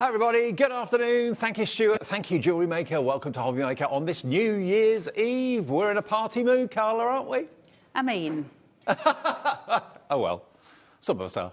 Hi everybody, good afternoon. Thank you, Stuart. Thank you, Jewellery Maker. Welcome to HobbyMaker on this New Year's Eve. We're in a party mood, Carla, aren't we? I mean... Oh well, some of us are.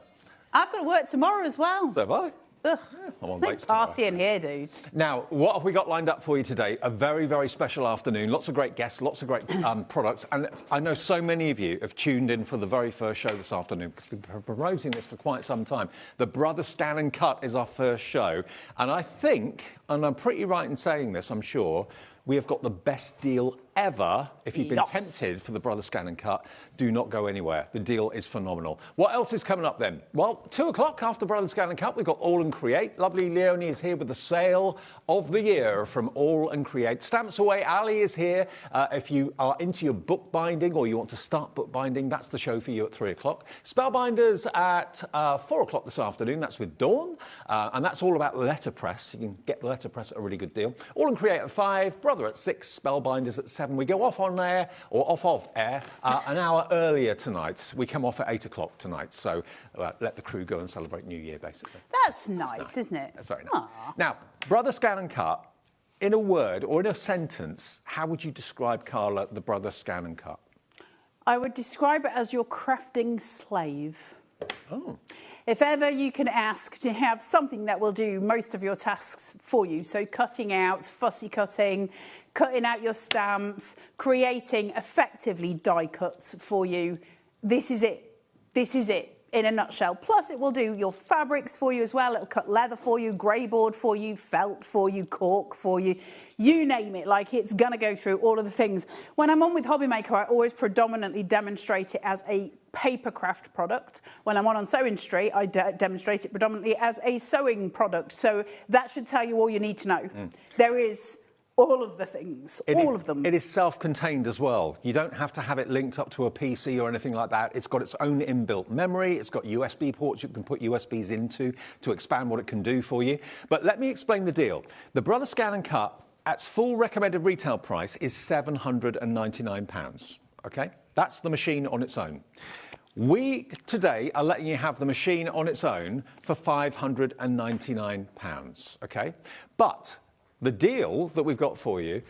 I've got to work tomorrow as well. So have I. Ugh. Yeah, I'm on Big breaks party tomorrow. in here, dudes. Now, what have we got lined up for you today? A very, very special afternoon. Lots of great guests, lots of great products. And I know so many of you have tuned in for the very first show this afternoon because we've been promoting this for quite some time. The Brother Scan and Cut is our first show. And I think, and I'm pretty right in saying this, I'm sure, we have got the best deal ever. If you've been tempted for the Brother Scan and Cut, do not go anywhere. The deal is phenomenal. What else is coming up then? Well, 2 o'clock after Brother Scan and Cut, we've got Aall and Create. Lovely Leonie is here with the sale of the year from Aall and Create. Stamps away, Ali is here. If you are into your bookbinding or you want to start bookbinding, that's the show for you at 3 o'clock. Spellbinders at 4 o'clock this afternoon. That's with Dawn. And that's all about letterpress. You can get the letterpress at a really good deal. Aall and Create at 5, Brother at 6, Spellbinders at 7. We go off on air, or off of air, an hour earlier tonight. We come off at 8 o'clock tonight, so let the crew go and celebrate New Year, basically. That's nice, isn't it? That's very nice. Aww. Now, Brother Scan and Cut, in a word or in a sentence, how would you describe, Carla, the Brother Scan and Cut? I would describe it as your crafting slave. Oh. If ever you can ask to have something that will do most of your tasks for you, so cutting out, fussy cutting, cutting out your stamps, creating effectively die cuts for you, this is it. This is it in a nutshell. Plus it will do your fabrics for you as well. It'll cut leather for you, grey board for you, felt for you, cork for you. You name it, like it's going to go through all of the things. When I'm on with HobbyMaker, I always predominantly demonstrate it as a paper craft product. When I'm on Sewing Street, I demonstrate it predominantly as a sewing product. So that should tell you all you need to know. There is all of the things, all of them. It is self-contained as well. You don't have to have it linked up to a PC or anything like that. It's got its own inbuilt memory. It's got USB ports you can put USBs into to expand what it can do for you. But let me explain the deal. The Brother Scan and Cut, at its full recommended retail price, is £799. Okay? That's the machine on its own. We today are letting you have the machine on its own for £599. Okay? But the deal that we've got for you,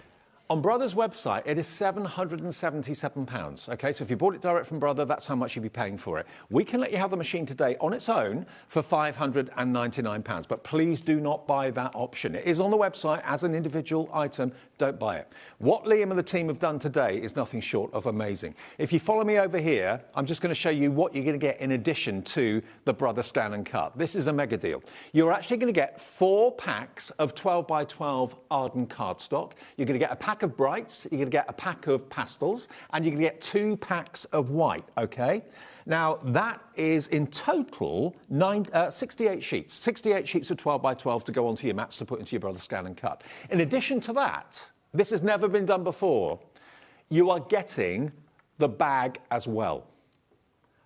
on Brother's website, it is £777. Okay, so if you bought it direct from Brother, that's how much you'd be paying for it. We can let you have the machine today on its own for £599, but please do not buy that option. It is on the website as an individual item. Don't buy it. What Liam and the team have done today is nothing short of amazing. If you follow me over here, I'm just going to show you what you're going to get in addition to the Brother Scan and Cut. This is a mega deal. You're actually going to get 4 packs of 12 by 12 Ardan cardstock. You're going to get a pack of brights, you're going to get a pack of pastels, and you're going to get 2 packs of white, okay? Now, that is in total 68 sheets. 68 sheets of 12 by 12 to go onto your mats to put into your Brother Scan and Cut. In addition to that, this has never been done before, you are getting the bag as well.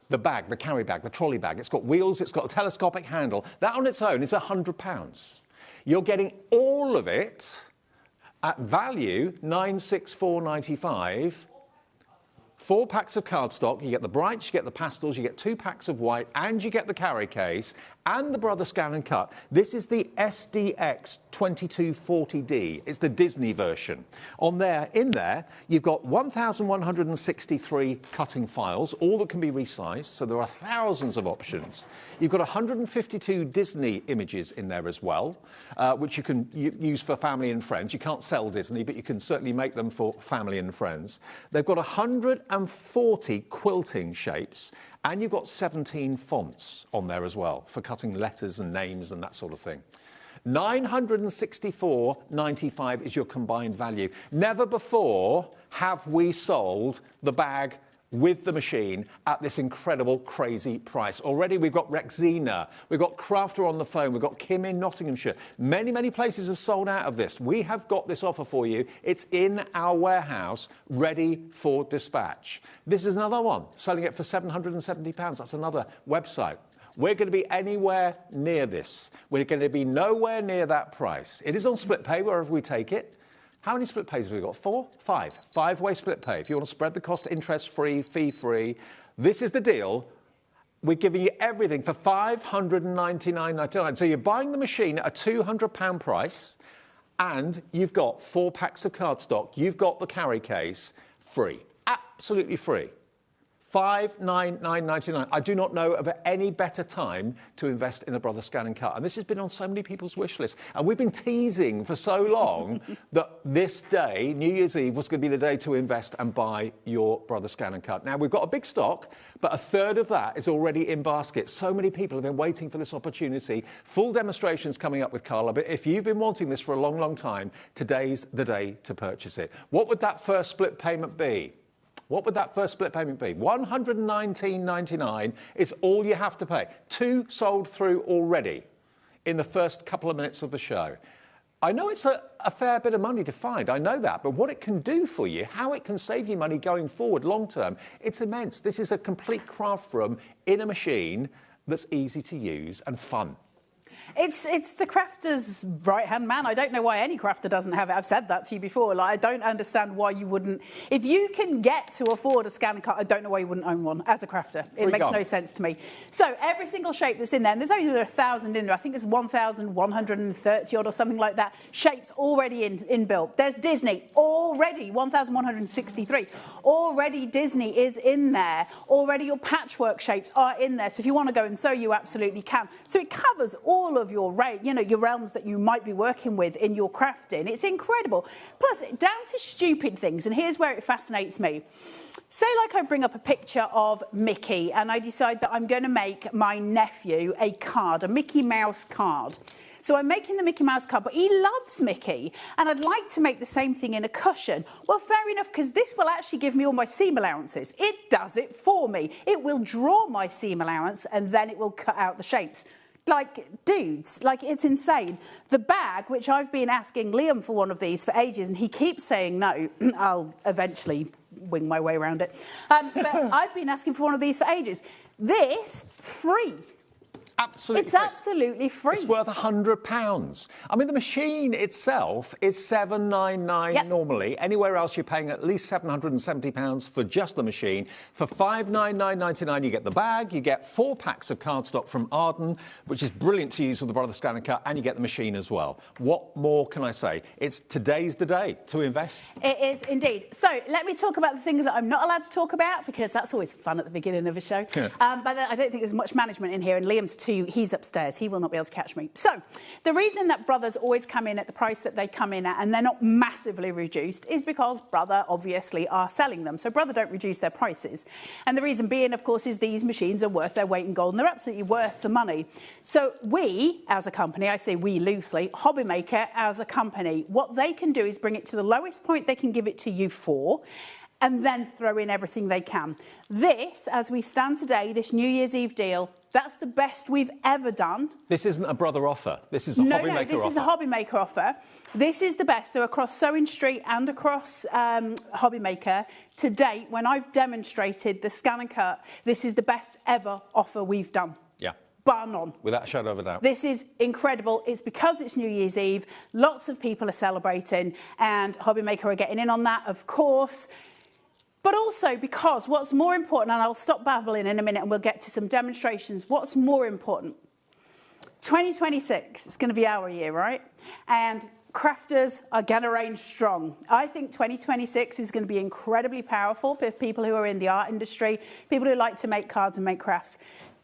The bag, the carry bag, the trolley bag. It's got wheels, it's got a telescopic handle. That on its own is £100. You're getting all of it at value £964.95, 4 packs of cardstock. You get the brights, you get the pastels, you get 2 packs of white, and you get the carry case and the Brother Scan and Cut. This is the SDX 2240D. It's the Disney version. In there, you've got 1,163 cutting files, all that can be resized, so there are thousands of options. You've got 152 Disney images in there as well, which you can use for family and friends. You can't sell Disney, but you can certainly make them for family and friends. They've got 140 quilting shapes, and you've got 17 fonts on there as well for cutting letters and names and that sort of thing. £964.95 is your combined value. Never before have we sold the bag with the machine at this incredible, crazy price. Already we've got Rexina, we've got Crafter on the phone, we've got Kim in Nottinghamshire. Many, many places have sold out of this. We have got this offer for you. It's in our warehouse, ready for dispatch. This is another one, selling it for £770. That's another website. We're going to be anywhere near this. We're going to be nowhere near that price. It is on split pay wherever we take it. How many split pays have we got? 4? 5. 5-way split pay. If you want to spread the cost interest-free, fee-free, this is the deal. we're giving you everything for $599.99. So you're buying the machine at a £200 price, and you've got 4 packs of cardstock. You've got the carry case free, absolutely free. $599.99. I do not know of any better time to invest in a Brother Scan and Cut. And this has been on so many people's wish lists. And we've been teasing for so long that this day, New Year's Eve, was going to be the day to invest and buy your Brother Scan and Cut. Now, we've got a big stock, but a third of that is already in baskets. So many people have been waiting for this opportunity. Full demonstrations coming up with Carla. But if you've been wanting this for a long, long time, today's the day to purchase it. What would that first split payment be? What would that first split payment be? $119.99 is all you have to pay. 2 sold through already in the first couple of minutes of the show. I know it's a fair bit of money to find, I know that, but what it can do for you, how it can save you money going forward long term, it's immense. This is a complete craft room in a machine that's easy to use and fun. It's the crafter's right-hand man. I don't know why any crafter doesn't have it. I've said that to you before. Like, I don't understand why you wouldn't. If you can get to afford a scan and cut, I don't know why you wouldn't own one as a crafter. It makes no sense to me. So every single shape that's in there, and there's only 1,000 in there. I think it's 1,130 odd or something like that. Shapes already inbuilt. There's Disney already, 1,163. Already Disney is in there. Already your patchwork shapes are in there. So if you want to go and sew, you absolutely can. So it covers all of your realms that you might be working with in your crafting. It's incredible. Plus, down to stupid things, and here's where it fascinates me. Say like I bring up a picture of Mickey and I decide that I'm going to make my nephew a card, a Mickey Mouse card. So I'm making the Mickey Mouse card, but he loves Mickey, and I'd like to make the same thing in a cushion. Well, fair enough, because this will actually give me all my seam allowances. It does it for me. It will draw my seam allowance, and then it will cut out the shapes. Like, dudes, like, it's insane. The bag, which I've been asking Liam for one of these for ages, and he keeps saying no. I'll eventually wing my way around it. But I've been asking for one of these for ages. This, free. Absolutely it's free. Absolutely free. It's worth £100. I mean, the machine itself is $799 normally. Anywhere else, you're paying at least £770 for just the machine. For $599.99, you get the bag, you get 4 packs of cardstock from Ardan, which is brilliant to use with the Brother Scan and Cut, and you get the machine as well. What more can I say? Today's the day to invest. It is indeed. So let me talk about the things that I'm not allowed to talk about, because that's always fun at the beginning of a show. But I don't think there's much management in here, and Liam's he's upstairs. He will not be able to catch me. So the reason that Brothers always come in at the price that they come in at, and they're not massively reduced, is because Brother obviously are selling them. So Brother don't reduce their prices. And the reason being, of course, is these machines are worth their weight in gold, and they're absolutely worth the money. So we, as a company, I say we loosely, HobbyMaker as a company, what they can do is bring it to the lowest point they can give it to you for, and then throw in everything they can. This, as we stand today, this New Year's Eve deal, that's the best we've ever done. This isn't a Brother offer. This is a HobbyMaker offer. No, this is a HobbyMaker offer. This is the best. So across Sewing Street and across HobbyMaker, to date, when I've demonstrated the Scan and Cut, this is the best ever offer we've done. Yeah. Bar none. Without a shadow of a doubt. This is incredible. It's because it's New Year's Eve. Lots of people are celebrating, and HobbyMaker are getting in on that, of course. But also because what's more important, and I'll stop babbling in a minute and we'll get to some demonstrations, what's more important? 2026 is going to be our year, right? And crafters are going to reign strong. I think 2026 is going to be incredibly powerful for people who are in the art industry, people who like to make cards and make crafts.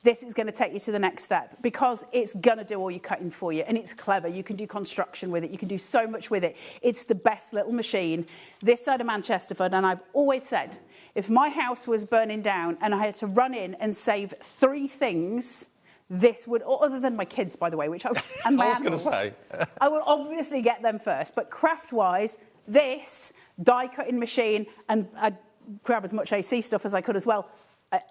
This is going to take you to the next step, because it's going to do all your cutting for you, and it's clever. You can do construction with it. You can do so much with it. It's the best little machine this side of Manchesterford, and I've always said, if my house was burning down and I had to run in and save 3 things, this would, other than my kids, by the way, which and my animals, I would obviously get them first. But craft-wise, this die cutting machine, and I'd grab as much AC stuff as I could as well,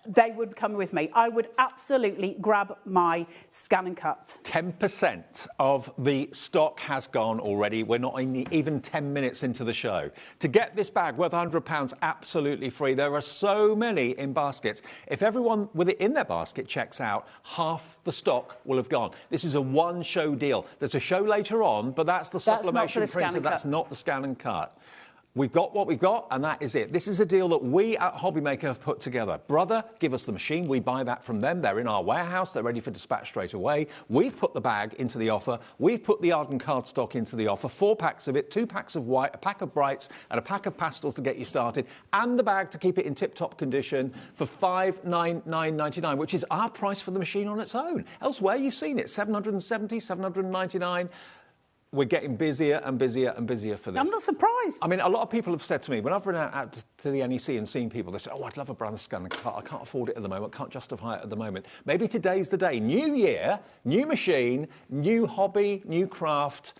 they would come with me. I would absolutely grab my Scan and Cut. 10% of the stock has gone already. We're not even 10 minutes into the show. To get this bag worth £100 absolutely free, there are so many in baskets. If everyone with it in their basket checks out, half the stock will have gone. This is a one-show deal. There's a show later on, but that's the sublimation printer. That's not the Scan and Cut. We've got what we've got, and that is it. This is a deal that we at HobbyMaker have put together. Brother, give us the machine. We buy that from them. They're in our warehouse. They're ready for dispatch straight away. We've put the bag into the offer. We've put the Ardan cardstock into the offer. 4 packs of it, 2 packs of white, a pack of brights, and a pack of pastels to get you started, and the bag to keep it in tip-top condition for $599.99, which is our price for the machine on its own. Elsewhere, you've seen it, $770, $799. We're getting busier and busier and busier for this. I'm not surprised. I mean, a lot of people have said to me, when I've been out to the NEC and seen people, they say, oh, I'd love a brother scan. I can't afford it at the moment, can't justify it at the moment. Maybe today's the day. New year, new machine, new hobby, new craft.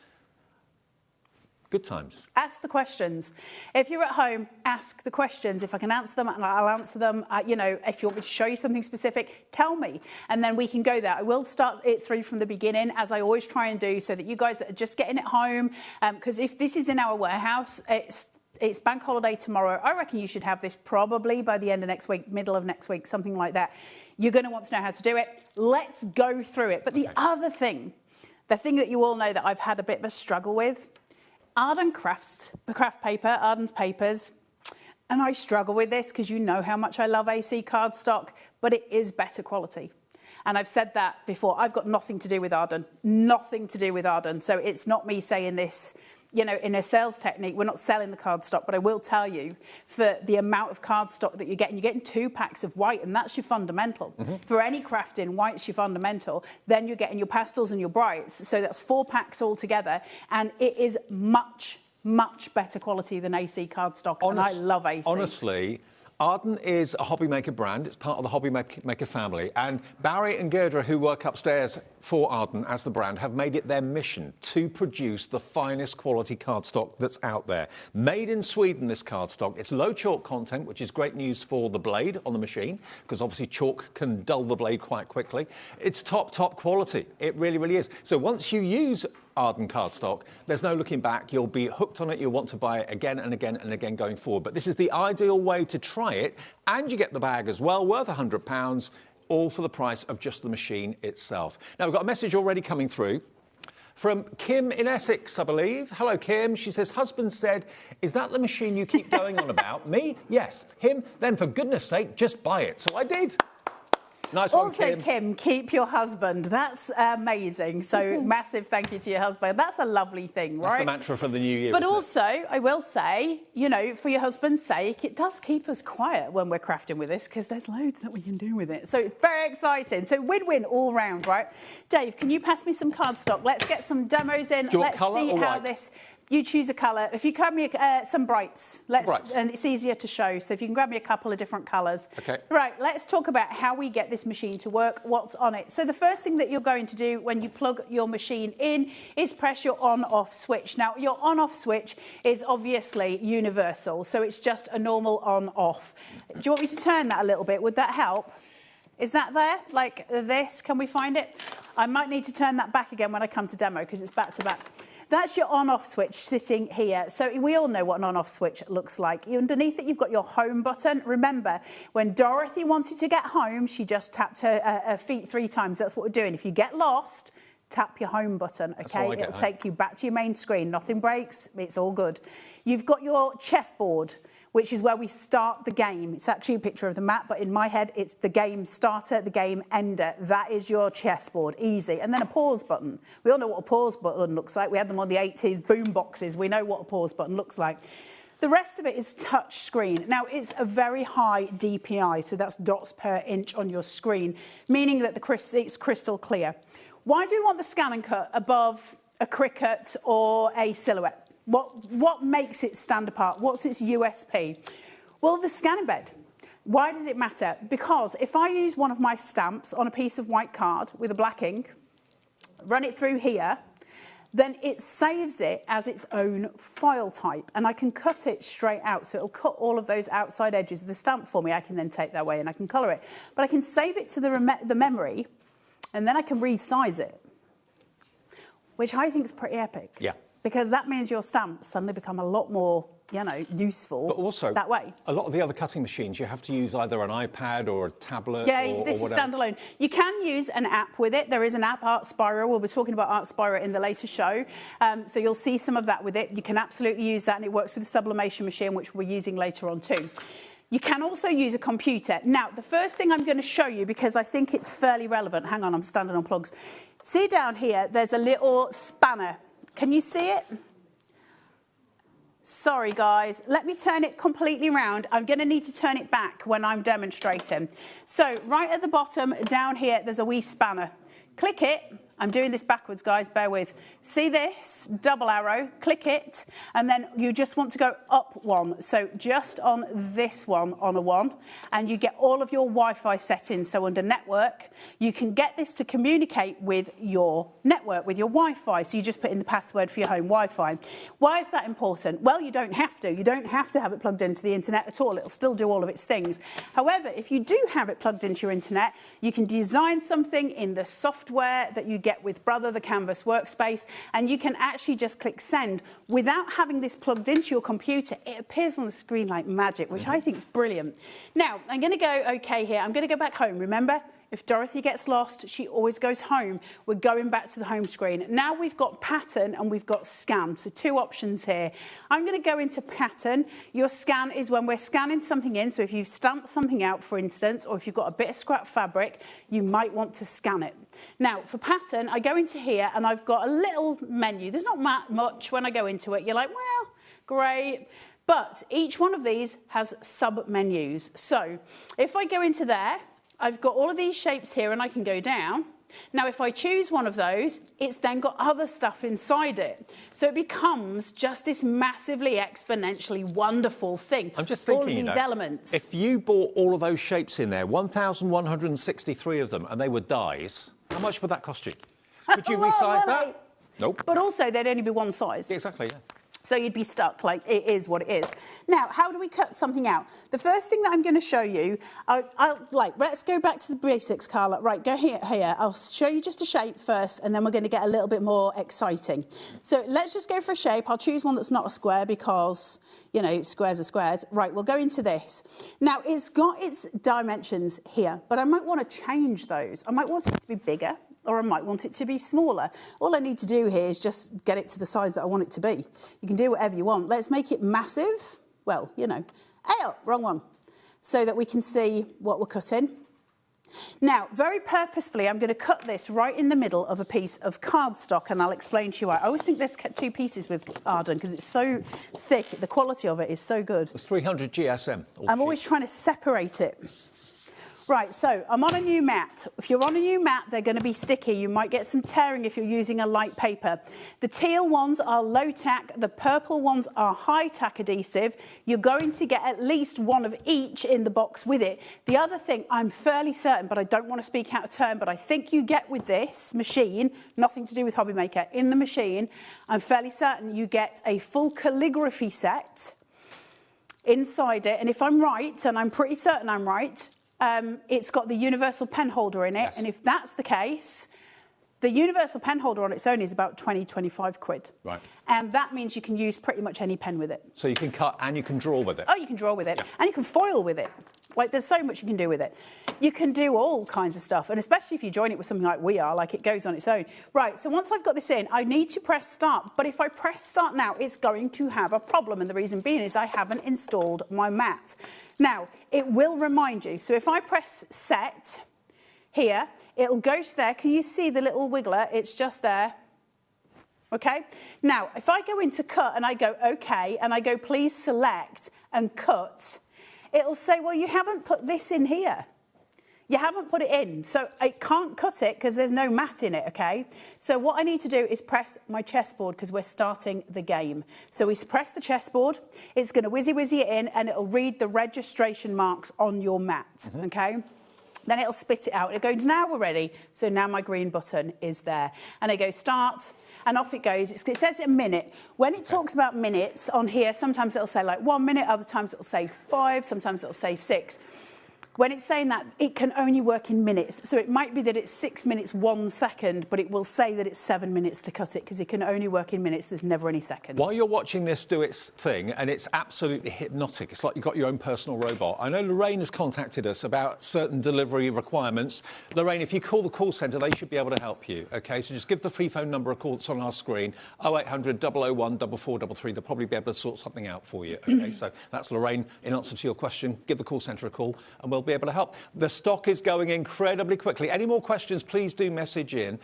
Good times. Ask the questions. If you're at home, ask the questions. If I can answer them, and I'll answer them. You know, if you want me to show you something specific, tell me, and then we can go there. I will start it through from the beginning, as I always try and do, so that you guys that are just getting it home, because if this is in our warehouse, it's bank holiday tomorrow. I reckon you should have this probably by the end of next week, middle of next week, something like that. You're going to want to know how to do it. Let's go through it. But the other thing, the thing that you all know that I've had a bit of a struggle with, Ardan craft paper, Ardan's papers, and I struggle with this because you know how much I love AC cardstock, but it is better quality. And I've said that before. I've got nothing to do with Ardan, nothing to do with Ardan. So it's not me saying this, you know, in a sales technique. We're not selling the cardstock, but I will tell you, for the amount of cardstock that you're getting 2 packs of white, and that's your fundamental. For any crafting, white's your fundamental. Then you're getting your pastels and your brights. So that's 4 packs altogether, and it is much, much better quality than AC cardstock, and I love AC. Honestly, Ardan is a HobbyMaker brand. It's part of the HobbyMaker family. And Barry and Gerdra, who work upstairs for Ardan as the brand, have made it their mission to produce the finest quality cardstock that's out there. Made in Sweden, this cardstock. It's low chalk content, which is great news for the blade on the machine, because obviously chalk can dull the blade quite quickly. It's top quality. It really, really is. So once you use Ardan cardstock, there's no looking back. You'll be hooked on it. You'll want to buy it again and again and again going forward. But this is the ideal way to try it, and you get the bag as well, worth £100, all for the price of just the machine itself. Now, we've got a message already coming through from Kim in Essex, I believe. Hello, Kim. She says, husband said, is that the machine you keep going on about? Me? Yes. Him? Then for goodness sake, just buy it. So I did. Nice one, also, Kim, keep your husband. That's amazing. So massive thank you to your husband. That's a lovely thing, right? That's the mantra for the new year. But also, I will say, you know, for your husband's sake, it does keep us quiet when we're crafting with this, because there's loads that we can do with it. So it's very exciting. So win-win all round, right? Dave, can you pass me some cardstock? Let's get some demos in. Let's see how this... You choose a colour. If you grab me some brights, and it's easier to show. So if you can grab me a couple of different colours. Okay. Right, let's talk about how we get this machine to work, what's on it. So the first thing that you're going to do when you plug your machine in is press your on-off switch. Now, your on-off switch is obviously universal, so it's just a normal on-off. Do you want me to turn that a little bit? Would that help? Is that there? Like this? Can we find it? I might need to turn that back again when I come to demo, because it's back to back. That's your on-off switch sitting here. So we all know what an on-off switch looks like. Underneath it, you've got your home button. Remember, when Dorothy wanted to get home, she just tapped her feet 3 times. That's what we're doing. If you get lost, tap your home button, okay? It'll take you back to your main screen. Nothing breaks. It's all good. You've got your chessboard, which is where we start the game. It's actually a picture of the map, but in my head, it's the game starter, the game ender. That is your chessboard, easy. And then a pause button. We all know what a pause button looks like. We had them on the 80s boom boxes. We know what a pause button looks like. The rest of it is touch screen. Now, it's a very high DPI, so that's dots per inch on your screen, meaning that it's crystal clear. Why do we want the scan and cut above a Cricut or a Silhouette? What makes it stand apart? What's its USP? Well, the scanning bed. Why does it matter? Because if I use one of my stamps on a piece of white card with a black ink, run it through here, then it saves it as its own file type, and I can cut it straight out. So it'll cut all of those outside edges of the stamp for me. I can then take that away and I can colour it. But I can save it to the memory, and then I can resize it, which I think is pretty epic. Yeah. Because that means your stamps suddenly become a lot more useful but also, that way. A lot of the other cutting machines, you have to use either an iPad or a tablet or this is whatever. standalone. You can use an app with it. There is an app, Artspiro. We'll be talking about Artspiro in the later show. So you'll see some of that with it. You can absolutely use that, and it works with the sublimation machine, which we're using later on too. You can also use a computer. Now, the first thing I'm going to show you, because I think it's fairly relevant. Hang on, I'm standing on plugs. See down here, there's a little spanner. Can you see it? Sorry, guys. Let me turn it completely round. I'm going to need to turn it back when I'm demonstrating. So right at the bottom, down here, there's a wee spanner. Click it. I'm doing this backwards, guys. Bear with. See this? Double arrow. Click it. And then you just want to go up one. So just on this one, on a 1. And you get all of your Wi-Fi settings. So under network, you can get this to communicate with your network, with your Wi-Fi. So you just put in the password for your home Wi-Fi. Why is that important? Well, you don't have to. You don't have to have it plugged into the internet at all. It'll still do all of its things. However, if you do have it plugged into your internet, you can design something in the software that you get with Brother, the Canvas workspace, and you can actually just click send without having this plugged into your computer. It appears on the screen like magic, which I think is brilliant. Now, I'm going to go okay here. I'm going to go back home. Remember, if Dorothy gets lost, she always goes home. We're going back to the home screen. Now we've got pattern and we've got scan. So 2 options here. I'm going to go into pattern. Your scan is when we're scanning something in. So if you've stamped something out, for instance, or if you've got a bit of scrap fabric, you might want to scan it. Now, for pattern, I go into here and I've got a little menu. There's not much when I go into it. You're like, well, great. But each one of these has sub-menus. So if I go into there, I've got all of these shapes here and I can go down. Now, if I choose one of those, it's then got other stuff inside it. So it becomes just this massively exponentially wonderful thing. I'm just thinking, all of these elements. If you bought all of those shapes in there, 1,163 of them, and they were dies, how much would that cost you? Could you resize that? Nope. But also, they'd only be one size. Exactly, yeah. So you'd be stuck, like it is what it is. Now, how do we cut something out? The first thing that I'm going to show you, let's go back to the basics, Carla. Right, go here. I'll show you just a shape first, and then we're going to get a little bit more exciting. So let's just go for a shape. I'll choose one that's not a square because, squares are squares. Right, we'll go into this. Now, it's got its dimensions here, but I might want to change those. I might want it to be bigger, or I might want it to be smaller. All I need to do here is just get it to the size that I want it to be. You can do whatever you want. Let's make it massive. Well, wrong one. So that we can see what we're cutting. Now, very purposefully, I'm going to cut this right in the middle of a piece of cardstock, and I'll explain to you why. I always think there's 2 pieces with Ardan because it's so thick. The quality of it is so good. It's 300 GSM. I'm always trying to separate it. Right, so I'm on a new mat. If you're on a new mat, they're going to be sticky. You might get some tearing if you're using a light paper. The teal ones are low tack. The purple ones are high tack adhesive. You're going to get at least one of each in the box with it. The other thing, I'm fairly certain, but I don't want to speak out of turn, but I think you get with this machine, nothing to do with HobbyMaker, in the machine, I'm fairly certain you get a full calligraphy set inside it. And if I'm right, and I'm pretty certain I'm right, it's got the universal pen holder in it, yes. And if that's the case, the universal pen holder on its own is about 20, 25 quid. Right. And that means you can use pretty much any pen with it. So you can cut and you can draw with it? Oh, you can draw with it. Yeah. And you can foil with it. Like, there's so much you can do with it. You can do all kinds of stuff, and especially if you join it with something like we are, like it goes on its own. Right, so once I've got this in, I need to press start. But if I press start now, it's going to have a problem, and the reason being is I haven't installed my mat. Now, it will remind you. So if I press set here, it'll go to there. Can you see the little wiggler? It's just there. Okay? Now, if I go into cut and I go OK, and I go please select and cut, it'll say, well, you haven't put this in here. You haven't put it in. So I can't cut it because there's no mat in it, okay? So what I need to do is press my chessboard because we're starting the game. So we press the chessboard. It's going to whizzy it in, and it'll read the registration marks on your mat, okay? Then it'll spit it out. It goes, now we're ready. So now my green button is there. And I go start, and off it goes. It says a minute. When it talks about minutes on here, sometimes it'll say like 1 minute, other times it'll say 5, sometimes it'll say 6. When it's saying that, it can only work in minutes. So it might be that it's 6 minutes, 1 second, but it will say that it's 7 minutes to cut it because it can only work in minutes. There's never any seconds. While you're watching this do its thing, and it's absolutely hypnotic, it's like you've got your own personal robot. I know Lorraine has contacted us about certain delivery requirements. Lorraine, if you call the call centre, they should be able to help you, OK? So just give the free phone number a call that's on our screen, 0800 001 4433. They'll probably be able to sort something out for you, OK? So that's Lorraine. In answer to your question, give the call centre a call and we'll be able to help. The stock is going incredibly quickly. Any more questions, please do message in.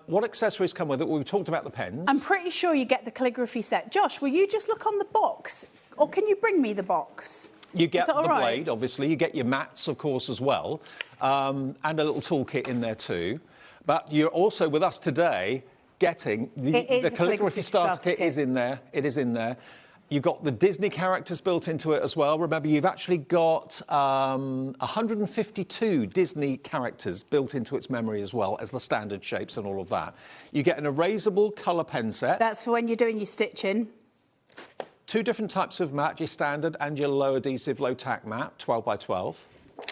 What accessories come with it? Well, we've talked about the pens. I'm pretty sure you get the calligraphy set. Josh, will you just look on the box? Or can you bring me the box? You get the right? blade, obviously. You get your mats, of course, as well. And a little toolkit in there too. But you're also, with us today, getting the calligraphy starter kit is in there. It is in there. You've got the Disney characters built into it as well. Remember, you've actually got 152 Disney characters built into its memory as well as the standard shapes and all of that. You get an erasable colour pen set. That's for when you're doing your stitching. 2 different types of mat, your standard and your low adhesive, low tack mat, 12 by 12.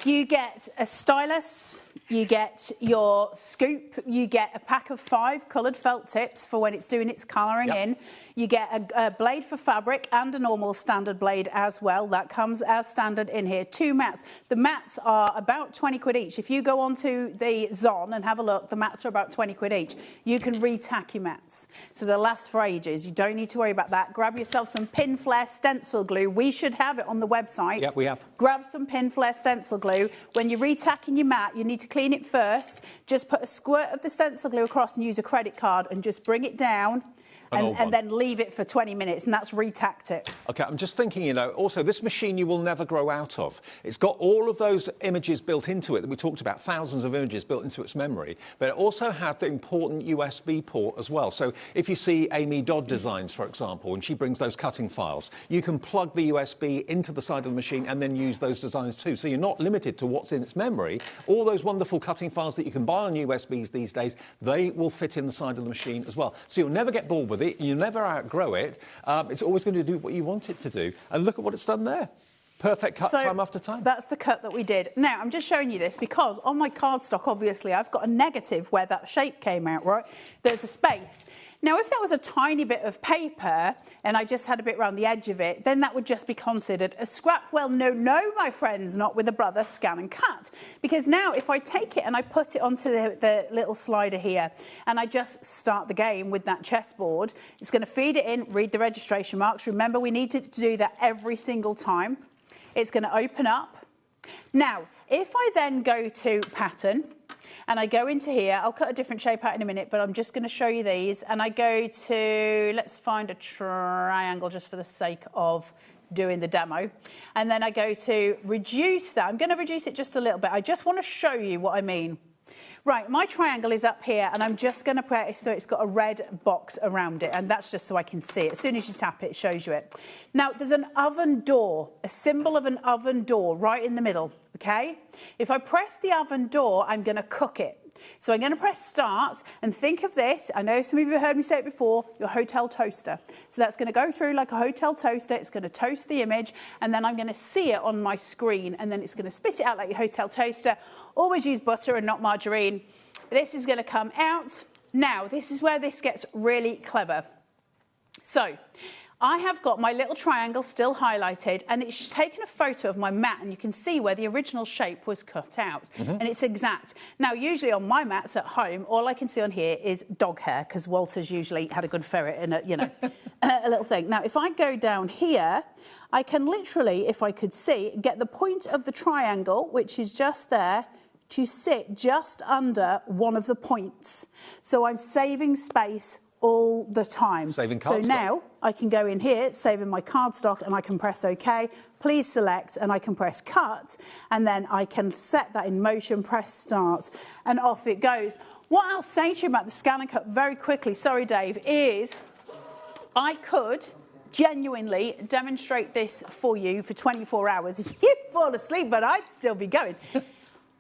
You get a stylus, you get your scoop, you get a pack of 5 coloured felt tips for when it's doing its colouring in. You get a blade for fabric and a normal standard blade as well. That comes as standard in here. 2 mats. The mats are about 20 quid each. If you go onto the Zon and have a look, the mats are about 20 quid each. You can re-tack your mats. So they'll last for ages. You don't need to worry about that. Grab yourself some pin flare stencil glue. We should have it on the website. Yep, we have. Grab some pin flare stencil glue. When you're retacking your mat, you need to clean it first. Just put a squirt of the stencil glue across and use a credit card and just bring it down. And then leave it for 20 minutes, and that's retacked it. OK, I'm just thinking, you know, also, this machine you will never grow out of. It's got all of those images built into it that we talked about, thousands of images built into its memory, but it also has the important USB port as well. So if you see Amy Dodd Designs, for example, and she brings those cutting files, you can plug the USB into the side of the machine and then use those designs too. So you're not limited to what's in its memory. All those wonderful cutting files that you can buy on USBs these days, they will fit in the side of the machine as well. So you'll never get bored with it. You never outgrow it. It's always going to do what you want it to do. And look at what it's done there. Perfect cut time after time. That's the cut that we did. Now, I'm just showing you this because on my cardstock, obviously, I've got a negative where that shape came out, right? There's a space. Now, if that was a tiny bit of paper and I just had a bit around the edge of it, then that would just be considered a scrap. Well, no, my friends, not with a Brother Scan and Cut. Because now if I take it and I put it onto the little slider here and I just start the game with that chessboard, it's going to feed it in, read the registration marks. Remember, we need to do that every single time. It's going to open up. Now, if I then go to pattern, and I go into here, I'll cut a different shape out in a minute, but I'm just going to show you these. And I go to, let's find a triangle just for the sake of doing the demo. And then I go to reduce that. I'm going to reduce it just a little bit. I just want to show you what I mean. Right, my triangle is up here, and I'm just going to put it so it's got a red box around it, and that's just so I can see it. As soon as you tap it, it shows you it. Now, there's an oven door, a symbol of an oven door right in the middle, okay? If I press the oven door, I'm going to cook it. So I'm going to press start and think of this. I know some of you have heard me say it before, your hotel toaster. So that's going to go through like a hotel toaster. It's going to toast the image, and then I'm going to see it on my screen, and then it's going to spit it out like your hotel toaster. Always use butter and not margarine. This is going to come out. Now, this is where this gets really clever. So I have got my little triangle still highlighted, and it's taken a photo of my mat, and you can see where the original shape was cut out, and it's exact. Now, usually on my mats at home, all I can see on here is dog hair, because Walter's usually had a good ferret and a little thing. Now, if I go down here, I can literally, if I could see, get the point of the triangle, which is just there, to sit just under one of the points. So I'm saving space all the time. Saving cardstock. So now I can go in here, saving my cardstock, and I can press OK. Please select, and I can press cut, and then I can set that in motion, press start, and off it goes. What I'll say to you about the Scan and Cut very quickly, sorry Dave, is I could genuinely demonstrate this for you for 24 hours. You'd fall asleep, but I'd still be going.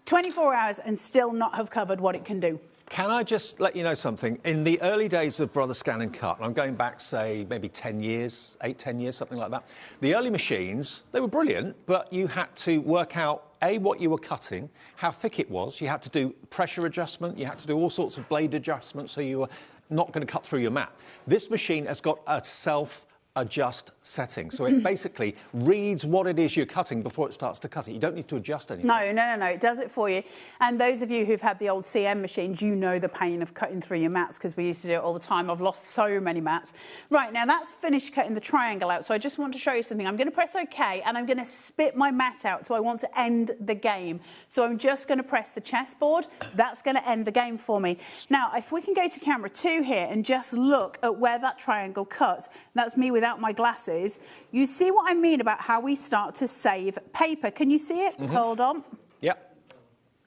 24 hours and still not have covered what it can do. Can I just let you know something? In the early days of Brother Scan and Cut, I'm going back, say, maybe 10 years, 8, 10 years, something like that, the early machines, they were brilliant, but you had to work out A, what you were cutting, how thick it was. You had to do pressure adjustment. You had to do all sorts of blade adjustments so you were not going to cut through your mat. This machine has got a self-adjust setting. So it basically reads what it is you're cutting before it starts to cut it. You don't need to adjust anything. No. It does it for you. And those of you who've had the old CM machines, you know the pain of cutting through your mats because we used to do it all the time. I've lost so many mats. Right, now that's finished cutting the triangle out. So I just want to show you something. I'm going to press OK and I'm going to spit my mat out. So I want to end the game. So I'm just going to press the chessboard. That's going to end the game for me. Now, if we can go to camera 2 here and just look at where that triangle cut, that's me without my glasses. You see what I mean about how we start to save paper. Can you see it? Hold on. Yep.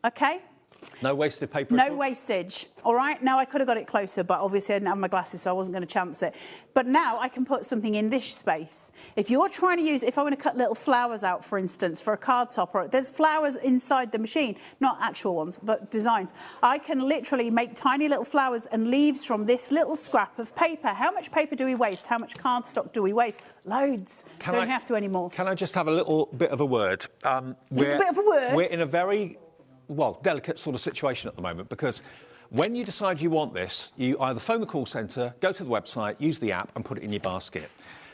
Okay. No wasted paper at all? No wastage. All right. Now, I could have got it closer, but obviously I didn't have my glasses, so I wasn't going to chance it. But now I can put something in this space. If you're trying to use, if I want to cut little flowers out, for instance, for a card topper, there's flowers inside the machine, not actual ones, but designs. I can literally make tiny little flowers and leaves from this little scrap of paper. How much paper do we waste? How much cardstock do we waste? Loads. Don't have to anymore. Can I just have a little bit of a word? We're in a very delicate sort of situation at the moment because when you decide you want this, you either phone the call centre, go to the website, use the app and put it in your basket.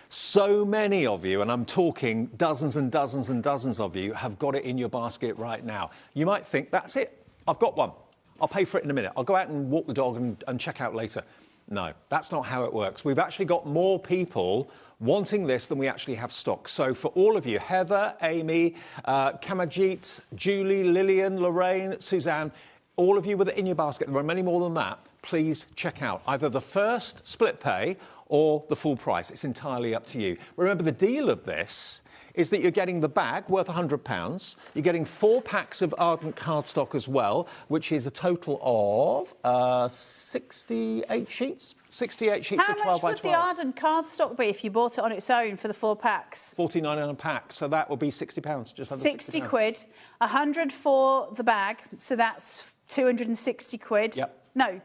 So many of you, and I'm talking dozens and dozens and dozens of you, have got it in your basket right now. You might think, that's it, I've got one. I'll pay for it in a minute. I'll go out and walk the dog and check out later. No, that's not how it works. We've actually got more people wanting this than we actually have stock. So for all of you, Heather, Amy, Kamajit, Julie, Lillian, Lorraine, Suzanne, all of you with it in your basket, there are many more than that, please check out either the first split pay or the full price. It's entirely up to you. Remember, the deal of this is that you're getting the bag worth £100. You're getting 4 packs of Ardan cardstock as well, which is a total of 68 sheets. 68 sheets of 12 by 12. How much would the Ardan cardstock be if you bought it on its own for the 4 packs? £49 a pack, so that would be £60, just under 60 quid, 100 for the bag, so that's 260 quid. Yep. No,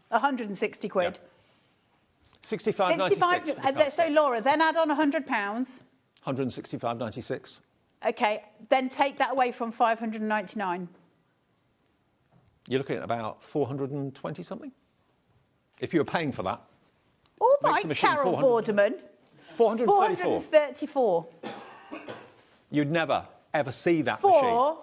160 quid. Yep. 65.96. So Laura, then add on £100. 165.96. Okay, then take that away from 599. You're looking at about 420 something. If you were paying for that. All right, Carol Vorderman. 434. You'd never ever see that machine.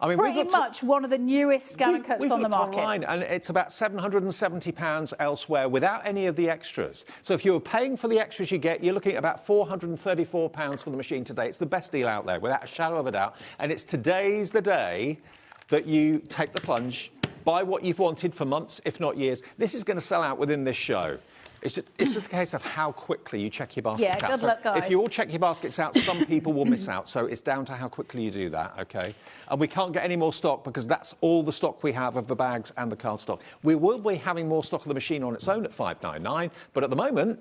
I mean, pretty much one of the newest scan and cuts on the market. Online, and it's about £770 elsewhere without any of the extras. So if you're paying for the extras you get, you're looking at about £434 for the machine today. It's the best deal out there, without a shadow of a doubt. And it's today's the day that you take the plunge, buy what you've wanted for months, if not years. This is going to sell out within this show. It's just a case of how quickly you check your baskets out. Yeah, good luck, guys. If you all check your baskets out, some people will miss out. So it's down to how quickly you do that, OK? And we can't get any more stock because that's all the stock we have of the bags and the cardstock. We will be having more stock of the machine on its own at $5.99, but at the moment,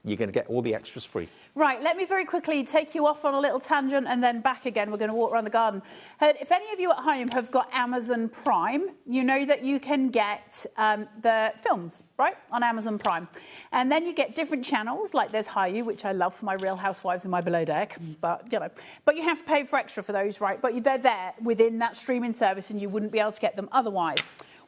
you're going to get all the extras free. Right, let me very quickly take you off on a little tangent and then back again. We're going to walk around the garden. If any of you at home have got Amazon Prime, you know that you can get the films, right, on Amazon Prime. And then you get different channels, like there's Hayu, which I love for my Real Housewives and my Below Deck, but, you know. But you have to pay for extra for those, right? But they're there within that streaming service and you wouldn't be able to get them otherwise.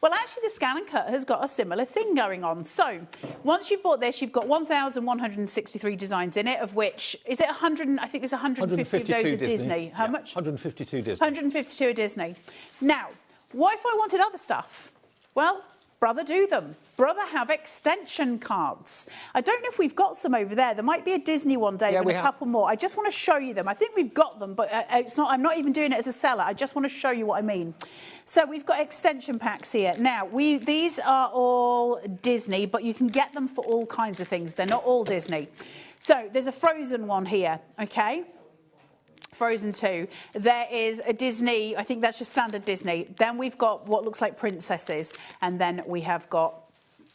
Well, actually, the Scan and Cut has got a similar thing going on. So, once you've bought this, you've got 1,163 designs in it, of which, is it 100, I think there's 150 of those at Disney. How much? 152 Disney. 152 at Disney. Now, what if I wanted other stuff? Well, Brother do them. Brother have extension cards. I don't know if we've got some over there. There might be a Disney one, Dave, and a couple more. I just want to show you them. I think we've got them, but it's not. I'm not even doing it as a seller. I just want to show you what I mean. So we've got extension packs here. Now, these are all Disney, but you can get them for all kinds of things. They're not all Disney. So there's a Frozen one here, okay? Frozen 2. There is a Disney, I think that's just standard Disney. Then we've got what looks like princesses, and then we have got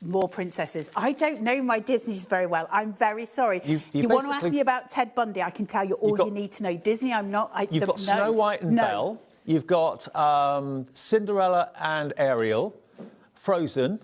more princesses. I don't know my Disneys very well. I'm very sorry. You want to ask me about Ted Bundy, I can tell you all you need to know. Disney, I'm not... You've got Snow White and Belle. You've got Cinderella and Ariel, Frozen,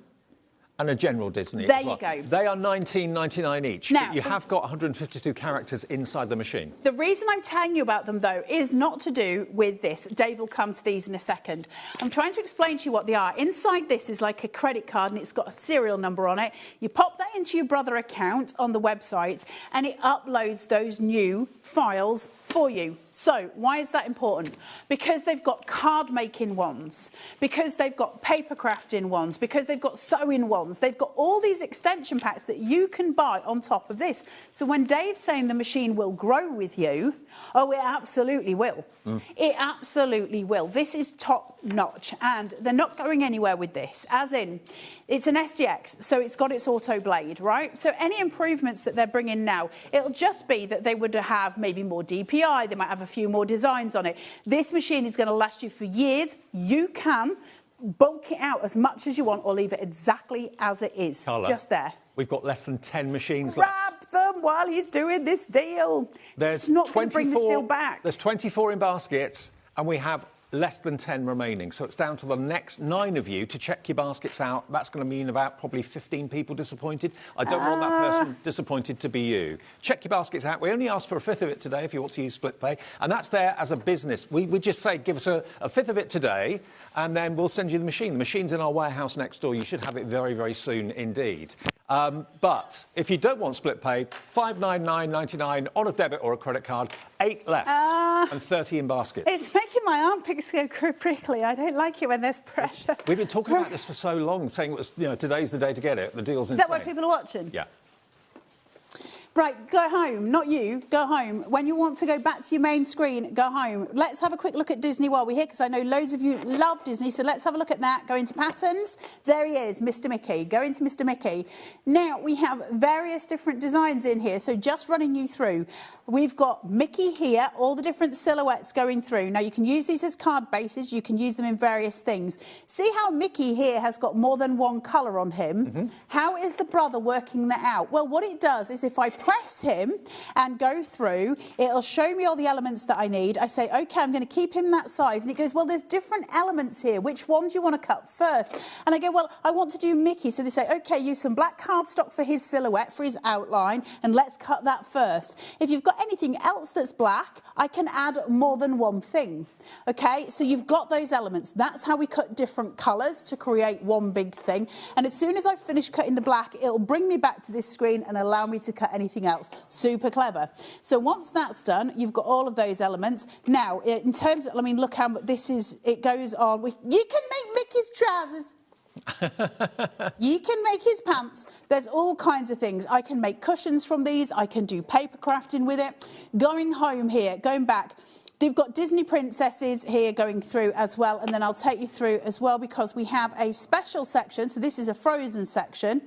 And a general Disney There as well. you go. They are $19.99 each. Now, but you have got 152 characters inside the machine. The reason I'm telling you about them, though, is not to do with this. Dave will come to these in a second. I'm trying to explain to you what they are. Inside this is like a credit card, and it's got a serial number on it. You pop that into your Brother account on the website, and it uploads those new files for you. So why is that important? Because they've got card making ones, because they've got paper crafting ones, because they've got sewing ones. They've got all these extension packs that you can buy on top of this. So when Dave's saying the machine will grow with you, oh, it absolutely will. It absolutely will. This is top notch, and they're not going anywhere with this, as in, it's an SDX, so it's got its auto blade, right? So any improvements that they're bringing now, it'll just be that they would have maybe more DPI, they might have a few more designs on it. This machine is going to last you for years. You can bulk it out as much as you want or leave it exactly as it is, Carla, just there. We've got less than 10 machines left. Grab them while he's doing this deal. There's it's not going to bring this deal back. There's 24 in baskets, and we have less than 10 remaining. So it's down to the next 9 of you to check your baskets out. That's going to mean about probably 15 people disappointed. I don't want that person disappointed to be you. Check your baskets out. We only asked for a fifth of it today if you want to use split pay. And that's there as a business. We just say, give us a fifth of it today, and then we'll send you the machine. The machine's in our warehouse next door. You should have it very, very soon indeed. But if you don't want split pay, $599.99 on a debit or a credit card, 8 left and 30 in basket. It's making my armpits go prickly. I don't like it when there's pressure. We've been talking about this for so long, saying it was, today's the day to get it. The deal's insane. Is that why people are watching? Yeah. Right, go home. Not you. Go home. When you want to go back to your main screen, go home. Let's have a quick look at Disney while we're here, because I know loads of you love Disney. So let's have a look at that. Go into patterns. There he is, Mr. Mickey. Go into Mr. Mickey. Now, we have various different designs in here. So just running you through. We've got Mickey here, all the different silhouettes going through. Now, you can use these as card bases. You can use them in various things. See how Mickey here has got more than one colour on him? How is the brother working that out? Well, what it does is if I press him and go through, it'll show me all the elements that I need. I say, OK, I'm going to keep him that size. And it goes, well, there's different elements here. Which one do you want to cut first? And I go, well, I want to do Mickey. So they say, OK, use some black cardstock for his silhouette, for his outline, and let's cut that first. If you've got anything else that's black, I can add more than one thing. OK, so you've got those elements. That's how we cut different colours to create one big thing. And as soon as I finish cutting the black, it'll bring me back to this screen and allow me to cut anything else. Super clever. So once that's done, you've got all of those elements. Now, in terms of, I mean, look how this is, it goes on. You can make Mickey's trousers. You can make his pants. There's all kinds of things. I can make cushions from these. I can do paper crafting with it. Going home here, going back, they've got Disney princesses here going through as well. And then I'll take you through as well because we have a special section. So this is a Frozen section.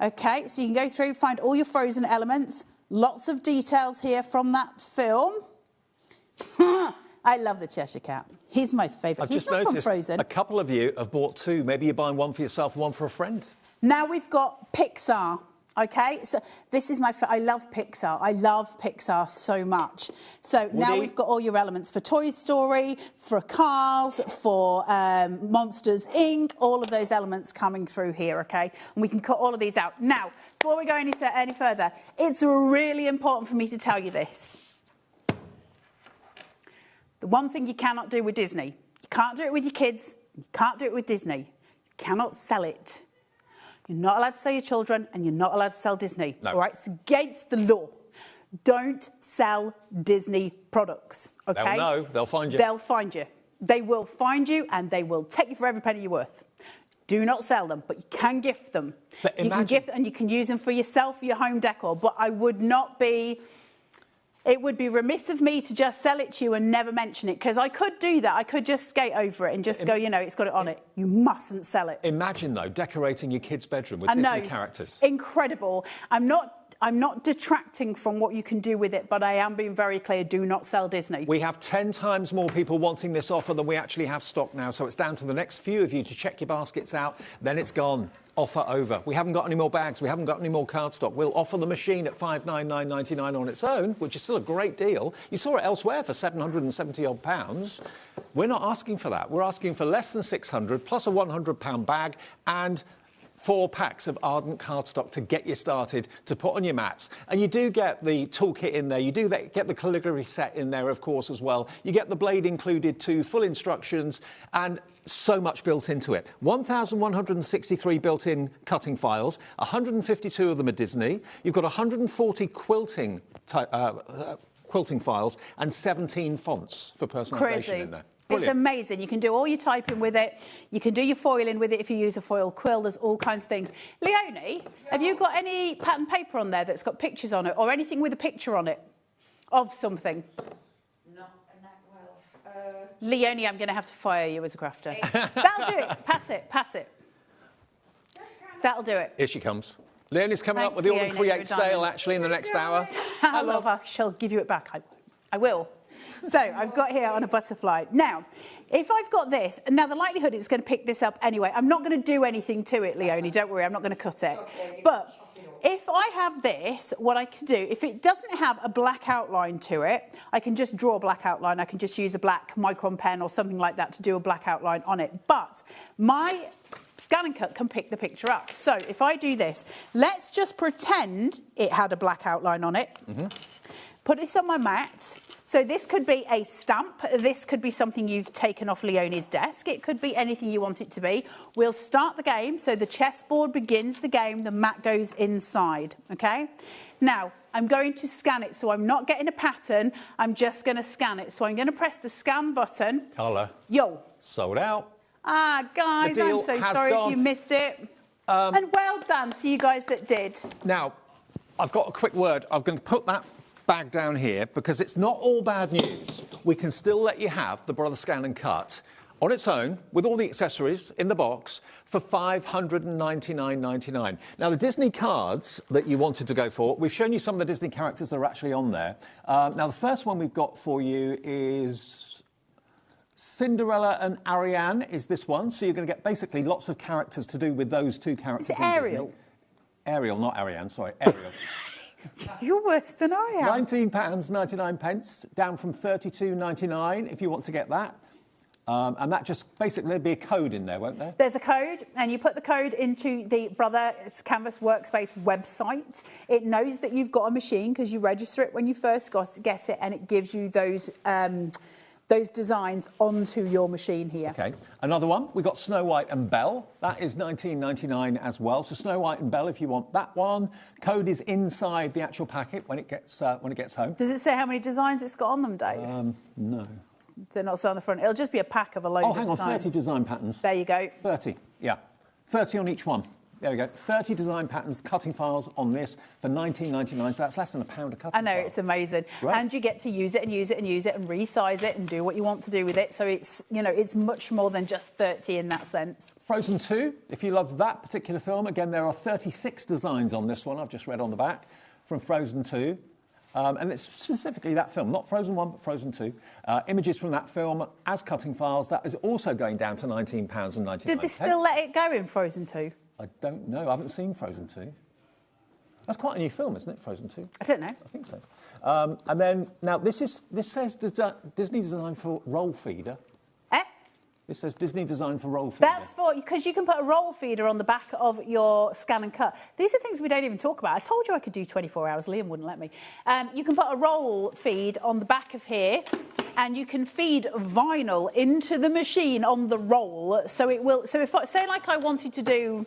OK, so you can go through, find all your Frozen elements. Lots of details here from that film. I love the Cheshire Cat. He's my favourite. He's not from Frozen. A couple of you have bought 2. Maybe you're buying one for yourself and one for a friend. Now we've got Pixar. OK, so this is I love Pixar. I love Pixar so much. So Woody? Now we've got all your elements for Toy Story, for Cars, for Monsters, Inc., all of those elements coming through here, OK? And we can cut all of these out. Now, before we go any further, it's really important for me to tell you this. The one thing you cannot do with Disney, you can't do it with your kids, you can't do it with Disney. You cannot sell it. You're not allowed to sell your children, and you're not allowed to sell Disney. No. All right, it's against the law. Don't sell Disney products. Okay? They'll know. They'll find you. They'll find you. They will find you, and they will take you for every penny you're worth. Do not sell them, but you can gift them. But you can gift, and you can use them for yourself, for your home decor. But I would not be. It would be remiss of me to just sell it to you and never mention it, because I could do that. I could just skate over it and just go, it's got it on it. You mustn't sell it. Imagine, though, decorating your kid's bedroom with Disney characters. Incredible. I'm not detracting from what you can do with it, but I am being very clear, do not sell Disney. We have 10 times more people wanting this offer than we actually have stock now, so it's down to the next few of you to check your baskets out, then it's gone. Offer over. We haven't got any more bags. We haven't got any more cardstock. We'll offer the machine at $599.99 on its own, which is still a great deal. You saw it elsewhere for £770 odd. We're not asking for that. We're asking for less than £600 plus a £100 bag and 4 packs of Ardan cardstock to get you started, to put on your mats. And you do get the toolkit in there. You do get the calligraphy set in there, of course, as well. You get the blade included too, full instructions, and so much built into it. 1,163 built-in cutting files, 152 of them are Disney. You've got 140 quilting files and 17 fonts for personalisation in there. Brilliant. It's amazing. You can do all your typing with it. You can do your foiling with it if you use a foil quill. There's all kinds of things. Leonie, have you got any pattern paper on there that's got pictures on it or anything with a picture on it of something? Not in that well. Leonie, I'm going to have to fire you as a crafter. That'll do it. Pass it. Pass it. That'll do it. Here she comes. Leonie's coming up with the All and Create sale, actually, in the next hour. I love her. She'll give you it back. I will. So I've got here on a butterfly. Now, if I've got this, now the likelihood it's going to pick this up anyway. I'm not going to do anything to it, Leonie. Don't worry, I'm not going to cut it. But if I have this, what I can do, if it doesn't have a black outline to it, I can just draw a black outline. I can just use a black micron pen or something like that to do a black outline on it. But my Scan and Cut can pick the picture up. So if I do this, let's just pretend it had a black outline on it. Put this on my mat. So this could be a stamp. This could be something you've taken off Leonie's desk. It could be anything you want it to be. We'll start the game. So the chessboard begins the game. The mat goes inside, okay? Now, I'm going to scan it. So I'm not getting a pattern. I'm just going to scan it. So I'm going to press the scan button. Colour. Yo. Sold out. Ah, guys, I'm so sorry if you missed it. And well done to you guys that did. Now, I've got a quick word. I'm going to put that bag down here because it's not all bad news. We can still let you have the Brother Scan and Cut on its own with all the accessories in the box for $599.99. Now, the Disney cards that you wanted to go for, we've shown you some of the Disney characters that are actually on there. Now, the first one we've got for you is Cinderella and Ariane is this one. So you're going to get basically lots of characters to do with those two characters. Is it Ariel? Disney. Ariel, not Ariane, sorry, Ariel. You're worse than I am. £19.99, down from £32.99 if you want to get that. And that just basically, there'll be a code in there, won't there? There's a code, and you put the code into the Brothers Canvas Workspace website. It knows that you've got a machine because you register it when you first get it, and it gives you those designs onto your machine here. Okay. Another one, we've got Snow White and Belle. That is $19.99 as well. So Snow White and Belle, if you want that one. Code is inside the actual packet when it gets home. Does it say how many designs it's got on them, Dave? No. They're not so on the front. It'll just be a pack of a load of designs. Oh, hang on, 30 design patterns. There you go. 30, yeah. 30 on each one. There we go. 30 design patterns, cutting files on this for $19.99. So that's less than £1 a cutting file. I know, it's amazing. Right. And you get to use it and use it and use it and resize it and do what you want to do with it. So it's, you know, it's much more than just 30 in that sense. Frozen 2, if you love that particular film, again, there are 36 designs on this one. I've just read on the back from Frozen 2. And it's specifically that film, not Frozen 1, but Frozen 2. Images from that film as cutting files. That is also going down to £19.99. Did they still let it go in Frozen 2? I don't know. I haven't seen Frozen 2. That's quite a new film, isn't it, Frozen 2? I don't know. I think so. And then, now, this says Disney Design for Roll Feeder. Eh? This says Disney Design for Roll Feeder. That's for, because you can put a roll feeder on the back of your Scan and Cut. These are things we don't even talk about. I told you I could do 24 hours. Liam wouldn't let me. You can put a roll feed on the back of here, and you can feed vinyl into the machine on the roll. So it will, so if, say like I wanted to do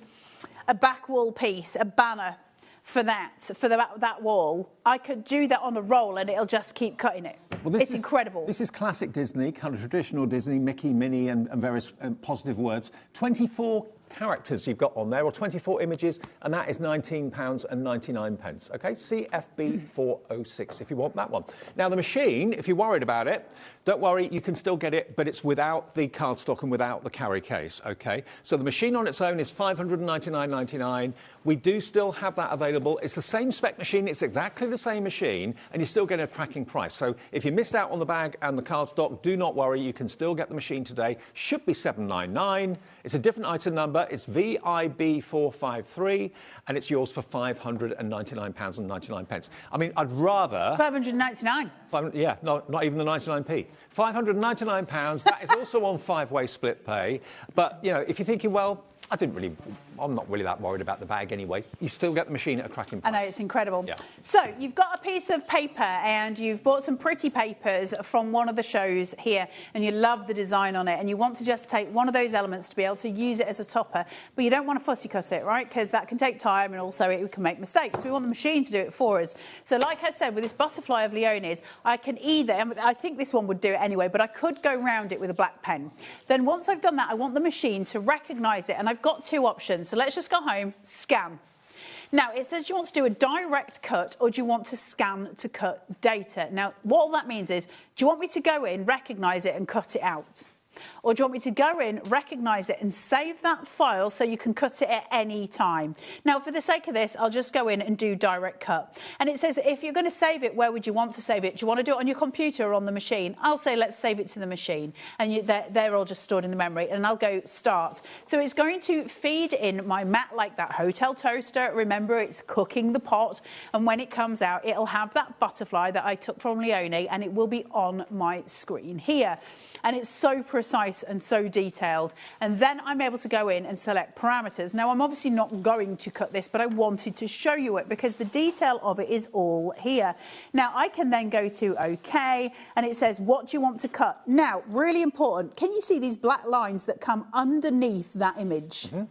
a back wall piece, a banner for that wall, I could do that on a roll and it'll just keep cutting it. Well, it's incredible. This is classic Disney, kind of traditional Disney, Mickey, Minnie and various positive words. 24 characters you've got on there, or 24 images, and that is £19.99. OK, CFB 406 if you want that one. Now, the machine, if you're worried about it, don't worry, you can still get it, but it's without the cardstock and without the carry case, OK? So the machine on its own is $599.99. We do still have that available. It's the same spec machine, it's exactly the same machine, and you still get a cracking price. So if you missed out on the bag and the cardstock, do not worry, you can still get the machine today. Should be $799. It's a different item number. It's VIB453, and it's yours for £599.99. I mean, I'd rather... $599. Yeah, not even the 99p. £599, that is also on 5-way split pay. But, you know, if you're thinking, well, I didn't really I'm not really that worried about the bag anyway. You still get the machine at a cracking price. I know, it's incredible. Yeah. So you've got a piece of paper and you've bought some pretty papers from one of the shows here and you love the design on it and you want to just take one of those elements to be able to use it as a topper, but you don't want to fussy cut it, right? Because that can take time and also it can make mistakes. So we want the machine to do it for us. So like I said, with this butterfly of Leone's, I can either, and I think this one would do it anyway, but I could go round it with a black pen. Then once I've done that, I want the machine to recognise it, and I've got two options. So let's just go home, scan. Now, it says, do you want to do a direct cut or do you want to scan to cut data? Now, what all that means is, do you want me to go in, recognise it and cut it out? Or do you want me to go in, recognise it and save that file so you can cut it at any time? Now, for the sake of this, I'll just go in and do direct cut. And it says, if you're going to save it, where would you want to save it? Do you want to do it on your computer or on the machine? I'll say, let's save it to the machine. And they're all just stored in the memory. And I'll go start. So it's going to feed in my mat like that hotel toaster. Remember, it's cooking the pot. And when it comes out, it'll have that butterfly that I took from Leone and it will be on my screen here. And it's so precise and so detailed. And then I'm able to go in and select parameters. Now, I'm obviously not going to cut this, but I wanted to show you it because the detail of it is all here. Now, I can then go to OK, and it says, what do you want to cut? Now, really important, can you see these black lines that come underneath that image? Mm-hmm.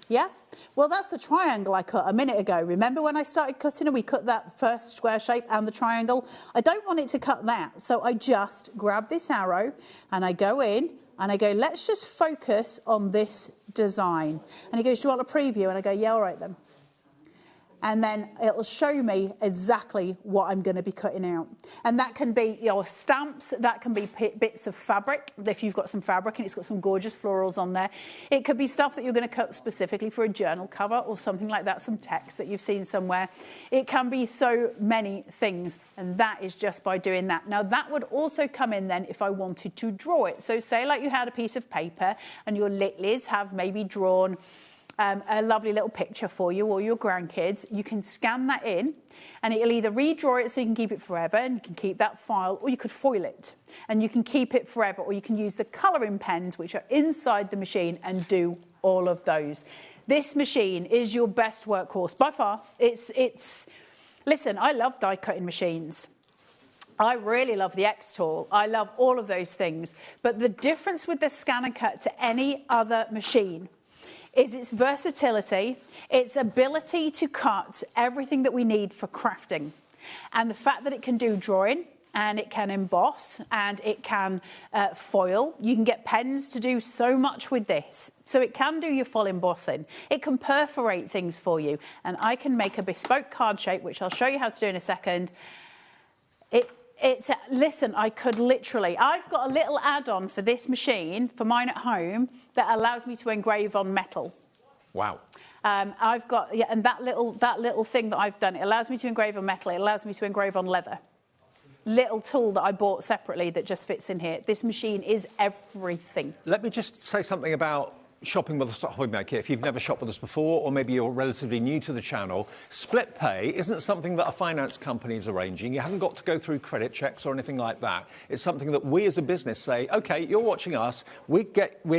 Yeah? Well, that's the triangle I cut a minute ago. Remember when I started cutting and we cut that first square shape and the triangle? I don't want it to cut that, so I just grab this arrow and I go in and I go, let's just focus on this design. And he goes, do you want a preview? And I go, yeah, all right then. And then it'll show me exactly what I'm going to be cutting out. And that can be your stamps, that can be bits of fabric, if you've got some fabric and it's got some gorgeous florals on there. It could be stuff that you're going to cut specifically for a journal cover or something like that, some text that you've seen somewhere. It can be so many things, and that is just by doing that. Now, that would also come in then if I wanted to draw it. So say like you had a piece of paper and your Litleys have maybe drawn a lovely little picture for you or your grandkids. You can scan that in and it'll either redraw it so you can keep it forever and you can keep that file, or you could foil it and you can keep it forever, or you can use the colouring pens which are inside the machine and do all of those. This machine is your best workhorse by far. Listen, I love die cutting machines. I really love the X-Tool. I love all of those things. But the difference with the Scan and Cut to any other machine is its versatility, its ability to cut everything that we need for crafting. And the fact that it can do drawing, and it can emboss, and it can foil. You can get pens to do so much with this. So it can do your full embossing. It can perforate things for you. And I can make a bespoke card shape, which I'll show you how to do in a second. Listen, I could literally, I've got a little add-on for this machine, for mine at home, that allows me to engrave on metal. Wow. I've got, yeah, and that little thing that I've done, it allows me to engrave on metal, it allows me to engrave on leather. Little tool that I bought separately that just fits in here. This machine is everything. Let me just say something about shopping with us at HobbyMaker. If you've never shopped with us before, or maybe you're relatively new to the channel, split pay isn't something that a finance company is arranging. You haven't got to go through credit checks or anything like that. It's something that we as a business say, okay, you're watching us, we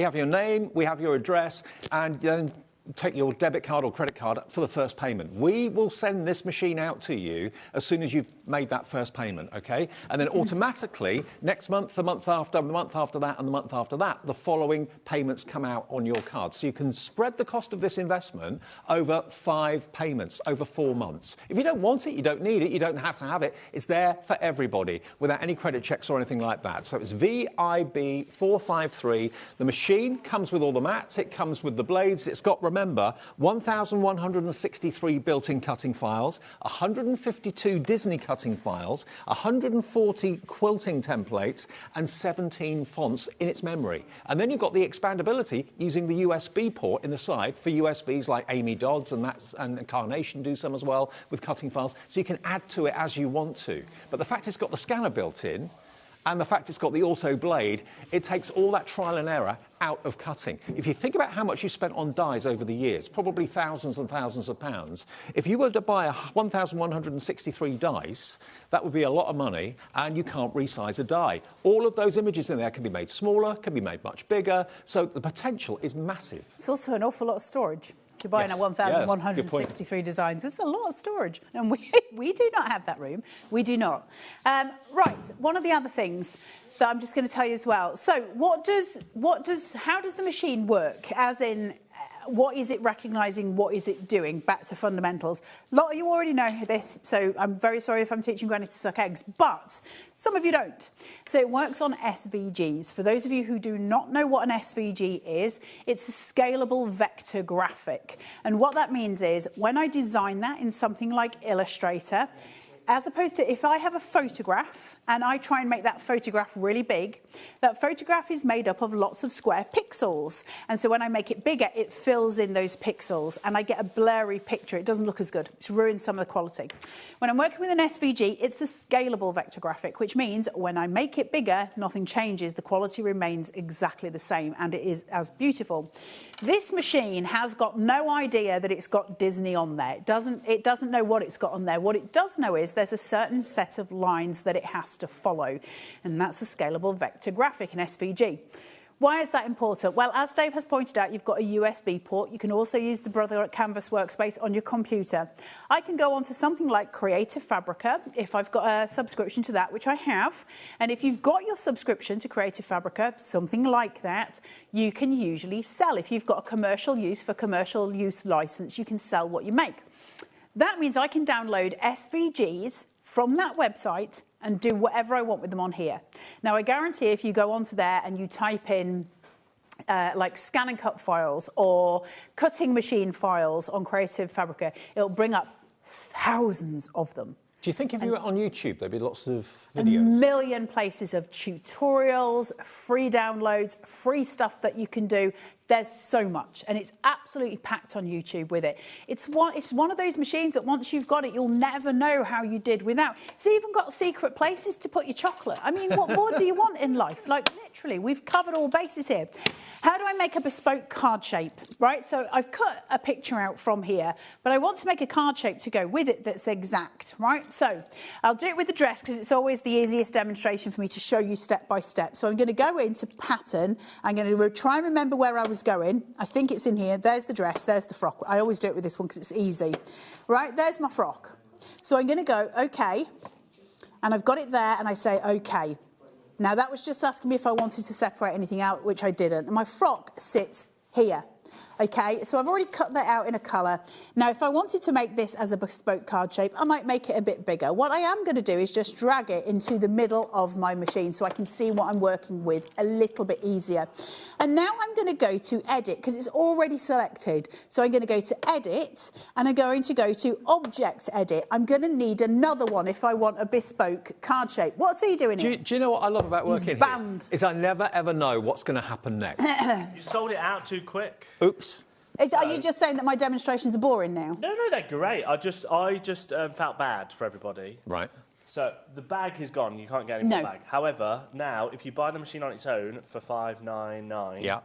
have your name, we have your address, and then take your debit card or credit card for the first payment. We will send this machine out to you as soon as you've made that first payment, okay? And then automatically, next month, the month after, the month after that, and the month after that, the following payments come out on your card. So you can spread the cost of this investment over 5 payments, over 4 months. If you don't want it, you don't need it, you don't have to have it. It's there for everybody without any credit checks or anything like that. So it's VIB453. The machine comes with all the mats, it comes with the blades, it's got, remember, 1,163 built-in cutting files, 152 Disney cutting files, 140 quilting templates, and 17 fonts in its memory. And then you've got the expandability using the USB port in the side for USBs like Amy Dodd's and Carnation do some as well with cutting files. So you can add to it as you want to. But the fact it's got the scanner built in, and the fact it's got the auto blade, it takes all that trial and error out of cutting. If you think about how much you've spent on dies over the years, probably thousands and thousands of pounds, if you were to buy 1,163 dies, that would be a lot of money, and you can't resize a die. All of those images in there can be made smaller, can be made much bigger, so the potential is massive. It's also an awful lot of storage. You're buying Yes. our 1,163 designs. It's a lot of storage, and we do not have that room. We do not. Right. One of the other things that I'm just going to tell you as well. So, how does the machine work? As in, what is it recognising? What is it doing? Back to fundamentals. A lot of you already know this, so I'm very sorry if I'm teaching Granny to suck eggs, but some of you don't. So it works on SVGs. For those of you who do not know what an SVG is, it's a scalable vector graphic. And what that means is when I design that in something like Illustrator, as opposed to if I have a photograph and I try and make that photograph really big, that photograph is made up of lots of square pixels. And so when I make it bigger, it fills in those pixels and I get a blurry picture. It doesn't look as good. It's ruined some of the quality. When I'm working with an SVG, it's a scalable vector graphic, which means when I make it bigger, nothing changes. The quality remains exactly the same and it is as beautiful. This machine has got no idea that it's got Disney on there. It doesn't know what it's got on there. What it does know is there's a certain set of lines that it has to follow, and that's a scalable vector graphic, an SVG. Why is that important? Well, as Dave has pointed out, you've got a USB port. You can also use the Brother Canvas workspace on your computer. I can go on to something like Creative Fabrica if I've got a subscription to that, which I have. And if you've got your subscription to Creative Fabrica, something like that, you can usually sell. If you've got a commercial use for commercial use license, you can sell what you make. That means I can download SVGs from that website and do whatever I want with them on here. Now, I guarantee if you go onto there and you type in like scan and cut files or cutting machine files on Creative Fabrica, it'll bring up thousands of them. Do you think if you were on YouTube, there'd be lots of videos? A million places of tutorials, free downloads, free stuff that you can do. There's so much, and it's absolutely packed on YouTube with it. It's one of those machines that once you've got it, you'll never know how you did without. It's even got secret places to put your chocolate. I mean, what more do you want in life? Like, literally, we've covered all bases here. How do I make a bespoke card shape, right? So I've cut a picture out from here, but I want to make a card shape to go with it that's exact, right? So I'll do it with the dress because it's always the easiest demonstration for me to show you step by step. So I'm going to go into pattern. I'm going to try and remember where I was going. I think it's in here. There's the dress. There's the frock. I always do it with this one because it's easy. Right, there's my frock. So I'm going to go, OK. And I've got it there, and I say, OK. Now, that was just asking me if I wanted to separate anything out, which I didn't. And my frock sits here. Okay, so I've already cut that out in a colour. Now, if I wanted to make this as a bespoke card shape, I might make it a bit bigger. What I am going to do is just drag it into the middle of my machine so I can see what I'm working with a little bit easier. And now I'm going to go to Edit because it's already selected. So I'm going to go to Edit and I'm going to go to Object Edit. I'm going to need another one if I want a bespoke card shape. What's he doing here? Do you know what I love about working here? Is I never ever know what's going to happen next. You sold it out too quick. Oops. Are you just saying that my demonstrations are boring now? No, they're great. I just felt bad for everybody. Right. So the bag is gone. You can't get any more bag. However, now if you buy the machine on its own for $5.99, yeah.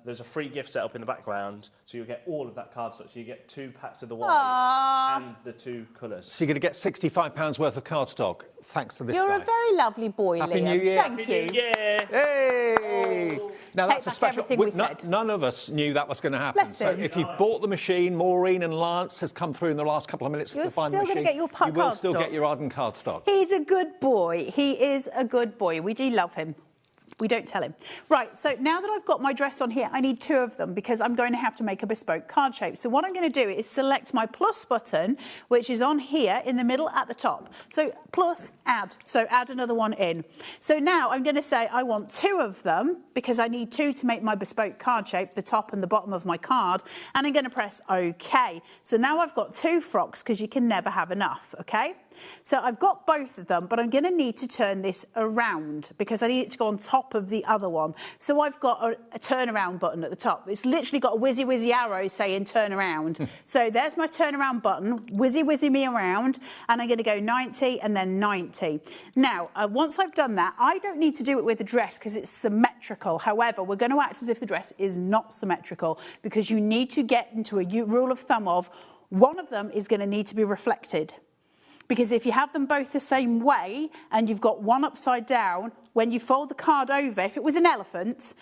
There's a free gift set up in the background, so you'll get all of that cardstock. So you get 2 packs of the white and the 2 colours. So you're going to get £65 worth of cardstock, thanks to this You're guy. a very lovely boy, Happy Liam. New Year. Thank you. Happy New Year. Hey! Now Take that's a back special. everything we said. None of us knew that was going to happen. Bless So him. if you've bought the machine, Maureen and Lance has come through in the last couple of minutes to find the machine. You're still going to get your You will still cardstock. get your Ardan cardstock. He's a good boy. He is a good boy. We do love him. We don't tell him. Right, so now that I've got my dress on here, I need 2 of them because I'm going to have to make a bespoke card shape. So what I'm going to do is select my plus button, which is on here in the middle at the top. So plus, add. So add another one in. So now I'm going to say I want 2 of them because I need 2 to make my bespoke card shape, the top and the bottom of my card. And I'm going to press OK. So now I've got 2 frocks because you can never have enough, OK? So I've got both of them, but I'm going to need to turn this around because I need it to go on top of the other one. So I've got a turnaround button at the top. It's literally got a whizzy arrow saying turn around. So there's my turnaround button, whizzy me around, and I'm going to go 90 and then 90. Now, once I've done that, I don't need to do it with the dress because it's symmetrical. However, we're going to act as if the dress is not symmetrical because you need to get into a rule of thumb of one of them is going to need to be reflected. Because if you have them both the same way and you've got one upside down, when you fold the card over, if it was an elephant,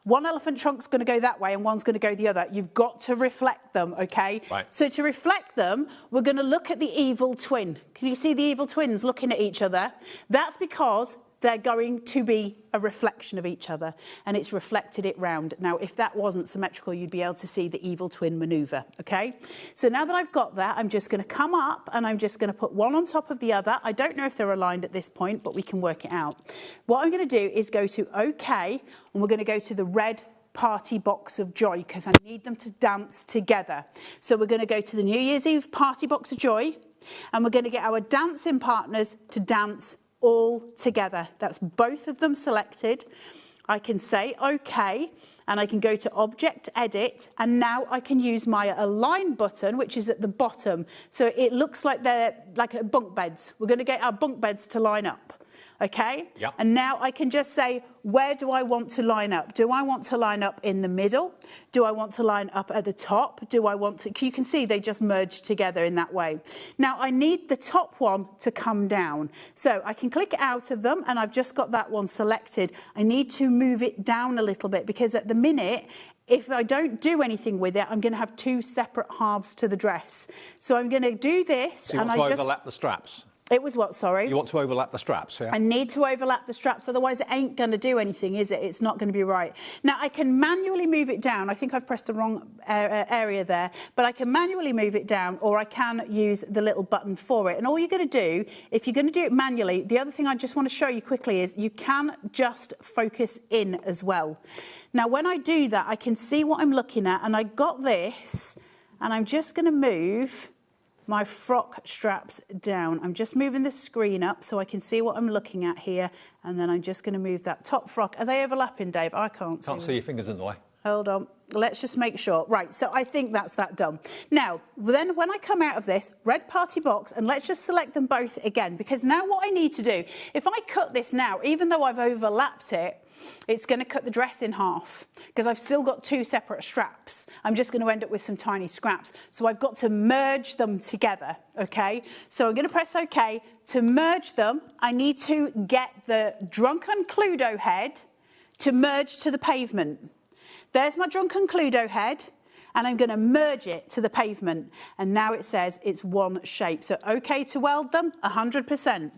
one elephant trunk's going to go that way and one's going to go the other. You've got to reflect them, okay? Right. So to reflect them, we're going to look at the evil twin. Can you see the evil twins looking at each other? That's because they're going to be a reflection of each other, and it's reflected it round. Now, if that wasn't symmetrical, you'd be able to see the evil twin maneuver, okay? So now that I've got that, I'm just going to come up and I'm just going to put one on top of the other. I don't know if they're aligned at this point, but we can work it out. What I'm going to do is go to OK, and we're going to go to the red party box of joy, because I need them to dance together. So we're going to go to the New Year's Eve party box of joy, and we're going to get our dancing partners to dance all together. That's both of them selected. I can say OK, and I can go to Object Edit, and now I can use my Align button, which is at the bottom. So it looks like they're like bunk beds. We're going to get our bunk beds to line up. Okay? Yep. And now I can just say, where do I want to line up? Do I want to line up in the middle? Do I want to line up at the top? Do I want to... You can see they just merged together in that way. Now, I need the top one to come down. So I can click out of them, and I've just got that one selected. I need to move it down a little bit, because at the minute, if I don't do anything with it, I'm going to have two separate halves to the dress. So I'm going to do this, So you want to overlap the straps? It was what, sorry? You want to overlap the straps, yeah? I need to overlap the straps, otherwise it ain't going to do anything, is it? It's not going to be right. Now, I can manually move it down. I think I've pressed the wrong area there, but I can manually move it down, or I can use the little button for it. And all you're going to do, if you're going to do it manually, the other thing I just want to show you quickly is you can just focus in as well. Now, when I do that, I can see what I'm looking at, and I got this, and I'm just going to move my frock straps down. I'm just moving the screen up so I can see what I'm looking at here, and then I'm just going to move that top frock. Are they overlapping, Dave? I can't see. Can't see your fingers in the way. Hold on. Let's just make sure. Right, so I think that's that done. Now, then when I come out of this, red party box, and let's just select them both again, because now what I need to do, if I cut this now, even though I've overlapped it, it's going to cut the dress in half, because I've still got two separate straps. I'm just going to end up with some tiny scraps. So I've got to merge them together, okay? So I'm going to press OK. To merge them, I need to get the drunken Cluedo head to merge to the pavement. There's my drunken Cluedo head, and I'm going to merge it to the pavement. And now it says it's one shape. So OK to weld them, 100%.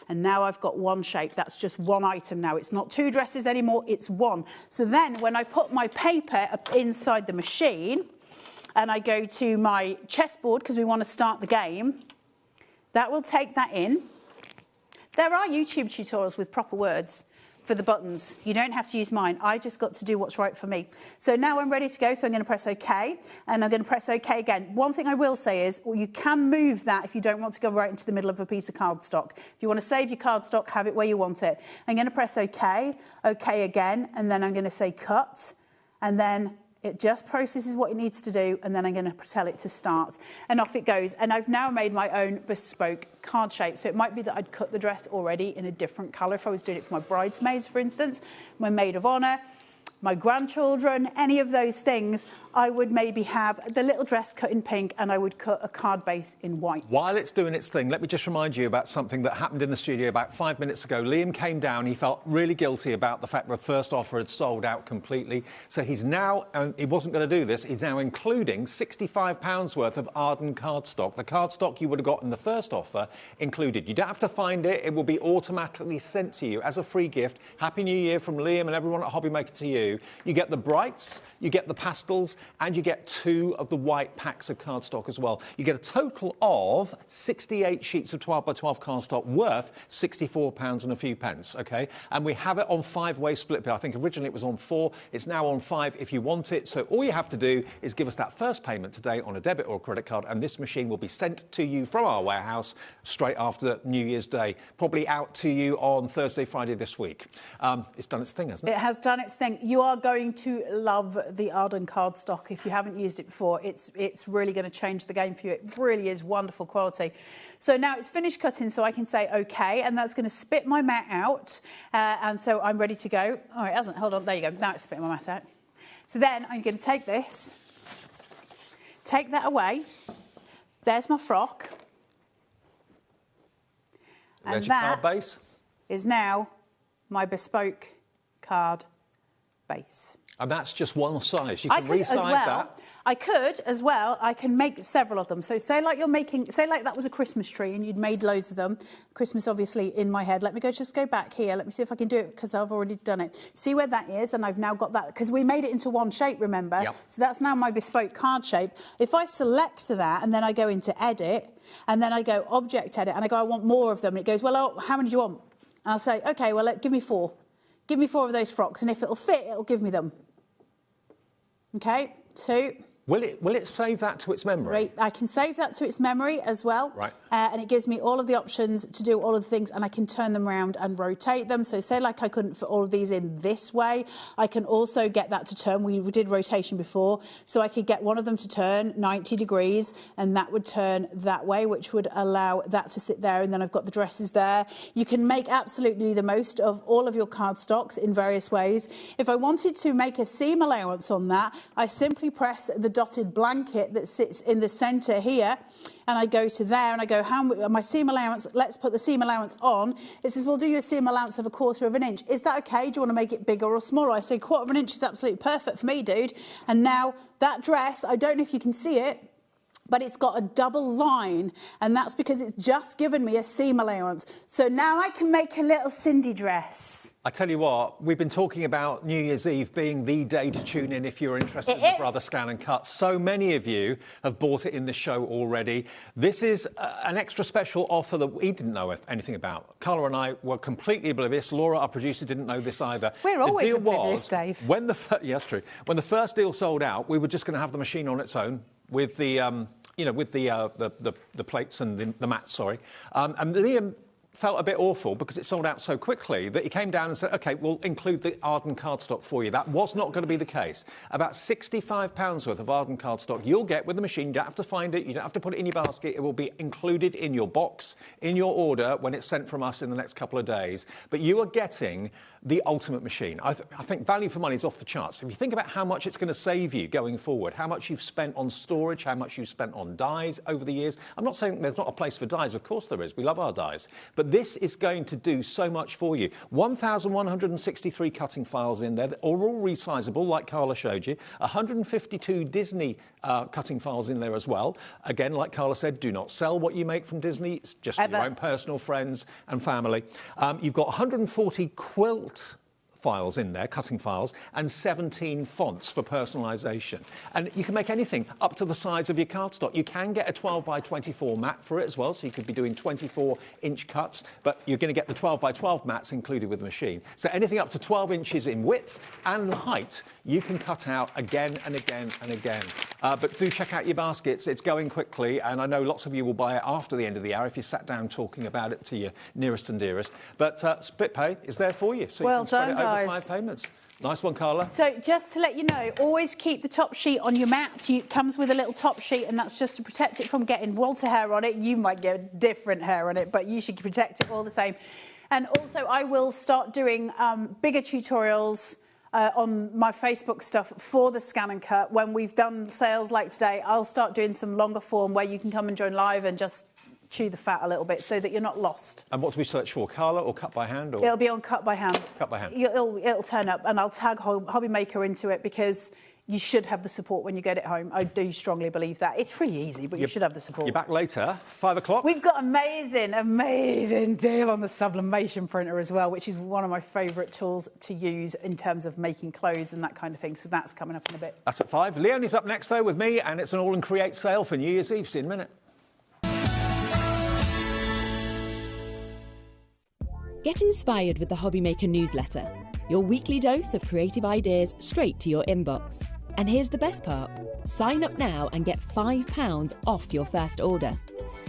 And now I've got one shape. That's just one item now. It's not two dresses anymore, it's one. So then when I put my paper up inside the machine and I go to my chessboard, because we want to start the game, that will take that in. There are YouTube tutorials with proper words for the buttons. You don't have to use mine. I just got to do what's right for me. So now I'm ready to go, so I'm going to press OK, and I'm going to press OK again. One thing I will say is, well, you can move that if you don't want to go right into the middle of a piece of cardstock. If you want to save your cardstock, have it where you want it. I'm going to press OK, OK again, and then I'm going to say cut, and then it just processes what it needs to do, and then I'm going to tell it to start. And off it goes. And I've now made my own bespoke card shape. So it might be that I'd cut the dress already in a different colour if I was doing it for my bridesmaids, for instance, my maid of honour, my grandchildren, any of those things. I would maybe have the little dress cut in pink, and I would cut a card base in white. While it's doing its thing, let me just remind you about something that happened in the studio about 5 minutes ago. Liam came down. He felt really guilty about the fact the first offer had sold out completely. So he's now, and he wasn't going to do this, he's now including £65 worth of Ardan cardstock. The cardstock you would have got in the first offer included. You don't have to find it. It will be automatically sent to you as a free gift. Happy New Year from Liam and everyone at HobbyMaker to you. You get the brights, you get the pastels, and you get 2 of the white packs of cardstock as well. You get a total of 68 sheets of 12 by 12 cardstock worth £64 and a few pence, okay? And we have it on 5-way split bill. I think originally it was on 4. It's now on 5 if you want it. So all you have to do is give us that first payment today on a debit or a credit card, and this machine will be sent to you from our warehouse straight after New Year's Day, probably out to you on Thursday, Friday this week. It's done its thing, hasn't it? It has done its thing. You are going to love the Ardan cardstock. If you haven't used it before, it's really going to change the game for you. It really is wonderful quality. So now it's finished cutting, so I can say OK, and that's going to spit my mat out. And so I'm ready to go. Oh, it hasn't. Hold on. There you go. Now it's spitting my mat out. So then I'm going to take this, take that away. There's my frock. There's your card base. Is now my bespoke card base. And that's just one size. You can resize that. I could as well. I can make several of them. So say like that was a Christmas tree and you'd made loads of them. Christmas, obviously, in my head. Let me just go back here. Let me see if I can do it because I've already done it. See where that is? And I've now got that because we made it into one shape, remember? Yep. So that's now my bespoke card shape. If I select that and then I go into edit and then I go object edit and I go, I want more of them. And it goes, well, oh, how many do you want? And I'll say, OK, well, give me 4. Give me 4 of those frocks. And if it'll fit, it'll give me them. OK, 2. Will it save that to its memory? Right, I can save that to its memory as well. Right. And it gives me all of the options to do all of the things, and I can turn them around and rotate them. So say like I couldn't fit all of these in this way, I can also get that to turn. We did rotation before, so I could get one of them to turn 90 degrees, and that would turn that way, which would allow that to sit there, and then I've got the dresses there. You can make absolutely the most of all of your cardstocks in various ways. If I wanted to make a seam allowance on that, I simply press the dotted blanket that sits in the centre here, and I go to there and I go, my seam allowance, let's put the seam allowance on. It says, well, do your seam allowance of 1/4 of an inch. Is that okay? Do you want to make it bigger or smaller? I say 1/4 of an inch is absolutely perfect for me, dude. And now that dress, I don't know if you can see it, but it's got a double line, and that's because it's just given me a seam allowance. So now I can make a little Cindy dress. I tell you what, we've been talking about New Year's Eve being the day to tune in if you're interested in the Brother Scan and Cut. So many of you have bought it in the show already. This is an extra special offer that we didn't know anything about. Carla and I were completely oblivious. Laura, our producer, didn't know this either. We're always oblivious, Dave. When that's true. When the first deal sold out, we were just going to have the machine on its own with the the plates and the mats, sorry. And Liam felt a bit awful because it sold out so quickly that he came down and said, OK, we'll include the Ardan cardstock for you. That was not going to be the case. About £65 worth of Ardan cardstock you'll get with the machine. You don't have to find it. You don't have to put it in your basket. It will be included in your box, in your order, when it's sent from us in the next couple of days. But you are getting the ultimate machine. I think value for money is off the charts. If you think about how much it's going to save you going forward, how much you've spent on storage, how much you've spent on dyes over the years. I'm not saying there's not a place for dyes. Of course there is. We love our dyes. But this is going to do so much for you. 1,163 cutting files in there that are all resizable, like Carla showed you. 152 Disney cutting files in there as well. Again, like Carla said, do not sell what you make from Disney. It's just for your own personal friends and family. You've got 140 quilt files in there, cutting files, and 17 fonts for personalisation. And you can make anything up to the size of your cardstock. You can get a 12 by 24 mat for it as well, so you could be doing 24-inch cuts, but you're going to get the 12 by 12 mats included with the machine. So anything up to 12 inches in width and height, you can cut out again and again and again. But do check out your baskets. It's going quickly, and I know lots of you will buy it after the end of the hour if you sat down talking about it to your nearest and dearest. But split pay is there for you, so you can spread it over 5 payments. Nice one, Carla. So just to let you know, always keep the top sheet on your mat. It comes with a little top sheet, and that's just to protect it from getting Walter hair on it. You might get different hair on it, but you should protect it all the same. And also, I will start doing bigger tutorials on my Facebook stuff for the Scan and Cut. When we've done sales like today, I'll start doing some longer form where you can come and join live and just chew the fat a little bit so that you're not lost. And what do we search for? Carla or cut by hand? Or? It'll be on cut by hand. Cut by hand. It'll turn up, and I'll tag HobbyMaker into it because you should have the support when you get it home. I do strongly believe that. It's pretty easy, but you should have the support. You're back later, 5 o'clock. We've got amazing deal on the sublimation printer as well, which is one of my favourite tools to use in terms of making clothes and that kind of thing. So that's coming up in a bit. That's at 5. Leonie's up next, though, with me, and it's an All and Create sale for New Year's Eve. See you in a minute. Get inspired with the HobbyMaker newsletter, your weekly dose of creative ideas straight to your inbox. And here's the best part. Sign up now and get £5 off your first order.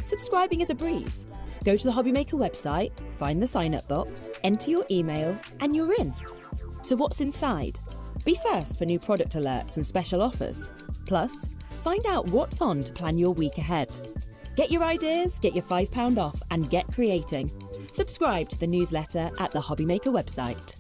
Subscribing is a breeze. Go to the HobbyMaker website, find the sign-up box, enter your email, and you're in. So what's inside? Be first for new product alerts and special offers. Plus, find out what's on to plan your week ahead. Get your ideas, get your £5 off, and get creating. Subscribe to the newsletter at the HobbyMaker website.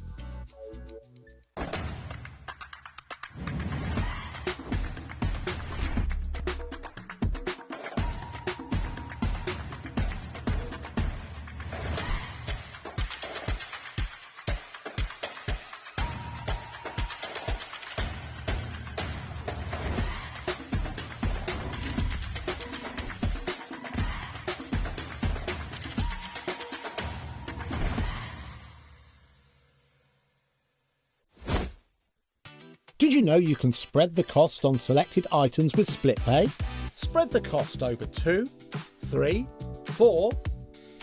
Did you know you can spread the cost on selected items with split pay? Spread the cost over 2, 3, 4,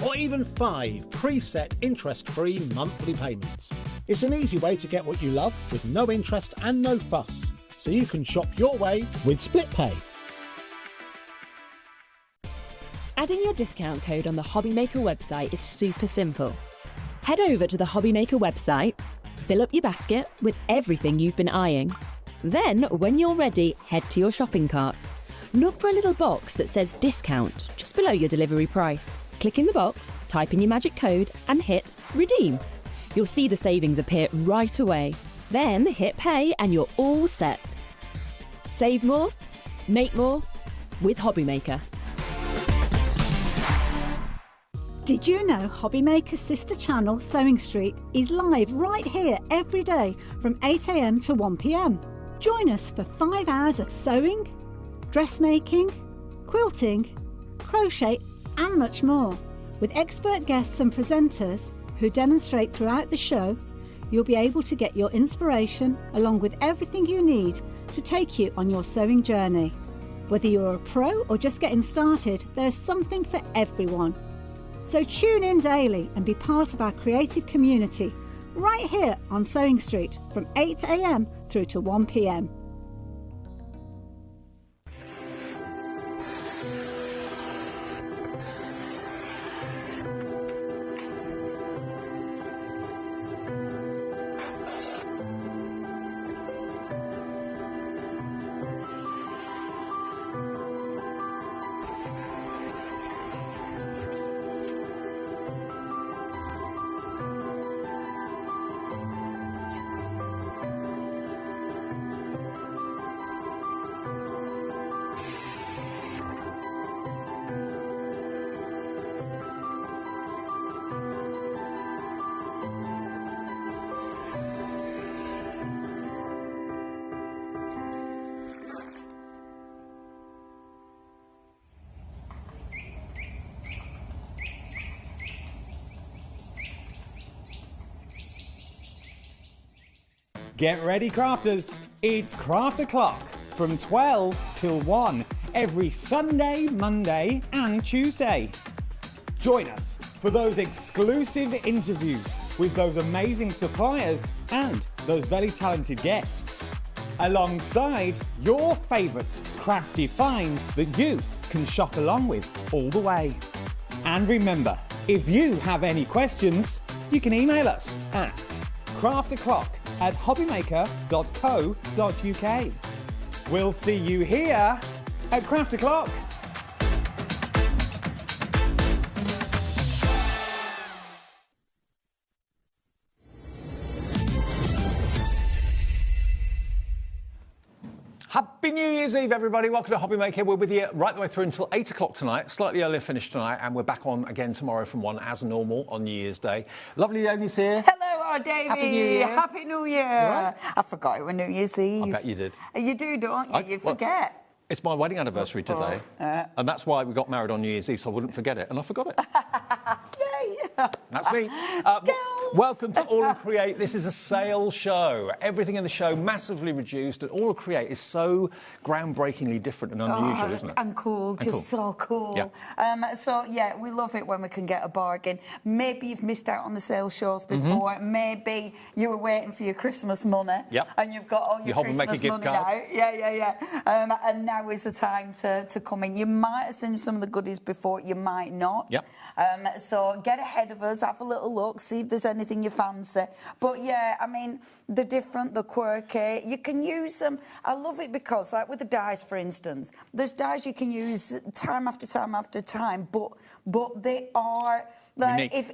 or even 5 preset interest-free monthly payments. It's an easy way to get what you love with no interest and no fuss, so you can shop your way with split pay. Adding your discount code on the HobbyMaker website is super simple. Head over to the HobbyMaker website, fill up your basket with everything you've been eyeing. Then, when you're ready, head to your shopping cart. Look for a little box that says discount just below your delivery price. Click in the box, type in your magic code and hit redeem. You'll see the savings appear right away. Then hit pay and you're all set. Save more, make more with HobbyMaker. Did you know HobbyMaker's sister channel, Sewing Street, is live right here every day from 8 AM to 1 PM? Join us for 5 hours of sewing, dressmaking, quilting, crochet and much more. With expert guests and presenters who demonstrate throughout the show, you'll be able to get your inspiration along with everything you need to take you on your sewing journey. Whether you're a pro or just getting started, there's something for everyone. So tune in daily and be part of our creative community right here on Sewing Street from 8 AM through to 1 PM. Get ready, crafters. It's Craft O'Clock from 12 till 1 every Sunday, Monday and Tuesday. Join us for those exclusive interviews with those amazing suppliers and those very talented guests, alongside your favourite crafty finds that you can shop along with all the way. And remember, if you have any questions, you can email us at crafto'clock@hobbymaker.co.uk. We'll see you here at Craft O'Clock. Happy New Year's Eve, everybody. Welcome to HobbyMaker. We're with you right the way through until 8 o'clock tonight. Slightly earlier finish tonight, and we're back on again tomorrow from 1 as normal on New Year's Day. Lovely Amy's here. Hello, Davey. Happy New Year. Happy New Year. Right? I forgot it was New Year's Eve. I bet you did. You do, don't you? You forget. It's my wedding anniversary today, and that's why we got married on New Year's Eve, so I wouldn't forget it, and I forgot it. Yay! That's me. Welcome to Aall and Create. This is a sale show. Everything in the show massively reduced, and Aall and Create is so groundbreakingly different and unusual, isn't it? And cool, so cool. Yeah. So, yeah, we love it when we can get a bargain. Maybe you've missed out on the sale shows before. Maybe you were waiting for your Christmas money. Yep. And you've got all your Christmas money now. Yeah. And now is the time to come in. You might have seen some of the goodies before, you might not. Yep. So get ahead of us, have a little look, see if there's anything you fancy. But yeah, I mean, they're different, they're quirky. You can use them. I love it because, like with the dies, for instance, there's dies you can use time after time after time, but they are like if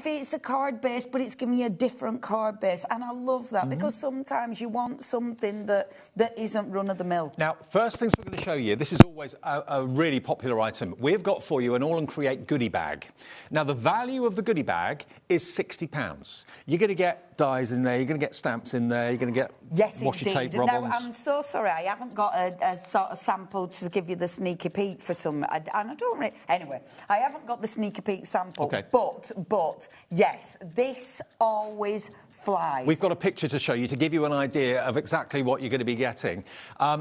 it's a card base, but it's giving you a different card base, and I love that because sometimes you want something that isn't run of the mill. Now, first things we're going to show you. This is always a really popular item. We've got for you an Aall and Create goodie bag. Now, the value of the goodie bag is £60. You're going to get dies in there, you're going to get stamps in there, you're going to get washi tape, Rub-Ons. Now, I'm so sorry, I haven't got a sort of sample to give you the sneaky peek for some, and I don't really... Anyway, I haven't got the sneaky peek sample, Okay. but, yes, this always flies. We've got a picture to show you to give you an idea of exactly what you're going to be getting.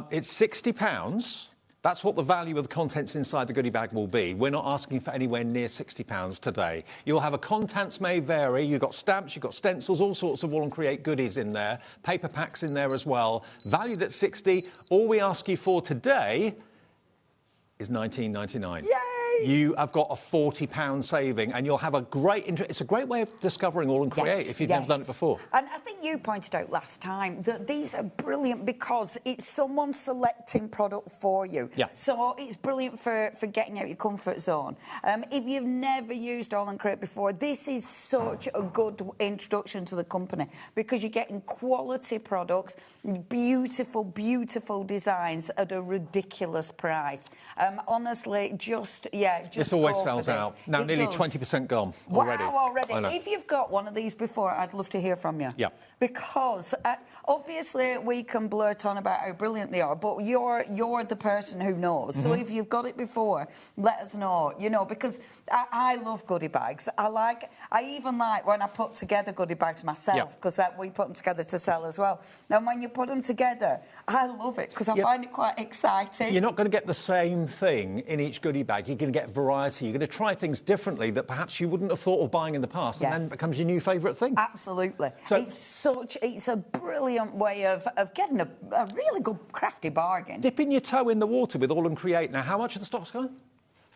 It's £60. That's what the value of the contents inside the goodie bag will be. We're not asking for anywhere near £60 today. You'll have contents may vary. You've got stamps, you've got stencils, all sorts of Aall and Create goodies in there. Paper packs in there as well. Valued at £60. All we ask you for today is £19.99. Yay! You have got a £40 saving, and you'll have a great... It's a great way of discovering Aall and Create if you've never done it before. And I think you pointed out last time that these are brilliant because it's someone selecting product for you. Yeah. So it's brilliant for getting out your comfort zone. If you've never used Aall and Create before, this is such a good introduction to the company because you're getting quality products, beautiful, beautiful designs at a ridiculous price. Honestly, just this always sells out. Now, nearly 20% gone already. Wow, already. If you've got one of these before, I'd love to hear from you. Yeah. Because obviously we can blurt on about how brilliant they are, but you're the person who knows. So if you've got it before, let us know. You know, because I love goodie bags. I even like when I put together goodie bags myself because we put them together to sell as well. And when you put them together, I love it because I find it quite exciting. You're not going to get the same thing in each goodie bag. You're going to get variety. You're going to try things differently that perhaps you wouldn't have thought of buying in the past, and then it becomes your new favourite thing. Absolutely. So it's a brilliant way of getting a really good crafty bargain. Dipping your toe in the water with Aall and Create. Now, how much of the stock's gone?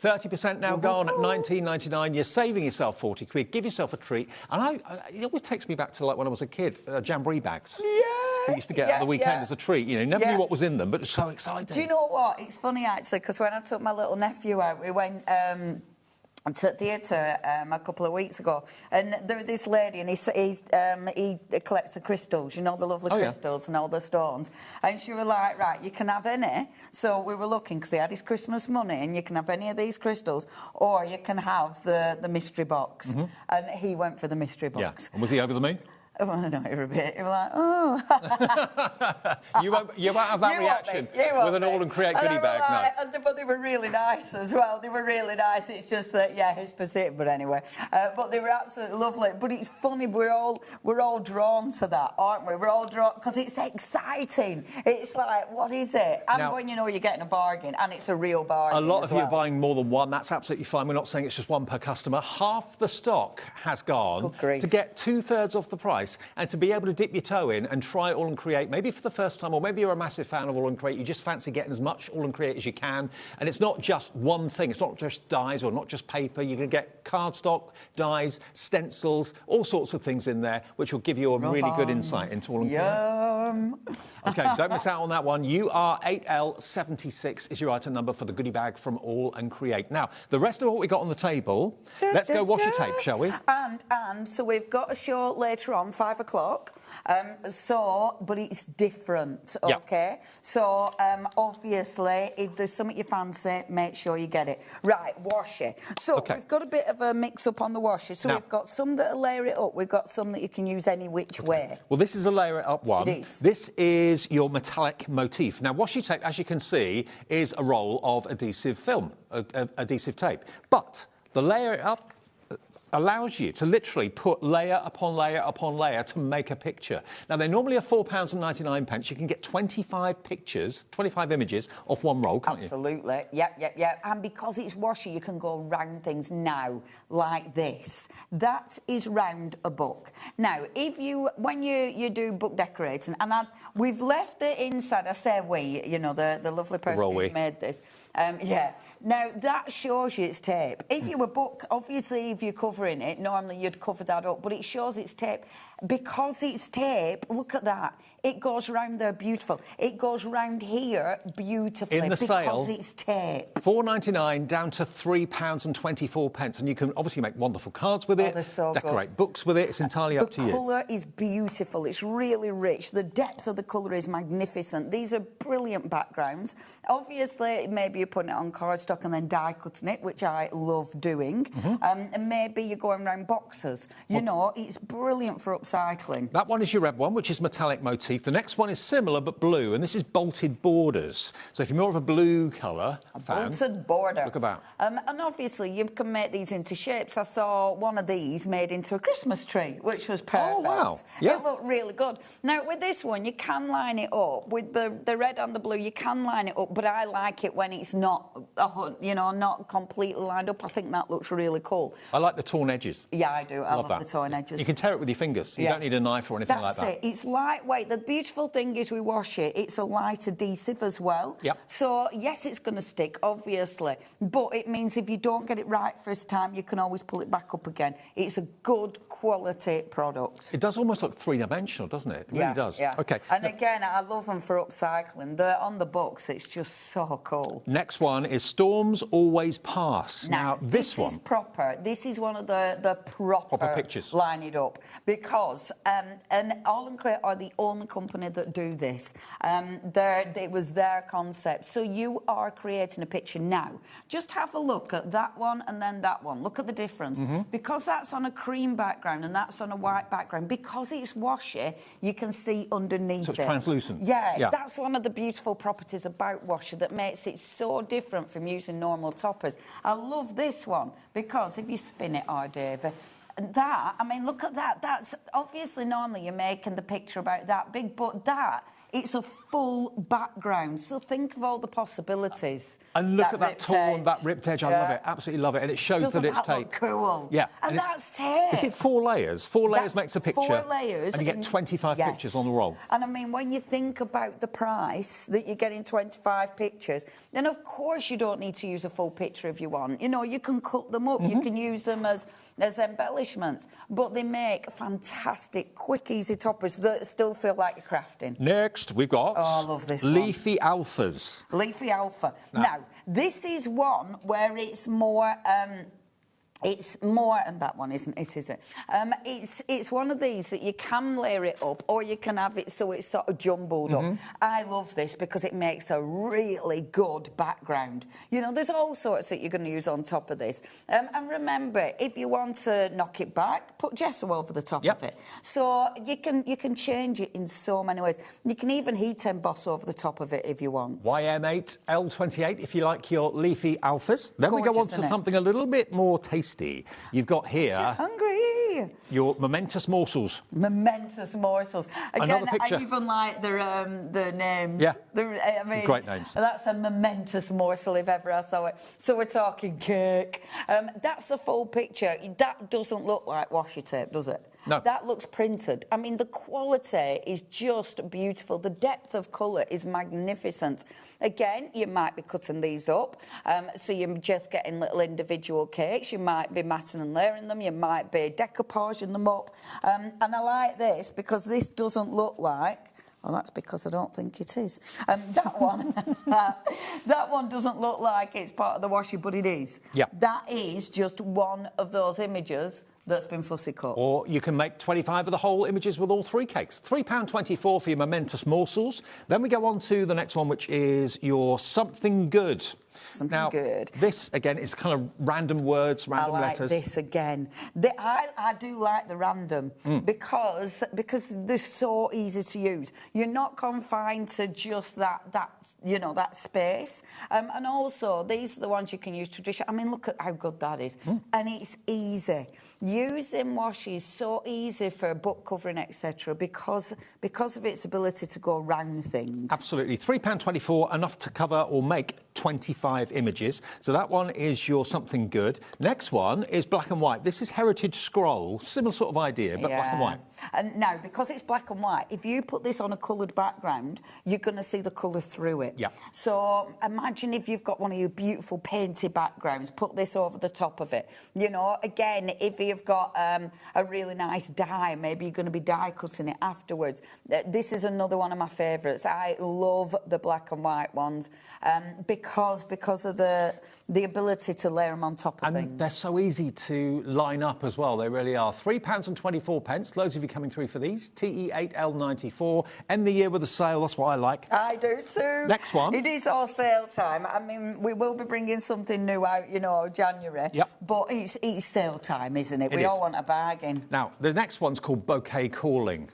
30% now gone at £19.99. You're saving yourself 40 quid. Give yourself a treat. And it always takes me back to like when I was a kid, jamboree bags. Yeah. We used to get on the weekend as a treat. You know, never knew what was in them, but it's so exciting. Do you know what? It's funny actually because when I took my little nephew out, we went to theatre a couple of weeks ago, and there was this lady, and he collects the crystals, you know, the lovely crystals and all the stones, and she was like, right, you can have any. So we were looking because he had his Christmas money, and you can have any of these crystals, or you can have the mystery box. And he went for the mystery box. And was he over the moon? Oh, no, every bit. You were like, oh. you won't have that reaction with an Aall and Create goodie bag, no. But they were really nice as well. They were really nice. It's just that, his percent. But anyway, but they were absolutely lovely. But it's funny. We're all drawn to that, aren't we? We're all drawn because it's exciting. It's like, what is it? You're getting a bargain, and it's a real bargain. A lot of you are buying more than one. That's absolutely fine. We're not saying it's just one per customer. Half the stock has gone to get 2/3 off the price. And to be able to dip your toe in and try Aall and Create, maybe for the first time, or maybe you're a massive fan of Aall and Create, you just fancy getting as much Aall and Create as you can. And it's not just one thing. It's not just dies or not just paper. You can get cardstock, dies, stencils, all sorts of things in there, which will give you a really good insight into Aall and Create. OK, don't miss out on that one. UR8L76 is your item number for the goodie bag from Aall and Create. Now, the rest of what we got on the table, let's go washi tape, shall we? And so we've got a show later on, 5 o'clock. But it's different, OK? So, obviously, if there's something you fancy, make sure you get it. Right, washi. So, we've got a bit of a mix-up on the washi. So, we've got some that layer it up. We've got some that you can use any which way. Well, this is a layer it up one. It is. This is your metallic motif. Now, washi tape, as you can see, is a roll of adhesive film, adhesive tape. But the layer it up allows you to literally put layer upon layer upon layer to make a picture. Now, they normally are £4.99. You can get 25 pictures, 25 images off one roll, can't you? Absolutely. Yep. And because it's washi, you can go round things now, like this. That is round a book. Now, when you do book decorating, and we've left the inside, I say we, you know, the lovely person who's made this. Now, that shows you it's tape. If you were book, obviously, if you're covering it, normally you'd cover that up, but it shows it's tape. Because it's tape, look at that. It goes round there beautiful. It goes round here beautifully In the sale, because it's tape. £4.99 down to £3.24, and you can obviously make wonderful cards with it. They're so decorate good. books with it. It's entirely up to The you. colour is beautiful. It's really rich. The depth of the colour is magnificent. These are brilliant backgrounds. Obviously, maybe you're putting it on cardstock and then die cutting it, which I love doing. And maybe you're going around boxes. You know, it's brilliant for upcycling. That one is your red one, which is metallic motif. The next one is similar but blue, and this is bolted borders. So if you're more of a blue colour fan, Bolted border. look about. And obviously, you can make these into shapes. I saw one of these made into a Christmas tree, which was perfect. Oh, wow. Yeah. It looked really good. Now, with this one, you can line it up. With the red and the blue, you can line it up, but I like it when it's not, not completely lined up. I think that looks really cool. I like the torn edges. Yeah, I do. I love that. the torn edges. You can tear it with your fingers. You don't need a knife or anything like that. That's it. It's lightweight. The beautiful thing is we wash it. It's a light adhesive as well. Yep. So, yes, it's going to stick, obviously. But it means if you don't get it right first time, you can always pull it back up again. It's a good quality product. It does almost look three-dimensional, doesn't it? It really does. Yeah. Okay. And again, I love them for upcycling. They're on the books. It's just so cool. Next one is Storms Always Pass. Now this one is proper. This is one of the proper pictures. Line it up. Because, and Aall and Cray are the only company that do this. It was their concept. So you are creating a picture now. Just have a look at that one and then that one. Look at the difference. Because that's on a cream background and that's on a white background, because it's washi, you can see underneath it. So it's translucent. Yeah, that's one of the beautiful properties about washi that makes it so different from using normal toppers. I love this one because if you spin it, Davey, that, I mean, look at that. That's obviously normally you're making the picture about that big, but that, it's a full background. So think of all the possibilities. And look at that torn, that ripped edge. I love it. Absolutely love it. And it shows that it's tape. Look cool. Yeah. And that's tape. Is it 4 layers? 4 layers makes a picture. 4 layers. And you get 25 pictures on the roll. And I mean, when you think about the price that you're getting 25 pictures, then of course you don't need to use a full picture if you want. You know, you can cut them up. You can use them as embellishments. But they make fantastic, quick, easy toppers that still feel like you're crafting. Next, we've got I love this Leafy Alphas. Leafy Alpha. Now, this is one where it's more... and that one isn't it, is it? It's one of these that you can layer it up or you can have it so it's sort of jumbled up. I love this because it makes a really good background. You know, there's all sorts that you're going to use on top of this. And remember, if you want to knock it back, put gesso over the top of it. So you can change it in so many ways. You can even heat emboss over the top of it if you want. YM8 L28 if you like your Leafy Alphas. Then we go on to something a little bit more tasty. You've got here... hungry. Your momentous morsels. Momentous morsels. Again, I even like their names. Yeah. I mean, great names. That's a momentous morsel if ever I saw it. So we're talking cake. That's a full picture. That doesn't look like washi tape, does it? No. That looks printed. I mean, the quality is just beautiful. The depth of colour is magnificent. Again, you might be cutting these up, so you're just getting little individual cakes. You might be matting and layering them. You might be decoupaging them up. And I like this because this doesn't look like... Well, that's because I don't think it is. That one, that one doesn't look like it's part of the washi, but it is. Yeah. That is just one of those images that's been fussy cut. Or you can make 25 of the whole images with all 3 cakes. £3.24 for your momentous morsels. Then we go on to the next one, which is your Something Good. Something Good. This, again, is kind of random words, random letters. I like this again. I do like the random because they're so easy to use. You're not confined to just that space. And also, these are the ones you can use traditional. I mean, look at how good that is. And it's easy. Using washi is so easy for book covering, etc., because of its ability to go around things. Absolutely. £3.24, enough to cover or make 25 images. So that one is your something good. Next one is black and white. This is Heritage Scroll, similar sort of idea, but black and white. And now, because it's black and white, if you put this on a coloured background, you're going to see the colour through it. Yeah. So imagine if you've got one of your beautiful painted backgrounds, put this over the top of it. You know, again, if you've got a really nice die, maybe you're going to be die cutting it afterwards. This is another one of my favourites. I love the black and white ones because of the ability to layer them on top of things. And they're so easy to line up as well. They really are. £3.24. Loads of you coming through for these. TE8L94. End the year with a sale. That's what I like. I do too. Next one. It is our sale time. I mean, we will be bringing something new out, you know, January. Yep. But it's sale time, isn't it? We all want a bargain. Now, the next one's called Bouquet Calling.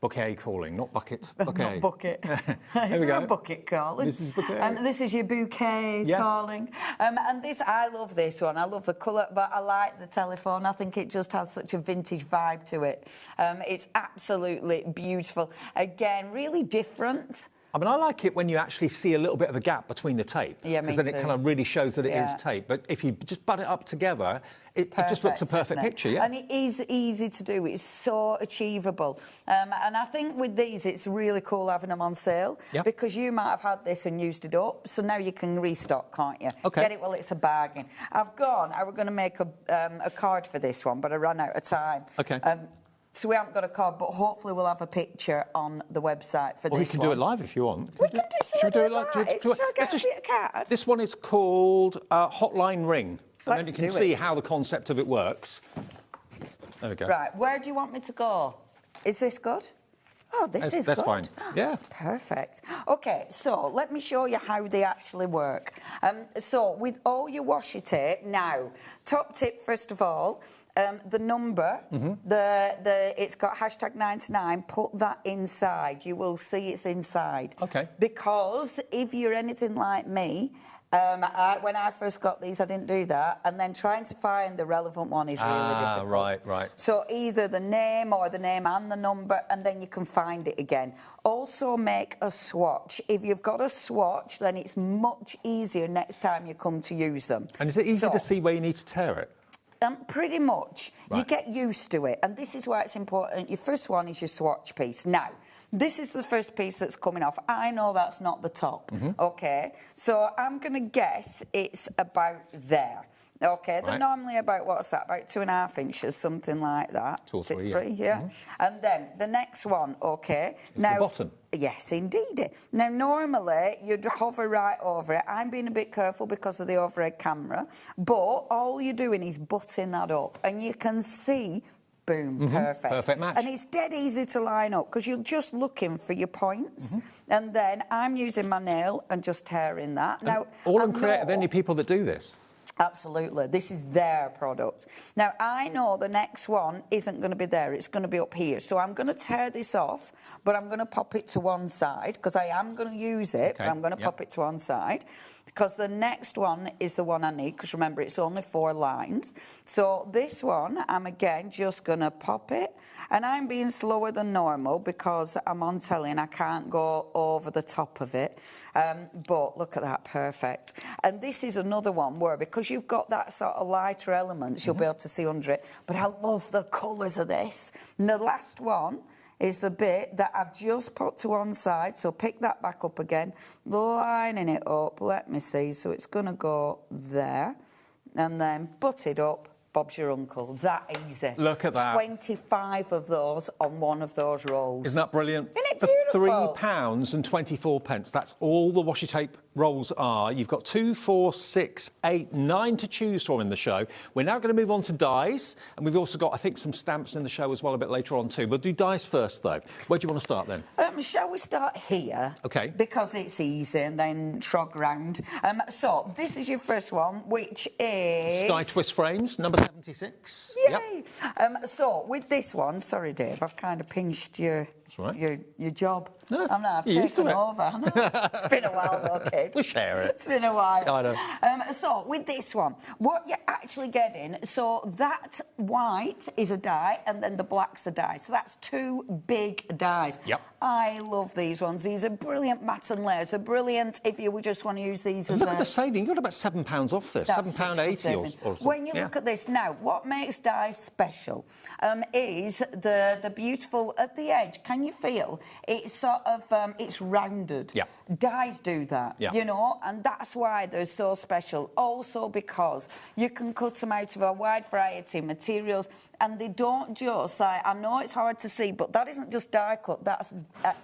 Bouquet calling, not bucket. Bouquet. Not bucket. There we go. A bucket calling. This is bouquet. This is your bouquet calling. And this, I love this one. I love the colour, but I like the telephone. I think it just has such a vintage vibe to it. It's absolutely beautiful. Again, really different. I mean, I like it when you actually see a little bit of a gap between the tape. Yeah, me because then it too. kind of really shows that it is tape. But if you just butt it up together, it just looks a perfect picture, yeah. And it is easy to do. It's so achievable. And I think with these, it's really cool having them on sale because you might have had this and used it up. So now you can restock, can't you? Okay. Get it while it's a bargain. I was going to make a card for this one, but I ran out of time. Okay. So we haven't got a card, but hopefully we'll have a picture on the website for this one. Or we can do it live if you want. We can do it live. Shall I get a bit of card? This one is called Hotline Ring. And then you can see how the concept of it works. There we go. Right, where do you want me to go? Is this good? Oh, this is good. That's fine. Yeah. Perfect. OK, so let me show you how they actually work. So with all your washi tape, now, top tip first of all, the number, it's got #99, put that inside. You will see it's inside. OK. Because if you're anything like me, when I first got these, I didn't do that. And then trying to find the relevant one is really difficult. Right. So either the name or the name and the number, and then you can find it again. Also make a swatch. If you've got a swatch, then it's much easier next time you come to use them. And is it easy to see where you need to tear it? Pretty much. Right. You get used to it. And this is why it's important. Your first one is your swatch piece. Now, this is the first piece that's coming off. I know that's not the top, OK? So I'm going to guess it's about there, OK? They're normally about, what's that, about 2.5 inches, something like that. 2 or 3, yeah. And then the next one, OK? It's the bottom. Yes, indeed. Now, normally, you'd hover right over it. I'm being a bit careful because of the overhead camera. But all you're doing is butting that up. And you can see... Boom, perfect. Perfect match. And it's dead easy to line up because you're just looking for your points. And then I'm using my nail and just tearing that. Now, all uncreative, any people that do this? Absolutely. This is their product. Now, I know the next one isn't going to be there. It's going to be up here. So I'm going to tear this off, but I'm going to pop it to one side because I am going to use it, but I'm going to pop it to one side because the next one is the one I need because, remember, it's only 4 lines. So this one, I'm, again, just going to pop it. And I'm being slower than normal because I'm on telly and I can't go over the top of it. But look at that, perfect. And this is another one where, because you've got that sort of lighter elements, you'll be able to see under it. But I love the colours of this. And the last one is the bit that I've just put to one side. So pick that back up again, lining it up. Let me see. So it's going to go there. And then butt it up. Bob's your uncle. That easy. Look at that. 25 of those on one of those rolls. Isn't that brilliant? Isn't it beautiful? For £3.24. That's all the washi tape rolls are. You've got 2, 4, 6, 8, 9 to choose from in the show. We're now going to move on to dies, and we've also got, I think, some stamps in the show as well a bit later on too. We'll do dies first, though. Where do you want to start then? Shall we start here? OK. Because it's easy, and then trog round. So this is your first one, which is... Die Twist Frames, number 76. Yay! So with this one, sorry, Dave, I've kind of pinched your That's right. Your job. No, I've you're used to taken it. over. It's been a while though, kid. We'll share it. It's been a while. I know. So with this one, what you're actually getting, so that white is a die and then the black's a die. So that's 2 big dies. Yep. I love these ones. These are brilliant mats and layers. They're brilliant if you would just want to use these as Look at the saving. You got about £7 off this. £7.80 or so. When you look at this now, what makes dies special is the beautiful at the edge. Can you feel it's sort of it's rounded? Yeah. Dies do that, yeah. you know, and that's why they're so special. Also because you can cut them out of a wide variety of materials, and they don't just like, I know it's hard to see, but that isn't just die cut, that's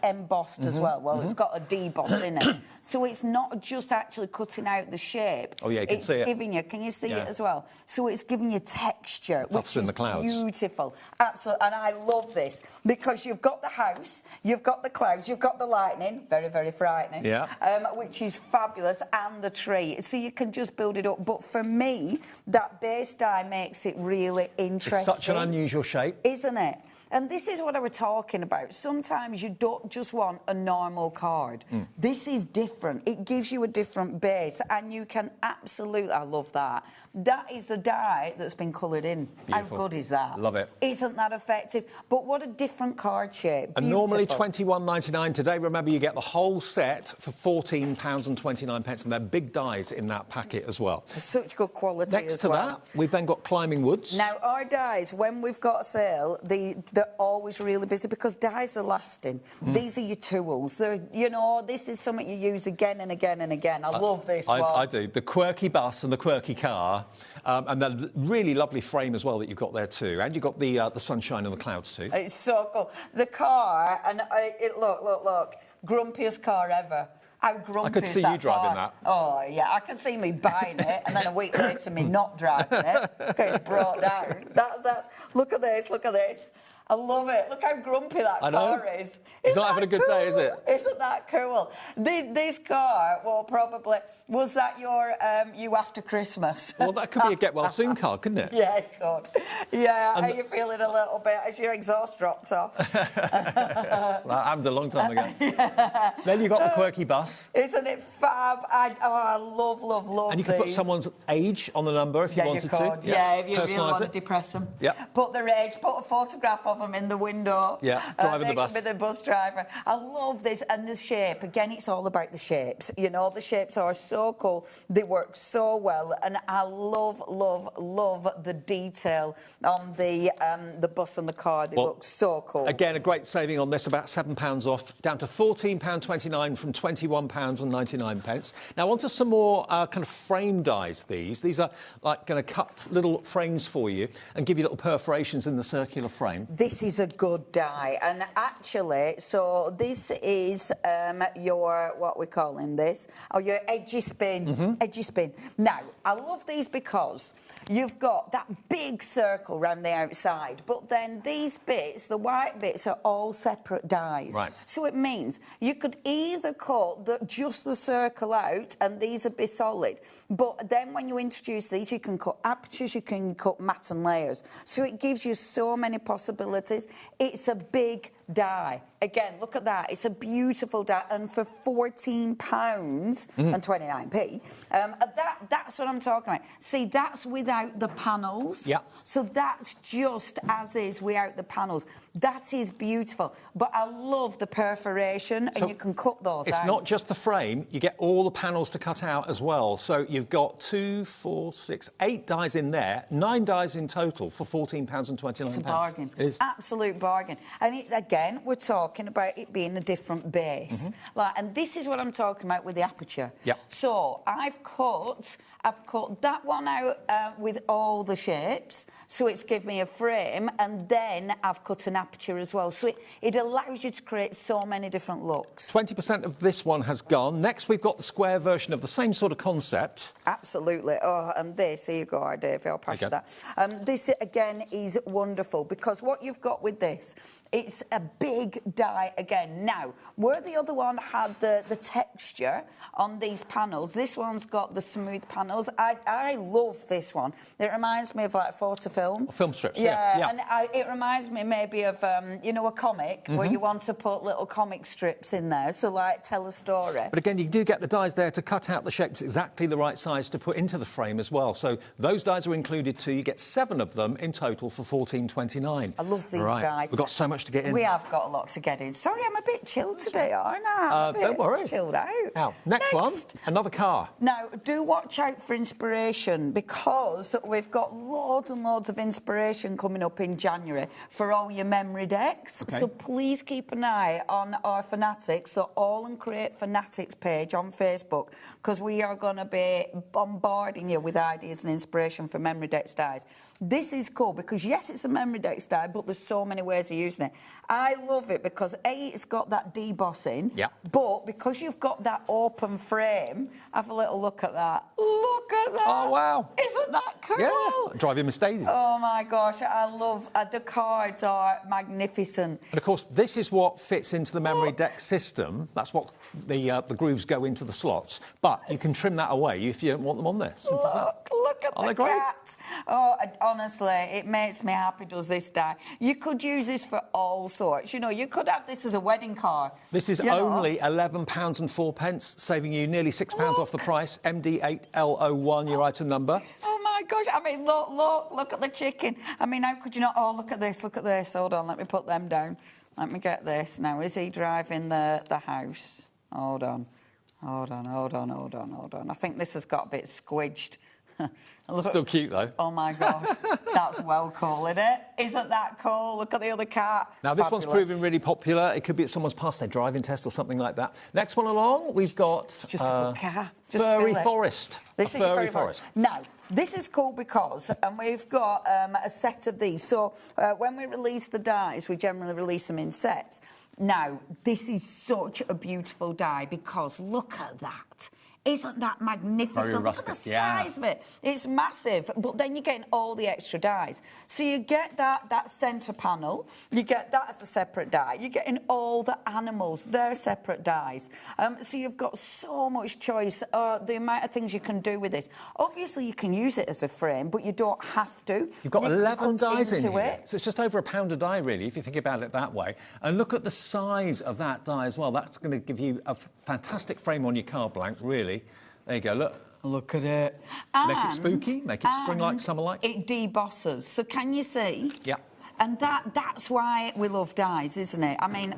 embossed as well. Well, it's got a deboss in it. So it's not just actually cutting out the shape. Oh, yeah, you can see it. It's giving you, can you see it as well? So it's giving you texture, which is beautiful. Absolutely, and I love this because you've got the house, you've got the clouds, you've got the lightning, very, very frightening, which is fabulous, and the tree. So you can just build it up. But for me, that base die makes it really interesting. It's such an unusual shape. Isn't it? And this is what I was talking about. Sometimes you don't just want a normal card. This is different. It gives you a different base, and you can absolutely... I love that. That is the die that's been coloured in. Beautiful. How good is that? Love it. Isn't that effective? But what a different card shape. And normally £21.99. Today, remember, you get the whole set for £14.29, and they're big dies in that packet as well. Such good quality Next to that, we've then got Climbing Woods. Now, our dies, when we've got a sale, they're always really busy because dies are lasting. These are your tools. They're, you know, this is something you use again and again and again. I love this one. I do. The quirky bus and the quirky car. And the really lovely frame as well that you've got there too. And you've got the sunshine and the clouds too. It's so cool. The car, and look. Grumpiest car ever. How grumpy I could is see that you driving car? that. Oh, yeah. I can see me buying it and then a week later me not driving it because it's brought down. That's. Look at this. Look at this. I love it. Look how grumpy that car is. It's not having a good day, is it? Isn't that cool? This car will probably... Was that your you after Christmas? Well, that could be a get well soon card, couldn't it? Yeah, it could. Yeah, are you feeling a little bit as your exhaust dropped off? That happened a long time ago. Then you've got the quirky bus. Isn't it fab? I love And you can put someone's age on the number if you wanted to. Yeah, if you really want to depress them. Yeah. Put their age, put a photograph of them in the window. Yeah, driving the bus. They can be the bus driver. I love this. And the shape, again, it's all about the shapes. You know, the shapes are so cool. They work so well. And I love the detail on the bus and the car. They look so cool. Again, a great saving on this, about £7 off, down to £14.29 from £21.99. Now, onto some more kind of frame dies, these are like going to cut little frames for you and give you little perforations in the circular frame. This is a good die, and actually, so this is your, what we're calling this, your edgy spin, edgy spin. Now, I love these because you've got that big circle around the outside, but then these bits, the white bits, are all separate dies. Right. So it means you could either cut just the circle out, and these would be solid, but then when you introduce these, you can cut apertures, you can cut matte and layers. So it gives you so many possibilities. It's a big die. Again, look at that. It's a beautiful die, and for £14.29, that's what I'm talking about. See, that's without the panels. Yeah. So that's just as is without the panels. That is beautiful. But I love the perforation, and you can cut those out. It's not just the frame. You get all the panels to cut out as well. So you've got 2, 4, 6, 8 dies in there, 9 dies in total for £14.29. It's a bargain. It is. Absolute bargain. And it's, again, we're talking about it being a different base. And this is what I'm talking about with the aperture. Yeah. So I've cut that one out with all the shapes, so it's given me a frame, and then I've cut an aperture as well. So it allows you to create so many different looks. 20% of this one has gone. Next, we've got the square version of the same sort of concept. Absolutely. Oh, and this, here you go, Dave, I'll pass you that. This, again, is wonderful, because what you've got with this, it's a big die again. Now, where the other one had the texture on these panels, this one's got the smooth panel panels. I love this one. It reminds me of like photo film. Film strips, yeah. And it reminds me maybe of, you know, a comic where you want to put little comic strips in there, so like tell a story. But again, you do get the dies there to cut out the shapes exactly the right size to put into the frame as well. So those dies are included too. You get 7 of them in total for $14.29. I love these dies. We've got so much to get in. We have got a lot to get in. Sorry, I'm a bit chilled today, aren't I? Don't worry. Chilled out. Now, next one, another car. Now, do watch out for inspiration, because we've got loads and loads of inspiration coming up in January for all your memory decks. Okay. So please keep an eye on our Fanatics, so Aall and Create Fanatics page on Facebook, because we are going to be bombarding you with ideas and inspiration for memory decks dies. This is cool because, yes, it's a memory decks die, but there's so many ways of using it. I love it because, A, it's got that debossing, but because you've got that open frame, have a little look at that. Look at that. Oh, wow. Isn't that cool? Yeah, driving Mercedes. Oh, my gosh, I love the cards are magnificent. And, of course, this is what fits into the memory deck system. That's what the grooves go into the slots. But you can trim that away if you don't want them on there. Simple as that. Look at the cat. Oh, honestly, it makes me happy, does this die. You could use this for all sorts. You know, you could have this as a wedding car. This is only £11.04, saving you nearly £6 off the price. MD8L01, your item number. Oh, my gosh. I mean, look at the chicken. I mean, how could you not? Oh, look at this, look at this. Hold on, let me put them down. Let me get this. Now, is he driving the house? Hold on. I think this has got a bit squidged. Still cute, though. Oh, my gosh. That's well cool, isn't it? Isn't that cool? Look at the other cat. Now, this one's proving really popular. It could be at someone's passed their driving test or something like that. Next one along, we've got... Just a good cat. Just furry forest. This is furry forest. Now, this is cool because, and we've got a set of these. So when we release the dies, we generally release them in sets. Now, this is such a beautiful die because look at that. Isn't that magnificent? Very rustic, look at the size of it. It's massive, but then you're getting all the extra dies. So you get that centre panel, you get that as a separate die. You're getting all the animals, they're separate dies. So you've got so much choice, the amount of things you can do with this. Obviously, you can use it as a frame, but you don't have to. You've got 11 dies in here. It. So it's just over £1 a die, really, if you think about it that way. And look at the size of that die as well. That's going to give you a fantastic frame on your card blank, really. There you go, look. Look at it. Make it spooky, make it spring-like, summer-like. It debosses. So can you see? Yeah. And that's why we love dies, isn't it? I mean,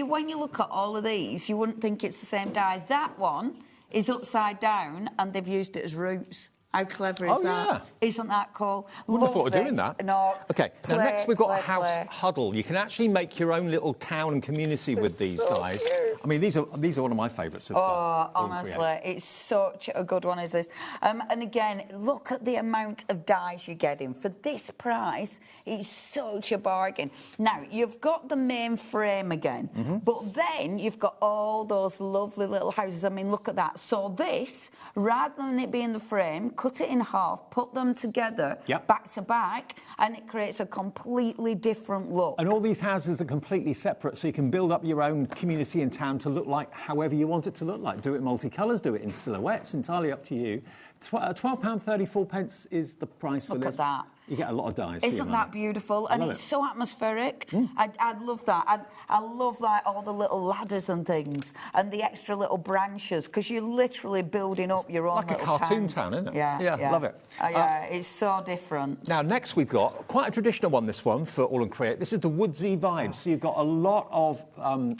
when you look at all of these, you wouldn't think it's the same die. That one is upside down, and they've used it as roots. How clever is that? Yeah. Isn't that cool? Wouldn't have thought of doing that. No. OK, now next we've got a house huddle. You can actually make your own little town and community with these dies. Cute. I mean, these are one of my favourites. Honestly, it's such a good one, is this. And again, look at the amount of dies you're getting. For this price, it's such a bargain. Now, you've got the main frame again, but then you've got all those lovely little houses. I mean, look at that. So this, rather than it being the frame, cut it in half, put them together, back to back, and it creates a completely different look. And all these houses are completely separate, so you can build up your own community in town to look like however you want it to look like. Do it in multicolours, do it in silhouettes, entirely up to you. £12.34 is the price for this. Look at that. You get a lot of dies. Isn't that beautiful? And it's so atmospheric. I'd love that. I love like all the little ladders and things and the extra little branches because you're literally building up your own little town. Like a cartoon town, isn't it? Yeah, love it. It's so different. Now, next we've got quite a traditional one, this one, for Aall and Create. This is the woodsy vibe. So you've got a lot of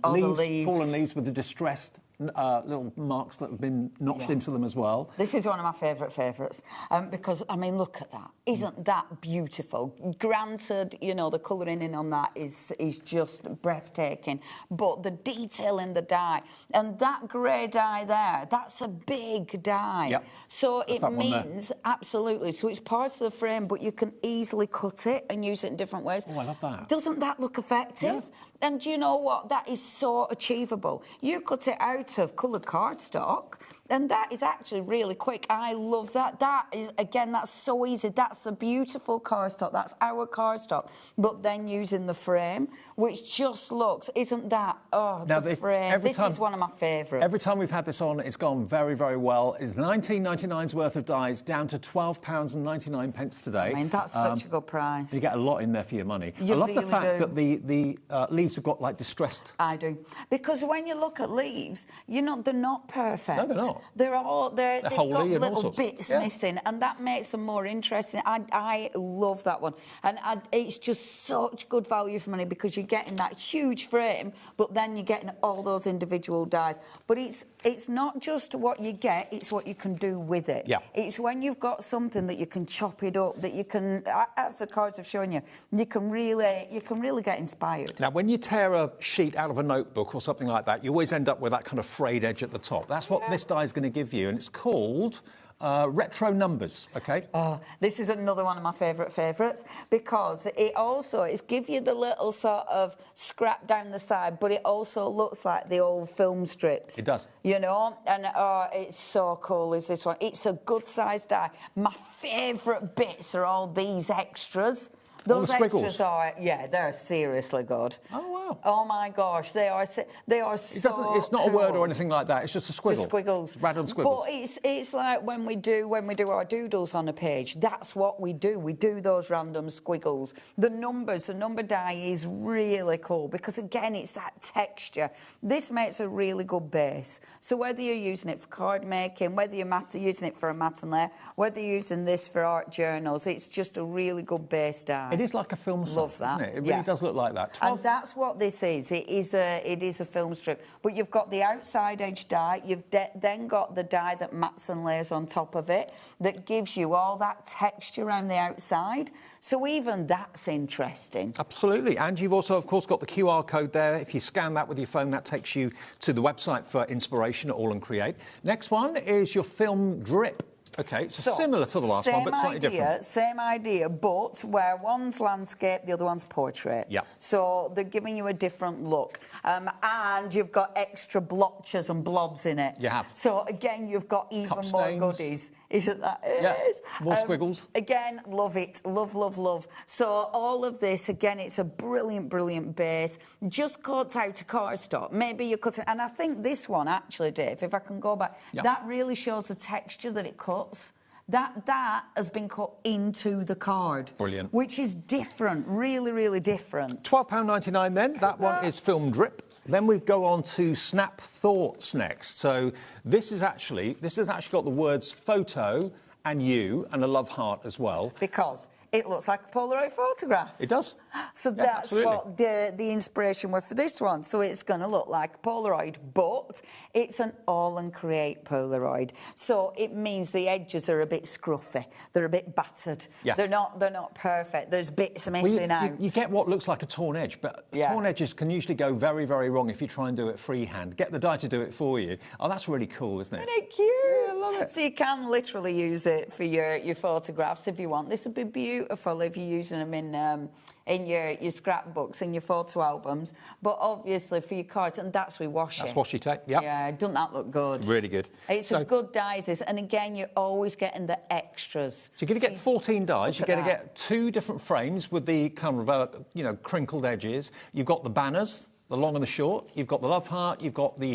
leaves, fallen leaves with the distressed little marks that have been notched into them as well. This is one of my favourites because, I mean, look at that. Isn't that beautiful? Granted, you know, the colouring in on that is just breathtaking, but the detail in the die, and that grey die there, that's a big die. Yep. So it means, absolutely, so it's part of the frame, but you can easily cut it and use it in different ways. Oh, I love that. Doesn't that look effective? And do you know what? That is so achievable. You cut it out of coloured cardstock, And that is actually really quick. I love that. That is, again, that's so easy. That's a beautiful cardstock. That's our cardstock. But then using the frame, which just looks, isn't that, now the frame. This is one of my favourites. Every time we've had this on, it's gone very, very well. It's £19.99's worth of dies, down to £12.99 today. I mean, that's such a good price. You get a lot in there for your money. You I love really the fact do. that the leaves have got, like, distressed. I do. Because when you look at leaves, they're not perfect. No, they're not. They've got holey and all little sorts. bits missing, and that makes them more interesting. I love that one. And it's just such good value for money because you're getting that huge frame, but then you're getting all those individual dies. But it's not just what you get, it's what you can do with it. Yeah. It's when you've got something that you can chop it up, that you can, as the cards have shown you, you can really get inspired. Now, when you tear a sheet out of a notebook or something like that, you always end up with that kind of frayed edge at the top. That's what this die is going to give you, and it's called retro numbers, OK? Oh, this is another one of my favourites because it's give you the little sort of scrap down the side, but it also looks like the old film strips. It does. And it's so cool, is this one. It's a good sized die. My favourite bits are all these extras. Those extras are, they're seriously good. Oh, wow. Oh, my gosh, they are so It's not a word or anything like that, it's just a squiggle. Just squiggles. Random squiggles. But it's like when we do our doodles on a page, that's what we do. We do those random squiggles. The number die is really cool because, again, it's that texture. This makes a really good base. So whether you're using it for card making, whether you're using it for a mat and layer, whether you're using this for art journals, it's just a really good base die. It is like a film strip, Love that. isn't it? It really does look like that. And that's what this is. It is a film strip. But you've got the outside edge die. You've then got the die that mats and layers on top of it that gives you all that texture around the outside. So even that's interesting. Absolutely. And you've also, of course, got the QR code there. If you scan that with your phone, that takes you to the website for inspiration at Aall and Create. Next one is your film drip. OK, so similar to the last one, but slightly different. Same idea, but where one's landscape, the other one's portrait. Yeah. So they're giving you a different look. And you've got extra blotches and blobs in it. You have. So, again, you've got even Cup more stains. goodies. Isn't that it? Yeah. Is? More squiggles. Again, love it. Love, love, love. So all of this, again, it's a brilliant, brilliant base. Just cuts out a cardstock. Maybe you're cutting... And I think this one, actually, Dave, if I can go back, that really shows the texture that it cuts. That has been cut into the card. Brilliant. Which is different, really, really different. £12.99 then. That one is film drip. Then we go on to Snap Thoughts next. So this has actually got the words photo and you and a love heart as well. Because it looks like a Polaroid photograph. It does. So that's what the inspiration was for this one. So it's going to look like a Polaroid, but it's an Aall and Create Polaroid. So it means the edges are a bit scruffy. They're a bit battered. Yeah. They're not perfect. There's bits missing out. You get what looks like a torn edge, but torn edges can usually go very, very wrong if you try and do it freehand. Get the die to do it for you. Oh, that's really cool, isn't it? Isn't it cute? Yeah, I love it. So you can literally use it for your photographs if you want. This would be beautiful if you're using them in your scrapbooks, in your photo albums, but obviously for your cards, and that's with Washi. That's Washi tape, yeah. Yeah, doesn't that look good? Really good. It's a good dies, and again, you're always getting the extras. So you're going to get 14 dies. You're going to get 2 different frames with the kind of, crinkled edges. You've got the banners, the long and the short. You've got the love heart. You've got the...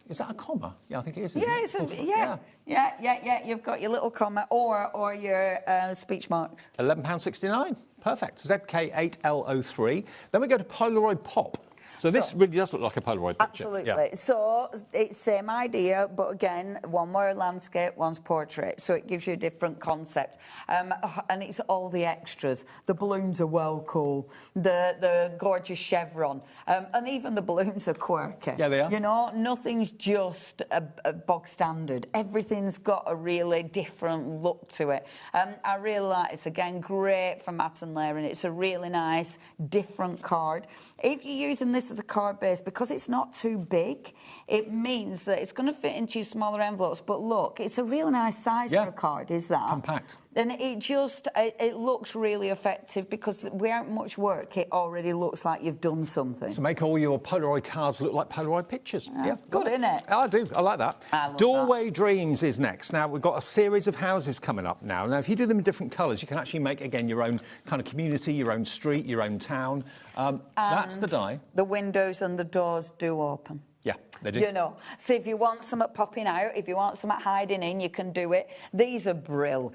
is that a comma? Yeah, I think it is. Yeah. You've got your little comma or your speech marks. £11.69. Perfect. ZK8L03. Then we go to Polaroid Pop. So this really does look like a Polaroid picture. Absolutely. Yeah. So it's same idea, but again, one more landscape, one's portrait. So it gives you a different concept. And it's all the extras. The balloons are well cool. The gorgeous chevron. And even the balloons are quirky. Yeah, they are. You know, nothing's just a bog standard. Everything's got a really different look to it. I really like it. It's, again, great for mat and layering. It's a really nice, different card. If you're using this as a card base, because it's not too big, it means that it's going to fit into your smaller envelopes. But look, it's a really nice size for a card, is that? Compact. And it looks really effective because without much work, it already looks like you've done something. So make all your Polaroid cards look like Polaroid pictures. Yeah, good, isn't it? I do. I like that. I love Doorway Dreams is next. Now, we've got a series of houses coming up now. Now, if you do them in different colours, you can actually make, again, your own kind of community, your own street, your own town. That's the die. The windows and the doors do open. Yeah, they do. You know, so if you want something popping out, if you want something hiding in, you can do it. These are brill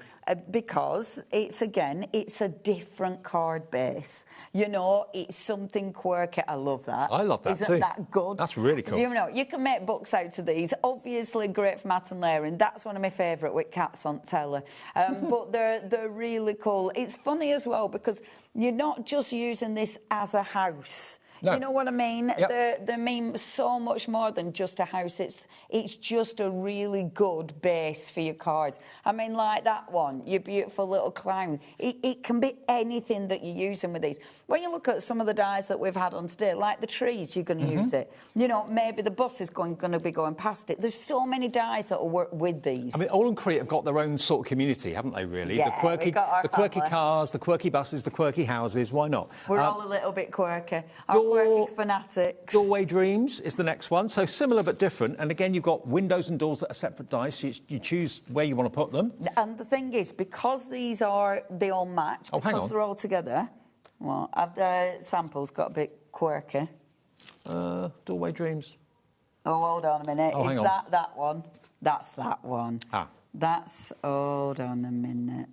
because it's a different card base. You know, it's something quirky. I love that. I love that too. Isn't that good? That's really cool. You know, you can make books out of these. Obviously, great for mat and layering. That's one of my favourite with cats on telly. But they're really cool. It's funny as well because you're not just using this as a house. No. You know what I mean? Yep. They mean so much more than just a house. It's just a really good base for your cards. I mean, like that one, your beautiful little clown. It can be anything that you're using with these. When you look at some of the dies that we've had on today, like the trees, you're going to use it. You know, maybe the bus is going to be going past it. There's so many dies that will work with these. I mean, Aall and Crete have got their own sort of community, haven't they, really? Yeah, the quirky cars, the quirky buses, the quirky houses. Why not? We're all a little bit quirky. Quirky fanatics. Doorway Dreams is the next one. So similar but different. And again, you've got windows and doors that are separate dice. So you choose where you want to put them. And the thing is, because they all match, because they're all together, well, the samples got a bit quirky. Doorway Dreams. Oh, hold on a minute. Oh, is that one? That's that one. Hold on a minute.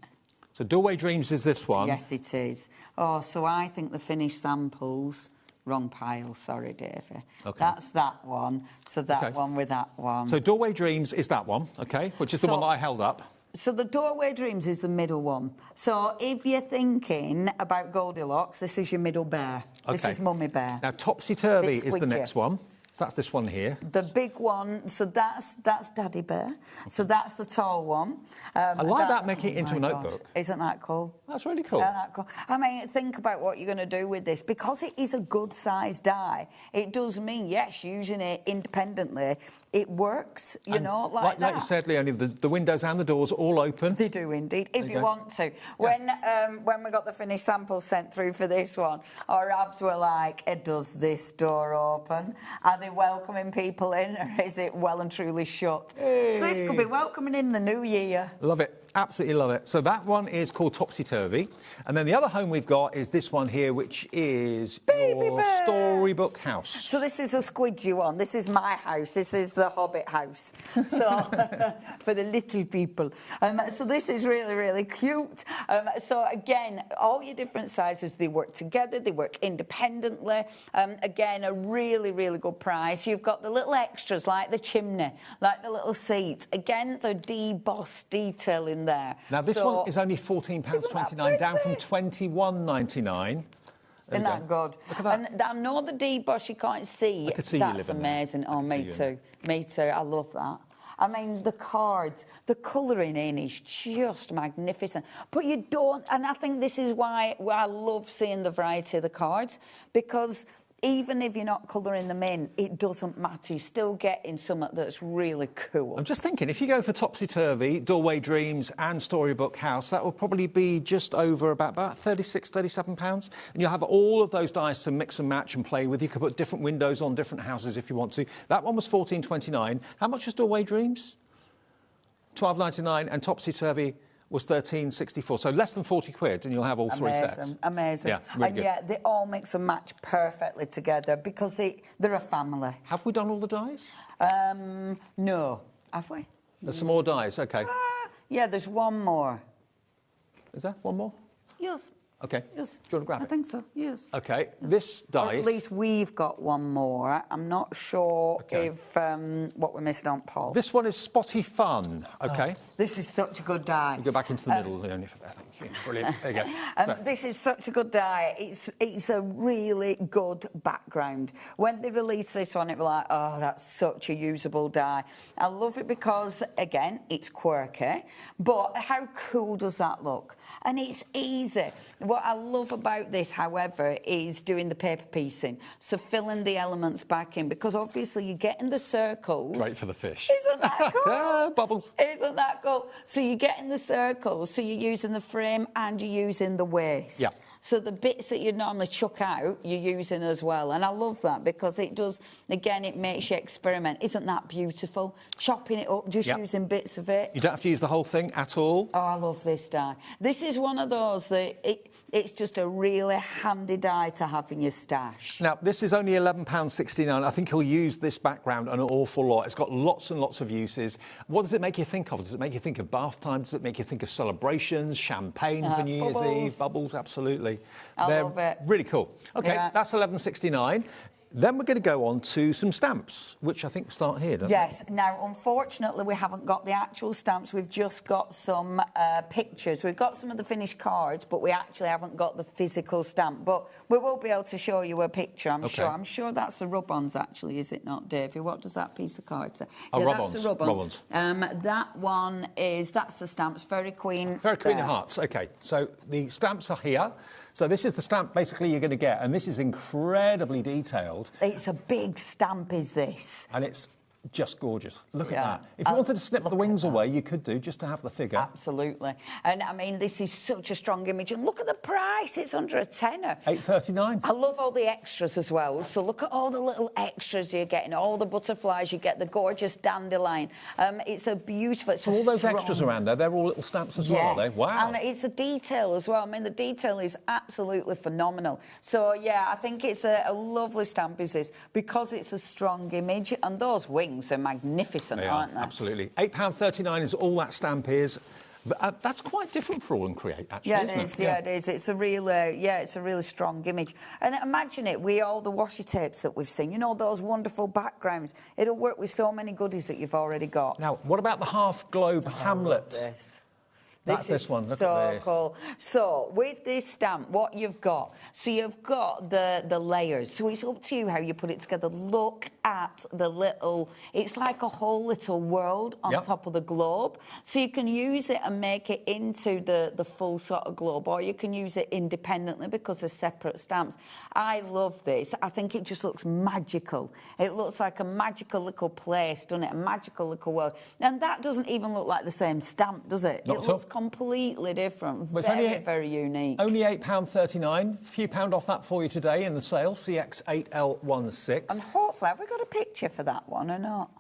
So Doorway Dreams is this one? Yes, it is. Oh, so I think the finished samples... Wrong pile, sorry, Davey. Okay. That's that one, so that one with that one. So Doorway Dreams is that one, okay, which is the one that I held up. So the Doorway Dreams is the middle one. So if you're thinking about Goldilocks, this is your middle bear. Okay. This is Mummy Bear. Now, Topsy Turvy is the next one. So that's this one here. The big one, so that's Daddy Bear. Okay. So that's the tall one. I like that making it into a notebook. Isn't that cool? That's really cool. Isn't that cool? I mean, think about what you're going to do with this. Because it is a good-sized die, it does mean, yes, using it independently, it works, you know, like that. Like you said, Leonie, the windows and the doors all open. They do indeed, if you want to. Yeah. When we got the finished samples sent through for this one, our abs were like, does this door open? Are they welcoming people in, or is it well and truly shut? Hey. So this could be welcoming in the new year. Love it. Absolutely love it. So that one is called Topsy Turvy. And then the other home we've got is this one here, which is your Storybook House. So this is a squidgy one. This is my house. This is the Hobbit house. So for the little people. So this is really, really cute. So again, all your different sizes, they work together. They work independently. Again, a really, really good price. You've got the little extras like the chimney, like the little seats. Again, the debossed detail in there. Now this one is only £14.29, down from £21.99. Isn't that good? Look at that. And I know the deboss you can't see. I could see That's you living amazing. there. Oh, me too. Me too. I love that. I mean, the cards, the colouring in is just magnificent. But you don't, and I think this is why I love seeing the variety of the cards, because even if you're not colouring them in, it doesn't matter. You're still getting something that's really cool. I'm just thinking, if you go for Topsy Turvy, Doorway Dreams and Storybook House, that will probably be just over about £36, £37. And you'll have all of those dice to mix and match and play with. You could put different windows on different houses if you want to. That one was £14.29. How much was Doorway Dreams? £12.99. And Topsy Turvy was £13.64, so less than 40 quid, and you'll have all three sets. Amazing. Yeah, really good. Yeah, they all mix and match perfectly together because they're a family. Have we done all the dies? No. Have we? There's some more dies, OK. Yeah, there's one more. Is there one more? Yes. OK. Yes. Do you want to grab it? I think so, yes. OK, this dice... Or at least we've got one more. I'm not sure if what we're missing on, Paul. This one is Spotty Fun, OK? Oh, this is such a good die. You go back into the middle, Leonie, for that. Thank you. Brilliant. There you go. This is such a good die. It's a really good background. When they released this one, it was like, oh, that's such a usable die. I love it because, again, it's quirky, but how cool does that look? And it's easy. What I love about this, however, is doing the paper piecing. So filling the elements back in, because obviously you're getting the circles. Great for the fish. Isn't that cool? Bubbles. Isn't that cool? So you're getting the circles, so you're using the frame and you're using the waste. Yeah. So the bits that you'd normally chuck out, you're using as well. And I love that because it does, again, it makes you experiment. Isn't that beautiful? Chopping it up, just using bits of it. You don't have to use the whole thing at all. Oh, I love this die. This is one of those that it's just a really handy die to have in your stash. Now, this is only £11.69. I think you'll use this background an awful lot. It's got lots and lots of uses. What does it make you think of? Does it make you think of bath time? Does it make you think of celebrations, champagne for New Year's Eve? Bubbles, absolutely. I love it. Really cool. OK, that's £11.69. Then we're going to go on to some stamps, which I think start here, don't Yes. Now, unfortunately, we haven't got the actual stamps. We've just got some pictures. We've got some of the finished cards, but we actually haven't got the physical stamp. But we will be able to show you a picture, I'm sure. I'm sure that's the Rub-Ons, actually, is it not, Davey? What does that piece of card say? Oh, yeah, Rub-Ons. That's the Rub-Ons. That one is, that's the stamps, Fairy Queen. Fairy Queen of Hearts, OK. So the stamps are here. So this is the stamp, basically, you're going to get, and this is incredibly detailed. It's a big stamp, is this? And it's just gorgeous. Look at that. If you wanted to snip the wings away, you could do, just to have the figure. Absolutely. And, I mean, this is such a strong image. And look at the price. It's under a tenner. $8.39. I love all the extras as well. So look at all the little extras you're getting, all the butterflies, you get the gorgeous dandelion. It's a beautiful... It's all those extras around there, they're all little stamps as well, are they? Wow. And it's a detail as well. I mean, the detail is absolutely phenomenal. So, yeah, I think it's a lovely stamp, is this, because it's a strong image. And those wings are magnificent, aren't they? Absolutely. £8.39 is all that stamp is. But that's quite different for All and Create, actually, isn't it? Yeah, it is. It's a real, it's a really strong image. And imagine it with all the washi tapes that we've seen. You know, those wonderful backgrounds. It'll work with so many goodies that you've already got. Now, what about the half-globe Hamlet? That's this one. Look at this. Cool. So with this stamp, what you've got, so you've got the layers. So it's up to you how you put it together. Look at the little, it's like a whole little world on top of the globe. So you can use it and make it into the full sort of globe, or you can use it independently because they're separate stamps. I love this. I think it just looks magical. It looks like a magical little place, doesn't it? A magical little world. And that doesn't even look like the same stamp, does it? Not at all. Completely different. Well, very unique. Only £8.39. A few pound off that for you today in the sale. CX8L16. And hopefully, have we got a picture for that one or not?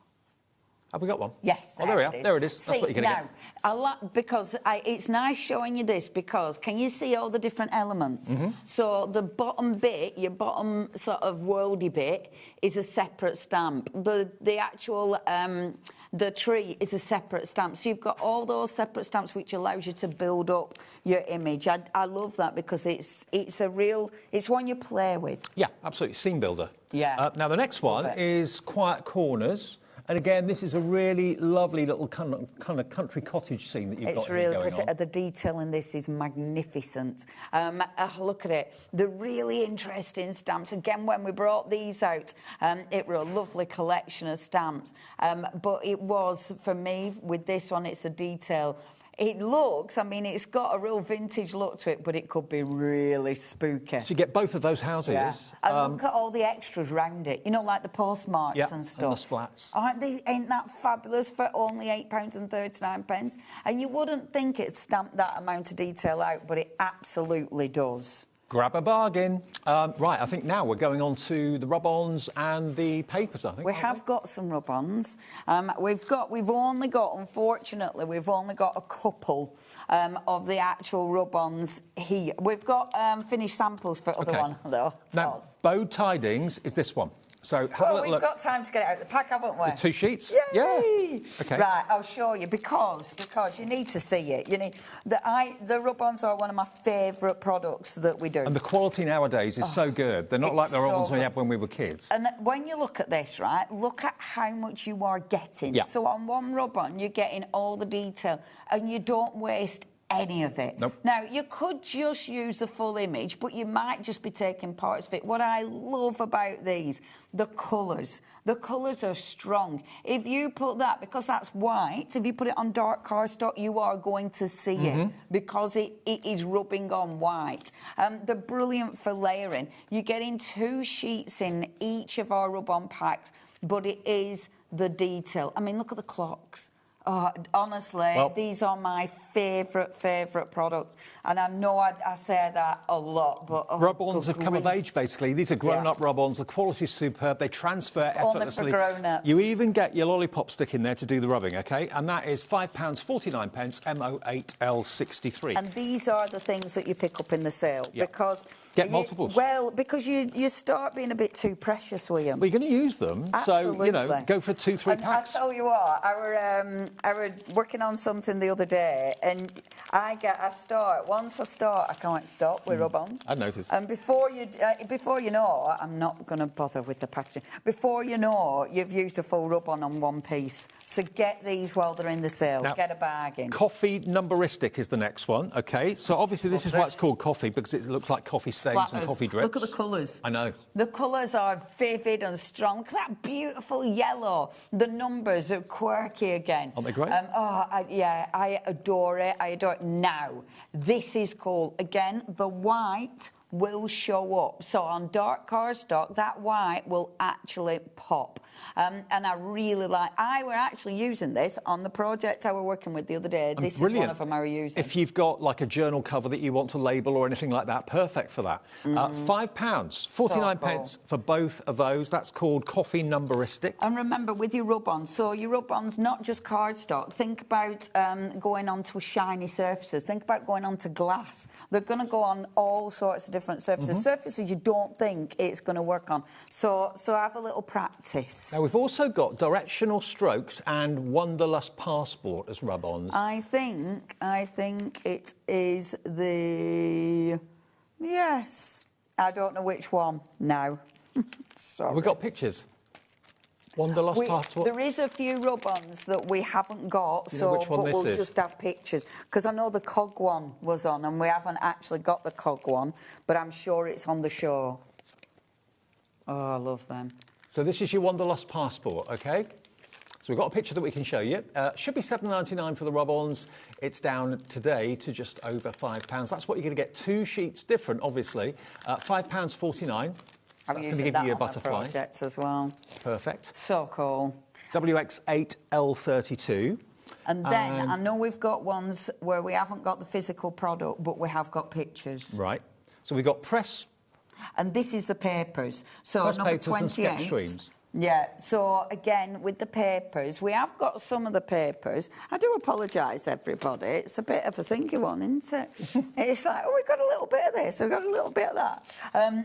Have we got one? Yes. There we are. There it is. That's what you're going to get. I like, because it's nice showing you this, because can you see all the different elements? So the bottom bit, your bottom sort of worldy bit, is a separate stamp. The actual the tree is a separate stamp. So you've got all those separate stamps, which allows you to build up your image. I love that because it's a real, it's one you play with. Yeah, absolutely. Scene builder. Yeah. Now the next one is Quiet Corners. And again, this is a really lovely little kind of country cottage scene that you've got here going on. The detail in this is magnificent. Look at it. The really interesting stamps. Again, when we brought these out, it was a lovely collection of stamps. But it was, for me, with this one, it's a detail. It looks, I mean, it's got a real vintage look to it, but it could be really spooky. So you get both of those houses. Yeah. And look at all the extras round it. You know, like the postmarks and stuff. And the splats. Aren't they? Ain't that fabulous for only £8.39? And you wouldn't think it stamped that amount of detail out, but it absolutely does. Grab a bargain. Right, I think now we're going on to the Rub-Ons and the papers, I think. We have got some Rub-Ons. We've only got, unfortunately, a couple of the actual Rub-Ons here. We've got finished samples for other one, though. Now, Bowed Tidings is this one. So have a little look. We've got time to get it out of the pack, haven't we? The 2 sheets? Yay! Yeah. Okay. Right, I'll show you, because you need to see it. You need the Rub-Ons are one of my favourite products that we do. And the quality nowadays is so good. They're not like the Rub-Ons we had when we were kids. And when you look at this, right, look at how much you are getting. Yeah. So on one Rub-On, you're getting all the detail, and you don't waste any of it. Nope. Now, you could just use the full image, but you might just be taking parts of it. What I love about these, the colours. The colours are strong. If you put that, because that's white, if you put it on dark cardstock, you are going to see it because it is rubbing on white. They're brilliant for layering. You're getting 2 sheets in each of our rub-on packs, but it is the detail. I mean, look at the clocks. Oh, honestly, these are my favourite products. And I know I say that a lot, but... Rub-Ons have come of age, basically. These are grown-up Rub-Ons. The quality's superb. They transfer effortlessly. Only for grown-ups. You even get your lollipop stick in there to do the rubbing, OK? And that is £5.49, MO8L63. And these are the things that you pick up in the sale, because... Get multiples. Well, because you start being a bit too precious, William. Well, you're going to use them, Absolutely. so, you know, go for 2-3 packs. I tell you what, I was working on something the other day, and once I start, I can't stop with rub-ons. I noticed. And before you know, I'm not going to bother with the packaging. Before you know, you've used a full rub-on on one piece. So get these while they're in the sale. Now, get a bargain. Coffee numberistic is the next one, OK? So obviously this is why it's called coffee, because it looks like coffee stains and coffee drips. Look at the colours. I know. The colours are vivid and strong. Look at that beautiful yellow. The numbers are quirky again. Aren't they great? I adore it. I adore it. Now, this is called, again, the white will show up. So on dark cardstock, that white will actually pop. And I really like... I were actually using this on the project I were working with the other day. This is one of them I were using. If you've got, like, a journal cover that you want to label or anything like that, perfect for that. £5, 49 pence for both of those. That's called coffee numberistic. And remember, with your rub-ons, so your rub-ons, not just cardstock. Think about going onto shiny surfaces. Think about going onto glass. They're going to go on all sorts of different surfaces. Surfaces you don't think it's going to work on. So have a little practice. Now, we've also got directional strokes and Wanderlust Passport as rub-ons. I think it is the... Yes. I don't know which one now. Sorry. We've got pictures. Wanderlust Passport. There is a few rub-ons that we haven't got, but we'll just have pictures. Because I know the cog one was on, and we haven't actually got the cog one, but I'm sure it's on the show. Oh, I love them. So this is your Wanderlust Passport, OK? So we've got a picture that we can show you. Should be £7.99 for the rub-ons. It's down today to just over £5. That's what you're going to get. 2 sheets different, obviously. £5.49. That's going to give you a butterfly. Projects as well. Perfect. So cool. WX8L32. And then I know we've got ones where we haven't got the physical product, but we have got pictures. Right. So we've got press. And this is the papers. So press number papers 28. and sketch streams. Yeah, so again, with the papers, we have got some of the papers. I do apologise, everybody. It's a bit of a thinky one, isn't it? It's like, oh, we've got a little bit of this, we've got a little bit of that.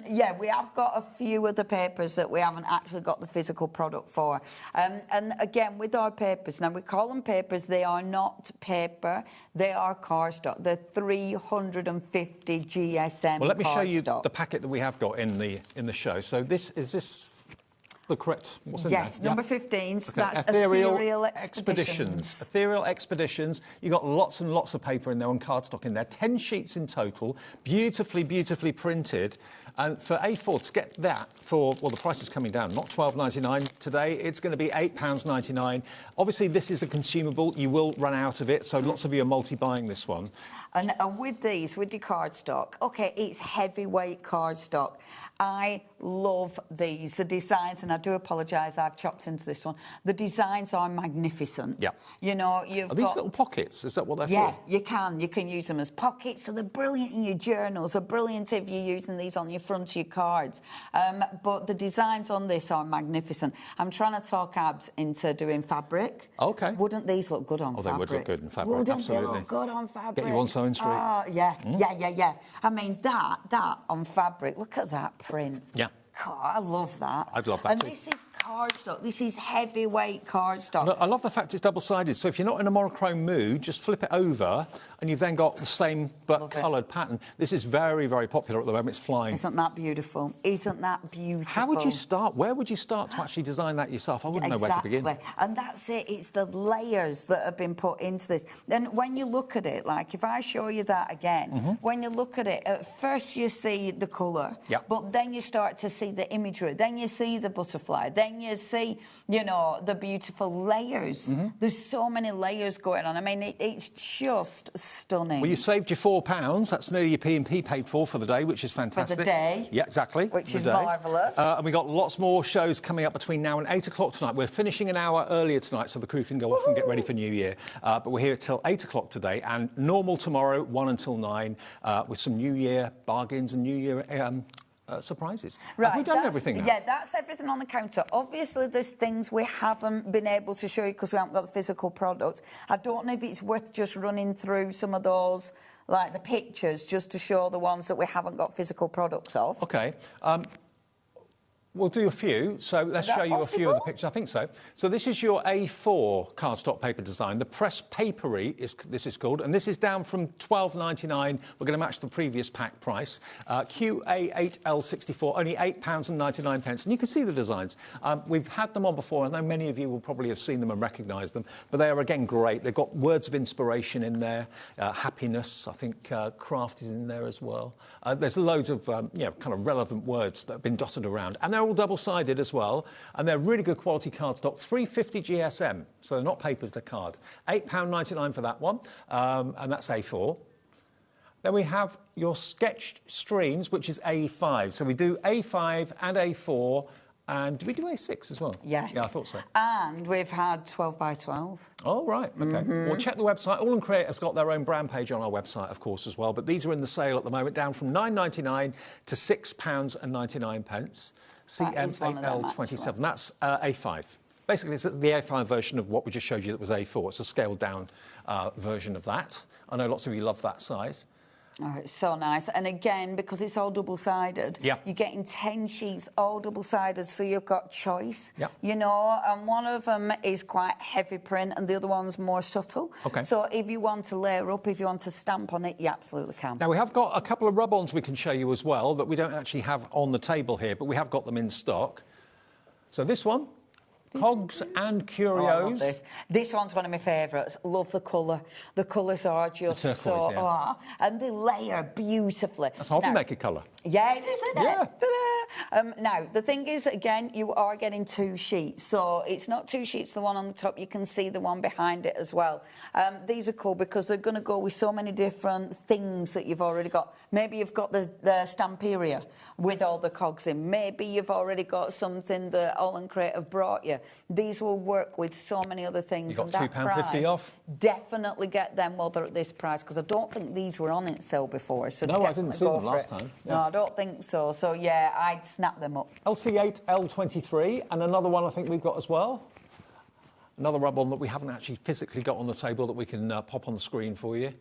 Yeah, we have got a few of the papers that we haven't actually got the physical product for. And again, with our papers, now we call them papers, they are not paper, they are cardstock. They're 350 GSM Well, let me show you cardstock. the packet that we have got in the show. So is this the correct? What's in there? Yes, number 15. Okay. That's Ethereal Expeditions. Ethereal Expeditions. You've got lots and lots of paper in there, on cardstock in there. 10 sheets in total, beautifully, beautifully printed. And for A4, to get that for, well, the price is coming down, not £12.99 today, it's going to be £8.99. Obviously, this is a consumable. You will run out of it, so lots of you are multi-buying this one. And with these, with your cardstock, OK, it's heavyweight cardstock. I love these, the designs, and I do apologise, I've chopped into this one. The designs are magnificent. Yeah. You know, you've Are these little pockets? Is that what they're for? Yeah, you can use them as pockets, so they're brilliant in your journals, they're brilliant if you're using these on your front of your cards. But the designs on this are magnificent. I'm trying to talk Abs into doing fabric. OK. Wouldn't these look good on fabric? Oh, they would look good in fabric, Wouldn't absolutely. they look good on fabric? Get you one sewing street. Oh, yeah, yeah. I mean, that on fabric, look at that print. Yeah. God, I love that. I'd love that and too. This is cardstock. This is heavyweight cardstock. I love the fact it's double-sided, so if you're not in a monochrome mood, just flip it over and you've then got the same but coloured pattern. This is very, very popular at the moment. It's flying. Isn't that beautiful? Isn't that beautiful? How would you start? Where would you start to actually design that yourself? I wouldn't know where to begin. And that's it. It's the layers that have been put into this. And when you look at it, like if I show you that again, when you look at it, at first you see the colour, but then you start to see the imagery, then you see the butterfly, then you see, you know, the beautiful layers. There's so many layers going on. I mean, it's just stunning. Well, you saved your £4. That's nearly your P&P paid for the day, which is fantastic. For the day. Yeah, exactly. Which is marvellous. And we've got lots more shows coming up between now and 8 o'clock tonight. We're finishing an hour earlier tonight so the crew can go off and get ready for New Year. But we're here till 8 o'clock today, and normal tomorrow, 1 until 9, with some New Year bargains and New Year surprises. Right, have we done everything now? Yeah, that's everything on the counter. Obviously, there's things we haven't been able to show you because we haven't got the physical product. I don't know if it's worth just running through some of those, like the pictures, just to show the ones that we haven't got physical products of. OK. We'll do a few, so let's show you a few of the pictures. I think so. So this is your A4 cardstock paper design. The Press Papery, this is called, and this is down from $12.99. We're going to match the previous pack price. QA8L64, only £8.99. And you can see the designs. We've had them on before. I know many of you will probably have seen them and recognise them, but they are, again, great. They've got words of inspiration in there, happiness, I think craft is in there as well. There's loads of, kind of relevant words that have been dotted around. And they're all double-sided as well, and they're really good quality cardstock, 350 GSM, so they're not papers, they're cards. £8.99 for that one, and that's A4. Then we have your sketched streams, which is A5. So we do A5 and A4, and do we do A6 as well? Yes. Yeah, I thought so. And we've had 12 by 12. Oh, right, OK. Well, check the website. All and Create has got their own brand page on our website, of course, as well, but these are in the sale at the moment, down from £9.99 to £6.99. CM8L27. That's A5. Basically, it's the A5 version of what we just showed you that was A4. It's a scaled-down version of that. I know lots of you love that size. Oh, it's so nice. And again, because it's all double-sided, you're getting 10 sheets, all double-sided, so you've got choice, you know, and one of them is quite heavy print and the other one's more subtle. Okay. So if you want to layer up, if you want to stamp on it, you absolutely can. Now, we have got a couple of rub-ons we can show you as well that we don't actually have on the table here, but we have got them in stock. So this one, Cogs and Curios. Oh, I love this. This one's one of my favourites. Love the colour. The colours are just turquoise, so... Oh, and they layer beautifully. That's HobbyMaker colour. Yeah, it is, isn't it? Yeah. Now, the thing is, again, you are getting 2 sheets. So it's not 2 sheets, the one on the top. You can see the one behind it as well. These are cool because they're going to go with so many different things that you've already got. Maybe you've got the Stamperia with all the cogs in. Maybe you've already got something that Aall and Create have brought you. These will work with so many other things. You got £2.50 off? Definitely get them while they're at this price because I don't think these were on its sale before. So no, I didn't see them last time. Yeah. No, I don't think so. So, yeah, I'd snap them up. LC8L23, and another one I think we've got as well. Another rub-on that we haven't actually physically got on the table that we can pop on the screen for you.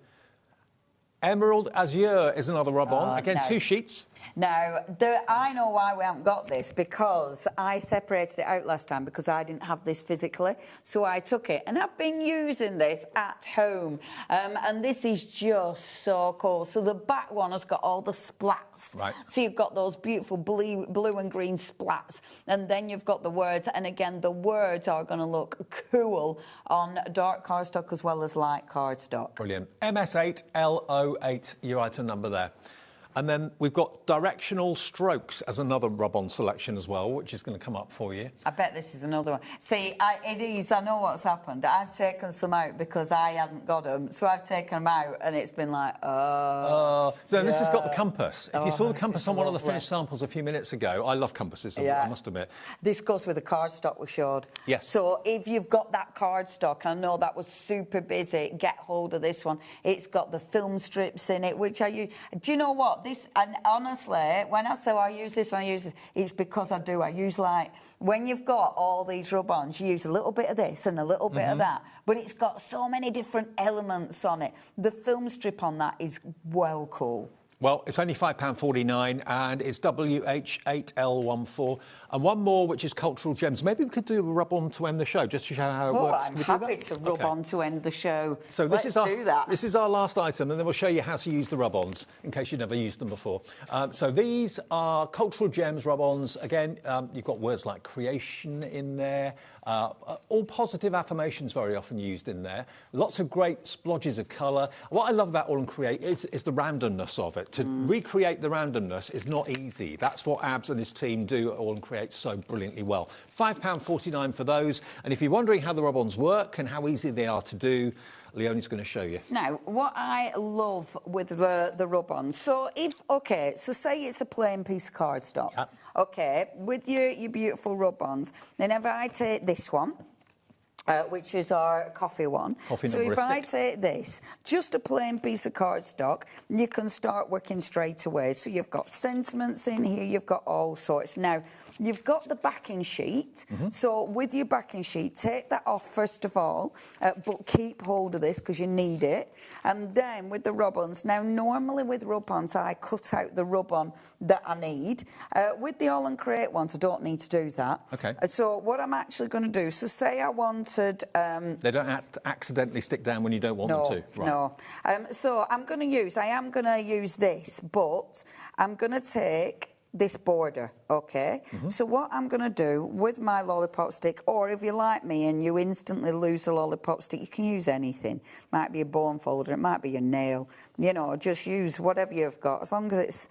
Emerald Azure is another rub-on. Again, no. 2 sheets. Now, I know why we haven't got this, because I separated it out last time because I didn't have this physically. So I took it, and I've been using this at home. And this is just so cool. So the back one has got all the splats. Right. So you've got those beautiful blue and green splats. And then you've got the words. And again, the words are going to look cool on dark cardstock as well as light cardstock. Brilliant. MS8L08, your item number there. And then we've got directional strokes as another rub-on selection as well, which is going to come up for you. I bet this is another one. See, it is. I know what's happened. I've taken some out because I hadn't got them. So I've taken them out and it's been like, So this has got the compass. If you saw the compass on one of the finished samples a few minutes ago, I love compasses, I must admit. This goes with the cardstock we showed. Yes. So if you've got that cardstock, I know that was super busy, get hold of this one. It's got the film strips in it, which I use. Do you know what? This, and honestly, when I say I use this, it's because I do. I use, like, when you've got all these rub-ons, you use a little bit of this and a little bit of that, but it's got so many different elements on it. The film strip on that is well cool. Well, it's only £5.49 and it's WH8L14. And one more, which is Cultural Gems. Maybe we could do a rub-on to end the show, just to show how it works. I'm happy to rub on to end the show. So Let's do that. This is our last item, and then we'll show you how to use the rub-ons, in case you've never used them before. So these are Cultural Gems rub-ons. Again, you've got words like creation in there. All positive affirmations very often used in there. Lots of great splodges of colour. What I love about Aall and Create is the randomness of it. To recreate the randomness is not easy. That's what Abs and his team do at Aall and Create so brilliantly well. £5.49 for those. And if you're wondering how the rub-ons work and how easy they are to do, Leonie's going to show you. Now, what I love with the rub-ons, so say it's a plain piece of cardstock. Yeah. Okay, with your beautiful rub-ons, then if I take this one, which is our coffee one. So if I take this, just a plain piece of cardstock, you can start working straight away. So you've got sentiments in here, you've got all sorts. Now, you've got the backing sheet. So with your backing sheet, take that off first of all, but keep hold of this because you need it. And then with the rub-ons, now normally with rub-ons, I cut out the rub-on that I need. With the Aall and Create ones, I don't need to do that. Okay. So what I'm actually going to do, so say I wanted... they don't accidentally stick down when you don't want them to. Right. No. So I am going to use this, but I'm going to take this border, okay? So what I'm going to do with my lollipop stick, or if you're like me and you instantly lose a lollipop stick, you can use anything. Might be a bone folder, it might be your nail. You know, just use whatever you've got, as long as it's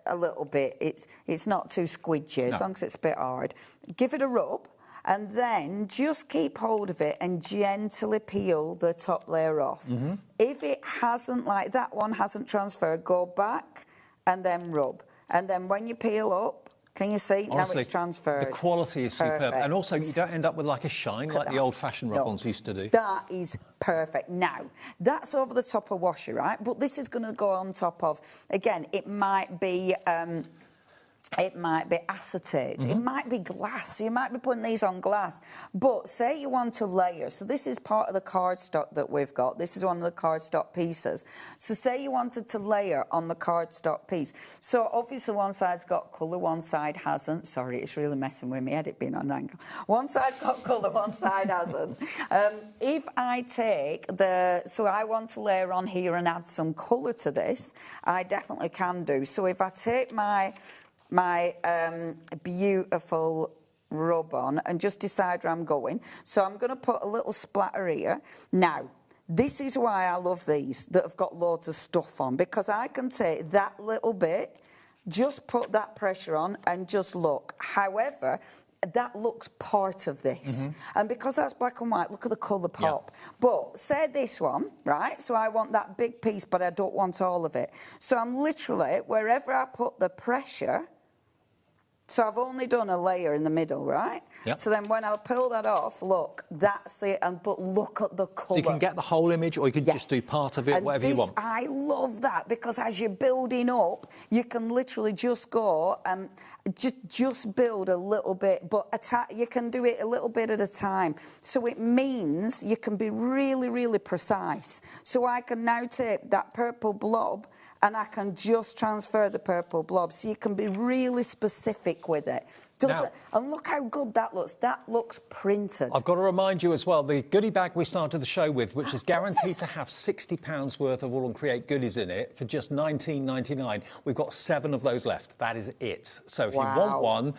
a little bit, it's not too squidgy, as long as it's a bit hard. Give it a rub. And then just keep hold of it and gently peel the top layer off. If it hasn't, like that one hasn't transferred, go back and then rub. And then when you peel up, can you see? Honestly, now it's transferred. The quality is superb. And also, you don't end up with like a shine like the old-fashioned rub-ons used to do. That is perfect. Now, that's over the top of Washi, right? But this is going to go on top of, again, it might be acetate, it might be glass, so you might be putting these on glass. But say you want to layer, so this is part of the cardstock that we've got, this is one of the cardstock pieces. So say you wanted to layer on the cardstock piece. So obviously one side's got colour, one side hasn't. Sorry, it's really messing with me, had it been on an angle. One side's got colour, one side hasn't. If I take so I want to layer on here and add some colour to this, I definitely can do. So if I take my beautiful rub-on and just decide where I'm going. So I'm going to put a little splatter here. Now, this is why I love these that have got loads of stuff on, because I can take that little bit, just put that pressure on and just look. However, that looks part of this. And because that's black and white, look at the colour pop. But say this one, right? So I want that big piece, but I don't want all of it. So I'm literally, wherever I put the pressure, so I've only done a layer in the middle, right? So then when I'll pull that off, look, that's it. But look at the colour. So you can get the whole image, or you can just do part of it, and whatever you want. I love that, because as you're building up, you can literally just go and just build a little bit, but you can do it a little bit at a time. So it means you can be really, really precise. So I can now take that purple blob and I can just transfer the purple blob. So you can be really specific with it. And look how good that looks. That looks printed. I've got to remind you as well, the goodie bag we started the show with, which is guaranteed to have £60 worth of Aall and Create goodies in it for just $19.99. We've got 7 of those left. That is it. So if you want one,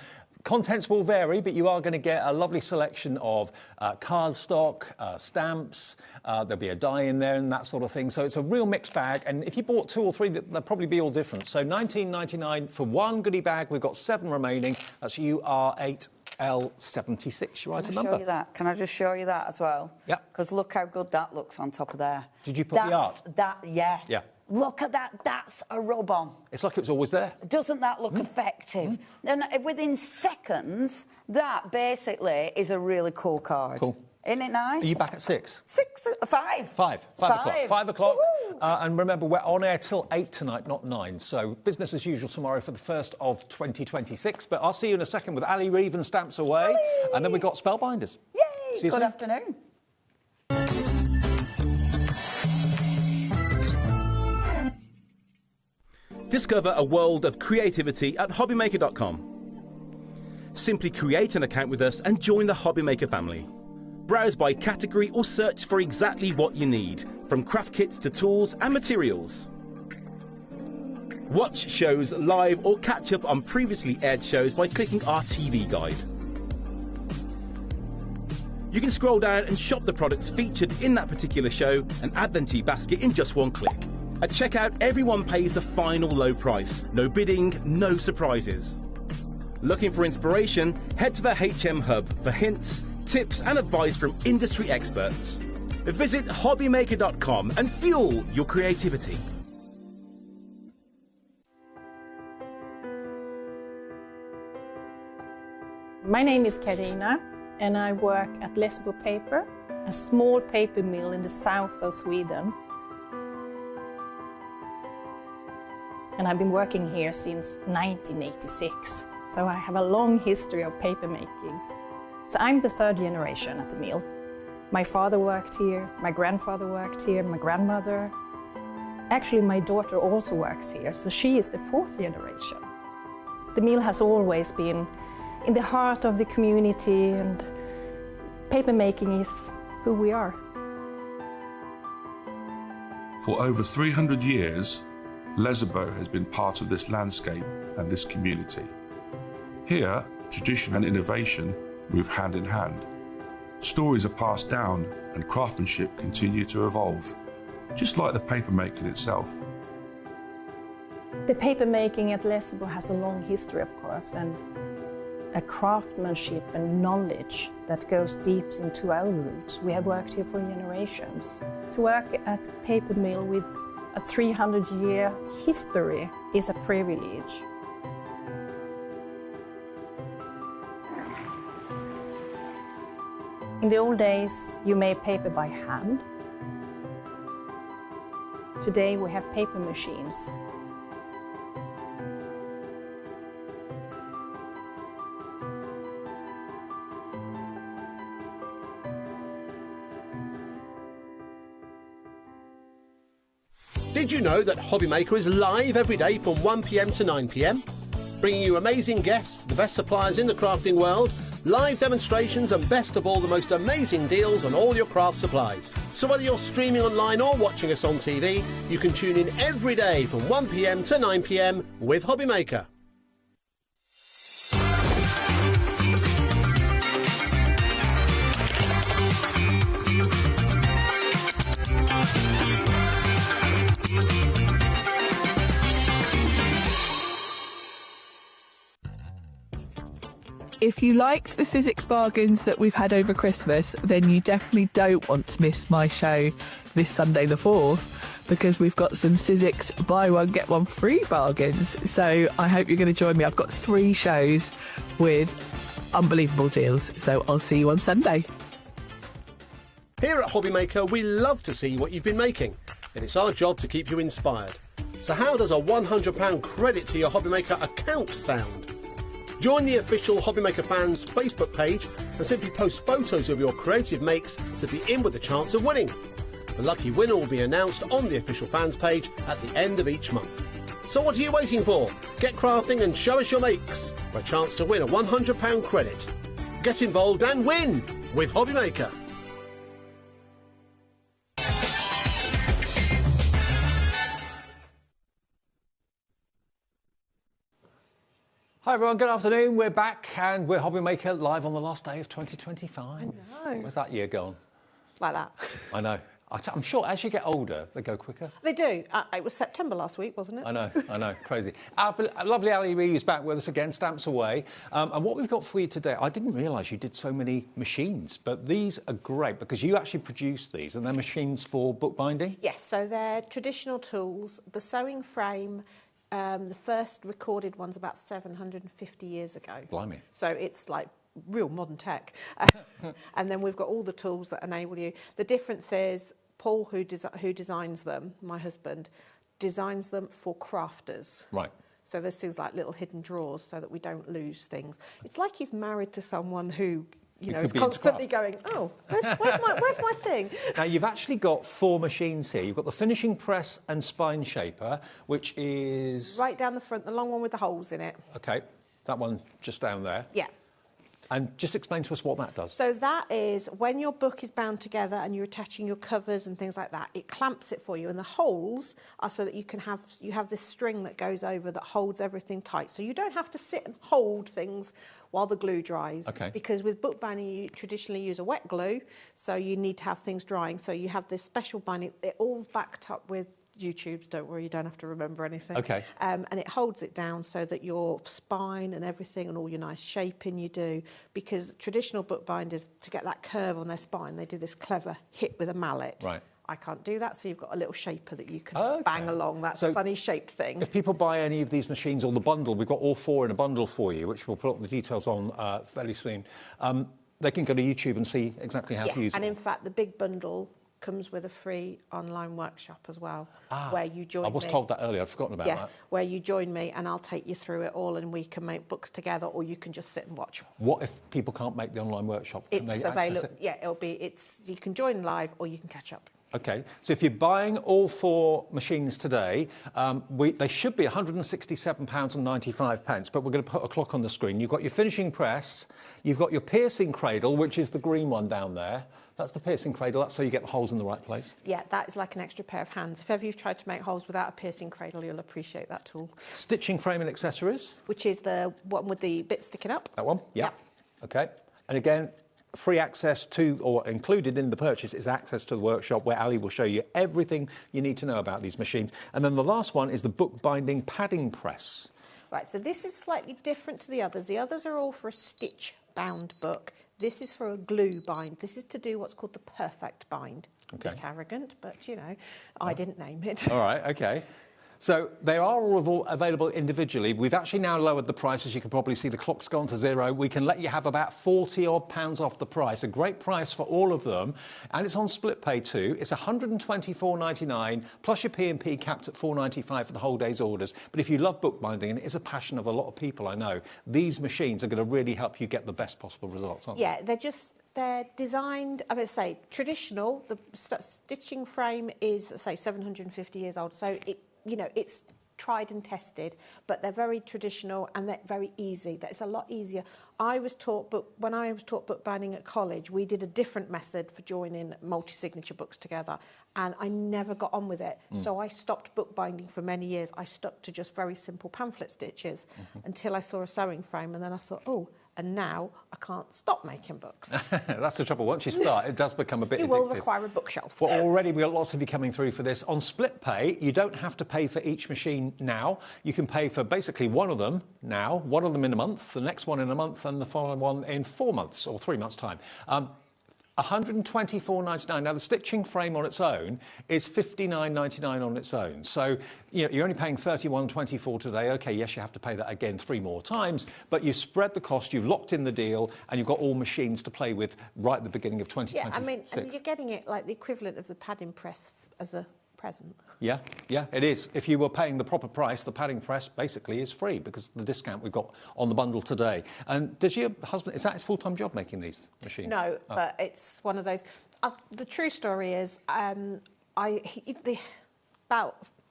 contents will vary, but you are going to get a lovely selection of cardstock, stamps, there'll be a die in there and that sort of thing. So it's a real mixed bag, and if you bought 2 or 3, they'll probably be all different. So $19.99 for one goodie bag. We've got 7 remaining. That's UR8L76. You write a number. Show you that? Can I just show you that as well? Yeah. Because look how good that looks on top of there. Did you put the art? Yeah. Look at that. That's a rub-on. It's like it was always there. Doesn't that look effective? And within seconds, that basically is a really cool card. Cool. Isn't it nice? Are you back at 6? 5. 5 o'clock. 5 o'clock. And remember, we're on air till 8 tonight, not 9. So business as usual tomorrow for the 1st of 2026. But I'll see you in a second with Ali Reeve and Stamps Away. Ali! And then we've got Spellbinders. Yay! See you Good soon. afternoon. Discover a world of creativity at HobbyMaker.com. Simply create an account with us and join the HobbyMaker family. Browse by category or search for exactly what you need, from craft kits to tools and materials. Watch shows live or catch up on previously aired shows by clicking our TV guide. You can scroll down and shop the products featured in that particular show and add them to your basket in just one click. At checkout, everyone pays the final low price. No bidding, no surprises. Looking for inspiration? Head to the HM Hub for hints, tips and advice from industry experts. Visit HobbyMaker.com and fuel your creativity. My name is Karina and I work at Lesbo Paper, a small paper mill in the south of Sweden. And I've been working here since 1986, so I have a long history of paper making. So I'm the third generation at the mill. My father worked here, my grandfather worked here, my grandmother. Actually, my daughter also works here, so she is the fourth generation. The mill has always been in the heart of the community, and paper making is who we are. For over 300 years, Lesbo has been part of this landscape and this community. Here, tradition and innovation move hand in hand. Stories are passed down and craftsmanship continue to evolve, just like the paper making itself. The paper making at Lesbo has a long history, of course, and a craftsmanship and knowledge that goes deep into our roots. We have worked here for generations. To work at a paper mill with a 300-year history is a privilege. In the old days, you made paper by hand. Today we have paper machines. Did you know that HobbyMaker is live every day from 1 p.m. to 9 p.m? Bringing you amazing guests, the best suppliers in the crafting world, live demonstrations and best of all, the most amazing deals on all your craft supplies. So whether you're streaming online or watching us on TV, you can tune in every day from 1 p.m. to 9 p.m. with HobbyMaker. If you liked the Sizzix bargains that we've had over Christmas, then you definitely don't want to miss my show this Sunday the 4th, because we've got some Sizzix buy one get one free bargains. So I hope you're going to join me. I've got 3 shows with unbelievable deals. So I'll see you on Sunday. Here at HobbyMaker, we love to see what you've been making, and it's our job to keep you inspired. So how does a £100 credit to your HobbyMaker account sound? Join the official HobbyMaker fans Facebook page and simply post photos of your creative makes to be in with a chance of winning. The lucky winner will be announced on the official fans page at the end of each month. So what are you waiting for? Get crafting and show us your makes for a chance to win a £100 credit. Get involved and win with HobbyMaker. Hi everyone, good afternoon. We're back and we're HobbyMaker live on the last day of 2025. I know. Where's that year gone? Like that. I know. I'm sure as you get older, they go quicker. They do. It was September last week, wasn't it? I know, crazy. Our lovely Ali Reed is back with us again, Stamps Away. And what we've got for you today, I didn't realise you did so many machines, but these are great because you actually produce these and they're machines for bookbinding? Yes, so they're traditional tools. The sewing frame, the first recorded one's about 750 years ago. Blimey. So it's like real modern tech. And then we've got all the tools that enable you. The difference is Paul, who designs them, my husband, designs them for crafters. Right. So there's things like little hidden drawers so that we don't lose things. It's like he's married to someone who you know, is constantly going, oh, where's my thing? Now, you've actually got 4 machines here. You've got the finishing press and spine shaper, which is... Right down the front, the long one with the holes in it. OK, that one just down there. Yeah. And just explain to us what that does. So that is when your book is bound together and you're attaching your covers and things like that, it clamps it for you. And the holes are so that you have this string that goes over that holds everything tight. So you don't have to sit and hold things while the glue dries. Okay. Because with book binding, you traditionally use a wet glue, so you need to have things drying. So you have this special binding, it all backed up with YouTube's, don't worry, you don't have to remember anything. Okay. And it holds it down so that your spine and everything and all your nice shaping you do, because traditional bookbinders, to get that curve on their spine, they do this clever hit with a mallet. Right. I can't do that, so you've got a little shaper that you can bang along, that funny shaped thing. If people buy any of these machines or the bundle, we've got all 4 in a bundle for you, which we'll put up the details on fairly soon. They can go to YouTube and see exactly how to use it. And in fact, the big bundle comes with a free online workshop as well, where you join me. I was told that earlier, I'd forgotten about that. Where you join me and I'll take you through it all and we can make books together, or you can just sit and watch. What if people can't make the online workshop? Can It's they available. access it? You can join live or you can catch up. OK, so if you're buying all 4 machines today, they should be £167.95, but we're going to put a clock on the screen. You've got your finishing press, you've got your piercing cradle, which is the green one down there. That's the piercing cradle, that's so you get the holes in the right place. Yeah, that is like an extra pair of hands. If ever you've tried to make holes without a piercing cradle, you'll appreciate that tool. Stitching frame and accessories. Which is the one with the bit sticking up. That one? Yeah. OK. And again, free access to, or included in the purchase, is access to the workshop where Ali will show you everything you need to know about these machines. And then the last one is the bookbinding padding press. Right, so this is slightly different to the others. The others are all for a stitch-bound book. This is for a glue bind. This is to do what's called the perfect bind. Okay. A bit arrogant, but, you know, I didn't name it. All right, OK. So they are all available individually. We've actually now lowered the price. As you can probably see, the clock's gone to 0. We can let you have about £40 off the price. A great price for all of them. And it's on split pay too. It's £124.99 plus your P&P capped at £4.95 for the whole day's orders. But if you love bookbinding, and it is a passion of a lot of people, I know, these machines are going to really help you get the best possible results, aren't they? Yeah, they're designed, I would say, traditional. The stitching frame is, say, 750 years old. So it's tried and tested, but they're very traditional and they're very easy. That's a lot easier. When I was taught bookbinding at college, we did a different method for joining multi-signature books together, and I never got on with it. So I stopped bookbinding for many years. I stuck to just very simple pamphlet stitches until I saw a sewing frame, and then I thought, and now I can't stop making books. That's the trouble. Once you start, it does become a bit addictive. It will require a bookshelf. Well, already we've got lots of you coming through for this. On split pay, you don't have to pay for each machine now. You can pay for basically one of them now, one of them in a month, the next one in a month, and the following one in 4 months or 3 months' time. £124.99. Now, the stitching frame on its own is £59.99 on its own. So, you're only paying £31.24 today. OK, yes, you have to pay that again 3 more times, but you've spread the cost, you've locked in the deal, and you've got all machines to play with right at the beginning of 2026. Yeah, I mean, and you're getting it like the equivalent of the padding press as a present. Yeah, it is. If you were paying the proper price, the padding press basically is free because of the discount we've got on the bundle today. And does your husband, is that his full-time job making these machines? No, but it's one of those. The true story is, about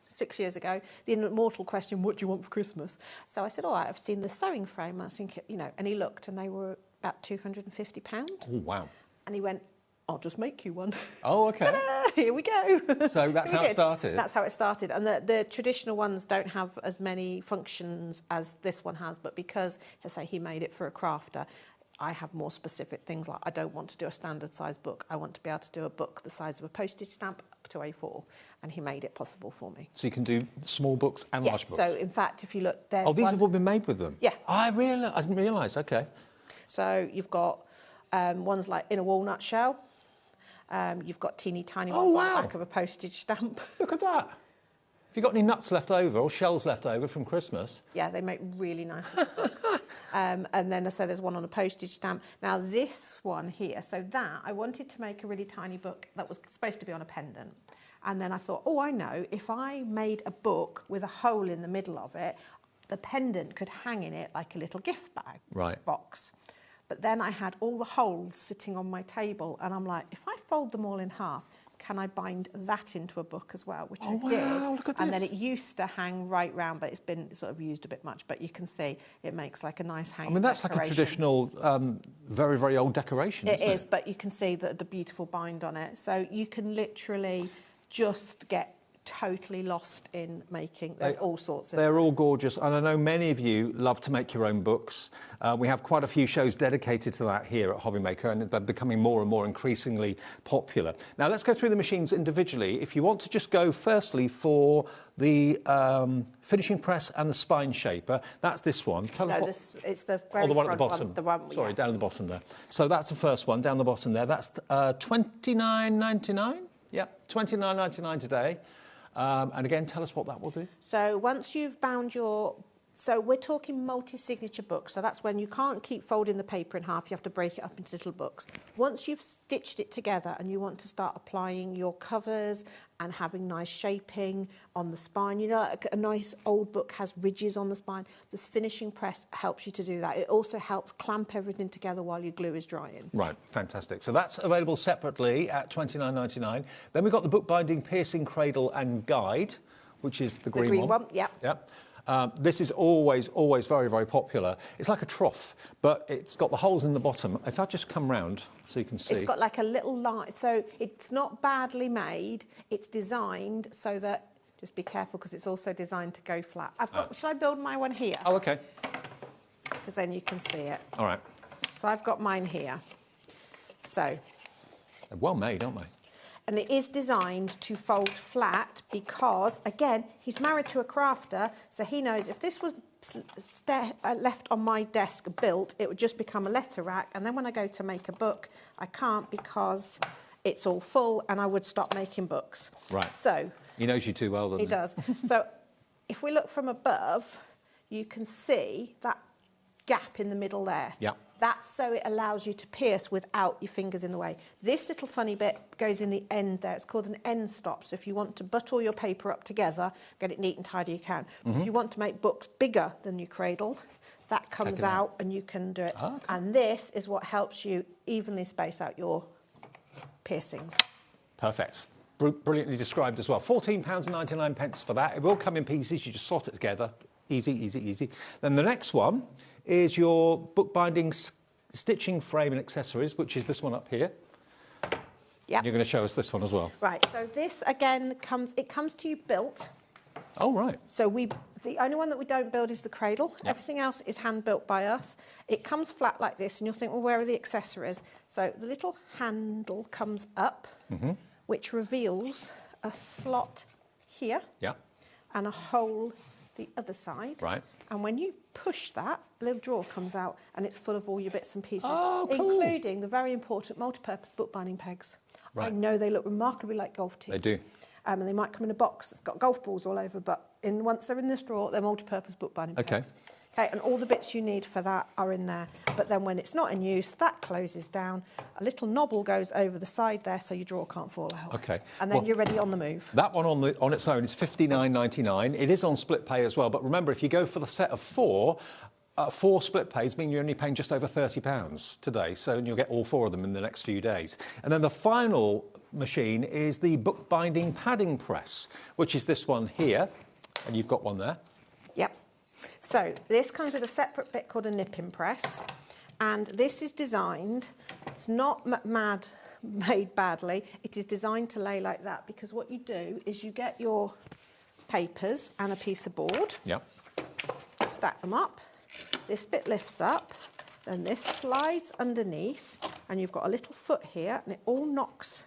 6 years ago, the immortal question, what do you want for Christmas? So I said, all right, I've seen the sewing frame. I think, and he looked and they were about £250. Oh, wow. And he went, I'll just make you one. Oh, OK. Ta-da! Here we go. So that's how it started? That's how it started. And the traditional ones don't have as many functions as this one has, but because, let's say, he made it for a crafter, I have more specific things like I don't want to do a standard size book. I want to be able to do a book the size of a postage stamp up to A4. And he made it possible for me. So you can do small books and large books? So, in fact, if you look, there's these have all been made with them? Yeah. I didn't realise, OK. So you've got ones like in a walnut shell. You've got teeny tiny ones on the back of a postage stamp. Look at that. Have you got any nuts left over or shells left over from Christmas? Yeah, they make really nice books. And then I say there's one on a postage stamp. Now this one here, so that, I wanted to make a really tiny book that was supposed to be on a pendant. And then I thought, I know, if I made a book with a hole in the middle of it, the pendant could hang in it like a little gift bag box. But then I had all the holes sitting on my table, and I'm like, if I fold them all in half, can I bind that into a book as well? Which I did. Look at and this. then it used to hang right round, but it's been sort of used a bit much. But you can see it makes like a nice hanging that's decoration. like a traditional, very, very old decoration, isn't it? It is, but you can see the beautiful bind on it. So you can literally just get totally lost in making. There's all sorts of. They're all gorgeous, and I know many of you love to make your own books. We have quite a few shows dedicated to that here at HobbyMaker, and they're becoming more and more increasingly popular. Now let's go through the machines individually. If you want to just go firstly for the finishing press and the spine shaper, that's this one. Tell us it's the very the one at the front bottom. Sorry, down at the bottom there. So that's the first one down the bottom there. That's $29.99. Yeah, $29.99 today. And again, tell us what that will do. So once you've bound your... So we're talking multi-signature books. So that's when you can't keep folding the paper in half. You have to break it up into little books. Once you've stitched it together and you want to start applying your covers and having nice shaping on the spine, you know, like a nice old book has ridges on the spine, this finishing press helps you to do that. It also helps clamp everything together while your glue is drying. Right, fantastic. So that's available separately at $29.99. Then we've got the bookbinding piercing cradle and guide, which is the green one. The green one, yep. Yep. This is always very, very popular. It's like a trough, but it's got the holes in the bottom. If I just come round so you can see. It's got like a little line, so it's not badly made. It's designed so that, just be careful because it's also designed to go flat. Should I build my one here? Oh, okay. Because then you can see it. All right. So I've got mine here. So. They're well made, aren't they? And it is designed to fold flat because, again, he's married to a crafter, so he knows if this was left on my desk built, it would just become a letter rack, and then when I go to make a book, I can't because it's all full and I would stop making books. Right. So he knows you too well, doesn't he? He does. So if we look from above, you can see that gap in the middle there. Yeah. That's so it allows you to pierce without your fingers in the way. This little funny bit goes in the end there. It's called an end stop. So if you want to butt all your paper up together, get it neat and tidy, you can. If you want to make books bigger than your cradle, that comes out and you can do it. Oh, okay. And this is what helps you evenly space out your piercings. Perfect. Brilliantly described as well. £14.99 for that. It will come in pieces. You just slot it together. Easy, easy, easy. Then the next one is your bookbinding stitching frame and accessories, which is this one up here. Yeah. You're going to show us this one as well. Right. So this again comes to you built. Oh, right. So the only one that we don't build is the cradle. Yep. Everything else is hand built by us. It comes flat like this, and you'll think, well, where are the accessories? So the little handle comes up, which reveals a slot here. Yeah. And a hole the other side. Right. And when you push that, a little drawer comes out and it's full of all your bits and pieces, oh, cool. including the very important multi-purpose bookbinding pegs. Right. I know they look remarkably like golf tees. They do. And they might come in a box that's got golf balls all over, but once they're in this drawer, they're multi-purpose bookbinding pegs. Okay, and all the bits you need for that are in there. But then when it's not in use, that closes down. A little knobble goes over the side there so your drawer can't fall out. Okay. And then you're ready on the move. That one on its own is $59.99. It is on split pay as well. But remember, if you go for the set of four split pays mean you're only paying just over £30 today. So you'll get all four of them in the next few days. And then the final machine is the bookbinding padding press, which is this one here. And you've got one there. Yep. So this comes with a separate bit called a nipping press, and this is designed, it's not made badly, it is designed to lay like that, because what you do is you get your papers and a piece of board, stack them up, this bit lifts up, then this slides underneath, and you've got a little foot here, and it all knocks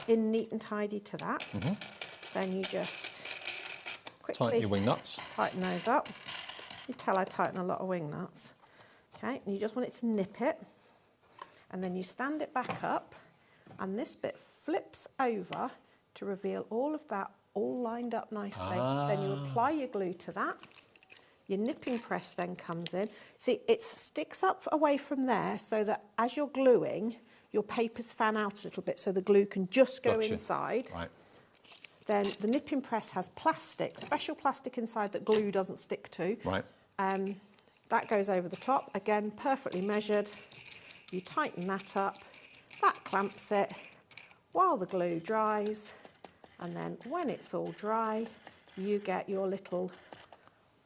in neat and tidy to that. Then you just quickly tighten your wing nuts. Tighten those up. You tell I tighten a lot of wing nuts. Okay, and you just want it to nip it. And then you stand it back up, and this bit flips over to reveal all of that all lined up nicely. Then you apply your glue to that. Your nipping press then comes in. See, it sticks up away from there so that as you're gluing, your papers fan out a little bit so the glue can just go inside. Right. Then the nipping press has plastic, special plastic inside that glue doesn't stick to. Right. That goes over the top, again, perfectly measured. You tighten that up, that clamps it while the glue dries, and then when it's all dry, you get your little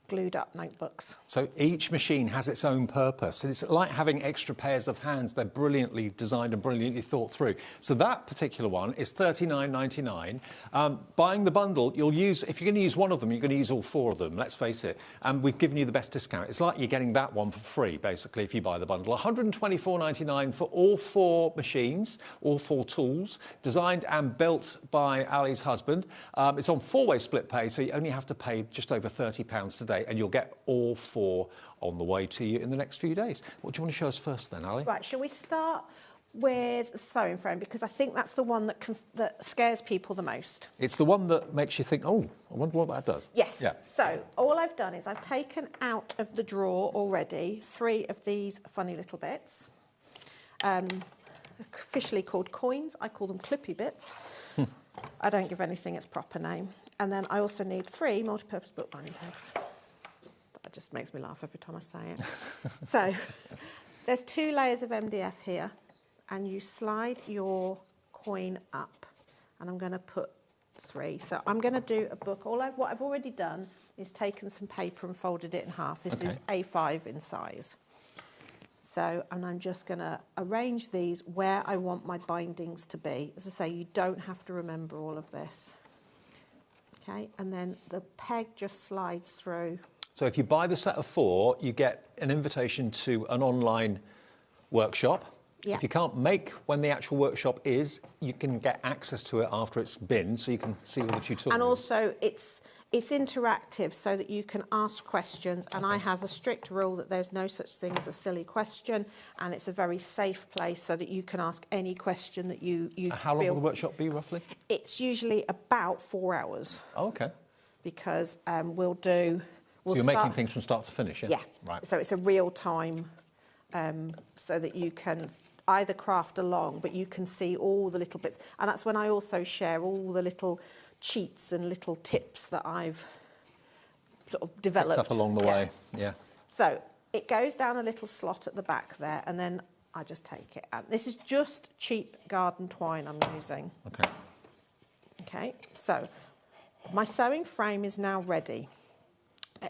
glued up notebooks. So each machine has its own purpose, and it's like having extra pairs of hands. They're brilliantly designed and brilliantly thought through. So that particular one is $39.99. Buying the bundle, you'll use, if you're going to use one of them, you're going to use all 4 of them, let's face it. And we've given you the best discount. It's like you're getting that one for free, basically, if you buy the bundle. $124.99 for all 4 machines, all 4 tools, designed and built by Ali's husband. It's on 4-way split pay, so you only have to pay just over £30 today, and you'll get all 4 on the way to you in the next few days. What do you want to show us first then, Ali? Right, shall we start with the sewing frame, because I think that's the one that scares people the most. It's the one that makes you think, oh, I wonder what that does. Yes. Yeah. So all I've done is I've taken out of the drawer already 3 of these funny little bits, officially called coins. I call them clippy bits. I don't give anything its proper name. And then I also need 3 multi-purpose bookbinding pegs. That just makes me laugh every time I say it. So there's 2 layers of MDF here, and you slide your coin up, and I'm going to put 3. So I'm going to do a book. What I've already done is taken some paper and folded it in half. This is A5 in size. So, and I'm just going to arrange these where I want my bindings to be. As I say, you don't have to remember all of this. Okay, and then the peg just slides through. So if you buy the set of 4, you get an invitation to an online workshop. Yeah. If you can't make when the actual workshop is, you can get access to it after it's been, so you can see all the tutorials. And also, it's interactive, so that you can ask questions. And I have a strict rule that there's no such thing as a silly question, and it's a very safe place so that you can ask any question that you How long will the workshop be, roughly? It's usually about 4 hours. Oh, okay. Because we'll do... So you're making things from start to finish, yeah? Yeah. Right. So it's a real time, so that you can either craft along, but you can see all the little bits. And that's when I also share all the little cheats and little tips that I've sort of developed. Picked up along the way, yeah. So it goes down a little slot at the back there, and then I just take it out. This is just cheap garden twine I'm using. Okay. Okay, so my sewing frame is now ready.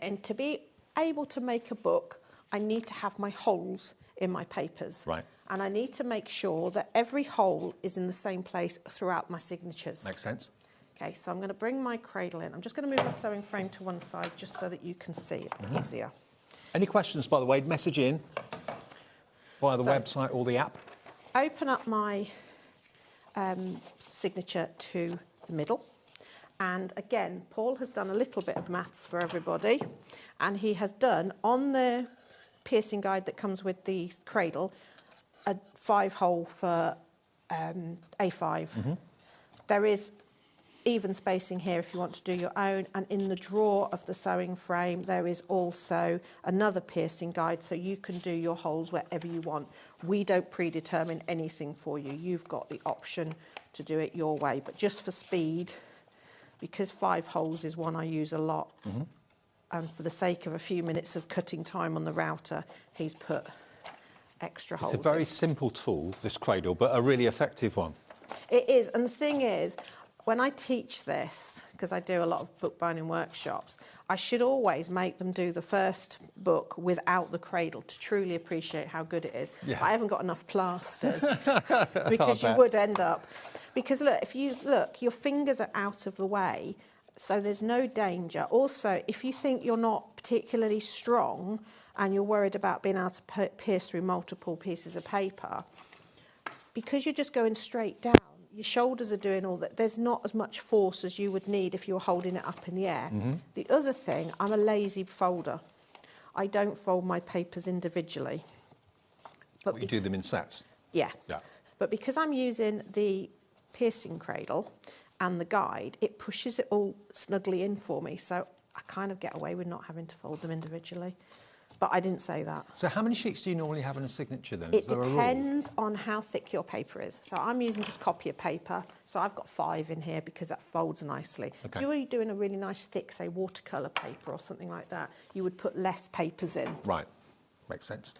And to be able to make a book, I need to have my holes in my papers. Right. And I need to make sure that every hole is in the same place throughout my signatures. Makes sense. Okay, so I'm going to bring my cradle in. I'm just going to move my sewing frame to one side just so that you can see it easier. Any questions, by the way, message in via the website or the app. Open up my signature to the middle. And again, Paul has done a little bit of maths for everybody, and he has done, on the piercing guide that comes with the cradle, a 5-hole for A5. There is even spacing here if you want to do your own, and in the drawer of the sewing frame there is also another piercing guide, so you can do your holes wherever you want. We don't predetermine anything for you. You've got the option to do it your way, but just for speed, because 5 holes is one I use a lot, and for the sake of a few minutes of cutting time on the router, he's put extra holes. It's a very simple tool, this cradle, but a really effective one. It is, and the thing is, when I teach this, because I do a lot of bookbinding workshops, I should always make them do the first book without the cradle to truly appreciate how good it is. Yeah. I haven't got enough plasters because you would end up... Because look, if you look, your fingers are out of the way, so there's no danger. Also, if you think you're not particularly strong and you're worried about being able to pierce through multiple pieces of paper, because you're just going straight down, your shoulders are doing all that. There's not as much force as you would need if you were holding it up in the air. The other thing, I'm a lazy folder. I don't fold my papers individually. But you do them in sets? Yeah. Yeah. But because I'm using the piercing cradle and the guide, it pushes it all snugly in for me, so I kind of get away with not having to fold them individually. But I didn't say that. So how many sheets do you normally have in a signature then? It depends on how thick your paper is. So I'm using just copier paper, so I've got 5 in here because that folds nicely. Okay. If you were doing a really nice thick, say, watercolour paper or something like that, you would put less papers in. Right, makes sense.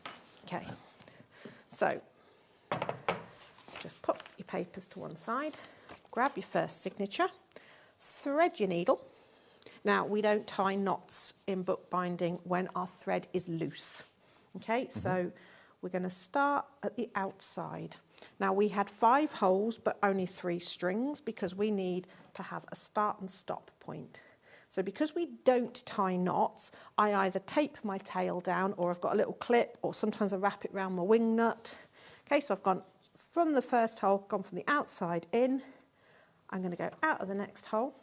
Okay, so Just put your papers to one side, grab your first signature, thread your needle. Now, we don't tie knots in bookbinding when our thread is loose. Okay, so we're going to start at the outside. Now, we had 5 holes, but only 3 strings because we need to have a start and stop point. So because we don't tie knots, I either tape my tail down or I've got a little clip, or sometimes I wrap it around my wing nut. Okay, so I've gone from the first hole, gone from the outside in. I'm going to go out of the next hole.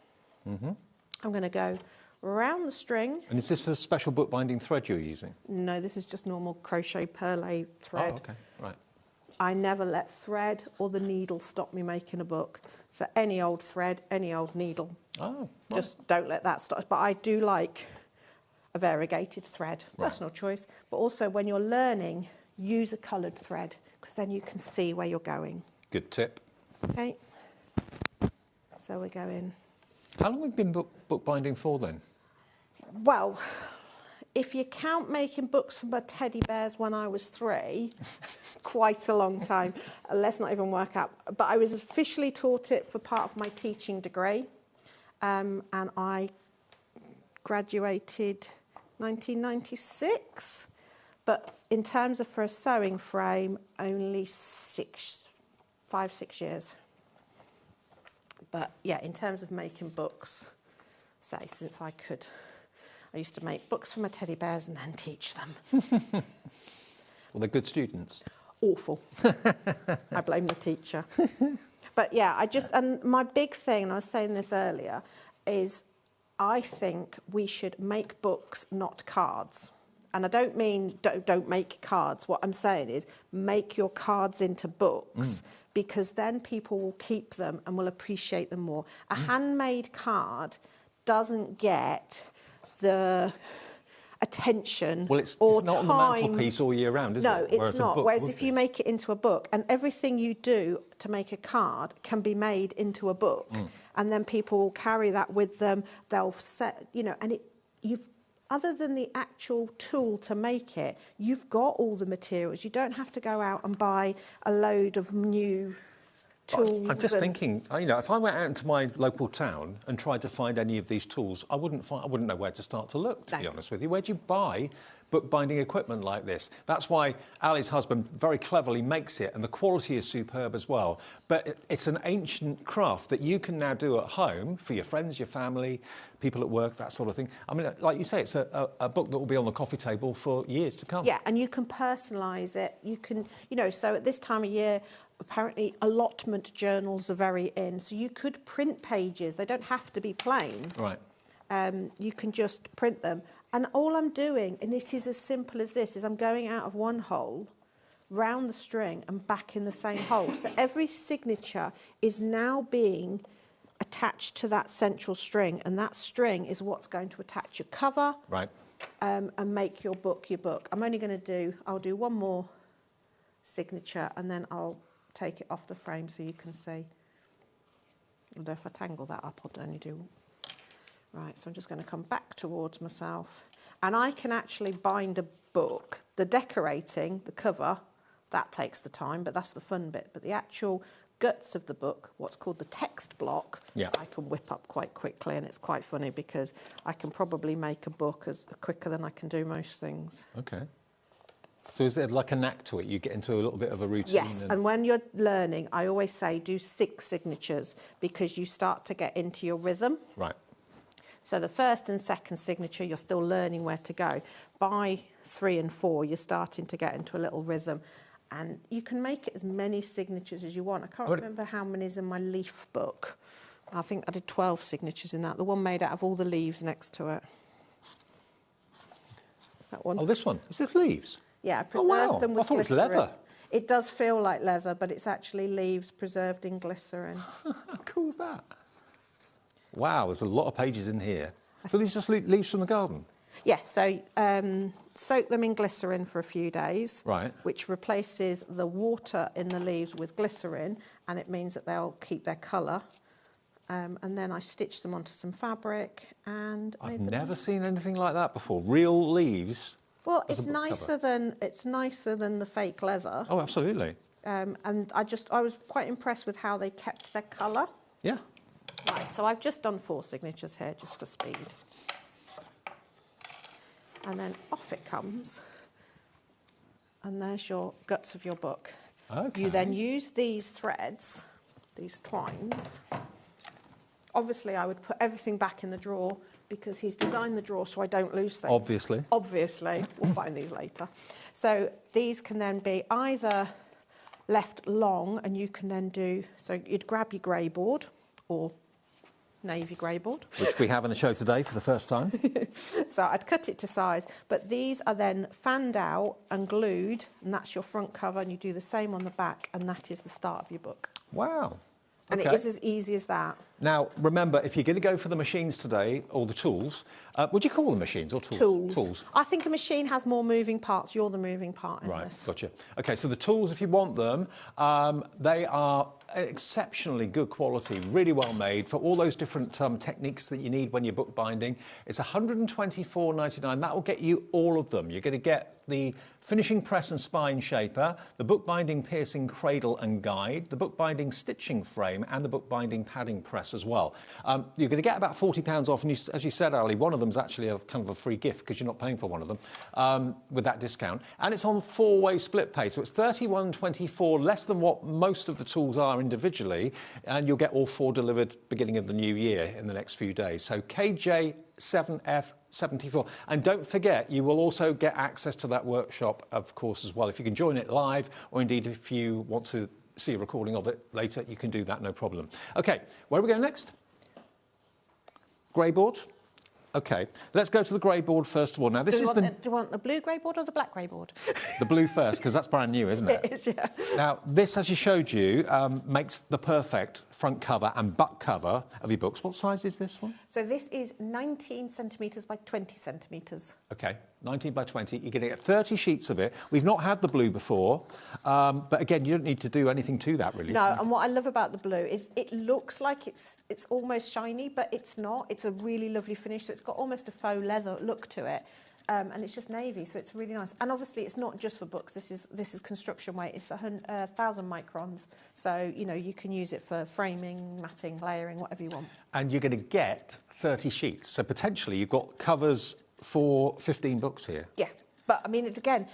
I'm going to go around the string. And is this a special bookbinding thread you're using? No, this is just normal crochet perlé thread. Oh, okay, right. I never let thread or the needle stop me making a book. So any old thread, any old needle. Oh, right. Just don't let that stop. But I do like a variegated thread, personal choice. But also when you're learning, use a coloured thread because then you can see where you're going. Good tip. Okay. So we're going. How long have we been bookbinding for then? Well, if you count making books for my teddy bears when I was 3, quite a long time. Let's not even work out. But I was officially taught it for part of my teaching degree. And I graduated 1996. But in terms of for a sewing frame, only 5, 6 years. But yeah, in terms of making books, say, since I used to make books for my teddy bears and then teach them. Well, they're good students. Awful. I blame the teacher. But yeah, and my big thing, and I was saying this earlier, is I think we should make books, not cards. And I don't mean don't make cards. What I'm saying is make your cards into books because then people will keep them and will appreciate them more. A handmade card doesn't get the attention well, it's or not time. on the mantelpiece all year round, is it? No, it's not. Whereas if you make it into a book, and everything you do to make a card can be made into a book, and then people will carry that with them. They'll set, and other than the actual tool to make it, you've got all the materials. You don't have to go out and buy a load of new tools. I'm just thinking, if I went out into my local town and tried to find any of these tools, I wouldn't know where to start to look, to be honest with you. Where do you buy bookbinding equipment like this? That's why Ali's husband very cleverly makes it, and the quality is superb as well. But it's an ancient craft that you can now do at home for your friends, your family, people at work, that sort of thing. I mean, like you say, it's a book that will be on the coffee table for years to come. Yeah, and you can personalise it. You can, so at this time of year, apparently allotment journals are very in. So you could print pages. They don't have to be plain. Right. You can just print them. And all I'm doing, and it is as simple as this, is I'm going out of one hole, round the string and back in the same hole. So every signature is now being attached to that central string, and that string is what's going to attach your cover. Right. And make your book your book. I'll do one more signature and then I'll take it off the frame so you can see. Although if I tangle that up, I'll only do. Right, so I'm just going to come back towards myself. And I can actually bind a book. The decorating, the cover, that takes the time, but that's the fun bit. But the actual guts of the book, what's called the text block, I can whip up quite quickly, and it's quite funny because I can probably make a book quicker than I can do most things. Okay. So is there like a knack to it? You get into a little bit of a routine? Yes, and when you're learning, I always say do 6 signatures because you start to get into your rhythm. Right. So the first and second signature, you're still learning where to go. By 3 and 4, you're starting to get into a little rhythm. And you can make it as many signatures as you want. I can't remember how many is in my leaf book. I think I did 12 signatures in that. The one made out of all the leaves next to it. That one. Oh, this one. Is this leaves? Yeah, I preserved them with glycerin. I thought it was leather. It does feel like leather, but it's actually leaves preserved in glycerin. How cool is that? Wow, there's a lot of pages in here. So these are just leaves from the garden? Yeah, so soak them in glycerin for a few days, right, which replaces the water in the leaves with glycerin, and it means that they'll keep their colour. And then I stitch them onto some fabric and... I've never seen anything like that before. Real leaves Well, as a it's book cover? nicer than the fake leather. Oh, absolutely. And I was quite impressed with how they kept their colour. Yeah. Right, so I've just done 4 signatures here, just for speed. And then off it comes. And there's your guts of your book. Okay. You then use these threads, these twines. Obviously, I would put everything back in the drawer because he's designed the drawer so I don't lose things. Obviously. Obviously. We'll find these later. So these can then be either left long, and you can then do, so you'd grab your grey board or navy grey board. Which we have in the show today for the first time. So I'd cut it to size, but these are then fanned out and glued, and that's your front cover, and you do the same on the back, and that is the start of your book. Wow. And Okay. it is as easy as that. Now, remember, if you're going to go for the machines today, or the tools, would you call them machines or tools? Tools. I think a machine has more moving parts. You're the moving part in Right, this. gotcha. Okay, so the tools, if you want them, they are exceptionally good quality, really well made for all those different techniques that you need when you're bookbinding. It's $124.99. That will get you all of them. You're going to get the finishing press and spine shaper, the bookbinding piercing cradle and guide, the bookbinding stitching frame, and the bookbinding padding press as well. You're going to get about £40 off, and as you said, Ali, one of them is actually a kind of a free gift because you're not paying for one of them with that discount. And it's on 4-way split pay, so it's $31.24, less than what most of the tools are individually, and you'll get all 4 delivered beginning of the new year in the next few days. So KJ7F74. And don't forget, you will also get access to that workshop, of course, as well. If you can join it live, or indeed if you want to see a recording of it later, you can do that, no problem. Okay, where are we going next? Grey board? Okay, let's go to the grey board first of all. Now, this is Do you want the blue grey board or the black grey board? The blue first, because that's brand new, isn't it? It is, yeah. Now, this, as you showed you, makes the perfect front cover and butt cover of your books. What size is this one? So this is 19 centimetres by 20 centimetres. Okay, 19 by 20. You're going to get 30 sheets of it. We've not had the blue before, but again, you don't need to do anything to that, really. No, and what I love about the blue is it looks like it's almost shiny, but it's not. It's a really lovely finish, so it's got almost a faux leather look to it. And it's just navy, so it's really nice. And obviously, it's not just for books. This is construction weight. It's 1,000 microns, so you can use it for framing, matting, layering, whatever you want. And you're going to get 30 sheets, so potentially you've got covers for 15 books here. Yeah, but I mean, again,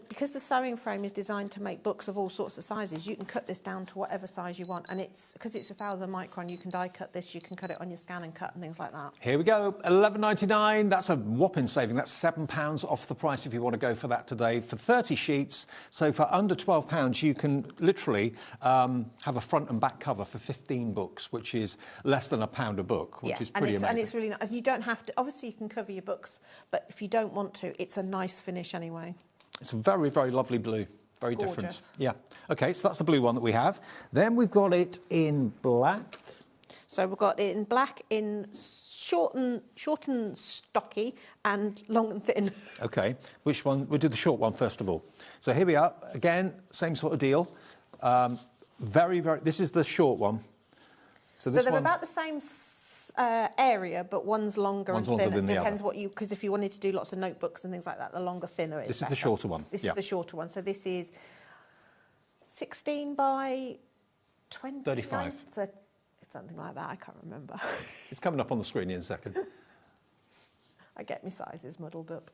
because the sewing frame is designed to make books of all sorts of sizes, you can cut this down to whatever size you want, and because it's 1,000 micron, you can die cut this, you can cut it on your scan and cut and things like that. Here we go, $11.99. That's a whopping saving. That's £7 off the price if you want to go for that today for 30 sheets. So for under £12, you can literally have a front and back cover for 15 books, which is less than £1 a book, which is pretty amazing. And it's really nice. You don't have to. Obviously, you can cover your books, but if you don't want to, it's a nice finish anyway. It's a very, very lovely blue. Very Gorgeous. different. Yeah. Okay, so that's the blue one that we have. Then we've got it in black. So we've got it in black, in short and stocky, and long and thin. Okay, which one? We'll do the short one first of all. So here we are. Again, same sort of deal. This is the short one. So they're about the same area, but one's longer and thinner. It depends because if you wanted to do lots of notebooks and things like that, the longer, thinner is This better. is the shorter one. This is the shorter one. So this is 16 by 20. 35. So something like that. I can't remember. It's coming up on the screen in a second. I get my sizes muddled up.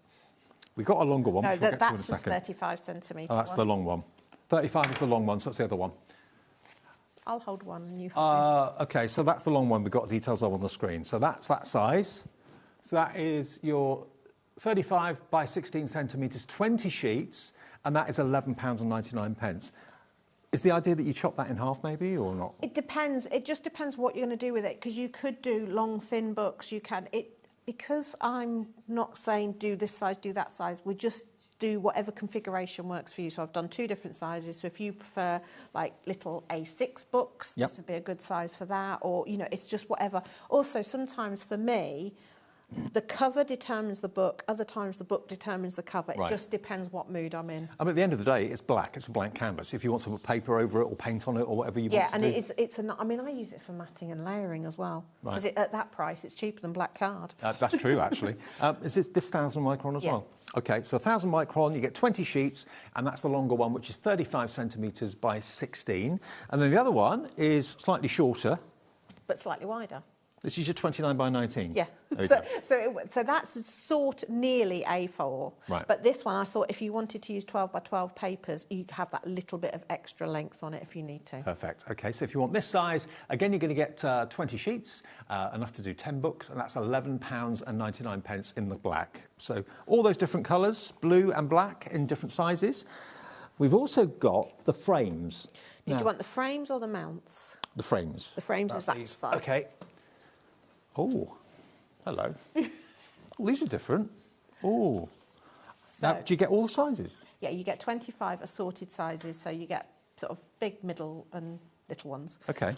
We've got a longer one, No, which we'll get to in a that's the second. 35 centimetre Oh, that's the long one. 35 is the long one, so that's the other one. I'll hold one and you hold Okay, so that's the long one we've got details of on the screen. So that's that size. So that is your 35 by 16 centimetres, 20 sheets, and that is £11.99. Is the idea that you chop that in half maybe or not? It depends. It just depends what you're going to do with it, because you could do long, thin books. You can. Because I'm not saying do this size, do that size, we just do whatever configuration works for you. So I've done 2 different sizes. So if you prefer like little A6 books, this would be a good size for that, or it's just whatever. Also, sometimes for me, The cover determines the book. Other times the book determines the cover. Right. It just depends what mood I'm in. I mean, at the end of the day, it's black. It's a blank canvas. If you want to put paper over it or paint on it or whatever you want to do. Yeah, and it's I mean, I use it for matting and layering as well. Right. Because at that price, it's cheaper than black card. That's true, actually. Is it this 1,000 micron as well? OK, so 1,000 micron, you get 20 sheets, and that's the longer one, which is 35 centimetres by 16. And then the other one is slightly shorter. But slightly wider. This is your 29 by 19? Yeah. So that's nearly A4. Right. But this one, I thought if you wanted to use 12 by 12 papers, you have that little bit of extra length on it if you need to. Perfect. OK, so if you want this size, again, you're going to get 20 sheets, enough to do 10 books, and that's £11.99 in the black. So all those different colours, blue and black in different sizes. We've also got the frames. Did you want the frames or the mounts? The frames. The frames is that size. OK. Oh, hello. Oh, these are different. Oh. So, now, do you get all the sizes? Yeah, you get 25 assorted sizes, so you get sort of big, middle and little ones. OK.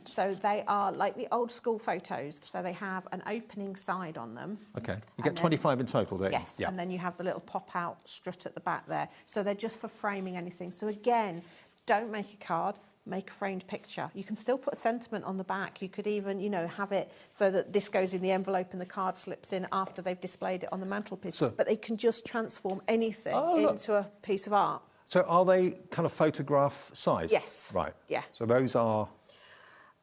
So they are like the old school photos, so they have an opening side on them. OK. You get 25 in total, don't you? Yes, and then you have the little pop-out strut at the back there. So they're just for framing anything. So again, don't make a card. Make a framed picture. You can still put a sentiment on the back. You could even, you know, have it so that this goes in the envelope and the card slips in after they've displayed it on the mantelpiece. So, but they can just transform anything into a piece of art. So are they kind of photograph size? Yes. Right. Yeah. So those are...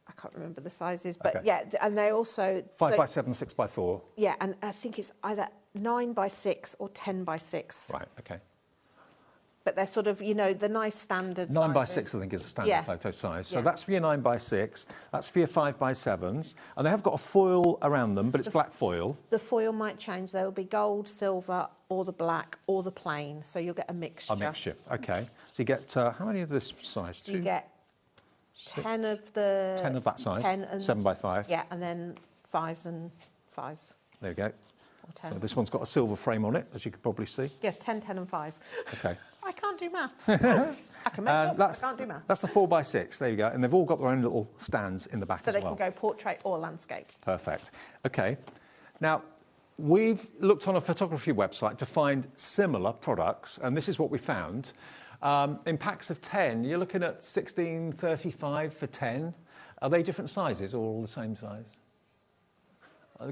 I can't remember the sizes, but yeah, and they also... 5 by 7, 6 by 4. Yeah, and I think it's either 9 by 6 or 10 by 6. Right, OK. But they're sort of, you know, the nice standard 9 by sizes. 6, I think, is a standard photo size. So Yeah. that's for your 9 by 6. That's for your 5 by 7s. And they have got a foil around them, but it's black foil. The foil might change. There will be gold, silver, or the black, or the plain. So you'll get a mixture. A mixture, OK. So you get, how many of this size? You get 10 of the... 10 of that size, 10 and, 7 by 5. Yeah, and then 5s and 5s. There you go. Or 10. So this one's got a silver frame on it, as you could probably see. Yes, 10, 10 and 5. OK. I can't do maths. I can make up, I can't do maths. That's the 4 by 6. There you go. And they've all got their own little stands in the back So as they well. can go portrait or landscape. Perfect. OK. Now, we've looked on a photography website to find similar products, and this is what we found. In packs of 10, you're looking at $16.35 for 10. Are they different sizes or all the same size?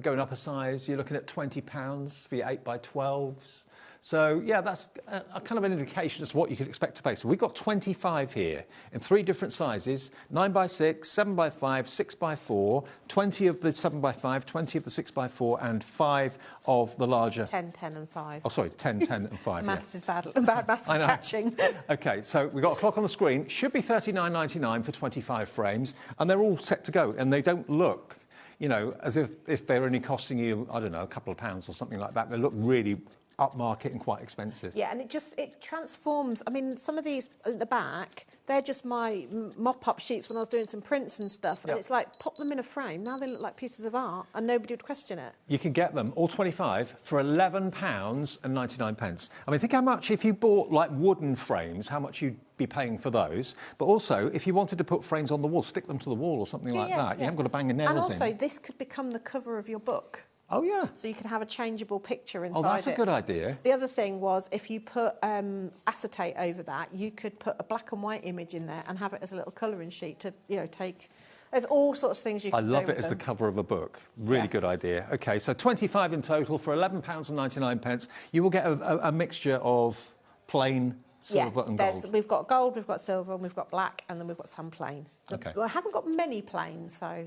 Going up a size, you're looking at £20 for your 8 by 12s. So, yeah, that's a kind of an indication as to what you could expect to pay. So we've got 25 here in 3 different sizes, 9 by 6, 7 by 5, 6 by 4, 20 of the 7 by 5, 20 of the 6 by 4, and 5 of the larger... 10, 10 and 5. Oh, sorry, 10, 10 and 5. Maths is bad. Maths is catching. OK, so we've got a clock on the screen. Should be $39.99 for 25 frames, and they're all set to go, and they don't look... You know, as if they're only costing you, I don't know, a couple of pounds or something like that. They look really upmarket and quite expensive. Yeah, and it transforms. I mean, some of these at the back, they're just my mop-up sheets when I was doing some prints and stuff. And it's like, pop them in a frame. Now they look like pieces of art and nobody would question it. You can get them, all 25, for £11.99. I mean, think how much, if you bought, like, wooden frames, how much you'd be paying for those. But also, if you wanted to put frames on the wall, stick them to the wall or something like that. You haven't got to bang your nails in. And also, this could become the cover of your book. Oh, yeah. So you could have a changeable picture inside it. Oh, that's a good idea. The other thing was, if you put acetate over that, you could put a black and white image in there and have it as a little colouring sheet to, you know, take... There's all sorts of things you can do. I love it as the cover of a book. Really good idea. OK, so 25 in total for £11.99. You will get a mixture of plain silver and gold. We've got gold, we've got silver, and we've got black, and then we've got some plain. Okay. I haven't got many plain, so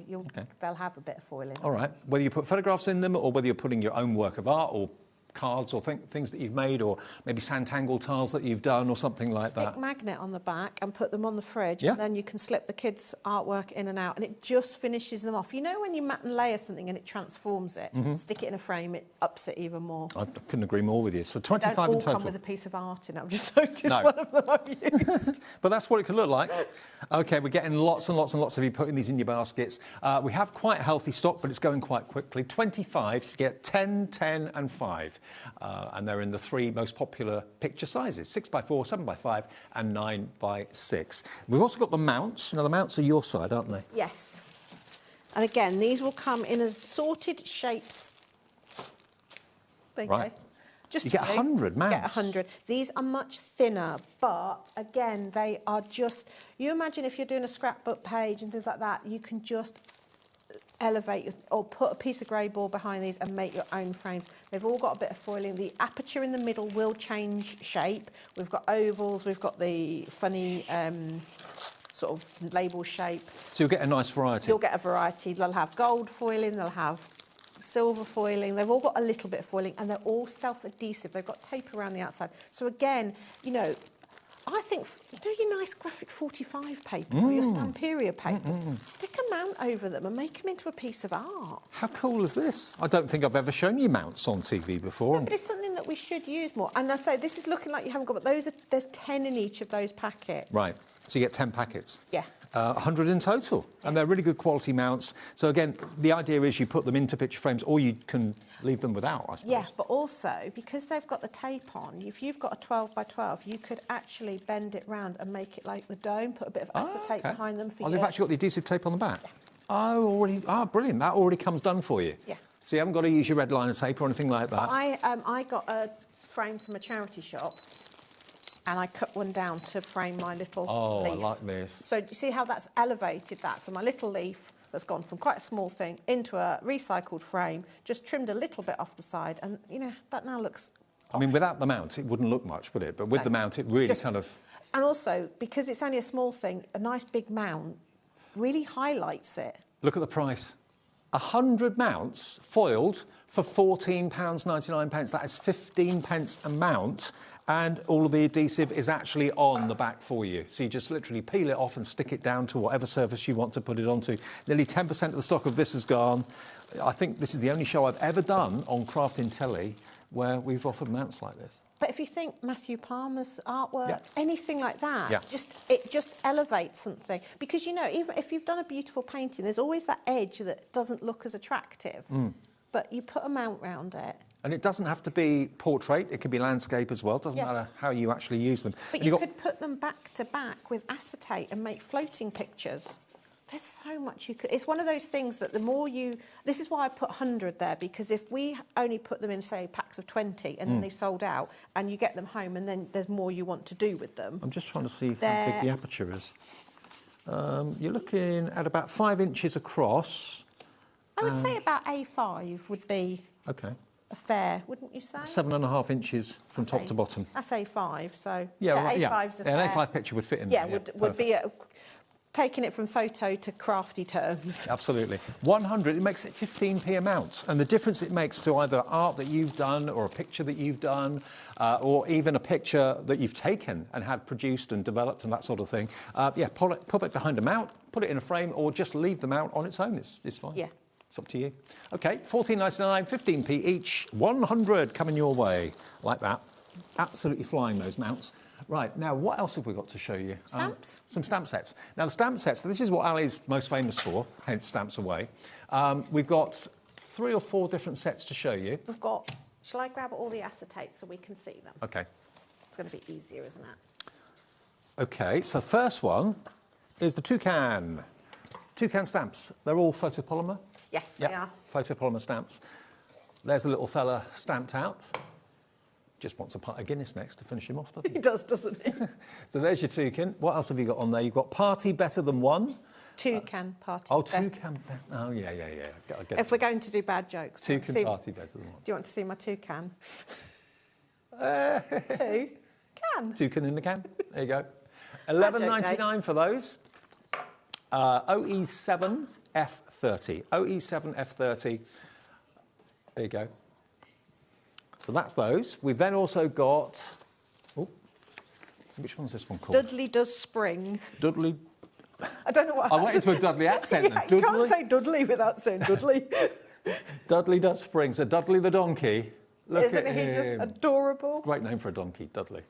they'll have a bit of foil in. All right. Whether you put photographs in them or whether you're putting your own work of art or cards or things that you've made or maybe sand-tangle tiles that you've done or something like that. Stick magnet on the back and put them on the fridge, Yeah. and then you can slip the kids' artwork in and out, and it just finishes them off. You know when you mat and layer something and it transforms it, stick it in a frame, it ups it even more. I couldn't agree more with you. So 25 Don't all in total. come with a piece of art in it. I've just noticed No. one of them I've used. But that's what it could look like. OK, we're getting lots and lots and lots of you putting these in your baskets. We have quite a healthy stock, but it's going quite quickly. 25 to get 10, 10 and 5. And they're in the 3 most popular picture sizes, 6 by 4, 7 by 5 and 9 by 6. We've also got the mounts. Now, the mounts are your side, aren't they? Yes. And again, these will come in assorted shapes There you Right. go. Just You get 100 mounts. Get 100. These are much thinner, but again, they are just. You imagine if you're doing a scrapbook page and things like that, you can just elevate or put a piece of grey board behind these and make your own frames. They've all got a bit of foiling. The aperture in the middle will change shape. We've got ovals. We've got the funny sort of label shape. So you'll get a nice variety. You'll get a variety. They'll have gold foiling. They'll have silver foiling. They've all got a little bit of foiling, and they're all self-adhesive. They've got tape around the outside. So again, you know, I think, you know, your nice graphic 45 papers or your Stamperia papers, stick a mount over them and make them into a piece of art. How cool is this? I don't think I've ever shown you mounts on TV before. No, but it's something that we should use more. And I say, this is looking like you haven't got, but there's 10 in each of those packets. Right, so you get 10 packets. Yeah. 100 in total, and they're really good quality mounts. So again, the idea is you put them into picture frames, or you can leave them without, I suppose. Yeah, but also, because they've got the tape on, if you've got a 12 by 12, you could actually bend it round and make it like the dome, put a bit of acetate behind them for you. They've actually got the adhesive tape on the back? Yeah. Oh, brilliant. That already comes done for you? Yeah. So you haven't got to use your red liner tape or anything like that? I got a frame from a charity shop, and I cut one down to frame my little leaf. I like this. So you see how that's elevated that? So my little leaf that's gone from quite a small thing into a recycled frame, just trimmed a little bit off the side, and, you know, that now looks posh. I mean, without the mount, it wouldn't look much, would it? But with the mount, it really kind of... And also, because it's only a small thing, a nice big mount really highlights it. Look at the price. 100 mounts foiled for £14.99. That is 15 pence a mount. And all of the adhesive is actually on the back for you. So you just literally peel it off and stick it down to whatever surface you want to put it onto. Nearly 10% of the stock of this is gone. I think this is the only show I've ever done on Crafting Telly where we've offered mounts like this. But if you think Matthew Palmer's artwork, anything like that, it just elevates something. Because, you know, even if you've done a beautiful painting, there's always that edge that doesn't look as attractive. But you put a mount round it. And it doesn't have to be portrait, it could be landscape as well. It doesn't matter how you actually use them. But you could put them back to back with acetate and make floating pictures. There's so much you could... It's one of those things that the more you... This is why I put 100 there, because if we only put them in, say, packs of 20 and then they sold out and you get them home and then there's more you want to do with them... I'm just trying to see how big the aperture is. You're looking at about 5 inches across. I would say about A5 would be... OK. A fair, wouldn't you say? 7.5 inches from top to bottom. I say 5, so A5's a fair. An A5 picture would fit in there. Would be taking it from photo to crafty terms. Absolutely. 100, it makes it 15p a mount. And the difference it makes to either art that you've done or a picture that you've done or even a picture that you've taken and had produced and developed and that sort of thing. Put it behind a mount, put it in a frame, or just leave the mount on its own. It's fine. Yeah. It's up to you. OK, $14.99, 15p each, 100 coming your way, like that. Absolutely flying, those mounts. Right, now, what else have we got to show you? Stamps. Some stamp sets. Now, the stamp sets, this is what Aall's most famous for, hence Stamps Away. We've got 3 or 4 different sets to show you. We've got... Shall I grab all the acetate so we can see them? OK. It's going to be easier, isn't it? OK, so first one is the toucan. Toucan stamps. They're all photopolymer. Yes, they are. Photopolymer stamps. There's a little fella stamped out. Just wants a pint of Guinness next to finish him off, doesn't he? He does, doesn't he? So there's your toucan. What else have you got on there? You've got Party Better Than One. Toucan Party. Toucan. Oh, yeah. If we're going to do bad jokes. Toucan Party Better Than One. Do you want to see my toucan? Toucan in the can. There you go. $11.99 for those. OE7 F30. OE7 F30. There you go. So that's those. We've then also got... Oh, which one's this one called? Dudley Does Spring. Dudley... I don't know what... I went into a Dudley accent. Yeah, you can't say Dudley without saying Dudley. Dudley Does Spring. So Dudley the donkey. Isn't he just adorable? It's a great name for a donkey, Dudley.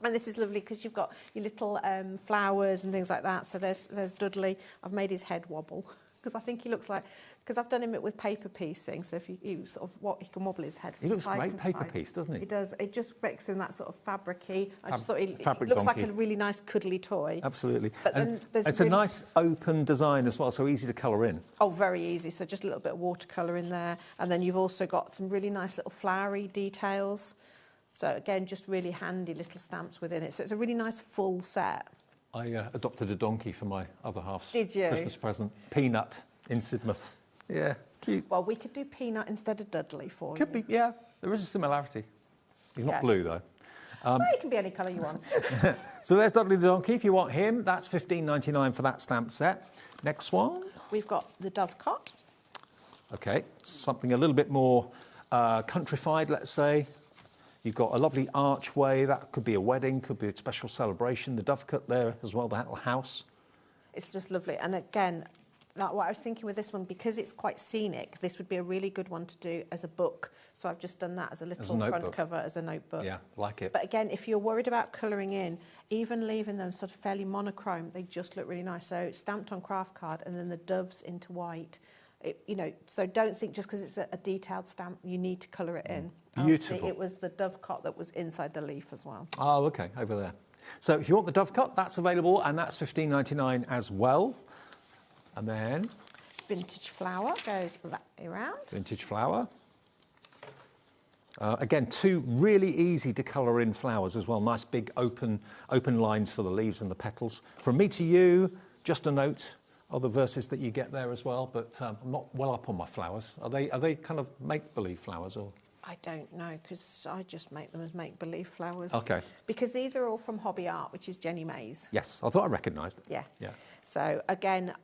And this is lovely because you've got your little flowers and things like that. So there's Dudley. I've made his head wobble because I think he looks like because I've done him with paper piecing. So if you sort of he can wobble his head. He looks side great to paper side. piece, doesn't he? He does. It just makes him that sort of fabric-y. I just thought it fabric looks donkey. like a really nice cuddly toy. Absolutely. But then And there's it's really a nice open design as well, so easy to colour in. Oh, very easy. So just a little bit of watercolour in there. And then you've also got some really nice little flowery details. So again, just really handy little stamps within it. So it's a really nice full set. I adopted a donkey for my other half's Did you? Christmas present. Peanut in Sidmouth. Yeah, cute. Well, we could do Peanut instead of Dudley for you. Could be, yeah. There is a similarity. He's not Yeah. blue, though. Well, he can be any colour you want. So there's Dudley the donkey. If you want him, that's $15.99 for that stamp set. Next one. We've got the Dovecot. Okay, something a little bit more countrified, let's say. You've got a lovely archway. That could be a wedding, could be a special celebration. The Dovecot there as well, the little house. It's just lovely. And again, like what I was thinking with this one, because it's quite scenic, this would be a really good one to do as a book. So I've just done that as a little front cover, as a notebook. Yeah, like it. But again, if you're worried about colouring in, even leaving them sort of fairly monochrome, they just look really nice. So it's stamped on craft card and then the doves into white. So don't think just because it's a detailed stamp, you need to colour it in. Beautiful. It was the Dovecot that was inside the leaf as well. Oh, okay, over there. So if you want the Dovecot, that's available, and that's $15.99 as well. And then Vintage flower goes that way around. vintage flower. Again, two really easy to colour in flowers as well. Nice big open lines for the leaves and the petals. From me to you, just a note of the verses that you get there as well. But I'm not well up on my flowers. Are they kind of make-believe flowers or? I don't know, because I just make them as make-believe flowers. Okay. Because these are all from Hobby Art, which is Jenny Mays. Yes, I thought I recognised it. Yeah. Yeah. So again,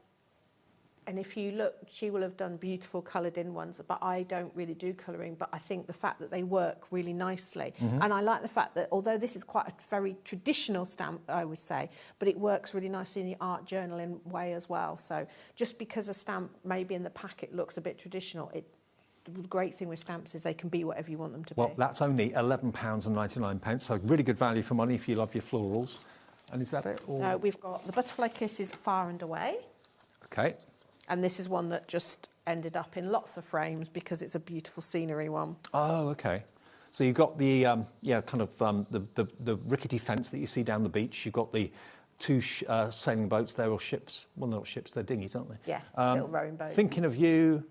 and if you look, she will have done beautiful coloured in ones, but I don't really do colouring, but I think the fact that they work really nicely. And I like the fact that although this is quite a very traditional stamp, I would say, but it works really nicely in the art journaling way as well. So just because a stamp maybe in the packet looks a bit traditional, the great thing with stamps is they can be whatever you want them to be. Well, that's only £11.99, so really good value for money if you love your florals. And is that it? Or? No, we've got the Butterfly Kisses Far and Away. Okay. And this is one that just ended up in lots of frames because it's a beautiful scenery one. Oh, okay. So you've got the the rickety fence that you see down the beach. You've got the two sailing boats there, or ships. Well, they're not ships, they're dinghies, aren't they? Yeah, little rowing boats. Thinking of you.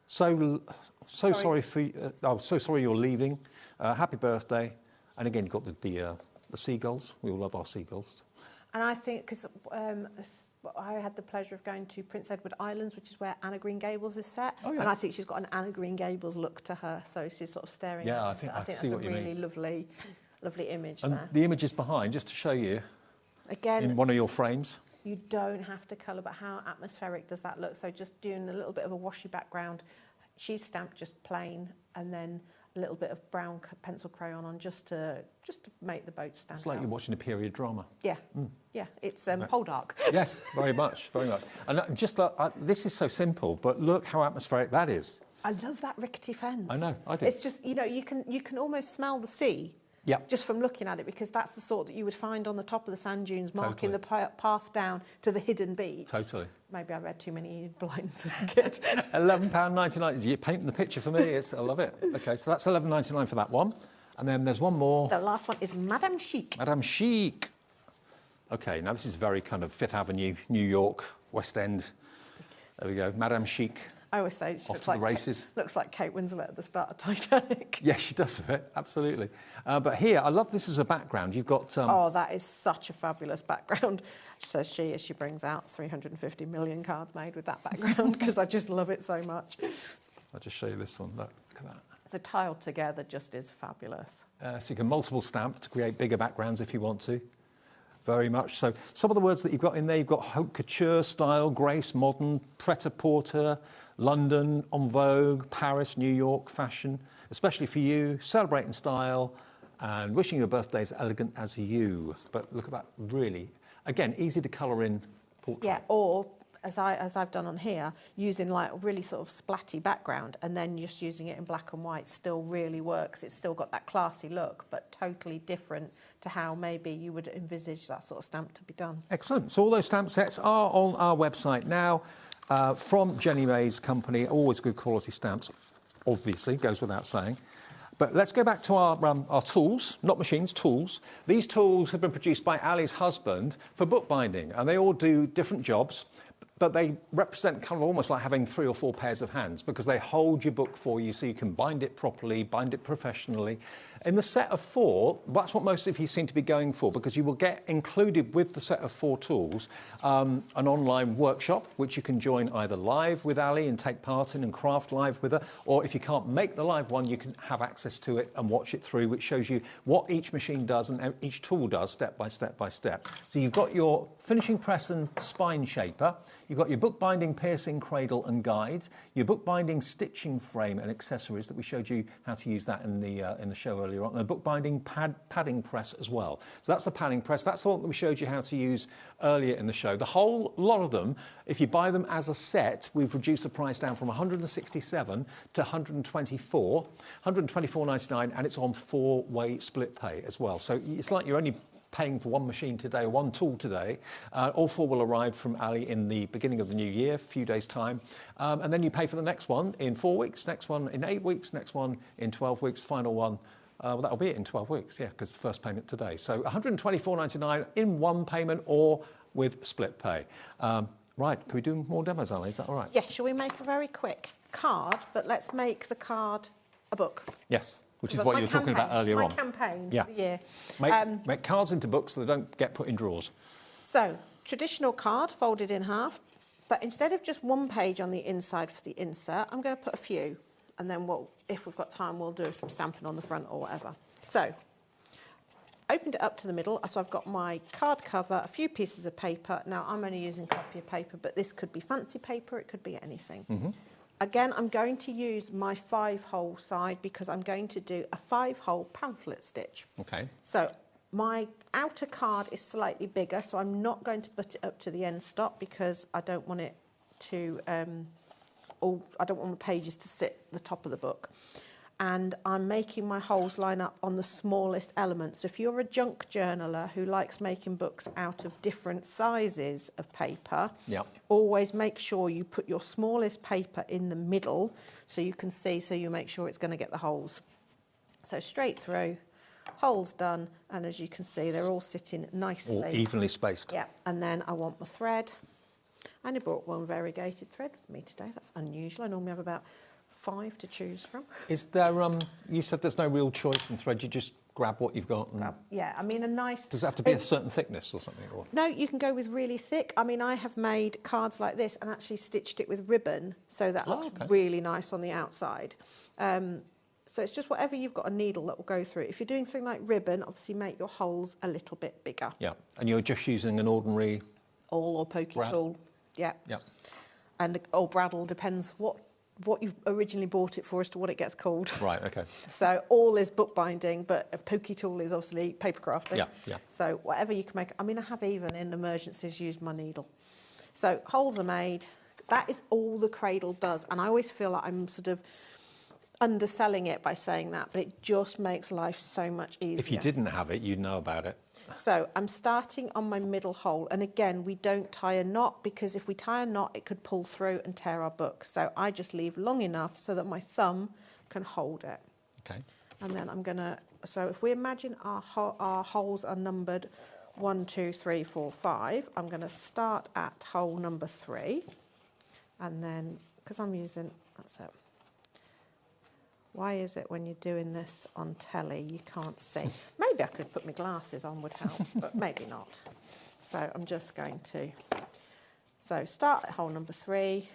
So sorry for you. So sorry you're leaving. Happy birthday. And again, you've got the seagulls. We all love our seagulls. And I think, because I had the pleasure of going to Prince Edward Islands, which is where Anna Green Gables is set. Oh, yeah. And I think she's got an Anna Green Gables look to her, so she's sort of staring at us. I think see that's what a you really mean. lovely image And there. the image is behind, just to show you, Again, in one of your frames. you don't have to colour, but how atmospheric does that look? So just doing a little bit of a washy background. She's stamped just plain, and then a little bit of brown pencil crayon on just to make the boat stand It's like out. you're watching a period drama. Yeah, yeah, it's Poldark. Yes, very much, very much. And this is so simple, but look how atmospheric that is. I love that rickety fence. I know, I do. It's just, you can almost smell the sea. Yeah. Just from looking at it, because that's the sort that you would find on the top of the sand dunes, marking the path down to the hidden beach. Totally. Maybe I read too many blinds as a kid. £11.99. You're painting the picture for me. I love it. Okay, so that's £11.99 for that one. And then there's one more. The last one is Madame Chic. Madame Chic. Okay, now this is very kind of Fifth Avenue, New York, West End. There we go, Madame Chic. I always say she Off to the races. looks like Kate Winslet at the start of Titanic. Yeah, she does a bit, absolutely. But here, I love this as a background. You've got... oh, that is such a fabulous background, says she as she brings out 350 million cards made with that background, because I just love it so much. I'll just show you this one. Look at that. So tiled together just is fabulous. So you can multiple stamp to create bigger backgrounds if you want to. Very much. So some of the words that you've got in there, you've got haute couture, style, grace, modern, pret-a-porter, London, en vogue, Paris, New York, fashion, especially for you, celebrating style, and wishing your birthday as elegant as you. But look at that, really. Again, easy to colour in portrait. Yeah, or as I've done on here, using like a really sort of splatty background and then just using it in black and white still really works. It's still got that classy look, but totally different to how maybe you would envisage that sort of stamp to be done. Excellent. So all those stamp sets are on our website now. from Jenny May's company, always good quality stamps, obviously, goes without saying. But let's go back to our tools, not machines, tools. These tools have been produced by Ali's husband for bookbinding, and they all do different jobs, but they represent kind of almost like having 3 or 4 pairs of hands, because they hold your book for you so you can bind it properly, bind it professionally. In the set of 4, that's what most of you seem to be going for, because you will get included with the set of 4 tools an online workshop, which you can join either live with Ali and take part in and craft live with her, or if you can't make the live one, you can have access to it and watch it through, which shows you what each machine does and each tool does step by step by step. So you've got your finishing press and spine shaper, you've got your bookbinding piercing cradle and guide, your bookbinding stitching frame and accessories that we showed you how to use that in the show earlier on, and the bookbinding padding press as well. So that's the padding press. That's the one that we showed you how to use earlier in the show. The whole lot of them, if you buy them as a set, we've reduced the price down from $167 to $124, $124.99, and it's on 4-way split pay as well. So it's like you're only paying for one machine today, one tool today. All 4 will arrive from Ali in the beginning of the new year, a few days' time. And then you pay for the next one in 4 weeks, next one in 8 weeks, next one in 12 weeks, final one. Well, that'll be it in 12 weeks, yeah, because first payment today. So $124.99 in one payment or with split pay. Right, can we do more demos, Ali? Is that all right? Yeah, shall we make a very quick card, but let's make the card a book. Yes. Which is what you were talking about earlier on. My campaign yeah. for the year. Make cards into books so they don't get put in drawers. So, traditional card folded in half, but instead of just one page on the inside for the insert, I'm going to put a few, and then if we've got time, we'll do some stamping on the front or whatever. So, opened it up to the middle, so I've got my card cover, a few pieces of paper. Now, I'm only using copy of paper, but this could be fancy paper, it could be anything. Mm-hmm. Again, I'm going to use my 5-hole side because I'm going to do a 5-hole pamphlet stitch. Okay. So my outer card is slightly bigger, so I'm not going to put it up to the end stop because I don't want it to, I don't want the pages to sit at the top of the book. And I'm making my holes line up on the smallest elements. So if you're a junk journaler who likes making books out of different sizes of paper, always make sure you put your smallest paper in the middle so you can see, so you make sure it's going to get the holes. So straight through, holes done, and as you can see, they're all sitting nicely. All evenly spaced. Yeah, and then I want my thread. And I brought one variegated thread with me today. That's unusual. I normally have about 5 to choose from. Is there, you said there's no real choice in thread, you just grab what you've got? And yeah, I mean a nice... Does it have to be a certain thickness or something? Or? No, you can go with really thick. I mean, I have made cards like this and actually stitched it with ribbon, so that looks really nice on the outside. So it's just whatever you've got a needle that will go through. If you're doing something like ribbon, obviously make your holes a little bit bigger. Yeah, and you're just using an ordinary... Aall or pokey tool. Yeah. Yeah. And or Bradle, depends what you've originally bought it for as to what it gets called. Right, okay. So Aall is bookbinding, but a pokey tool is obviously paper crafting. Yeah, yeah. So whatever you can make. I mean, I have even in emergencies used my needle. So holes are made. That is all the cradle does. And I always feel like I'm sort of underselling it by saying that, but it just makes life so much easier. If you didn't have it, you'd know about it. So I'm starting on my middle hole, and again, we don't tie a knot because if we tie a knot, it could pull through and tear our book. So I just leave long enough so that my thumb can hold it. Okay. And then I'm gonna, so if we imagine our holes are numbered 1, 2, 3, 4, 5, I'm gonna start at hole number 3, and then, because I'm using, that's it. Why is it when you're doing this on telly you can't see? Maybe I could put my glasses on would help, but maybe not. So I'm just going to, so start at hole number 3,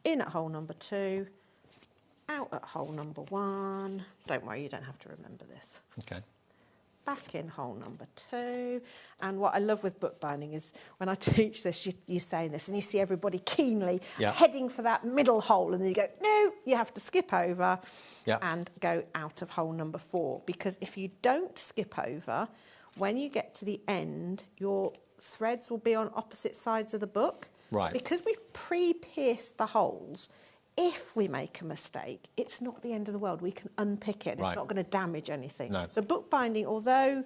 in at hole number 2, out at hole number 1. Don't worry, you don't have to remember this. Okay. Back in hole number 2. And what I love with bookbinding is when I teach this, you're saying this and you see everybody keenly heading for that middle hole, and then you go, no, you have to skip over and go out of hole number 4. Because if you don't skip over, when you get to the end, your threads will be on opposite sides of the book. Right. Because we've pre-pierced the holes, if we make a mistake, it's not the end of the world. We can unpick it. It's not going to damage anything. No. So bookbinding, although,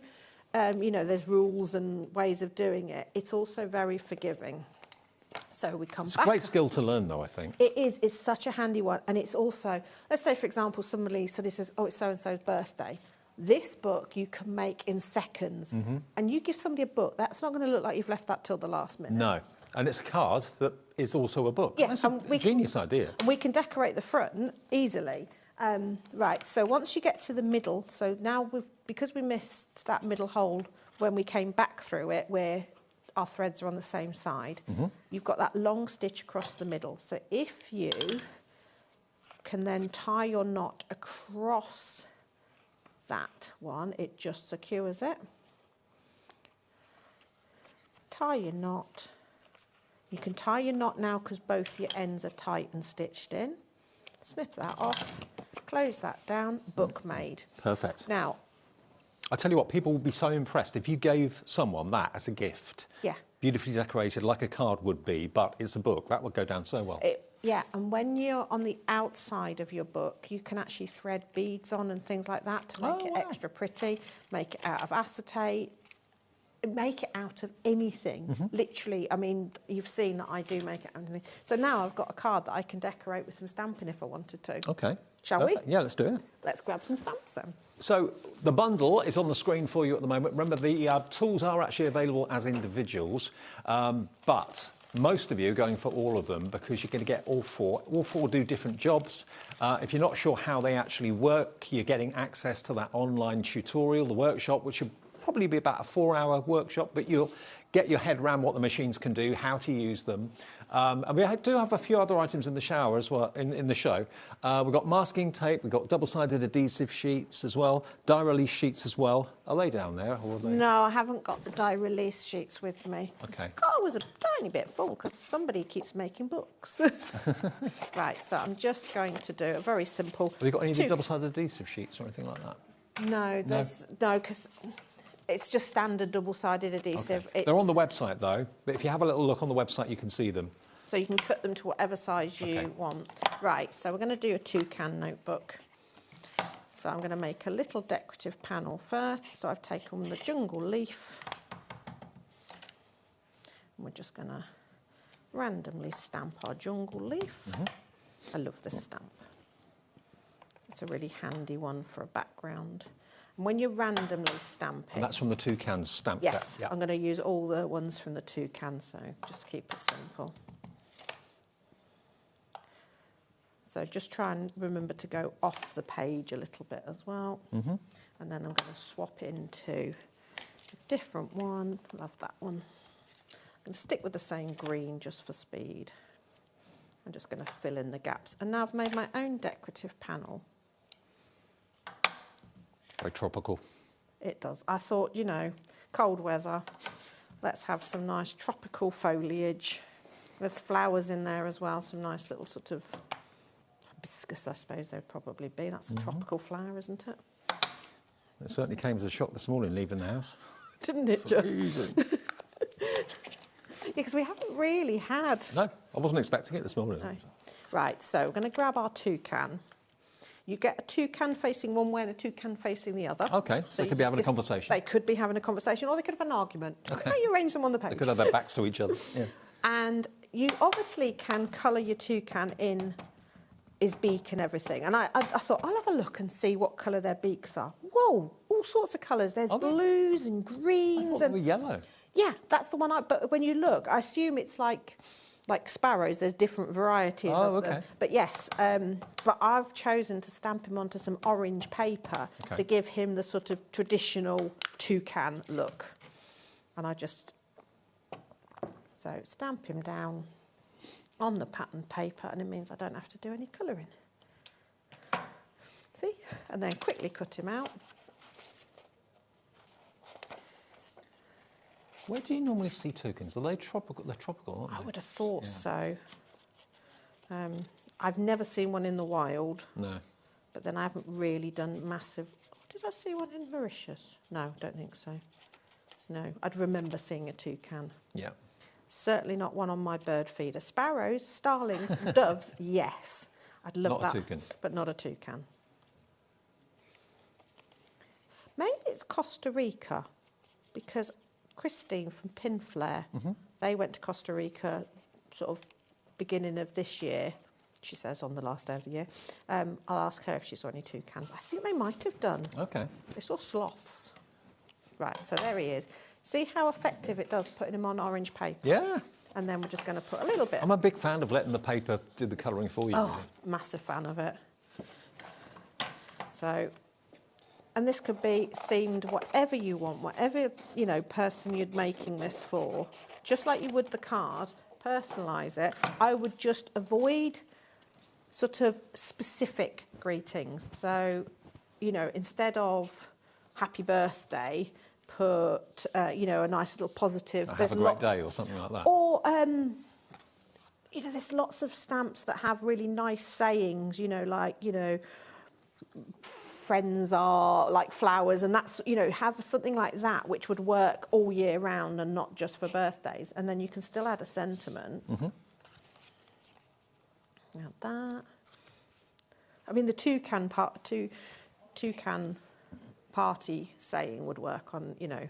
you know, there's rules and ways of doing it, it's also very forgiving. So we come It's back. a great skill to learn, though, I think. It is. It's such a handy one. And it's also, let's say, for example, somebody says, oh, it's so-and-so's birthday. This book you can make in seconds. And you give somebody a book, that's not going to look like you've left that till the last minute. No. And it's a card that is also a book. Yeah, That's a genius idea. We can decorate the front easily. Right, so once you get to the middle, so now because we missed that middle hole when we came back through it, where our threads are on the same side, you've got that long stitch across the middle. So if you can then tie your knot across that one, it just secures it. Tie your knot. You can tie your knot now because both your ends are tight and stitched in. Snip that off, close that down, book made. Perfect. Now, I tell you what, people will be so impressed if you gave someone that as a gift. Yeah. Beautifully decorated, like a card would be, but it's a book. That would go down so well. Yeah, and when you're on the outside of your book, you can actually thread beads on and things like that to make it extra pretty, make it out of acetate, make it out of anything. Literally, I mean, you've seen that I do make it out of anything. So now I've got a card that I can decorate with some stamping if I wanted to. Okay. Shall we? Yeah, let's do it. Let's grab some stamps then. So the bundle is on the screen for you at the moment. Remember, the tools are actually available as individuals, but most of you are going for all of them because you're going to get all four. All four do different jobs. If you're not sure how they actually work, you're getting access to that online tutorial, the workshop, which will probably be about a 4-hour workshop, but you'll get your head around what the machines can do, how to use them. And we do have a few other items in the shower as well, in the show. We've got masking tape, we've got double-sided adhesive sheets as well, die release sheets as well. Are they down there? Or are they... No, I haven't got the die release sheets with me. Okay. I was a tiny bit full because somebody keeps making books. Right, so I'm just going to do a very simple... Have you got any of the double-sided adhesive sheets or anything like that? No, no, because... It's just standard double-sided adhesive. Okay. They're on the website, though, but if you have a little look on the website, you can see them. So you can cut them to whatever size you want. Right, so we're going to do a toucan notebook. So I'm going to make a little decorative panel first. So I've taken the jungle leaf. And we're just going to randomly stamp our jungle leaf. I love this stamp. It's a really handy one for a background. And when you're randomly stamping... And that's from the toucan stamp set? Yes, I'm going to use all the ones from the toucan, so just keep it simple. So just try and remember to go off the page a little bit as well. And then I'm going to swap into a different one. Love that one. I'm going to stick with the same green just for speed. I'm just going to fill in the gaps. And now I've made my own decorative panel. Very tropical. It does. I thought, you know, cold weather, let's have some nice tropical foliage. There's flowers in there as well, some nice little sort of hibiscus, I suppose they'd probably be. That's a tropical flower, isn't it? It certainly came as a shock this morning leaving the house. Didn't it just? Because we haven't really had... No, I wasn't expecting it this morning. No. Right, so we're going to grab our toucan. You get a toucan facing one way and a toucan facing the other. OK, so they could be having a conversation. They could be having a conversation, or they could have an argument. Okay. You arrange them on the page. They could have their backs to each other. Yeah. And you obviously can colour your toucan in his beak and everything. And I thought, I'll have a look and see what colour their beaks are. Whoa, all sorts of colours. There's blues and greens. I thought they were yellow. Yeah, that's the one. But when you look, I assume it's like sparrows, there's different varieties of them. But yes, but I've chosen to stamp him onto some orange paper to give him the sort of traditional toucan look. And I just, so stamp him down on the pattern paper, and it means I don't have to do any colouring. See? And then quickly cut him out. Where do you normally see toucans? Are they tropical? They're tropical, aren't they? I would have thought so. I've never seen one in the wild. No. But then I haven't really done massive... Did I see one in Mauritius? No, I don't think so. No, I'd remember seeing a toucan. Yeah. Certainly not one on my bird feeder. Sparrows, starlings, doves, yes. I'd love that. Not a toucan. But not a toucan. Maybe it's Costa Rica, because Christine from Pinflare, they went to Costa Rica sort of beginning of this year, she says on the last day of the year, I'll ask her if she saw any toucans. I think they might have done. Okay. They saw sloths. Right, so there he is. See how effective it does putting him on orange paper? Yeah. And then we're just going to put a little bit. I'm a big fan of letting the paper do the colouring for you. Oh, really. massive fan of it. So, and this could be themed whatever you want, whatever, you know, person you're making this for. Just like you would the card, personalise it. I would just avoid sort of specific greetings. So, you know, instead of happy birthday, put, you know, a nice little positive. Have a great day or something like that. Or, you know, there's lots of stamps that have really nice sayings, you know, like, you know, friends are like flowers, and that's, you know, have something like that which would work all year round and not just for birthdays. And then you can still add a sentiment. Add that. I mean, the toucan party saying would work on, you know,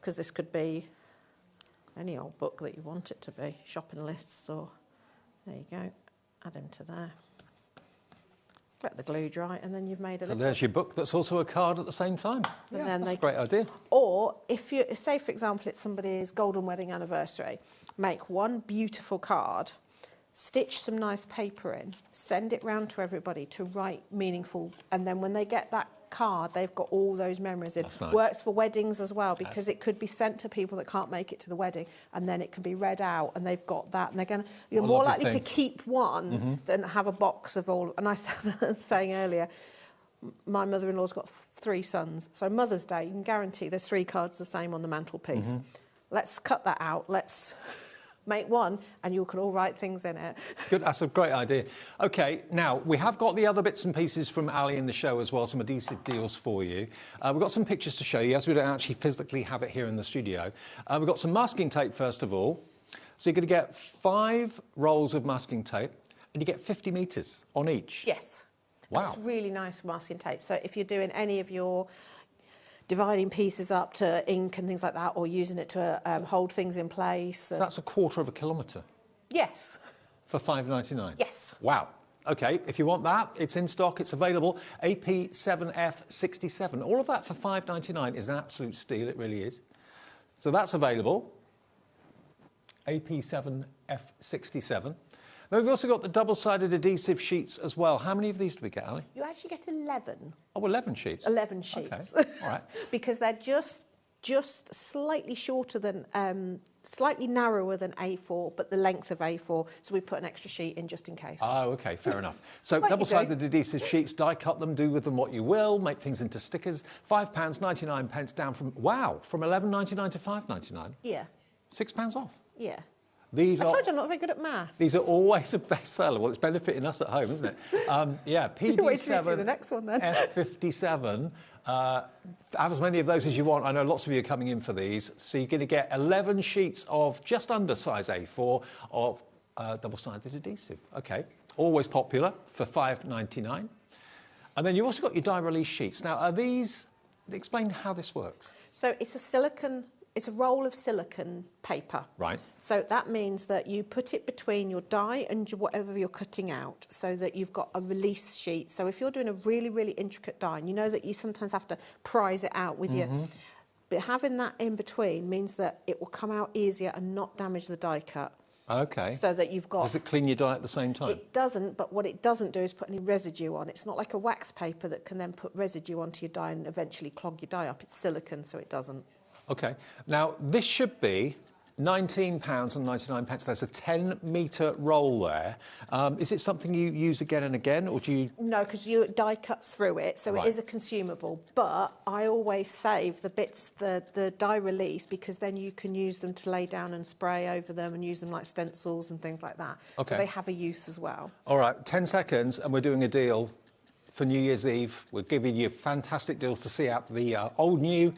because this could be any old book that you want it to be, shopping lists, or there you go, add him to there. Let the glue dry, and then you've made a So there's your book that's also a card at the same time. And Yeah, then that's a great idea. Or if you say, for example, it's somebody's golden wedding anniversary, make one beautiful card, stitch some nice paper in, send it round to everybody to write meaningful, and then when they get that card, they've got all those memories in. That's nice. Works for weddings as well, because it could be sent to people that can't make it to the wedding, and then it can be read out, and they've got that, and you're What a more lovely likely thing. to keep one than have a box of all. And I was saying earlier, my mother-in-law's got 3 sons, so Mother's Day, you can guarantee there's 3 cards the same on the mantelpiece. Let's cut that out. Let's make one, and you can all write things in it. Good, that's a great idea. Okay, now we have got the other bits and pieces from Aall in the show as well, some adhesive deals for you. We've got some pictures to show you, as we don't actually physically have it here in the studio. We've got some masking tape, first of all. So you're going to get 5 rolls of masking tape, and you get 50 metres on each. Yes. Wow. It's really nice masking tape. So if you're doing any of your dividing pieces up to ink and things like that, or using it to hold things in place. So that's 1/4 kilometre. Yes. For $5.99? Yes. Wow. OK, if you want that, it's in stock, it's available. AP7F67. All of that for $5.99 is an absolute steal, it really is. So that's available. AP7F67. Then we've also got the double-sided adhesive sheets as well. How many of these do we get, Ali? You actually get 11. Oh, 11 sheets. 11 sheets. OK, all right. Because they're just slightly shorter than, slightly narrower than A4, but the length of A4. So we put an extra sheet in just in case. Oh, OK, fair enough. So Like you double-sided adhesive sheets, die cut them, do with them what you will, make things into stickers. £5.99 down from, wow, from $11.99 to $5.99. Yeah. £6 off. Yeah. These I are, told you I'm not very good at maths. These are always a bestseller. Well, it's benefiting us at home, isn't it? Yeah, Wait till you see the PD7 next one then. F57. Have as many of those as you want. I know lots of you are coming in for these. So you're going to get 11 sheets of just under size A4 of double-sided adhesive. OK, always popular for $5.99. And then you've also got your die release sheets. Now, are these... Explain how this works. So it's a silicone... It's a roll of silicone paper. Right. So that means that you put it between your die and whatever you're cutting out, so that you've got a release sheet. So if you're doing a really, really intricate die, and you know that you sometimes have to prise it out with your... But having that in between means that it will come out easier and not damage the die cut. OK. So that you've got... Does it clean your die at the same time? It doesn't, but what it doesn't do is put any residue on. It's not like a wax paper that can then put residue onto your die and eventually clog your die up. It's silicone, so it doesn't. OK. Now, this should be £19.99. There's a 10-metre roll there. Is it something you use again and again, or do you... No, because your die cuts through it, so Right. it is a consumable. But I always save the bits, the die release, because then you can use them to lay down and spray over them and use them like stencils and things like that. OK. So they have a use as well. All right, 10 seconds, and we're doing a deal for New Year's Eve. We're giving you fantastic deals to see out the old year,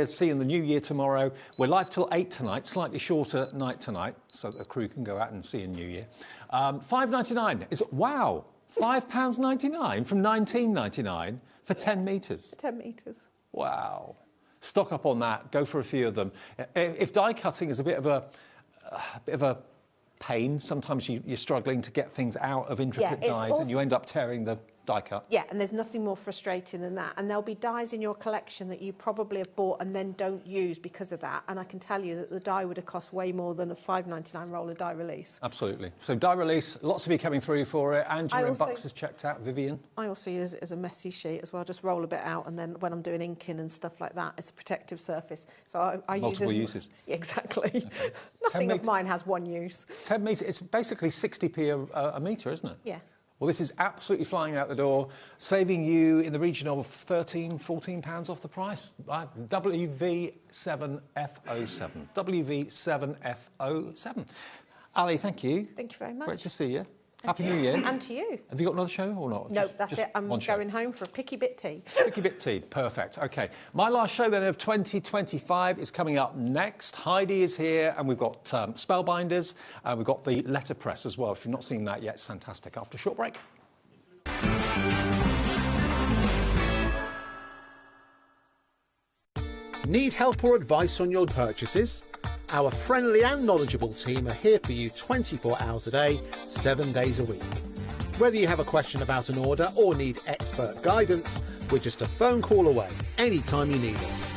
seeing the new year tomorrow. We're live till 8 tonight, slightly shorter night tonight, so the crew can go out and see a new year. $5.99 is, wow, £5.99 from $19.99 for 10 metres. 10 metres. Wow. Stock up on that, go for a few of them. If die cutting is a bit of a pain. Sometimes you're struggling to get things out of intricate dies and you end up tearing the die cut. Yeah, and there's nothing more frustrating than that. And there'll be dies in your collection that you probably have bought and then don't use because of that. And I can tell you that the die would have cost way more than a $5.99 roll of die release. Absolutely. So die release, lots of you coming through for it. Andrew in Bucks has checked out. Vivian? I also use it as a messy sheet as well. Just roll a bit out, and then when I'm doing inking and stuff like that, it's a protective surface. So I use multiple uses. Exactly. Okay. Nothing of mine has one use. 10 metres, it's basically 60p a metre, isn't it? Yeah. Well, this is absolutely flying out the door, saving you in the region of £13, £14 off the price. WV7F07. WV7F07. Ali, thank you. Thank you very much. Great to see you. Happy New Year. And to you. Have you got another show or not? No, that's it. I'm going home for a picky bit tea. Picky bit tea. Perfect. OK. My last show then of 2025 is coming up next. Heidi is here and we've got Spellbinders. We've got the letterpress as well. If you've not seen that yet, it's fantastic. After a short break. Need help or advice on your purchases? Our friendly and knowledgeable team are here for you 24 hours a day, 7 days a week. Whether you have a question about an order or need expert guidance, we're just a phone call away anytime you need us.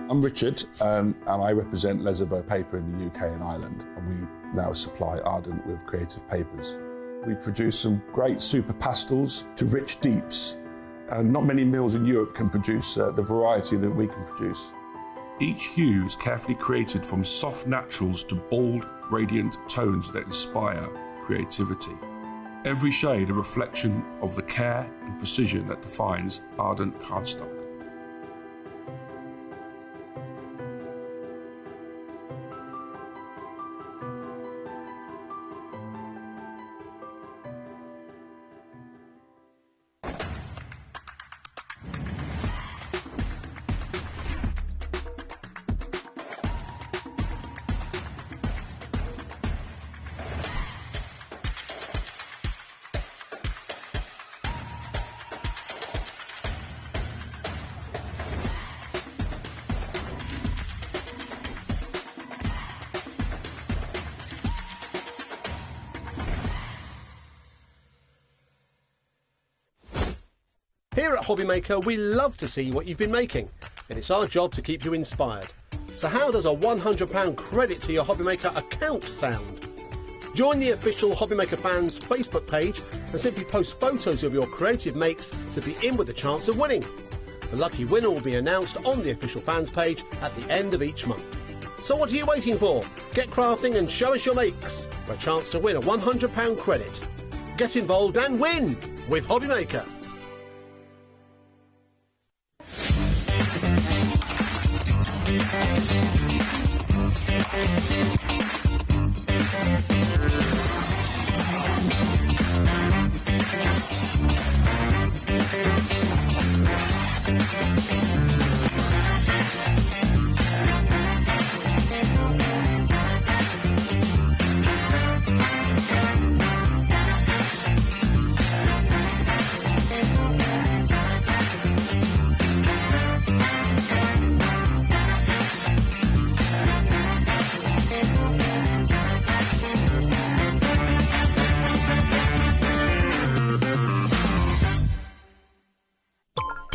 I'm Richard, and I represent Lesabo Paper in the UK and Ireland, and we now supply Ardan with creative papers. We produce some great super pastels to rich deeps, and not many mills in Europe can produce the variety that we can produce. Each hue is carefully created from soft naturals to bold, radiant tones that inspire creativity. Every shade a reflection of the care and precision that defines Ardan cardstock. Here at HobbyMaker, we love to see what you've been making, and it's our job to keep you inspired. So how does a £100 credit to your HobbyMaker account sound? Join the official HobbyMaker fans Facebook page and simply post photos of your creative makes to be in with a chance of winning. The lucky winner will be announced on the official fans page at the end of each month. So what are you waiting for? Get crafting and show us your makes for a chance to win a £100 credit. Get involved and win with HobbyMaker.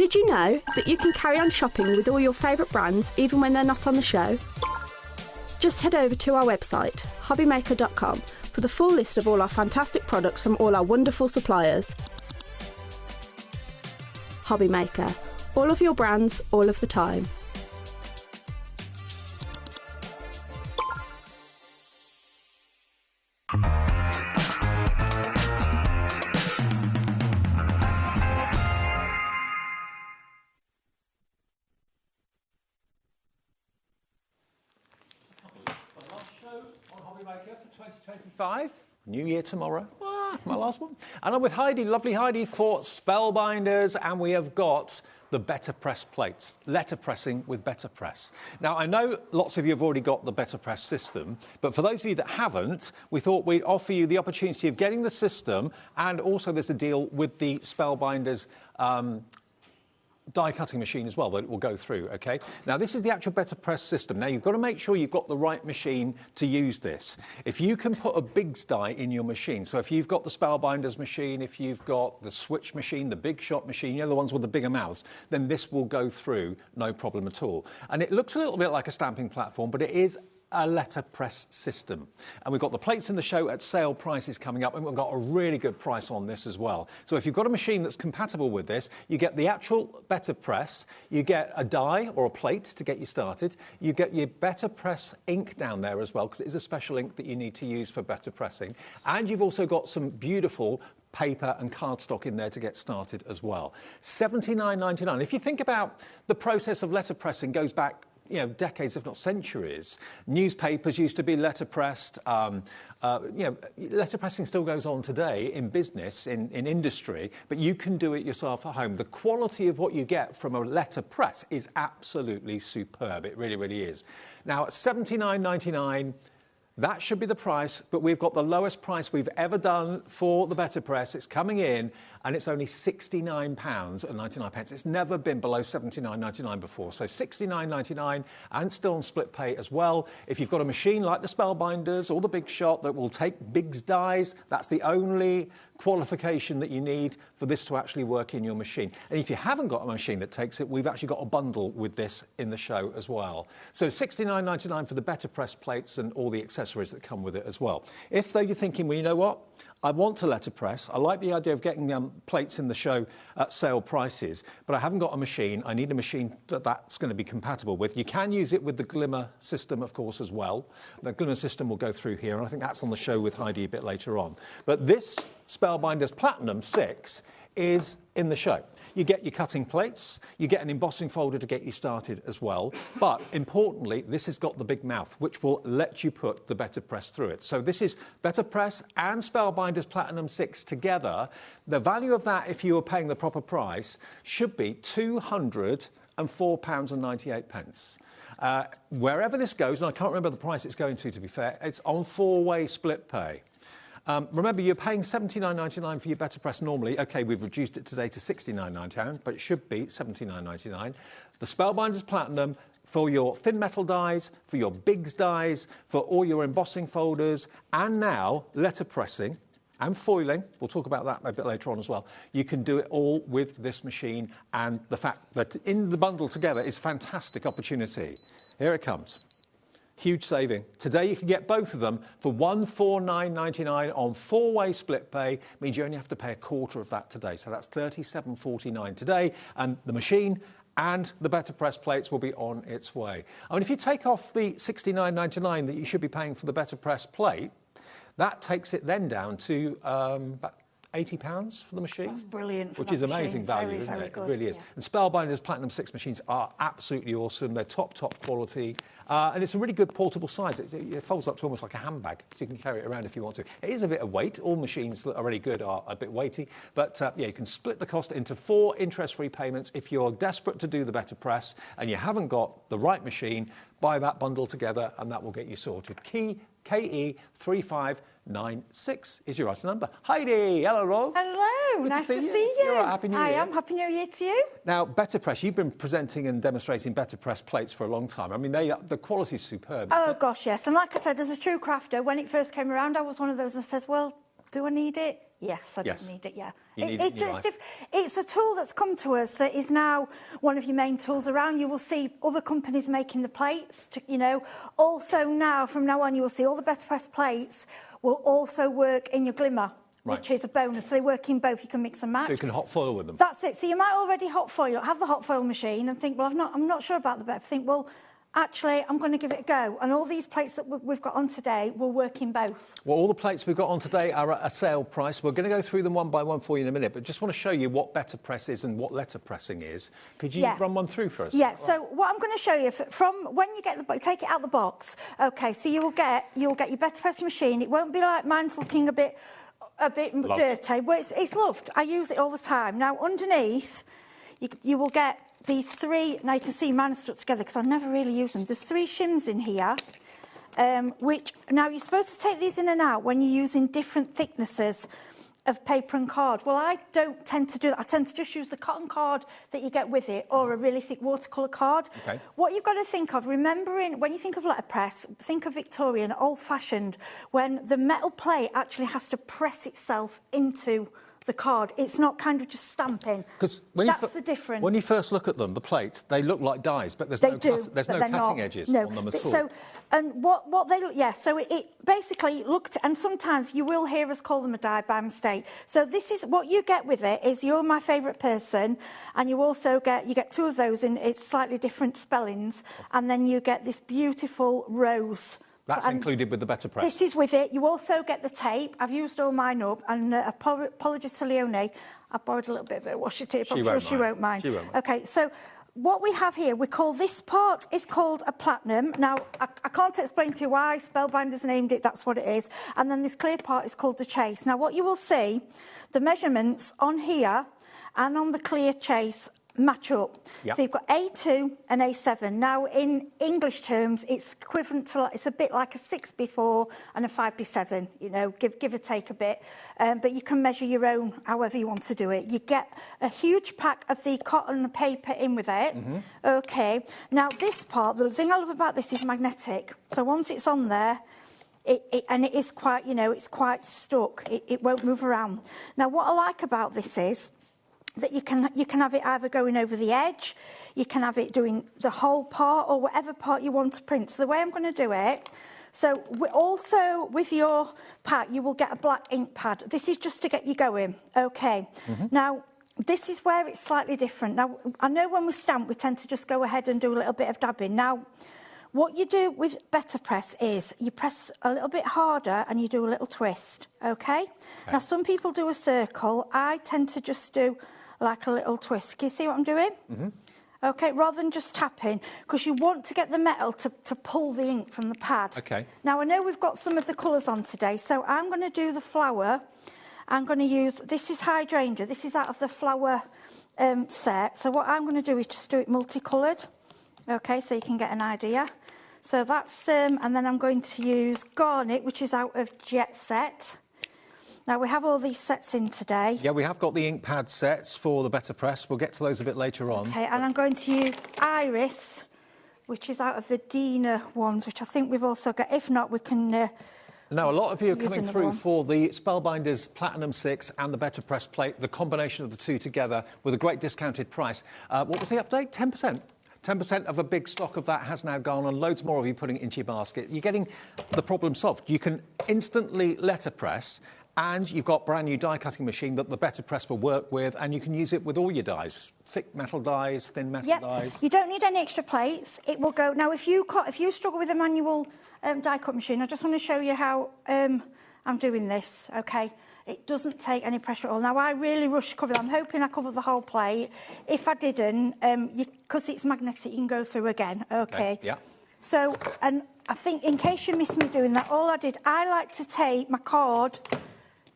Did you know that you can carry on shopping with all your favourite brands even when they're not on the show? Just head over to our website, hobbymaker.com, for the full list of all our fantastic products from all our wonderful suppliers. HobbyMaker. All of your brands, all of the time. HobbyMaker for 2025. New year tomorrow. My last one. And I'm with Heidi, lovely Heidi, for Spellbinders, and we have got the Better Press plates. Letterpressing with Better Press. Now, I know lots of you have already got the Better Press system, but for those of you that haven't, we thought we'd offer you the opportunity of getting the system, and also there's a deal with the Spellbinders die cutting machine as well that it will go through, okay? Now, this is the actual Better Press system. Now, you've got to make sure you've got the right machine to use this. If you can put a Biggs die in your machine, so if you've got the Spellbinders machine, if you've got the Switch machine, the Big Shot machine, you know, the ones with the bigger mouths, then this will go through no problem at all. And it looks a little bit like a stamping platform, but it is a letterpress system. And we've got the plates in the show at sale prices coming up, and we've got a really good price on this as well. So if you've got a machine that's compatible with this, you get the actual Better Press, you get a die or a plate to get you started, you get your Better Press ink down there as well, because it is a special ink that you need to use for better pressing. And you've also got some beautiful paper and cardstock in there to get started as well. $79.99. If you think about the process of letterpressing goes back, you know, decades, if not centuries. Newspapers used to be letterpressed. You know, letterpressing still goes on today in business, in industry, but you can do it yourself at home. The quality of what you get from a letterpress is absolutely superb. It really, really is. Now, at $79.99, that should be the price, but we've got the lowest price we've ever done for the Better Press. It's coming in, and it's only £69.99. It's never been below $79.99 before. So $69.99, and still on split pay as well. If you've got a machine like the Spellbinders or the Big Shot that will take Biggs dies, that's the only qualification that you need for this to actually work in your machine. And if you haven't got a machine that takes it, we've actually got a bundle with this in the show as well. So $69.99 for the Better Press plates and all the accessories that come with it as well. If though you're thinking, well, you know what? I want to letterpress. I like the idea of getting plates in the show at sale prices, but I haven't got a machine. I need a machine that's going to be compatible with. You can use it with the Glimmer system, of course, as well. The Glimmer system will go through here, and I think that's on the show with Heidi a bit later on. But this Spellbinders Platinum 6 is in the show. You get your cutting plates, you get an embossing folder to get you started as well. But importantly, this has got the big mouth, which will let you put the Better Press through it. So this is Better Press and Spellbinders Platinum 6 together. The value of that, if you were paying the proper price, should be £204.98. Wherever this goes, and I can't remember the price it's going to be fair, it's on 4-way split pay. Remember, you're paying $79.99 for your Better Press normally. OK, we've reduced it today to $69.99, but it should be $79.99. The Spellbinders Platinum for your thin metal dies, for your Biggs dies, for all your embossing folders, and now letterpressing and foiling. We'll talk about that a bit later on as well. You can do it all with this machine, and the fact that in the bundle together is a fantastic opportunity. Here it comes. Huge saving. Today you can get both of them for $149.99 on 4-way split pay. Means you only have to pay a quarter of that today. So that's $37.49 today. And the machine and the Better Press plates will be on its way. I mean, if you take off the $69.99 that you should be paying for the Better Press plate, that takes it then down to about £80 for the machine. That's brilliant for which is amazing value, very, isn't very it? good. It really is. Yeah. And Spellbinders Platinum 6 machines are absolutely awesome. They're top quality. And it's a really good portable size. It folds up to almost like a handbag, so you can carry it around if you want to. It is a bit of weight. All machines that are really good are a bit weighty. But yeah, you can split the cost into 4 interest-free payments. If you're desperate to do the Better Press and you haven't got the right machine, buy that bundle together and that will get you sorted. KE3596 is your item number. Heidi, hello, Rob. Hello, Good nice to see you. You're all right, Happy New Year. I am. Happy New Year to you. Now, Better Press, you've been presenting and demonstrating Better Press plates for a long time. I mean, the quality's superb. Oh, gosh, yes. And like I said, as a true crafter, when it first came around, I was one of those that says, well, Do I need it? Yes, I Yes. do need it, yeah. You need it in your life. It's a tool that's come to us that is now one of your main tools around. You will see other companies making the plates, Also now, from now on, you will see all the Better Press plates will also work in your glimmer, which is a bonus. They work in both. You can mix and match. So you can hot foil with them. That's it. So you might already have the hot foil machine and think, well, I'm not sure about the better. Think, well, actually, I'm going to give it a go. And all these plates that we've got on today will work in both. Well, all the plates we've got on today are at a sale price. We're going to go through them one by one for you in a minute, but just want to show you what Better Press is and what letter pressing is. Could you run one through for us? Yeah, so what I'm going to show you, from when you get take it out the box, okay, so you'll get your Better Press machine. It won't be like mine's looking a bit dirty, but it's loved. I use it all the time. Now, underneath, you will get these three. Now, you can see mine are stuck together because I never really use them. There's 3 shims in here, which, now, you're supposed to take these in and out when you're using different thicknesses of paper and card. Well, I don't tend to do that. I tend to just use the cotton card that you get with it, or a really thick watercolour card. Okay. What you've got to think of, remembering, when you think of letterpress, think of Victorian, old-fashioned, when the metal plate actually has to press itself into the card. It's not kind of just stamping. That's the difference. When you first look at them, the plates, they look like dies, but there's no cutting edges on them at all. So, and what they look, so it basically looked, and sometimes you will hear us call them a die by mistake. So this is what you get with it is You're My Favourite Person, and you also get 2 of those in it's slightly different spellings, and then you get this beautiful rose. That's included with the Better Press. This is with it. You also get the tape. I've used all mine up, and apologies to Leonie. I borrowed a little bit of her washi tape. I'm sure she won't mind. She won't mind. Okay, so what we have here, this part is called a platinum. Now, I can't explain to you why Spellbinders named it, that's what it is. And then this clear part is called the chase. Now, what you will see, the measurements on here and on the clear chase match up. Yep. So you've got A2 and A7. Now, in English terms, it's equivalent to, it's a bit like a 6B4 and a 5B7, give or take a bit. But you can measure your own however you want to do it. You get a huge pack of the cotton paper in with it. Mm-hmm. Okay. Now, this part, the thing I love about this is magnetic. So once it's on there, and it is quite, it's quite stuck. It won't move around. Now, what I like about this is that you can have it either going over the edge, you can have it doing the whole part, or whatever part you want to print. So the way I'm going to do it, so also with your pack, you will get a black ink pad. This is just to get you going, okay? Mm-hmm. Now, this is where it's slightly different. Now, I know when we stamp, we tend to just go ahead and do a little bit of dabbing. Now, what you do with Better Press is you press a little bit harder and you do a little twist, okay? Now, some people do a circle. I tend to just do like a little twist. Can you see what I'm doing? Mm-hmm. Okay, rather than just tapping, because you want to get the metal to pull the ink from the pad. Okay. Now, I know we've got some of the colours on today, so I'm going to do the flower. I'm going to use, this is hydrangea. This is out of the flower set. So what I'm going to do is just do it multicoloured. Okay, so you can get an idea. So that's, and then I'm going to use Garnet, which is out of Jet Set. Now, we have all these sets in today. Yeah, we have got the ink pad sets for the Better Press. We'll get to those a bit later on. Okay, and I'm going to use Iris, which is out of the Dina ones, which I think we've also got. If not, we can... Now, a lot of you are coming through for the Spellbinders Platinum 6 and the Better Press plate, the combination of the two together with a great discounted price. What was the update? 10%? 10% of a big stock of that has now gone, and loads more of you putting it into your basket. You're getting the problem solved. You can instantly letterpress, and you've got brand new die cutting machine that the Better Press will work with, and you can use it with all your dies, thick metal dies, thin metal dies. You don't need any extra plates. It will go. Now, if you struggle with a manual die cut machine, I just want to show you how I'm doing this. Okay, it doesn't take any pressure at all. Now, I really rush cover. I'm hoping I cover the whole plate. If I didn't, because it's magnetic, you can go through again. Okay. Yeah. So, and I think in case you missed me doing that, all I did, I like to take my card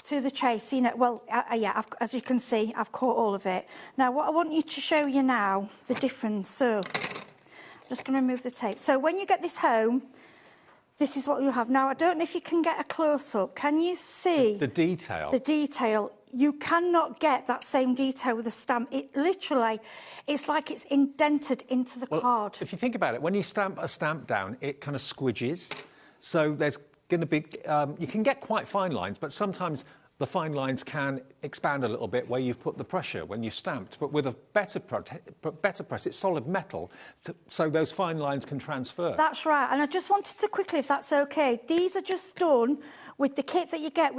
to the chase, as you can see, I've caught all of it. Now, what I want you to show you now, the difference. So, I'm just going to remove the tape. So, when you get this home, this is what you'll have. Now, I don't know if you can get a close-up. Can you see? The detail. The detail. You cannot get that same detail with a stamp. It literally, it's like it's indented into the card. If you think about it, when you stamp a stamp down, it kind of squidges. So there's going to be, you can get quite fine lines, but sometimes the fine lines can expand a little bit where you've put the pressure when you've stamped. But with a better press, it's solid metal, so those fine lines can transfer. That's right. And I just wanted to quickly, if that's okay, these are just done with the kit that you get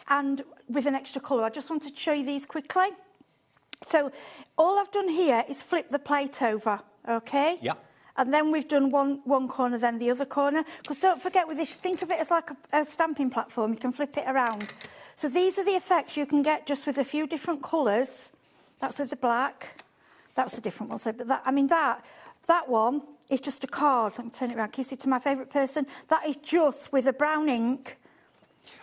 and with an extra colour. I just wanted to show you these quickly. So all I've done here is flip the plate over, okay? Yeah. And then we've done one corner, then the other corner. Because don't forget with this, think of it as like a stamping platform. You can flip it around. So these are the effects you can get just with a few different colours. That's with the black. That's a different one. So, but that one is just a card. Let me turn it around. Can you see to my favourite person? That is just with a brown ink.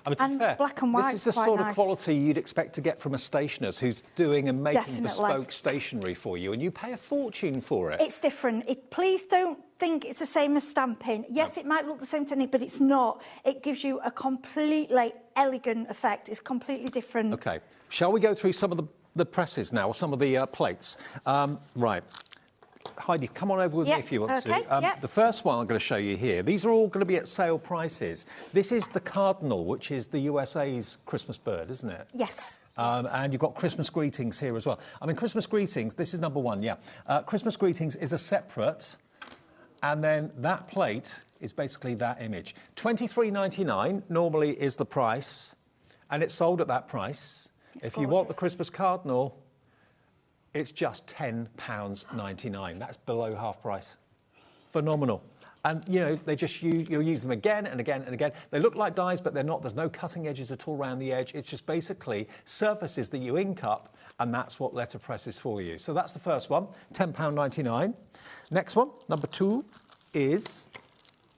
I mean, to be fair, black and white. this is the sort of quality you'd expect to get from a stationer's who's doing and making bespoke stationery for you, and you pay a fortune for it. It's different. Please don't think it's the same as stamping. Yes, it might look the same technique, but it's not. It gives you a completely elegant effect. It's completely different. Okay. Shall we go through some of the presses now, or some of the plates? Right. Heidi, come on over with me if you want to. The first one I'm going to show you here, these are all going to be at sale prices. This is the Cardinal, which is the USA's Christmas bird, isn't it? Yes. And you've got Christmas Greetings here as well. I mean, Christmas Greetings, this is number one, yeah. Christmas Greetings is a separate, and then that plate is basically that image. $23.99 normally is the price, and it's sold at that price. If you want the Christmas Cardinal, it's just £10.99. That's below half price. Phenomenal. And, you know, you'll use them again and again and again. They look like dies, but they're not. There's no cutting edges at all around the edge. It's just basically surfaces that you ink up, and that's what letterpress is for you. So that's the first one, £10.99. Next one, number two, is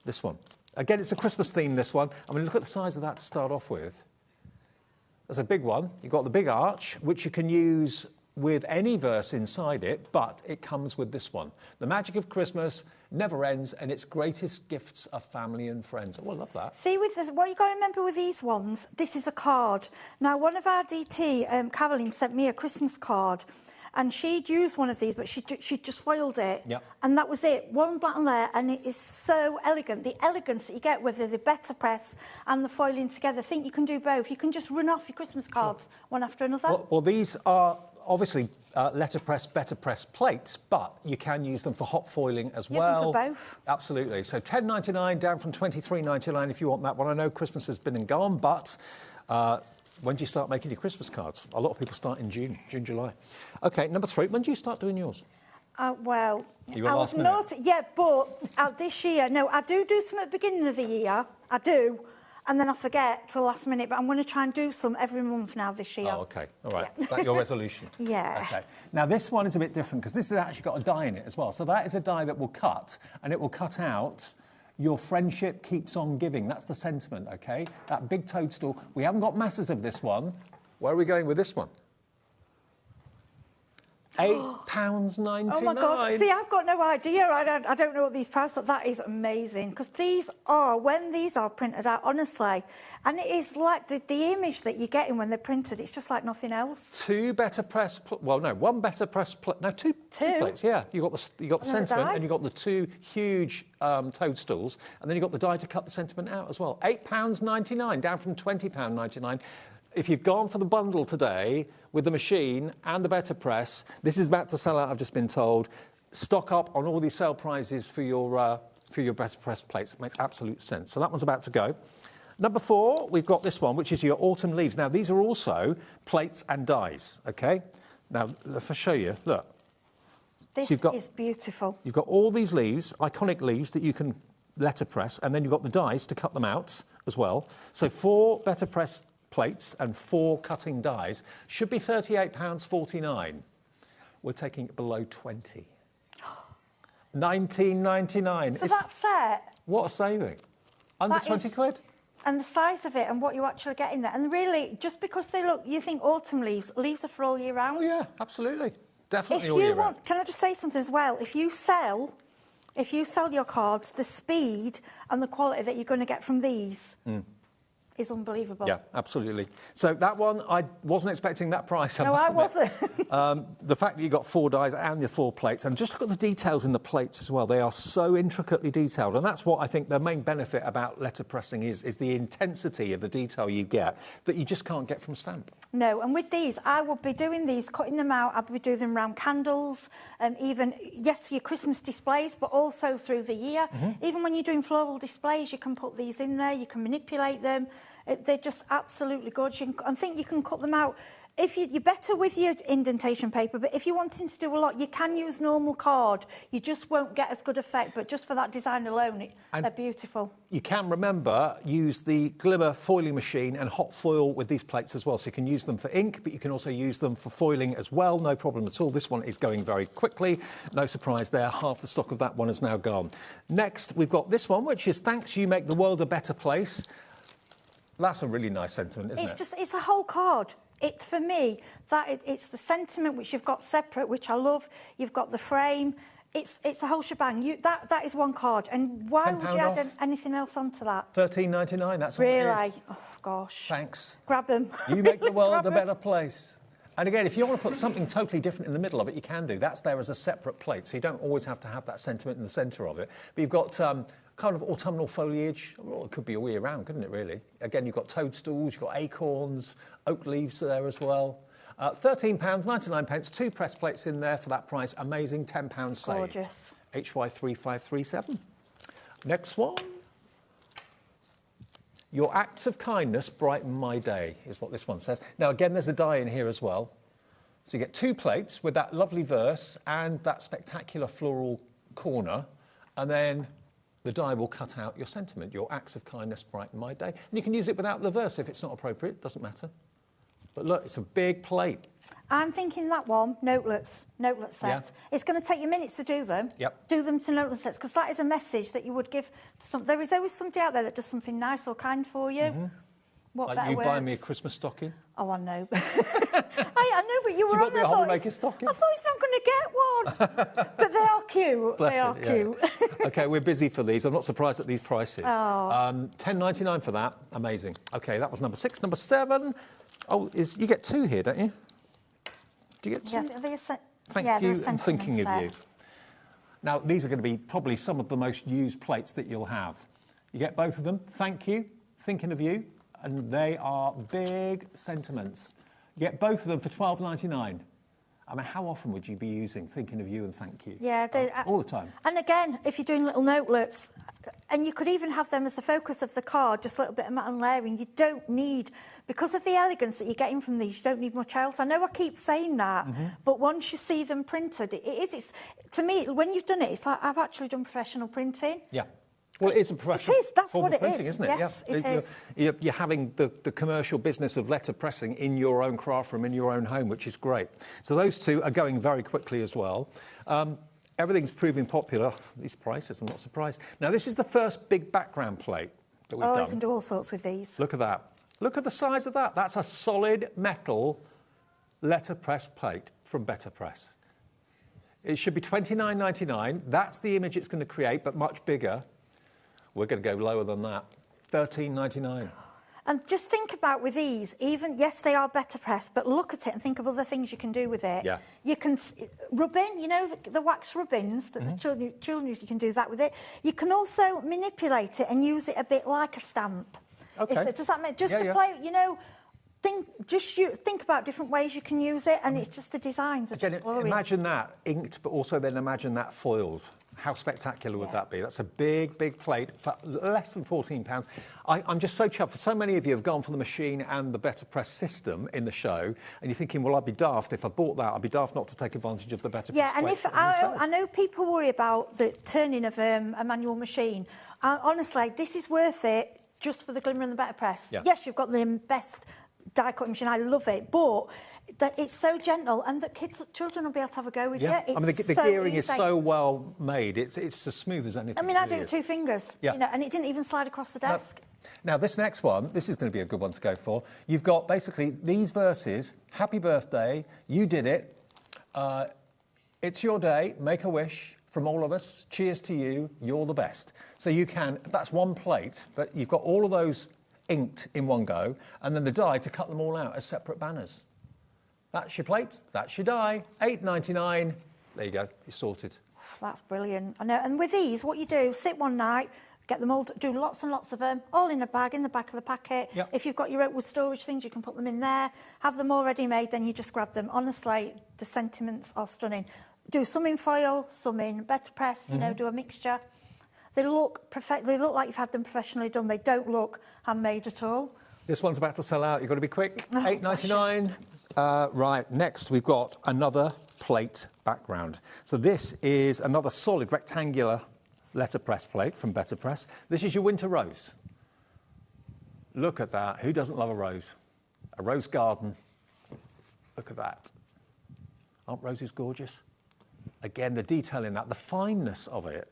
this one. Again, it's a Christmas theme, this one. I mean, look at the size of that to start off with. There's a big one. You've got the big arch, which you can use with any verse inside it, but it comes with this one. The magic of Christmas never ends, and its greatest gifts are family and friends. Oh, I love that. See, what you got to remember with these ones, this is a card. Now, one of our DT, Caroline, sent me a Christmas card, and she'd used one of these, but she just foiled it. Yep. And that was it, one button there, and it is so elegant. The elegance that you get with the better press and the foiling together. I think you can do both. You can just run off your Christmas cards one after another. Well, these are obviously letterpress, better press plates, but you can use them for hot foiling as well. Use them for both. Absolutely. So $10.99 down from $23.99 if you want that one. I know Christmas has been and gone, but when do you start making your Christmas cards? A lot of people start in June, July. Okay, number three. When do you start doing yours? Well, I was not. Yeah, but this year, no, I do some at the beginning of the year. I do. And then I forget till the last minute, but I'm going to try and do some every month now this year. Oh, OK. All right. Yeah. Is that your resolution? Yeah. OK. Now, this one is a bit different because this has actually got a die in it as well. So that is a die that will cut, and it will cut out your friendship keeps on giving. That's the sentiment, OK? That big toadstool. We haven't got masses of this one. Where are we going with this one? £8.99. Oh, my gosh. See, I've got no idea. I don't know what these prices are. That is amazing. Because these are, when these are printed out, honestly, and it is like the image that you're getting when they're printed, it's just like nothing else. Two better press, one better press, two plates, yeah. You got the sentiment, and you got the two huge toadstools, and then you got the die to cut the sentiment out as well. £8.99, down from £20.99. If you've gone for the bundle today with the machine and the better press, this is about to sell out, I've just been told. Stock up on all these sale prizes for your better press plates. It makes absolute sense. So that one's about to go. Number four, we've got this one, which is your autumn leaves. Now, these are also plates and dies, OK? Now, if I show you, look. This is beautiful. You've got all these leaves, iconic leaves that you can letterpress, and then you've got the dies to cut them out as well. So 4 better press plates and 4 cutting dies should be £38.49. We're taking it below 20. £19.99. For that set? What a saving. Under 20 quid? And the size of it and what you actually get in there. And really, just because they look, you think autumn leaves are for all year round. Oh, yeah, absolutely. Definitely all year round. Can I just say something as well? If you sell your cards, the speed and the quality that you're going to get from these, is unbelievable. Yeah, absolutely. So that one, I wasn't expecting that price. No, I wasn't. The fact that you got 4 dies and the 4 plates, and just look at the details in the plates as well. They are so intricately detailed, and that's what I think the main benefit about letterpressing is the intensity of the detail you get that you just can't get from stamp. No, and with these, I will be doing these, cutting them out. I'll be doing them around candles, even, yes, your Christmas displays, but also through the year. Even when you're doing floral displays, you can put these in there, you can manipulate them. They're just absolutely gorgeous. I think you can cut them out. If you're better with your indentation paper, but if you're wanting to do a lot, you can use normal card. You just won't get as good effect, but just for that design alone, they're beautiful. You can, remember, use the Glimmer foiling machine and hot foil with these plates as well. So you can use them for ink, but you can also use them for foiling as well. No problem at all. This one is going very quickly. No surprise there. Half the stock of that one is now gone. Next, we've got this one, which is Thanks, You Make the World a Better Place. That's a really nice sentiment, isn't it? It's a whole card. For me, it's the sentiment which you've got separate, which I love. You've got the frame. It's a whole shebang. That is one card. And why would you add anything else onto that? $13.99. That's what it is. Really? Oh gosh. Thanks. Grab them. You make the world a better place. And again, if you want to put something totally different in the middle of it, you can do. That's there as a separate plate, so you don't always have to have that sentiment in the centre of it. But you've got kind of autumnal foliage. Well, it could be all year round, couldn't it, really? Again, you've got toadstools, you've got acorns, oak leaves there as well. £13.99, 2 press plates in there for that price. Amazing, £10 saved. Gorgeous. HY3537. Next one. Your acts of kindness brighten my day, is what this one says. Now, again, there's a die in here as well. So you get 2 plates with that lovely verse and that spectacular floral corner, and then the die will cut out your sentiment. Your acts of kindness brighten my day. And you can use it without the verse if it's not appropriate, doesn't matter. But look, it's a big plate. I'm thinking that one, notelet sets. Yeah. It's going to take you minutes to do them. Yep. Do them to notelet sets, because that is a message that you would give to some. There is always somebody out there that does something nice or kind for you. What Like better you words? buying me a Christmas stocking? Oh, I know. I know, but you were on me a there. HobbyMaker stocking? I thought he's not going to get one. But they are cute. Bless they are you, yeah. cute. OK, we're busy for these. I'm not surprised at these prices. Oh. $10.99 for that. Amazing. OK, that was number 6. Number 7. Oh, you get 2 here, don't you? Do you get 2? Yeah, Thank you and thinking of set. you. Now, these are going to be probably some of the most used plates that you'll have. You get both of them. Thank you, thinking of you. And they are big sentiments. You get both of them for $12.99. I mean, how often would you be using thinking of you and thank you? Yeah, all the time. And again, if you're doing little notelets, and you could even have them as the focus of the card, just a little bit of matte and layering. You don't need, because of the elegance that you're getting from these, you don't need much else. I know I keep saying that, but once you see them printed, it's to me, when you've done it, it's like I've actually done professional printing. Yeah. Well, it is a professional. It is. That's what it printing, is. Isn't it? Yes, yeah. it is. You're having the commercial business of letter pressing in your own craft room, in your own home, which is great. So those 2 are going very quickly as well. Everything's proving popular. These prices, I'm not surprised. Now, this is the first big background plate that we've done. You can do all sorts with these. Look at that. Look at the size of that. That's a solid metal letterpress plate from Better Press. It should be $29.99. That's the image it's going to create, but much bigger. We're going to go lower than that. $13.99. And just think about with these, even, yes, they are better pressed, but look at it and think of other things you can do with it. Yeah. You can rub in, you know, the wax rub-ins that the children use, you can do that with it. You can also manipulate it and use it a bit like a stamp. Okay. Does that make, to play, you know, think about different ways you can use it, and it's just the designs are just glorious. Imagine that inked, but also then imagine that foiled. How spectacular would that be? That's a big, big plate for less than £14. I'm just so chuffed. For so many of you have gone for the machine and the Better Press system in the show, and you're thinking, well, I'd be daft if I bought that. I'd be daft not to take advantage of the Better Press. Yeah, and if I know people worry about the turning of a manual machine. Honestly, this is worth it just for the glimmer and the Better Press. Yeah. Yes, you've got the best die cutting machine. I love it, but that it's so gentle, and that children will be able to have a go with it. It's I mean, the so gearing easy. is so well made. It's as smooth as anything. I mean, I do really it with 2 fingers, Yeah. you know, and it didn't even slide across the desk. Now, this next one, this is going to be a good one to go for. You've got basically these verses: "Happy birthday, you did it. It's your day. Make a wish from all of us. Cheers to you. You're the best." So you can. That's one plate, but you've got all of those inked in one go, and then the die to cut them all out as separate banners. That's your plate, that's your die, £8.99. There you go, you're sorted. That's brilliant. I know. And with these, what you do, sit one night, get them all, do lots and lots of them, all in a bag, in the back of the packet. Yep. If you've got your oakwood storage things, you can put them in there. Have them already made, then you just grab them. Honestly, the sentiments are stunning. Do some in foil, some in better press, you know, do a mixture. They look perfect. They look like you've had them professionally done. They don't look handmade at all. This one's about to sell out. You've got to be quick. £8.99. Right, next we've got another plate background. So this is another solid rectangular letterpress plate from Better Press. This is your winter rose. Look at that. Who doesn't love a rose? A rose garden. Look at that. Aren't roses gorgeous? Again, the detail in that, the fineness of it,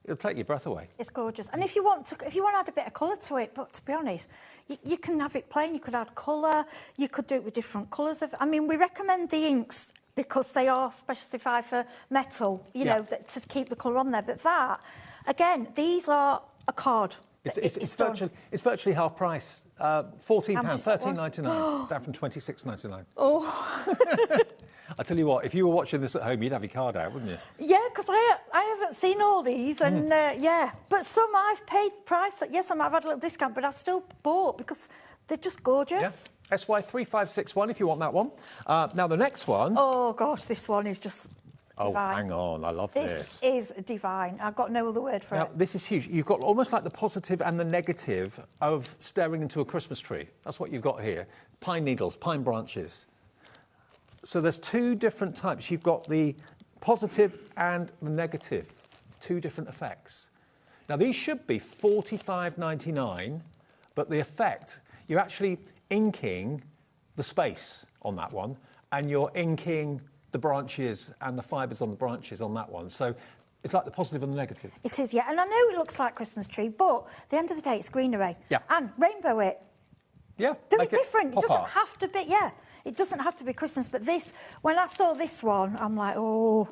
it'll take your breath away. It's gorgeous. And if you want to add a bit of colour to it, but to be honest, you can have it plain, you could add colour, you could do it with different colours. I mean, we recommend the inks because they are specified for metal, you know, to keep the colour on there. But that, again, these are a card. It's virtually half price. £14, £13.99, down from £26.99. Oh. I tell you what, if you were watching this at home, you'd have your card out, wouldn't you? Yeah, because I haven't seen all these, and yeah, but some I've paid price. Yes, I've had a little discount, but I've still bought because they're just gorgeous. Yeah. SY3561 if you want that one. Now the next one. Oh gosh, this one is just divine. Oh, hang on, I love this. This is divine. I've got no other word for it. This is huge. You've got almost like the positive and the negative of staring into a Christmas tree. That's what you've got here. Pine needles, pine branches. So there's two different types. You've got the positive and the negative, two different effects. Now these should be £45.99, but the effect, you're actually inking the space on that one, and you're inking the branches and the fibres on the branches on that one. So it's like the positive and the negative. It is, yeah. And I know it looks like a Christmas tree, but at the end of the day, it's greenery. Yeah. And rainbow it. Yeah. Do it different. It doesn't art. have to be, yeah. It doesn't have to be Christmas, but this, when I saw this one, I'm like, oh,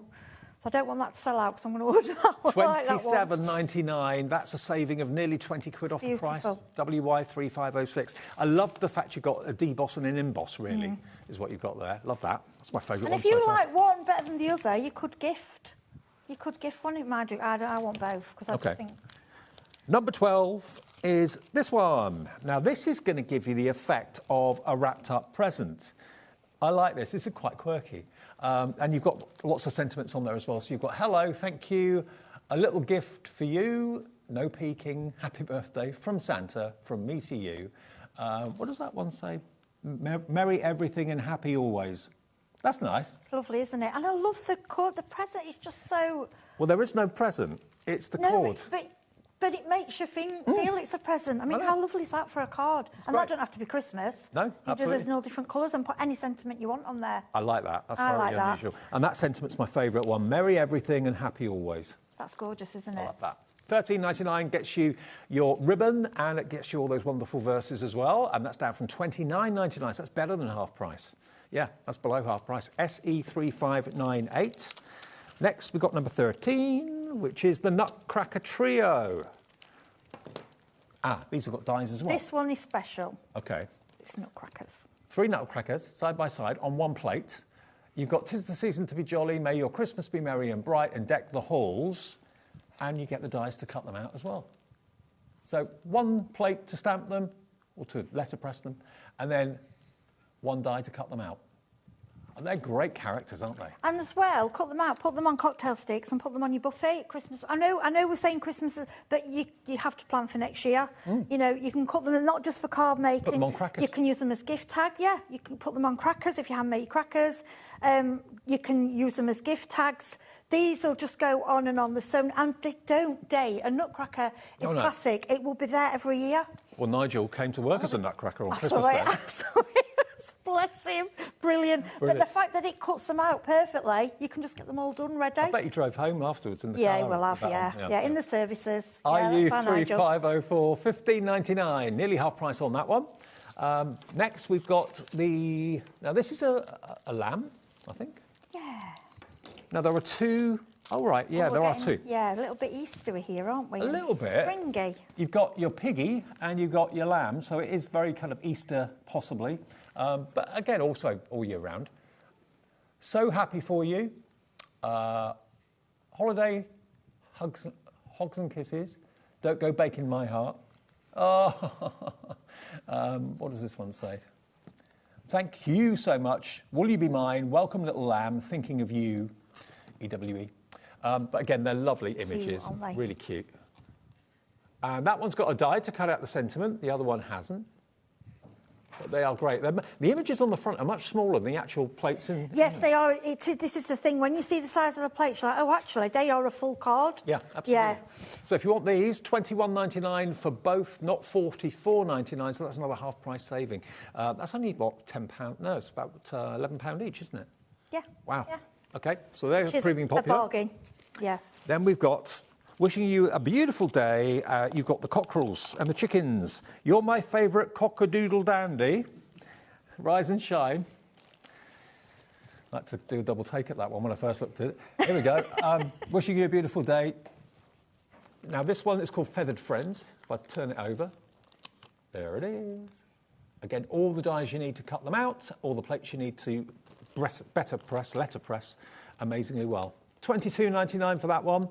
so I don't want that to sell out because I'm going to order that one. £27.99. That's a saving of nearly 20 quid off the price. WY3506. I love the fact you've got a deboss and an emboss, really, is what you've got there. Love that. That's my favourite one. And if you like one better than the other, you could gift. You could gift one. It might do. I want both because I just think. Number 12 is this one. Now, this is going to give you the effect of a wrapped-up present. I like this. This is quite quirky. And you've got lots of sentiments on there as well. So you've got hello, thank you, a little gift for you, no peeking, happy birthday, from Santa, from me to you. What does that one say? Merry everything and happy always. That's nice. It's lovely, isn't it? And I love the cord. The present is just so... Well, there is no present. It's the cord. But it makes you feel it's a present. I mean, how lovely is that for a card? And that don't have to be Christmas. No, absolutely. There's no different colours and put any sentiment you want on there. I like that. That's very unusual. And that sentiment's my favourite one. Merry everything and happy always. That's gorgeous, isn't it? I like that. £13.99 gets you your ribbon and it gets you all those wonderful verses as well. And that's down from £29.99. So that's better than half price. Yeah, that's below half price. SE3598. Next, we've got number 13, which is the Nutcracker Trio. These have got dies as well. This one is special. OK. It's nutcrackers. 3 nutcrackers, side by side, on one plate. You've got 'Tis the season to be jolly, may your Christmas be merry and bright, and deck the halls. And you get the dies to cut them out as well. So one plate to stamp them, or to letterpress them, and then one die to cut them out. And they're great characters, aren't they? And as well, cut them out, put them on cocktail sticks and put them on your buffet at Christmas. I know we're saying Christmas, but you have to plan for next year. You know, you can cut them, not just for card making. Put them on crackers. You can use them as gift tag, yeah. You can put them on crackers if you handmade crackers. You can use them as gift tags. These will just go on and on. And they don't date. A nutcracker is classic. It will be there every year. Well, Nigel came to work as a nutcracker on Christmas Day. Bless him. Brilliant. But the fact that it cuts them out perfectly, you can just get them all done ready. I bet you drove home afterwards in the car. Yeah, we'll have, yeah, in the services. IU3504, £15.99, nearly half price on that one. Next, we've got the... Now, this is a lamb, I think. Yeah. Now, there are 2 Oh, right, yeah, there are two. Yeah, a little bit Eastery here, aren't we? A little bit. Springy. You've got your piggy and you've got your lamb, so it is very kind of Easter, possibly. But again, also all year round. So happy for you. Holiday hugs, hogs and kisses. Don't go baking my heart. Oh, what does this one say? Thank you so much. Will you be mine? Welcome, little lamb. Thinking of you, EWE. But again, they're lovely images. Cute, really cute. And that one's got a die to cut out the sentiment. The other one hasn't. But they are great. The images on the front are much smaller than the actual plates in. Yes, they are. This is the thing. When you see the size of the plates, you're like, oh, actually, they are a full card. Yeah, absolutely. Yeah. So if you want these, $21.99 for both, not $44.99. So that's another half price saving. That's only what, £10? No, it's about £11 each, isn't it? Yeah. Wow. Yeah. Okay, so they're proving popular. A bargain. Yeah. Then we've got wishing you a beautiful day. You've got the cockerels and the chickens. You're my favourite cock-a-doodle dandy. Rise and shine. I had to do a double take at that one when I first looked at it. Here we go. Wishing you a beautiful day. Now this one is called Feathered Friends. If I turn it over, there it is. Again, all the dies you need to cut them out, all the plates you need to letterpress amazingly well. $22.99 for that one.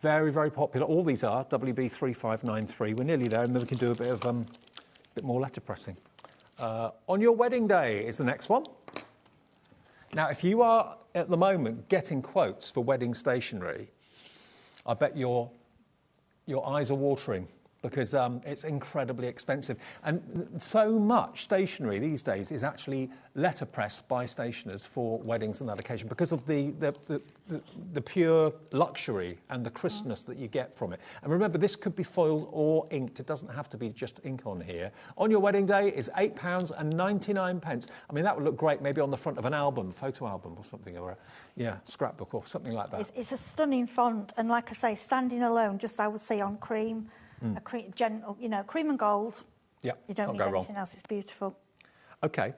Very, very popular. All these are WB3593. We're nearly there, and then we can do a bit more letterpressing. On your wedding day is the next one. Now, if you are at the moment getting quotes for wedding stationery, I bet your eyes are watering, because it's incredibly expensive. And so much stationery these days is actually letterpressed by stationers for weddings and that occasion because of the pure luxury and the crispness that you get from it. And remember, this could be foiled or inked. It doesn't have to be just ink on here. On your wedding day is £8.99. I mean, that would look great maybe on the front of an album, photo album or something, or a scrapbook or something like that. It's a stunning font, and like I say, standing alone, just I would say on cream. A cream, gentle, cream and gold. Yeah, you don't need anything else. It's beautiful. Okay,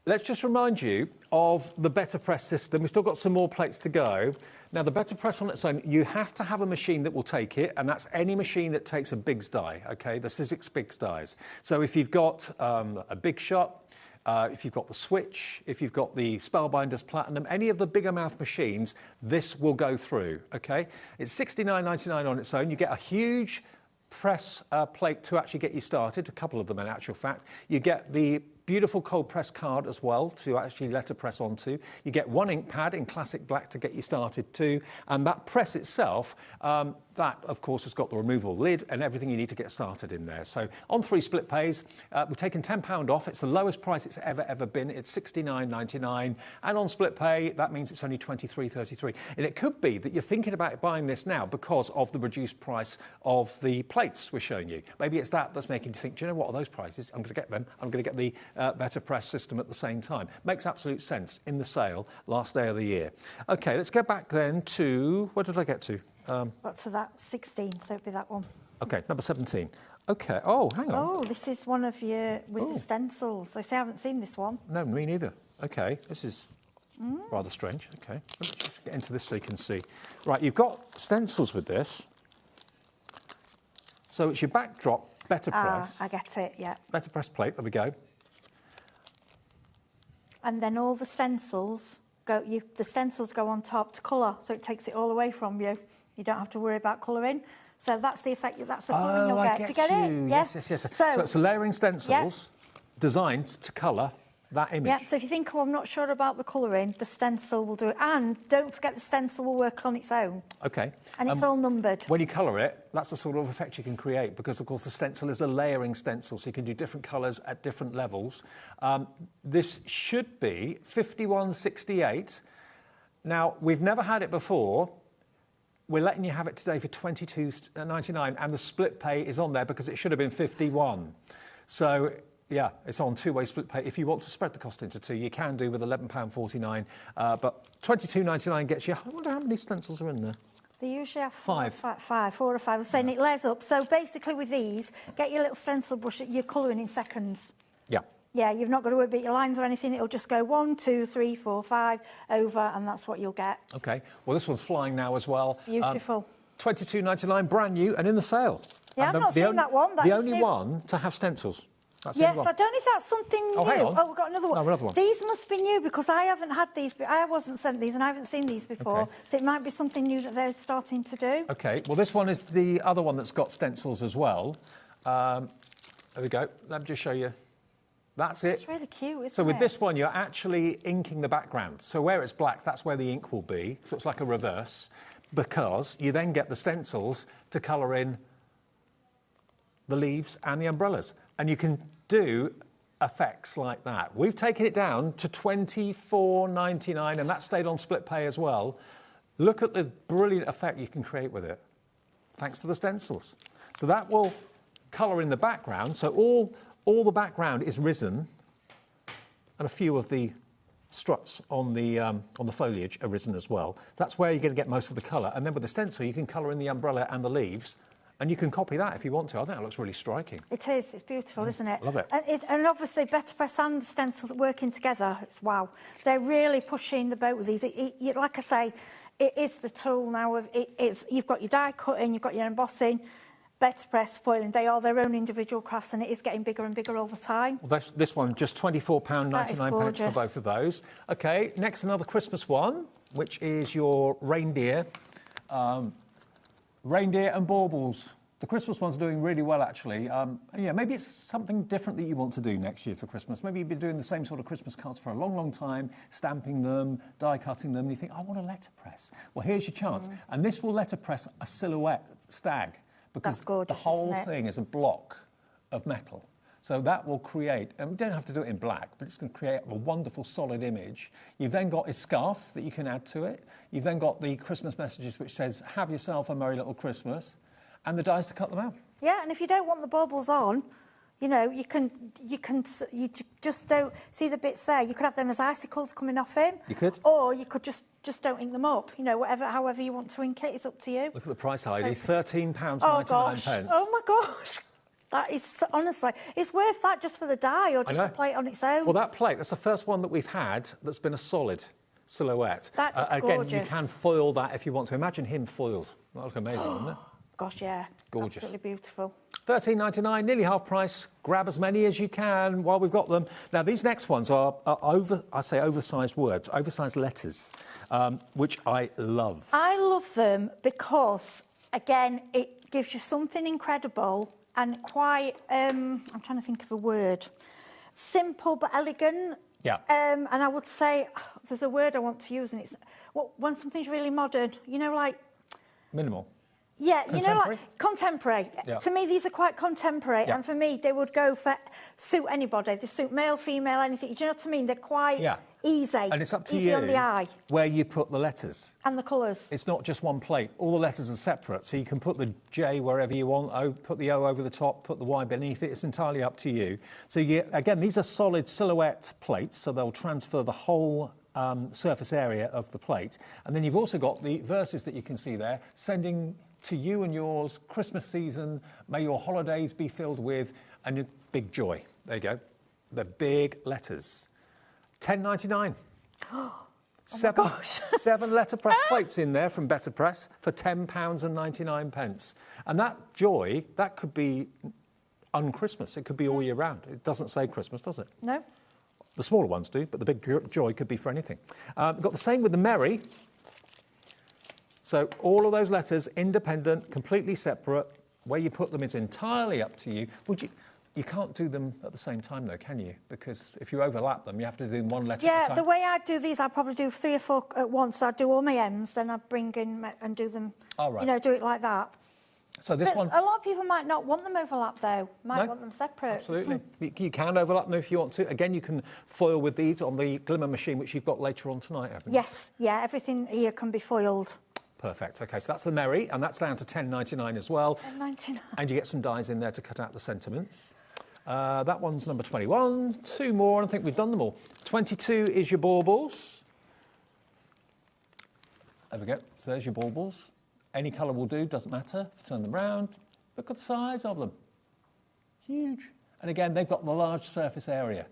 let's just remind you of the Better Press system. We've still got some more plates to go. Now, the Better Press on its own, you have to have a machine that will take it, and that's any machine that takes a Biggs die. Okay, the Scenic Biggs dies. So if you've got a Big Shot, if you've got the Switch, if you've got the Spellbinders Platinum, any of the bigger mouth machines, this will go through, okay? It's $69.99 on its own. You get a huge press plate to actually get you started, a couple of them in actual fact. You get the beautiful cold press card as well to actually letterpress onto. You get one ink pad in classic black to get you started too. And that press itself, that of course has got the removable lid and everything you need to get started in there. So on 3 split pays, we've taken £10 off. It's the lowest price it's ever been. It's $69.99. And on split pay, that means it's only $23.33. And it could be that you're thinking about buying this now because of the reduced price of the plates we're showing you. Maybe it's that's making you think, do you know what are those prices? I'm going to get them. I'm going to get the Better Press system at the same time. Makes absolute sense in the sale, last day of the year. OK, let's go back then to, what did I get to? Got to that 16, so it'd be that one. OK, number 17. OK, oh, hang on. Oh, this is one of your, with the stencils. I say I haven't seen this one. No, me neither. OK, this is rather strange. OK, let's just get into this so you can see. Right, you've got stencils with this. So it's your backdrop, Better Press. I get it, yeah. Better Press plate, there we go. And then all the stencils go on top to colour, so it takes it all away from you. You don't have to worry about colouring. So that's the effect. That's the colouring you'll get. Do you get it? Yeah? Yes. So it's layering stencils designed to colour that image. Yeah. So if you think, oh, I'm not sure about the colouring, the stencil will do it. And don't forget, the stencil will work on its own. Okay. And it's all numbered. When you colour it, that's the sort of effect you can create because, of course, the stencil is a layering stencil, so you can do different colours at different levels. This should be $51.68. Now, we've never had it before. We're letting you have it today for $22.99, and the split pay is on there because it should have been $51. So, yeah, it's on two-way split pay. If you want to spread the cost into two, you can do with $11.49. But $22.99 gets you, I wonder how many stencils are in there. They usually have 4 or 5. I was saying it layers up. So basically with these, get your little stencil brush, you're colouring in seconds. Yeah. Yeah, you've not got to worry about your lines or anything. It'll just go 1, 2, 3, 4, 5 over, and that's what you'll get. Okay. Well, this one's flying now as well. Beautiful. $22.99, brand new and in the sale. Yeah, And I've not seen that one. The only one to have stencils. That's Yes, I don't know if that's something new. Oh, hang on. Oh, we've got another one. No, another one. These must be new because I haven't had these. I wasn't sent these and I haven't seen these before. Okay. So it might be something new that they're starting to do. Okay, well, this one is the other one that's got stencils as well. There we go. Let me just show you. That's it. It's really cute, isn't it? So with this one, you're actually inking the background. So where it's black, that's where the ink will be. So it's like a reverse, because you then get the stencils to colour in the leaves and the umbrellas. And you can do effects like that. We've taken it down to $24.99, and that stayed on split pay as well. Look at the brilliant effect you can create with it, thanks to the stencils. So that will colour in the background. So all the background is risen, and a few of the struts on the foliage are risen as well. That's where you're going to get most of the colour. And then with the stencil, you can colour in the umbrella and the leaves, and you can copy that if you want to. I think that looks really striking. It is. It's beautiful, isn't it? Love it. And obviously, Better Press and Stencil working together, it's wow. They're really pushing the boat with these. Like I say, it is the tool now. You've got your die cutting, you've got your embossing, Better Press, foiling. They are their own individual crafts, and it is getting bigger and bigger all the time. Well, this one, just £24.99 for both of those. OK, next another Christmas one, which is your reindeer. Reindeer and baubles. The Christmas one's doing really well, actually. Yeah, maybe it's something different that you want to do next year for Christmas. Maybe you've been doing the same sort of Christmas cards for a long, long time, stamping them, die cutting them, and you think, I want a letterpress. Well, here's your chance. And this will letterpress a silhouette stag, because That's gorgeous, the whole isn't it? thing is a block of metal. So that will create, and we don't have to do it in black, but it's going to create a wonderful solid image. You've then got a scarf that you can add to it. You've then got the Christmas messages which says, have yourself a merry little Christmas, and the dies to cut them out. Yeah, and if you don't want the baubles on, you know, you just don't see the bits there. You could have them as icicles coming off him. You could. Or you could just don't ink them up. You know, however you want to ink it, it's up to you. Look at the price, Heidi, £13.99. Oh, gosh. Oh, my gosh. That is, honestly, it's worth that just for the die or just the plate on its own. Well, that plate, that's the first one that we've had that's been a solid silhouette. That is again, gorgeous. you can foil that if you want to. Imagine him foiled. That look amazing, wouldn't it? Gosh, yeah. Gorgeous. Absolutely beautiful. £13.99, nearly half price. Grab as many as you can while we've got them. Now, these next ones are oversized words, oversized letters, which I love. I love them because, again, it gives you something incredible and quite, I'm trying to think of a word, simple but elegant. Yeah. And I would say, there's a word I want to use, and it's when something's really modern, you know, like... Minimal. Yeah, you know, like contemporary. Yeah. To me, these are quite contemporary, Yeah. and for me, they would go for suit anybody. They suit male, female, anything. Do you know what I mean? They're quite easy. And it's up to easy you on the eye. where you put the letters. And the colours. It's not just one plate. All the letters are separate, so you can put the J wherever you want, put the O over the top, put the Y beneath it. It's entirely up to you. So, again, these are solid silhouette plates, so they'll transfer the whole surface area of the plate. And then you've also got the verses that you can see there, sending to you and yours, Christmas season, may your holidays be filled with, and big joy. There you go. The big letters. $10.99. Seven letterpress plates in there from Better Press for £10.99. And that joy, that could be un-Christmas. It could be all year round. It doesn't say Christmas, does it? No. The smaller ones do, but the big joy could be for anything. We've got the same with the Merry. So all of those letters, independent, completely separate. Where you put them is entirely up to you. You can't do them at the same time, though, can you? Because if you overlap them, you have to do one letter at a time. Yeah, the way I do these, I probably do 3 or 4 at once. So I do all my M's, then I bring in and do them, you know, do it like that. So this one... A lot of people might not want them overlap, though. Might want them separate. Absolutely. You can overlap them if you want to. Again, you can foil with these on the glimmer machine, which you've got later on tonight, haven't you? Yes, yeah, everything here can be foiled. Perfect. OK, so that's the Merry, and that's down to $10.99 as well. $10.99. And you get some dies in there to cut out the sentiments. That one's number 21. 2 more, and I think we've done them all. 22 is your baubles. There we go. So there's your baubles. Any colour will do, doesn't matter. Turn them round. Look at the size of them. Huge. And again, they've got the large surface area.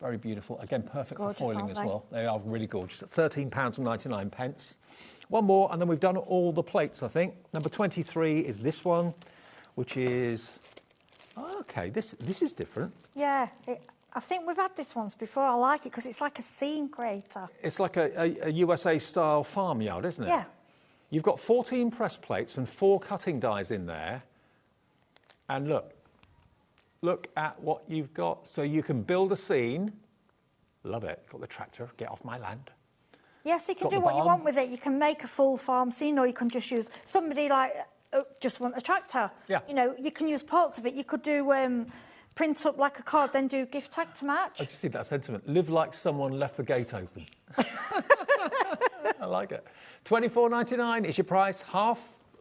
Very beautiful. Again, perfect Gorgeous, for foiling aren't as they? well. They are really gorgeous. At £13.99. One more, and then we've done all the plates, I think. Number 23 is this one, which is... Okay, this is different. Yeah, I think we've had this once before. I like it because it's like a scene creator. It's like a USA-style farmyard, isn't it? Yeah. You've got 14 press plates and 4 cutting dies in there. And look at what you've got. So you can build a scene. Love it. Got the tractor, get off my land. Yes, you can Got do the what you barn. want with it. You can make a full farm scene, or you can just use somebody like just want a tractor. Yeah. You know, you can use parts of it. You could do print up like a card, then do gift tag to match. I just see that sentiment. Live like someone left the gate open. I like it. $24.99 is your price.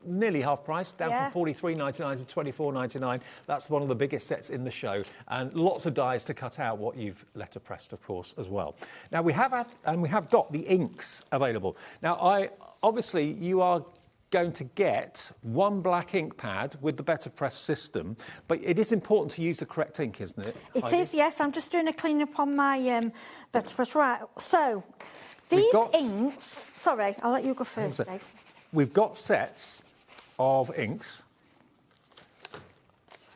Nearly half price, down from $43.99 to $24.99. That's one of the biggest sets in the show, and lots of dies to cut out what you've letterpressed, of course, as well. Now we have got the inks available. Now, obviously you are going to get one black ink pad with the Better Press system, but it is important to use the correct ink, isn't it? It is, yes. I'm just doing a clean up on my Better Press. Right, so these inks... Sorry, I'll let you go first, Dave. We've got sets of inks.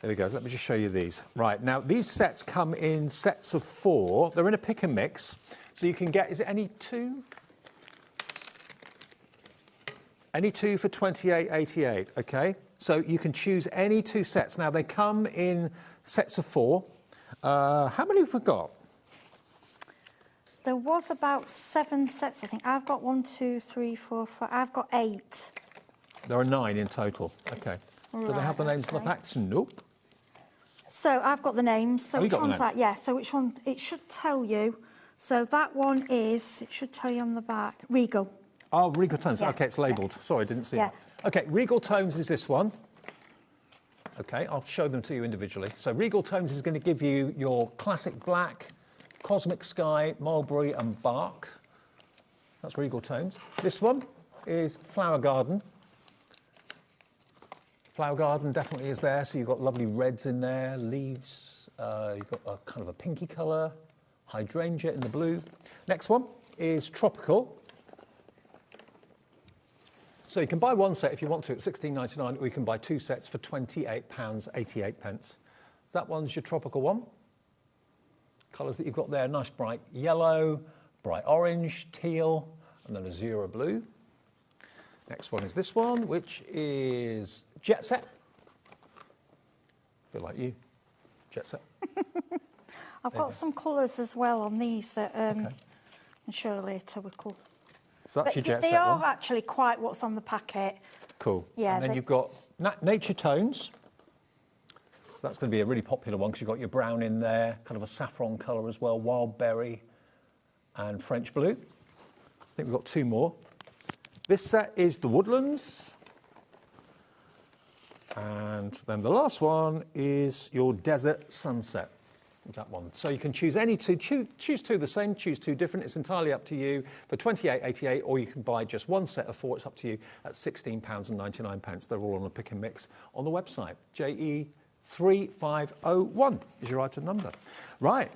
There we go. Let me just show you these. Right, now these sets come in sets of 4. They're in a pick and mix, so you can get, is it any 2? Any 2 for $28.88, okay? So you can choose any 2 sets. Now, they come in sets of 4. How many have we got? There was about 7 sets, I think. I've got 1, 2, 3, 4, 5. I've got 8. There are 9 in total. Okay. Do they have the names on the packs? Nope. So I've got the names. So you got the one's names? that? Yeah, so which one? It should tell you. So that one is, it should tell you on the back, Regal. Oh, Regal Tones. Yeah. Okay, it's labelled. Sorry, I didn't see Yeah. that. Okay, Regal Tones is this one. Okay, I'll show them to you individually. So Regal Tones is going to give you your classic black, Cosmic Sky, Mulberry and Bark. That's Regal Tones. This one is Flower Garden. Flower Garden definitely is there, so you've got lovely reds in there, leaves, you've got a kind of a pinky colour, hydrangea in the blue. Next one is Tropical. So you can buy one set if you want to at $16.99, or you can buy 2 sets for £28.88. So that one's your Tropical one. Colours that you've got there, nice bright yellow, bright orange, teal, and then azure blue. Next one is this one, which is Jet Set. A bit like you, Jet Set. I've got some colours as well on these that I'm sure later we could. So that's your Jet Set They are one. actually quite what's on the packet. Cool. Yeah, and then you've got Nature Tones. So that's going to be a really popular one because you've got your brown in there, kind of a saffron colour as well, wild berry and French blue. I think we've got 2 more. This set is the Woodlands. And then the last one is your Desert Sunset. That one. So you can choose any 2, choose 2 the same, choose 2 different. It's entirely up to you for $28.88, or you can buy just one set of 4. It's up to you at £16.99. They're all on a pick and mix on the website. JE3501 is your item number. Right.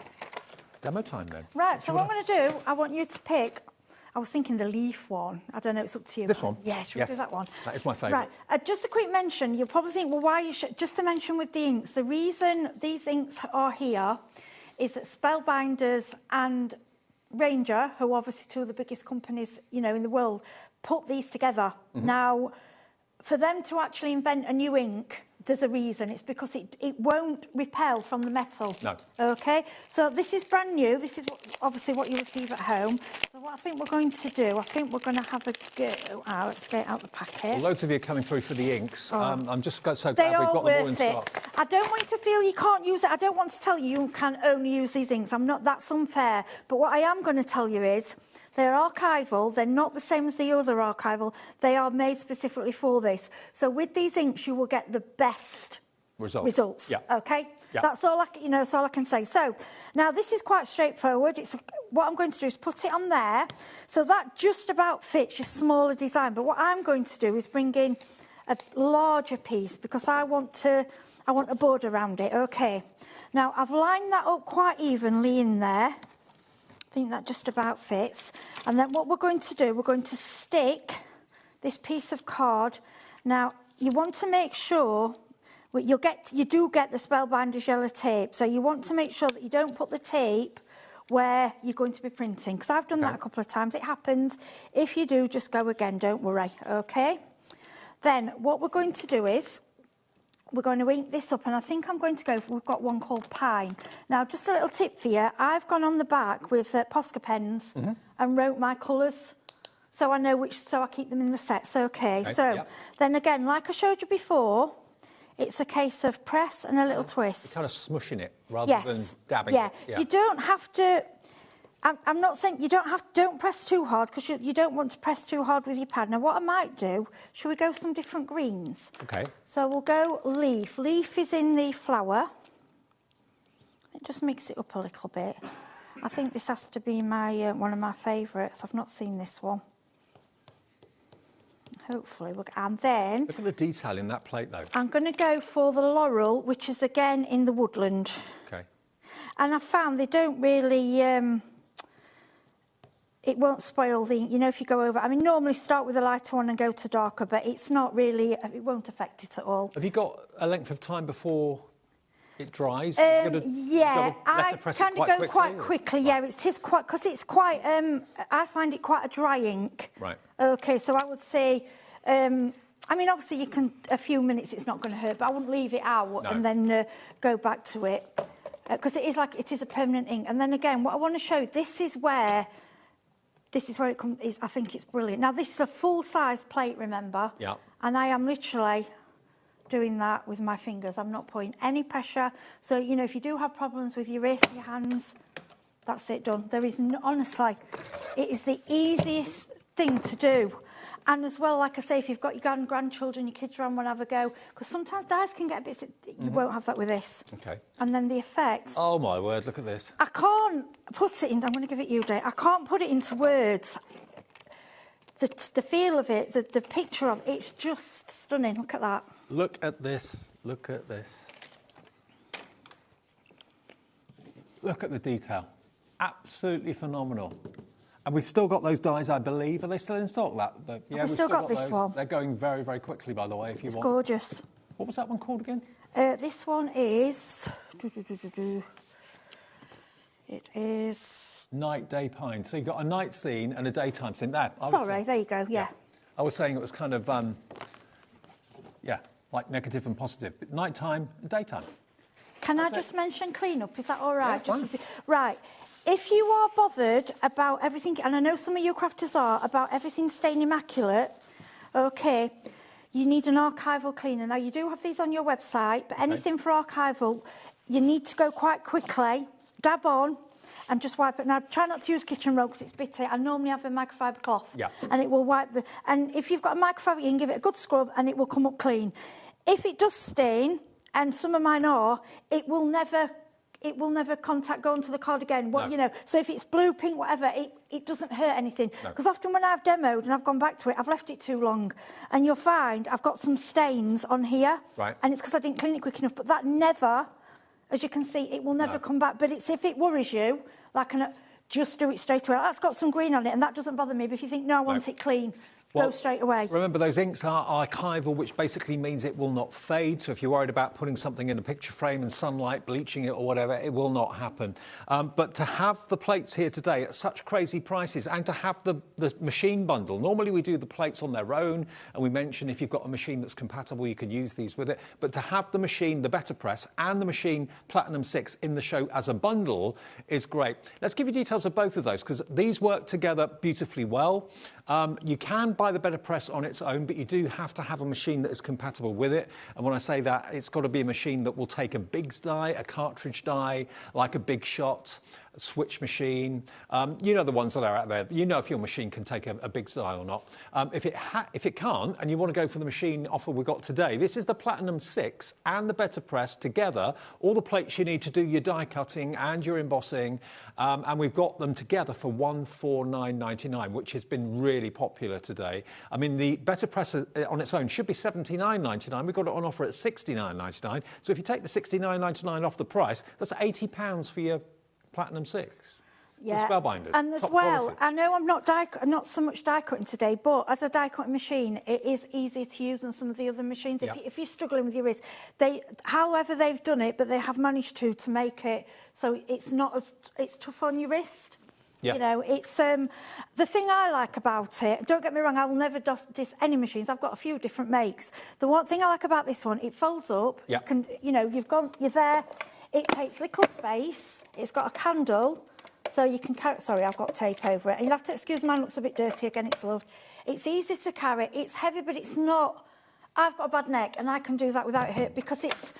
Demo time then. Right, so what I'm going to do, I want you to pick, I was thinking the leaf one. I don't know, it's up to you. This one? Yeah, should we do that one? That is my favourite. Right, just a quick mention. You'll probably think, well, why you should... Just to mention with the inks, the reason these inks are here is that Spellbinders and Ranger, who are obviously 2 of the biggest companies, you know, in the world, put these together. Mm-hmm. Now, for them to actually invent a new ink, there's a reason. It's because it won't repel from the metal. No. Okay? So this is brand new. This is obviously what you receive at home. So what I think we're going to do, I think we're going to have a go. Let's get out the packet. Well, loads of you are coming through for the inks. Oh. I'm just so They glad we've are got them all in worth stock. it. I don't want you to feel you can't use it. I don't want to tell you can only use these inks. That's unfair. But what I am going to tell you is they're archival. They're not the same as the other archival. They are made specifically for this. So with these inks, you will get the best results. Yeah. Okay? Yeah. That's all that's all I can say. So now this is quite straightforward. What I'm going to do is put it on there. So that just about fits your smaller design. But what I'm going to do is bring in a larger piece because I want a border around it. Okay. Now, I've lined that up quite evenly in there. I think that just about fits. And then what we're going to do, we're going to stick this piece of card. Now, you want to make sure you do get the Spellbinders yellow tape. So you want to make sure that you don't put the tape where you're going to be printing, because I've done that a couple of times. It happens. If you do, just go again, don't worry, okay? Then what we're going to do is we're going to ink this up, and I think I'm going to go, we've got one called Pine. Now, just a little tip for you, I've gone on the back with Posca pens and wrote my colours, so I know which, so I keep them in the sets, okay. So then again, like I showed you before, it's a case of press and a little twist. You're kind of smushing it rather than dabbing it. Yeah, you don't have to, I'm not saying you don't press too hard, because you don't want to press too hard with your pad. Now, what I might do, should we go some different greens? Okay. So we'll go leaf. Leaf is in the flower. It just mix it up a little bit. I think this has to be my one of my favourites. I've not seen this one. Hopefully, and then... Look at the detail in that plate, though. I'm going to go for the laurel, which is, again, in the woodland. Okay. And I found they don't really... it won't spoil the... You know, if you go over... I mean, normally start with a lighter one and go to darker, but it's not really... It won't affect it at all. Have you got a length of time before it dries? Yeah, I kind of go quite quickly. Yeah, it is quite... Because it's quite... I find it quite a dry ink. Right. Okay, so I would say... I mean, obviously, you can... A few minutes, it's not going to hurt, but I wouldn't leave it out and then go back to it. Because it is a permanent ink. And then again, what I want to show, this is where it comes. I think it's brilliant. Now, this is a full-size plate, remember? Yeah. And I am literally doing that with my fingers. I'm not putting any pressure. So, you know, if you do have problems with your wrist, your hands, that's it, done. There is, honestly, it is the easiest thing to do. And as well, like I say, if you've got your grandchildren, your kids around, want to have a go, because sometimes dyes can get a bit... You won't have that with this. Okay. And then the effect... Oh, my word, look at this. I can't put it in... I'm going to give it you, Dave. I can't put it into words. The feel of it, the picture of it, it's just stunning. Look at that. Look at this. Look at this. Look at the detail. Absolutely phenomenal. And we've still got those dies, I believe. Are they still in stock? Yeah, we've still got this one. They're going very, very quickly, by the way, if you want. It's gorgeous. What was that one called again? This one is... It is... Night, day, pine. So you've got a night scene and a daytime scene. There you go, yeah. I was saying it was kind of, like negative and positive. But nighttime and daytime. Can I just mention clean-up? Is that all right? Yeah, right. If you are bothered about everything, and I know some of you crafters are, about everything staying immaculate, okay, you need an archival cleaner. Now, you do have these on your website, but anything for archival, you need to go quite quickly, dab on, and just wipe it. Now, try not to use kitchen roll because it's bitter. I normally have a microfiber cloth, and it will wipe the... And if you've got a microfiber, you can give it a good scrub, and it will come up clean. If it does stain, and some of mine are, it will never go onto the card again. You know, so if it's blue, pink, whatever, it doesn't hurt anything. Because often when I've demoed and I've gone back to it, I've left it too long. And you'll find I've got some stains on here. Right. And it's because I didn't clean it quick enough. But that never, as you can see, it will never come back. But it's if it worries you, just do it straight away. That's got some green on it, and that doesn't bother me. But if you think, no, I want it clean, go straight away. Remember, those inks are archival, which basically means it will not fade. So if you're worried about putting something in a picture frame and sunlight, bleaching it or whatever, it will not happen. But to have the plates here today at such crazy prices, and to have the machine bundle, normally we do the plates on their own, and we mention if you've got a machine that's compatible, you can use these with it. But to have the machine, the Better Press, and the machine Platinum 6 in the show as a bundle is great. Let's give you details of both of those, because these work together beautifully well. You can buy the Better Press on its own, but you do have to have a machine that is compatible with it. And when I say that, it's got to be a machine that will take a Biggs die, a cartridge die, like a Big Shot, switch machine. You know the ones that are out there. You know if your machine can take a big die or not. If it can't, and you want to go for the machine offer we got today, this is the Platinum 6 and the Better Press together. All the plates you need to do your die cutting and your embossing, and we've got them together for $149.99, which has been really popular today. I mean, the Better Press on its own should be $79.99. We've got it on offer at $69.99. So if you take the $69.99 off the price, that's £80 for your Platinum 6. Yeah, Spellbinders. and as well, I know I'm not so much die cutting today, but as a die cutting machine, it is easier to use than some of the other machines. Yeah. If you're struggling with your wrist, however they've done it, but they have managed to make it so it's tough on your wrist. Yeah. You know, it's the thing I like about it. Don't get me wrong, I will never diss any machines. I've got a few different makes. The one thing I like about this one, it folds up. Yeah. You're there. It takes little space. It's got a candle. So you can carry, sorry, I've got tape over it. And you'll have to excuse mine, looks a bit dirty again, it's loved. It's easy to carry, it's heavy, but it's not, I've got a bad neck and I can do that without it hurt because it's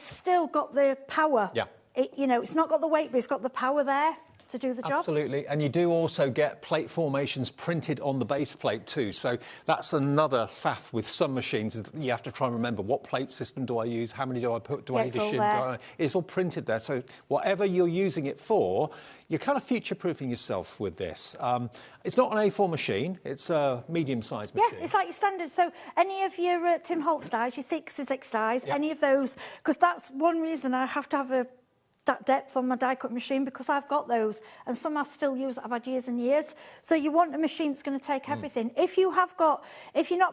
still got the power. Yeah. It's not got the weight, but it's got the power there to do the job. Absolutely, and you do also get plate formations printed on the base plate too, so that's another faff with some machines, is that you have to try and remember what plate system do I use, how many do I put, do I need to shim, it's all printed there, so whatever you're using it for, you're kind of future-proofing yourself with this. It's not an A4 machine, it's a medium-sized machine. Yeah, it's like your standard. So any of your Tim Holtz dies, your thick Sizzix dies, any of those, because that's one reason I have to have that depth on my die cut machine, because I've got those, and some I still use that I've had years and years. So you want a machine that's going to take everything. If you're not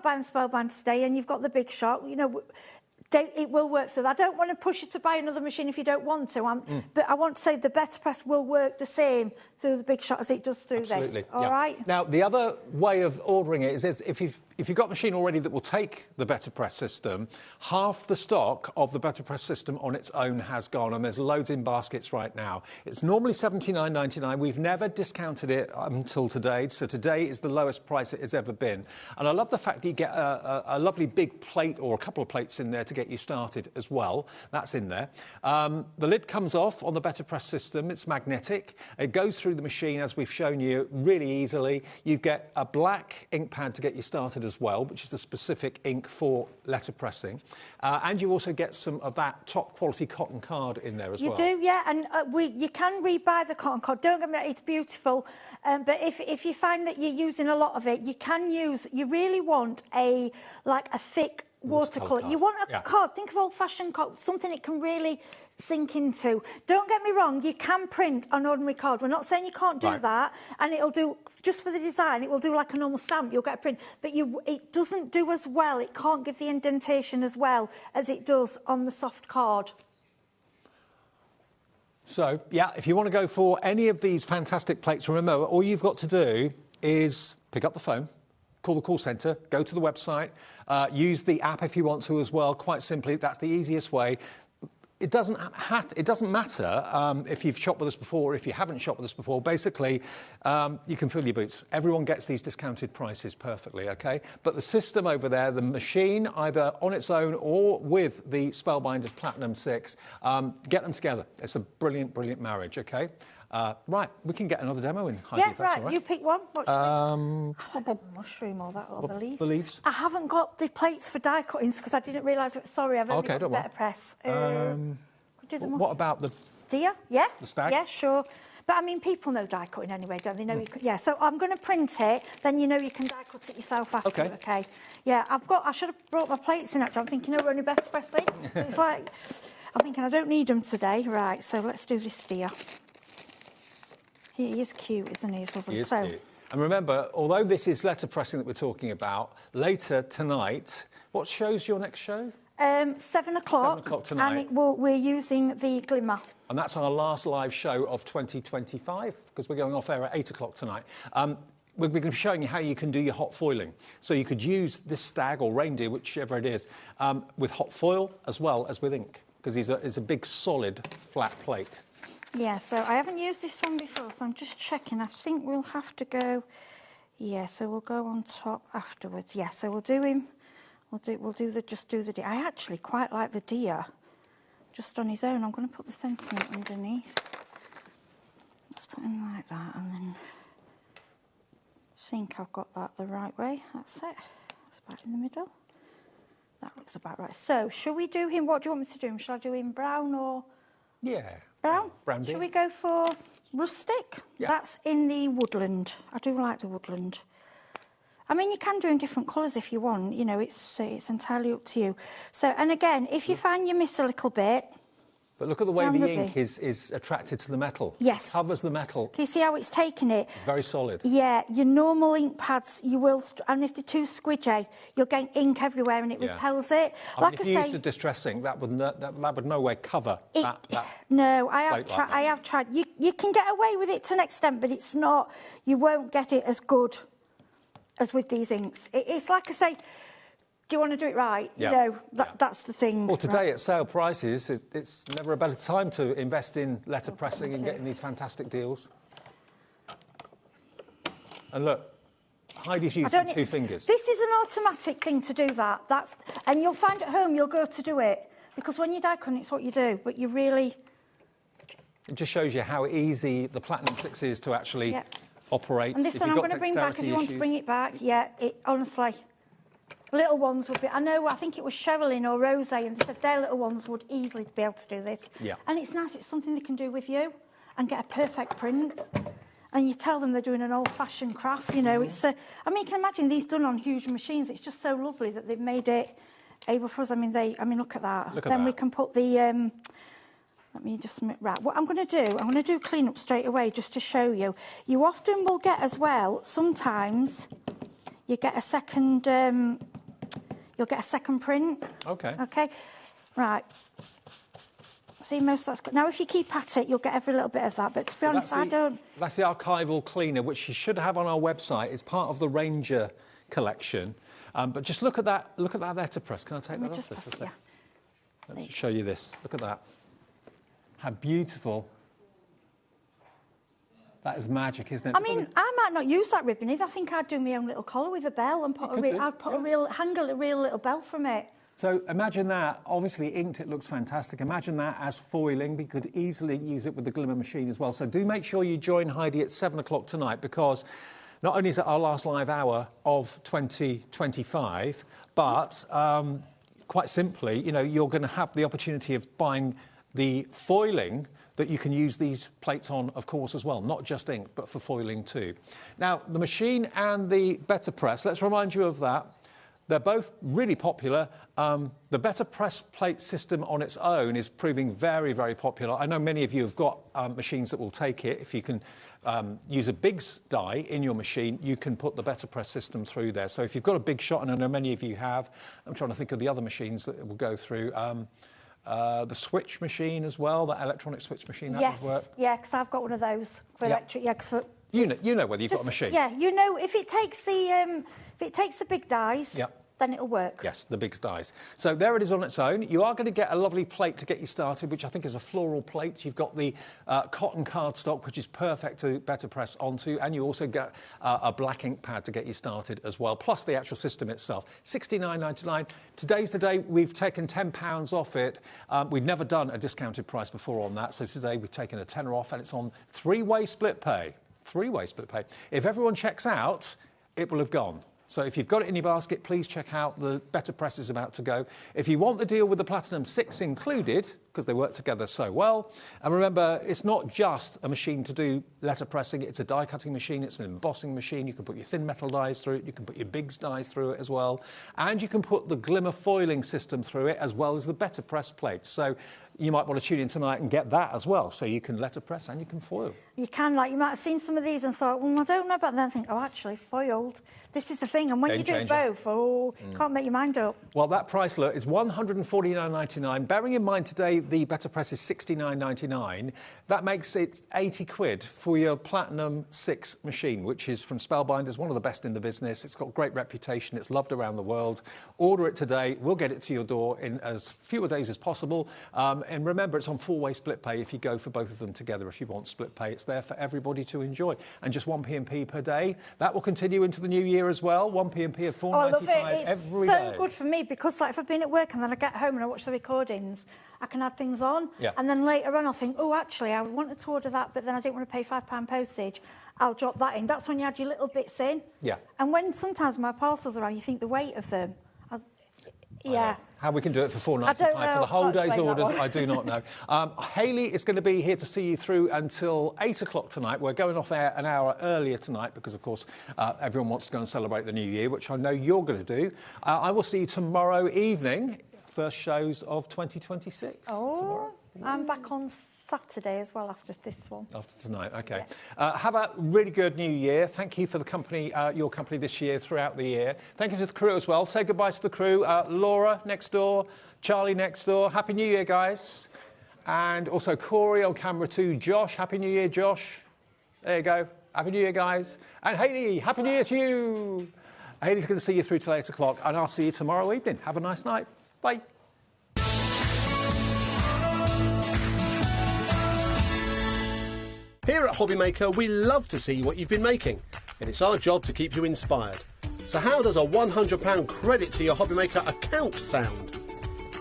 buying Spellbinders today and you've got the big shot, it will work through that. I don't want to push you to buy another machine if you don't want to. But I want to say the Better Press will work the same through the big shot as it does through this. All right? Now, the other way of ordering it is if you've got a machine already that will take the Better Press system, half the stock of the Better Press system on its own has gone, and there's loads in baskets right now. It's normally $79.99. We've never discounted it until today, so today is the lowest price it has ever been. And I love the fact that you get a lovely big plate or a couple of plates in there to get you started as well. That's in there. The lid comes off on the Better Press system. It's magnetic. It goes through the machine, as we've shown you, really easily. You get a black ink pad to get you started as well, which is the specific ink for letterpressing. And you also get some of that top quality cotton card in there as well. You do, yeah, and you can rebuy the cotton card. Don't get me wrong, it's beautiful. But if you find that you're using a lot of it, you really want a thick watercolour. You want a card, think of old-fashioned card, something it can really sink into. Don't get me wrong, you can print on ordinary card. We're not saying you can't do that, and it'll do, just for the design, it will do like a normal stamp, you'll get a print, but it doesn't do as well, it can't give the indentation as well as it does on the soft card. So, yeah, if you want to go for any of these fantastic plates, remember, all you've got to do is pick up the phone, call the call centre, go to the website, use the app if you want to as well. Quite simply, that's the easiest way. It doesn't matter if you've shopped with us before or if you haven't shopped with us before. Basically, you can fill your boots. Everyone gets these discounted prices perfectly, OK? But the system over there, the machine, either on its own or with the Spellbinders Platinum 6, get them together. It's a brilliant, brilliant marriage, OK? Right, we can get another demo in. Heidi, yeah, if that's all right, you pick one. What's the mushroom or that or the leaf? The leaves. I haven't got the plates for die cuttings because I didn't realise. Sorry, I've only got the Better Press. What about the deer? Yeah, the stag? Yeah, sure. But I mean, people know die cutting anyway, don't they? Know you can, yeah. So I'm going to print it. Then you know you can die cut it yourself after. Okay. Okay. Yeah, I should have brought my plates in. Actually, I'm thinking, we're only Better Press thing. So it's like, I'm thinking I don't need them today. Right. So let's do this deer. He is cute, isn't he? He's lovely. He is cute. And remember, although this is letterpressing that we're talking about, later tonight, what show's your next show? 7 o'clock. 7 o'clock tonight. And we're using the glimmer. And that's our last live show of 2025, because we're going off air at 8 o'clock tonight. We're going to be showing you how you can do your hot foiling. So you could use this stag or reindeer, whichever it is, with hot foil as well as with ink, because it's a big, solid, flat plate. Yeah, so I haven't used this one before, so I'm just checking. I think we'll have to go... Yeah, so we'll go on top afterwards. Yeah, so we'll do him... Just do the deer. I actually quite like the deer, just on his own. I'm going to put the sentiment underneath. Just put in like that, and then think I've got that the right way. That's it. That's about in the middle. That looks about right. So, shall we do him? What do you want me to do him? Shall I do him brown or? Yeah. Brown? Brown. Shall we go for rustic? Yeah. That's in the woodland. I do like the woodland. I mean, you can do in different colours if you want. You know, it's entirely up to you. So, and again, if you find you miss a little bit. But look at the way the ink is attracted to the metal. Yes. It covers the metal. Can you see how it's taken it? Very solid. Yeah, your normal ink pads, you will, and if they're too squidgy, you'll get ink everywhere and it repels it. I mean, if you used a distress ink, that would no way cover that. No, I have tried. You can get away with it to an extent, but it's not. You won't get it as good as with these inks. It's like I say. Do you want to do it right? Yeah. You know, that's the thing. Well, today at sale prices, it's never a better time to invest in letterpressing and getting these fantastic deals. And look, Heidi's using 2 fingers. This is an automatic thing to do that. And you'll find at home you'll go to do it. Because when you die cutting, it's what you do. But you really... It just shows you how easy the Platinum 6 is to actually operate. And this one I'm going to bring back if you want to bring it back. Yeah, honestly... Little ones would be... I think it was Sherilyn or Rose, and they said their little ones would easily be able to do this. Yeah. And it's nice, it's something they can do with you and get a perfect print. And you tell them they're doing an old-fashioned craft, you know. It's... I mean, you can imagine these done on huge machines. It's just so lovely that they've made it able for us. I mean, look at that. Then we can put the... let me just... Right, what I'm going to do clean up straight away just to show you. You often will get as well, sometimes... You get a second, you'll get a second print. Okay. Okay. Right. See, most of that's good. Now, if you keep at it, you'll get every little bit of that. But to be honest, I don't... That's the archival cleaner, which you should have on our website. It's part of the Ranger collection. But just look at that letterpress. Can I take that off? Let me just show you this. Look at that. How beautiful. That is magic, isn't it? I mean, I might not use that ribbon either. I think I'd do my own little collar with a bell and put a real little bell from it. So imagine that. Obviously inked, it looks fantastic. Imagine that as foiling. We could easily use it with the glimmer machine as well. So do make sure you join Heidi at 7 o'clock tonight, because not only is it our last live hour of 2025, but quite simply, you know, you're going to have the opportunity of buying the foiling that you can use these plates on, of course, as well. Not just ink, but for foiling too. Now, the machine and the Better Press, let's remind you of that. They're both really popular. The Better Press plate system on its own is proving very, very popular. I know many of you have got machines that will take it. If you can use a Biggs die in your machine, you can put the Better Press system through there. So if you've got a big shot, and I know many of you have, I'm trying to think of the other machines that it will go through. The switch machine as well, that electronic switch machine, that would work. Yeah, because I've got one of those for electric. Yeah, you know whether you've got a machine. Yeah, you know, if it takes the big dies, then it'll work. Yes, the Biggs dies. So there it is on its own. You are going to get a lovely plate to get you started, which I think is a floral plate. You've got the cotton cardstock, which is perfect to Better Press onto, and you also get a black ink pad to get you started as well, plus the actual system itself. $69.99. Today's the day we've taken £10 off it. We've never done a discounted price before on that, so today we've taken a tenner off, and it's on three-way split pay. Three-way split pay. If everyone checks out, it will have gone. So if you've got it in your basket, please check out. The Better Press is about to go. If you want the deal with the Platinum 6 included, because they work together so well, and remember, it's not just a machine to do letterpressing, it's a die cutting machine, it's an embossing machine. You can put your thin metal dies through it, you can put your Biggs dies through it as well, and you can put the glimmer foiling system through it, as well as the Better Press plates. So you might want to tune in tonight and get that as well, so you can letterpress and you can foil. You can, like, you might have seen some of these and thought, well, I don't know about that, and think, oh, actually, foiled. This is the thing, and when you do both, can't make your mind up. Well, that price, look, is $149.99. Bearing in mind today the Better Press is $69.99, that makes it 80 quid for your Platinum 6 machine, which is from Spellbinders, one of the best in the business. It's got great reputation, it's loved around the world. Order it today, we'll get it to your door in as few days as possible. And remember, it's on 4-way split pay if you go for both of them together. If you want split pay, it's there for everybody to enjoy. And just 1p and p per day. That will continue into the new year as well. 1p and p of $4.95 every day. It's so good for me because, like, if I've been at work and then I get home and I watch the recordings, I can add things on. Yeah. And then later on I'll think, oh, actually, I wanted to order that, but then I didn't want to pay £5 postage. I'll drop that in. That's when you add your little bits in. Yeah. And when sometimes my parcels are around, you think the weight of them. Yeah. How we can do it for $4.95 for the whole day's orders, I do not know. Hayley is going to be here to see you through until 8 o'clock tonight. We're going off air an hour earlier tonight because, of course, everyone wants to go and celebrate the new year, which I know you're going to do. I will see you tomorrow evening, first shows of 2026. Oh, tomorrow. I'm back on Saturday as well after this one. After tonight, OK. Have a really good new year. Thank you for the company, your company this year, throughout the year. Thank you to the crew as well. Say goodbye to the crew. Laura next door, Charlie next door. Happy New Year, guys. And also Corey on camera too. Josh, Happy New Year, Josh. There you go. Happy New Year, guys. And Hayley, Happy New Year to you. Hayley's going to see you through till 8 o'clock, and I'll see you tomorrow evening. Have a nice night. Bye. Here at HobbyMaker, we love to see what you've been making, and it's our job to keep you inspired. So how does a £100 credit to your HobbyMaker account sound?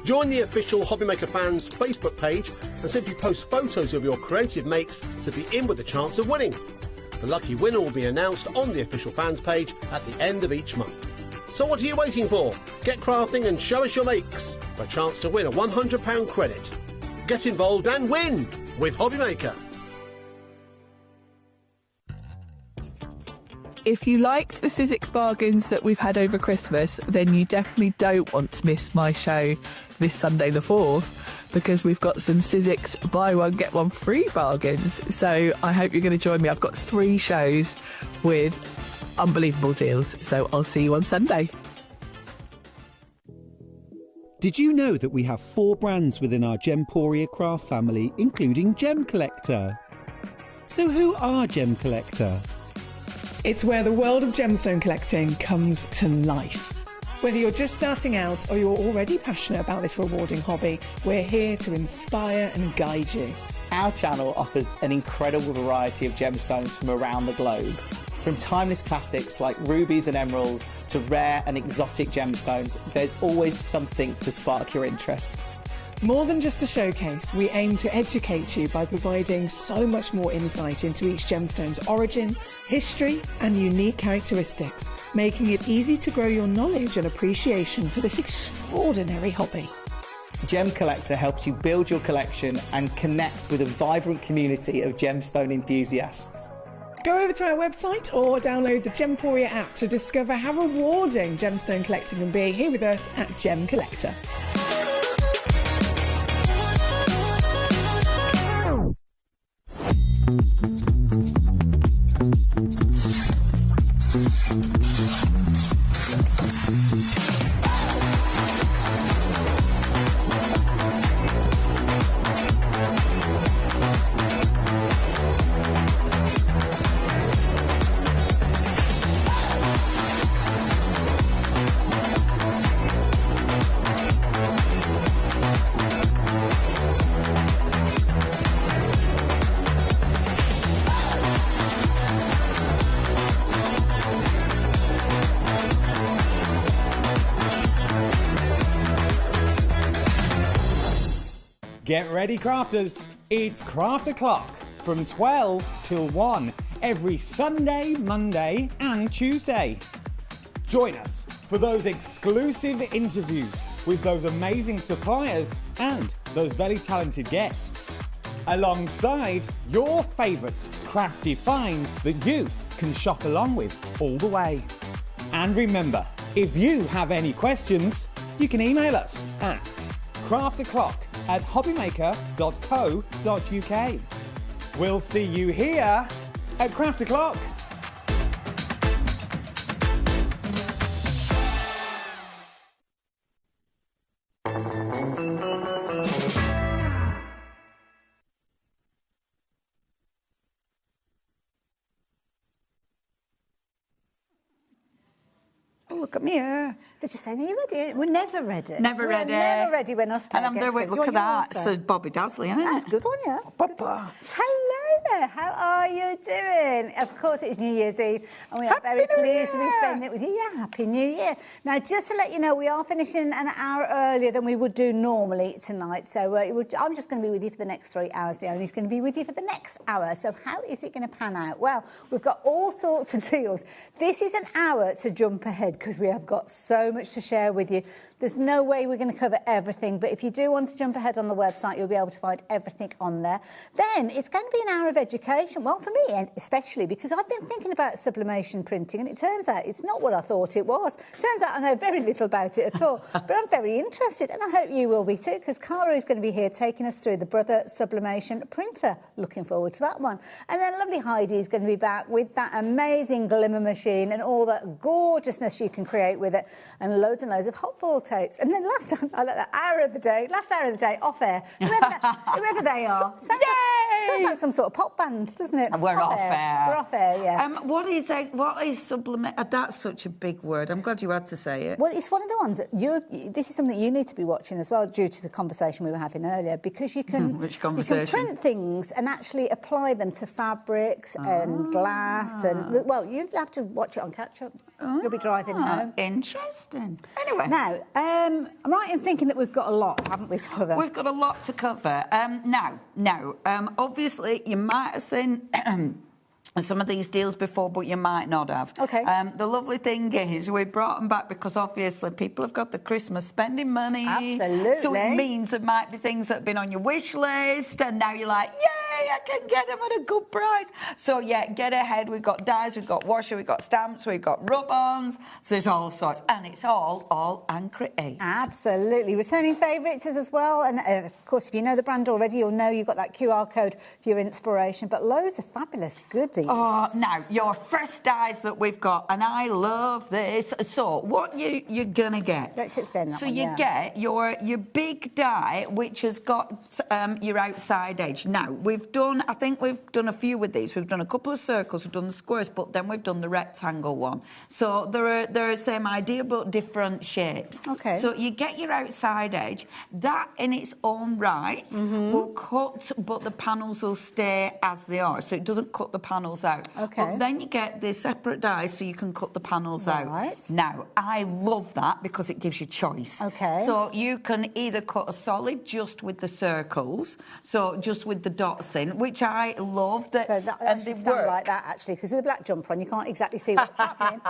Join the official HobbyMaker fans Facebook page and simply post photos of your creative makes to be in with a chance of winning. The lucky winner will be announced on the official fans page at the end of each month. So what are you waiting for? Get crafting and show us your makes for a chance to win a £100 credit. Get involved and win with HobbyMaker. If you liked the Sizzix bargains that we've had over Christmas, then you definitely don't want to miss my show this Sunday the 4th, because we've got some Sizzix buy one, get one free bargains. So I hope you're going to join me. I've got 3 shows with unbelievable deals. So I'll see you on Sunday. Did you know that we have 4 brands within our Gemporia craft family, including Gem Collector? So who are Gem Collector? It's where the world of gemstone collecting comes to life. Whether you're just starting out or you're already passionate about this rewarding hobby, we're here to inspire and guide you. Our channel offers an incredible variety of gemstones from around the globe. From timeless classics like rubies and emeralds to rare and exotic gemstones, there's always something to spark your interest. More than just a showcase, we aim to educate you by providing so much more insight into each gemstone's origin, history, and unique characteristics, making it easy to grow your knowledge and appreciation for this extraordinary hobby. Gem Collector helps you build your collection and connect with a vibrant community of gemstone enthusiasts. Go over to our website or download the Gemporia app to discover how rewarding gemstone collecting can be here with us at Gem Collector. Get ready, crafters. It's Craft O'Clock from 12 till 1 every Sunday, Monday and Tuesday. Join us for those exclusive interviews with those amazing suppliers and those very talented guests, alongside your favourite crafty finds that you can shop along with all the way. And remember, if you have any questions, you can email us at crafto'clock@hobbymaker.co.uk. We'll see you here at Craft O'Clock. Oh, look at me here. They're just saying, are you ready? We're never ready. Never ready. We're never ready when us pair And I'm gets there with, together. look at Do you want that. yours, It says Bobby Dazzly, isn't it? That's a good one, yeah. Papa. Hello there, how are you doing? Of course, it's New Year's Eve, and we are very pleased to be spending it with you. Yeah, Happy New Year. Now, just to let you know, we are finishing an hour earlier than we would do normally tonight, so I'm just going to be with you for the next 3 hours. Leonie's going to be with you for the next hour. So how is it going to pan out? Well, we've got all sorts of deals. This is an hour to jump ahead because we have got so much to share with you. There's no way we're going to cover everything, but if you do want to jump ahead on the website, you'll be able to find everything on there. Then it's going to be an hour of education. Well, for me, and especially because I've been thinking about sublimation printing, and it turns out it's not what I thought it was. Turns out I know very little about it at all, but I'm very interested, and I hope you will be too, because Cara is going to be here taking us through the Brother Sublimation Printer. Looking forward to that one. And then lovely Heidi is going to be back with that amazing glimmer machine and all that gorgeousness you can create with it, and loads of hot ball tapes. And then last hour of the day, off air, whoever they are. Sounds like some sort of pop band, doesn't it? We're off air. We're off air, yeah. What is sublimate? That's such a big word. I'm glad you had to say it. Well, it's one of the ones that this is something you need to be watching as well, due to the conversation we were having earlier, because you can Which conversation? You can print things and actually apply them to fabrics and glass, and well, you'll have to watch it on catch up. You'll be driving home. Interesting. Anyway, now I'm right in thinking that we've got a lot, haven't we, to cover? We've got a lot to cover. Obviously, you might have seen some of these deals before, but you might not have. Okay. The lovely thing is we brought them back because obviously people have got the Christmas spending money. Absolutely. So it means there might be things that have been on your wish list, and now you're like, yay, I can get them at a good price. So yeah, get ahead. We've got dies, we've got Washi, we've got stamps, we've got Rub-Ons. So it's all sorts, and it's all and create. Absolutely. Returning favourites as well, and of course, if you know the brand already, you'll know you've got that QR code for your inspiration, but loads of fabulous goodies. Oh, now, your first dies that we've got, and I love this. So, what you're going to get? Let's explain that so one, you get your big die, which has got your outside edge. Now, I think we've done a few with these. We've done a couple of circles, we've done the squares, but then we've done the rectangle one. So, they're the same idea, but different shapes. Okay. So, you get your outside edge. That, in its own right, will cut, but the panels will stay as they are. So, it doesn't cut the panels out. Okay. But then you get the separate dies so you can cut the panels out. Now, I love that because it gives you choice. Okay. So you can either cut a solid just with the circles, so just with the dots in, which I love. So that should stand like that, actually, because with a black jumper on, you can't exactly see what's happening.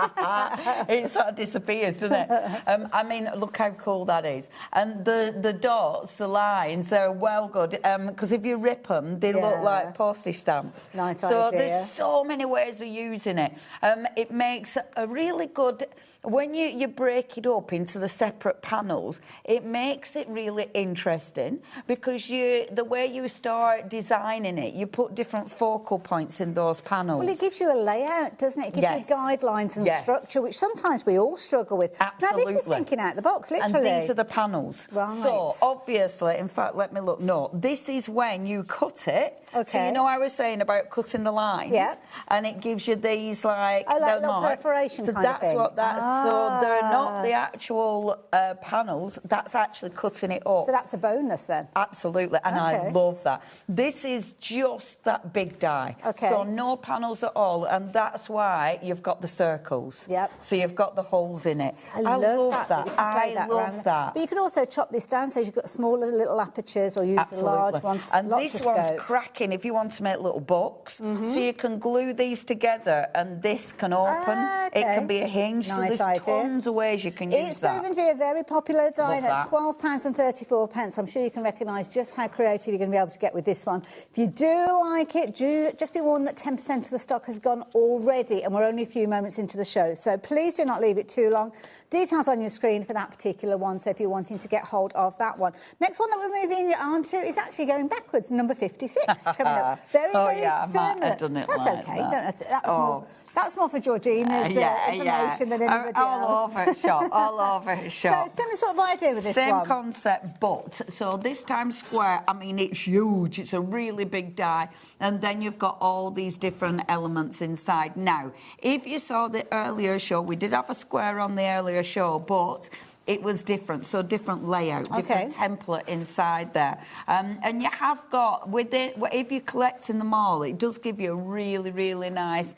It sort of disappears, doesn't it? I mean, look how cool that is. And the dots, the lines, they're well good, because if you rip them, they look like postage stamps. Nice so idea. There's so many ways of using it. It makes a really good... When you break it up into the separate panels, it makes it really interesting because the way you start designing it, you put different focal points in those panels. Well, it gives you a layout, doesn't it? It gives you guidelines and structure, which sometimes we all struggle with. Absolutely. Now, this is thinking out the box, literally. And these are the panels. Right. So, obviously, in fact, let me look. No, this is when you cut it. Okay. So, you know I was saying about cutting the lines? Yeah. And it gives you these, like little marks. perforation so kind of that's thing. what that's... So, they're not the actual panels. That's actually cutting it up. So that's a bonus, then? Absolutely. And I love that. This is just that big die. Okay. So, no panels at all. And that's why you've got the circles. Yep. So, you've got the holes in it. I love that. I love that. But you could also chop this down so you've got smaller little apertures or use the large ones. And lots this of one's scope. cracking if you want to make little books. So you can glue these together and this can open. It can be a hinge. Nice so there's idea. tons of ways you can use It's that. proven to be a very popular die Love at that. £12.34. I'm sure you can recognise just how creative you're going to be able to get with this one. If you do like it, just be warned that 10% of the stock has gone already, and we're only a few moments into the show. So please do not leave it too long. Details on your screen for that particular one, so if you're wanting to get hold of that one. Next one that we're moving on to is actually going backwards, number 56 coming up. Very, very I similar. might have done it That's like okay. that. That's more, That's more for Georgina's information than anybody all else. over her shop, all over her shop. So similar sort of idea with this Same one. concept, but so this time square, I mean, it's huge. It's a really big die. And then you've got all these different elements inside. Now, if you saw the earlier show, we did have a square on the earlier show, but it was different, so different layout, different template inside there. And you have got, with it, if you collect in them all, it does give you a really, really nice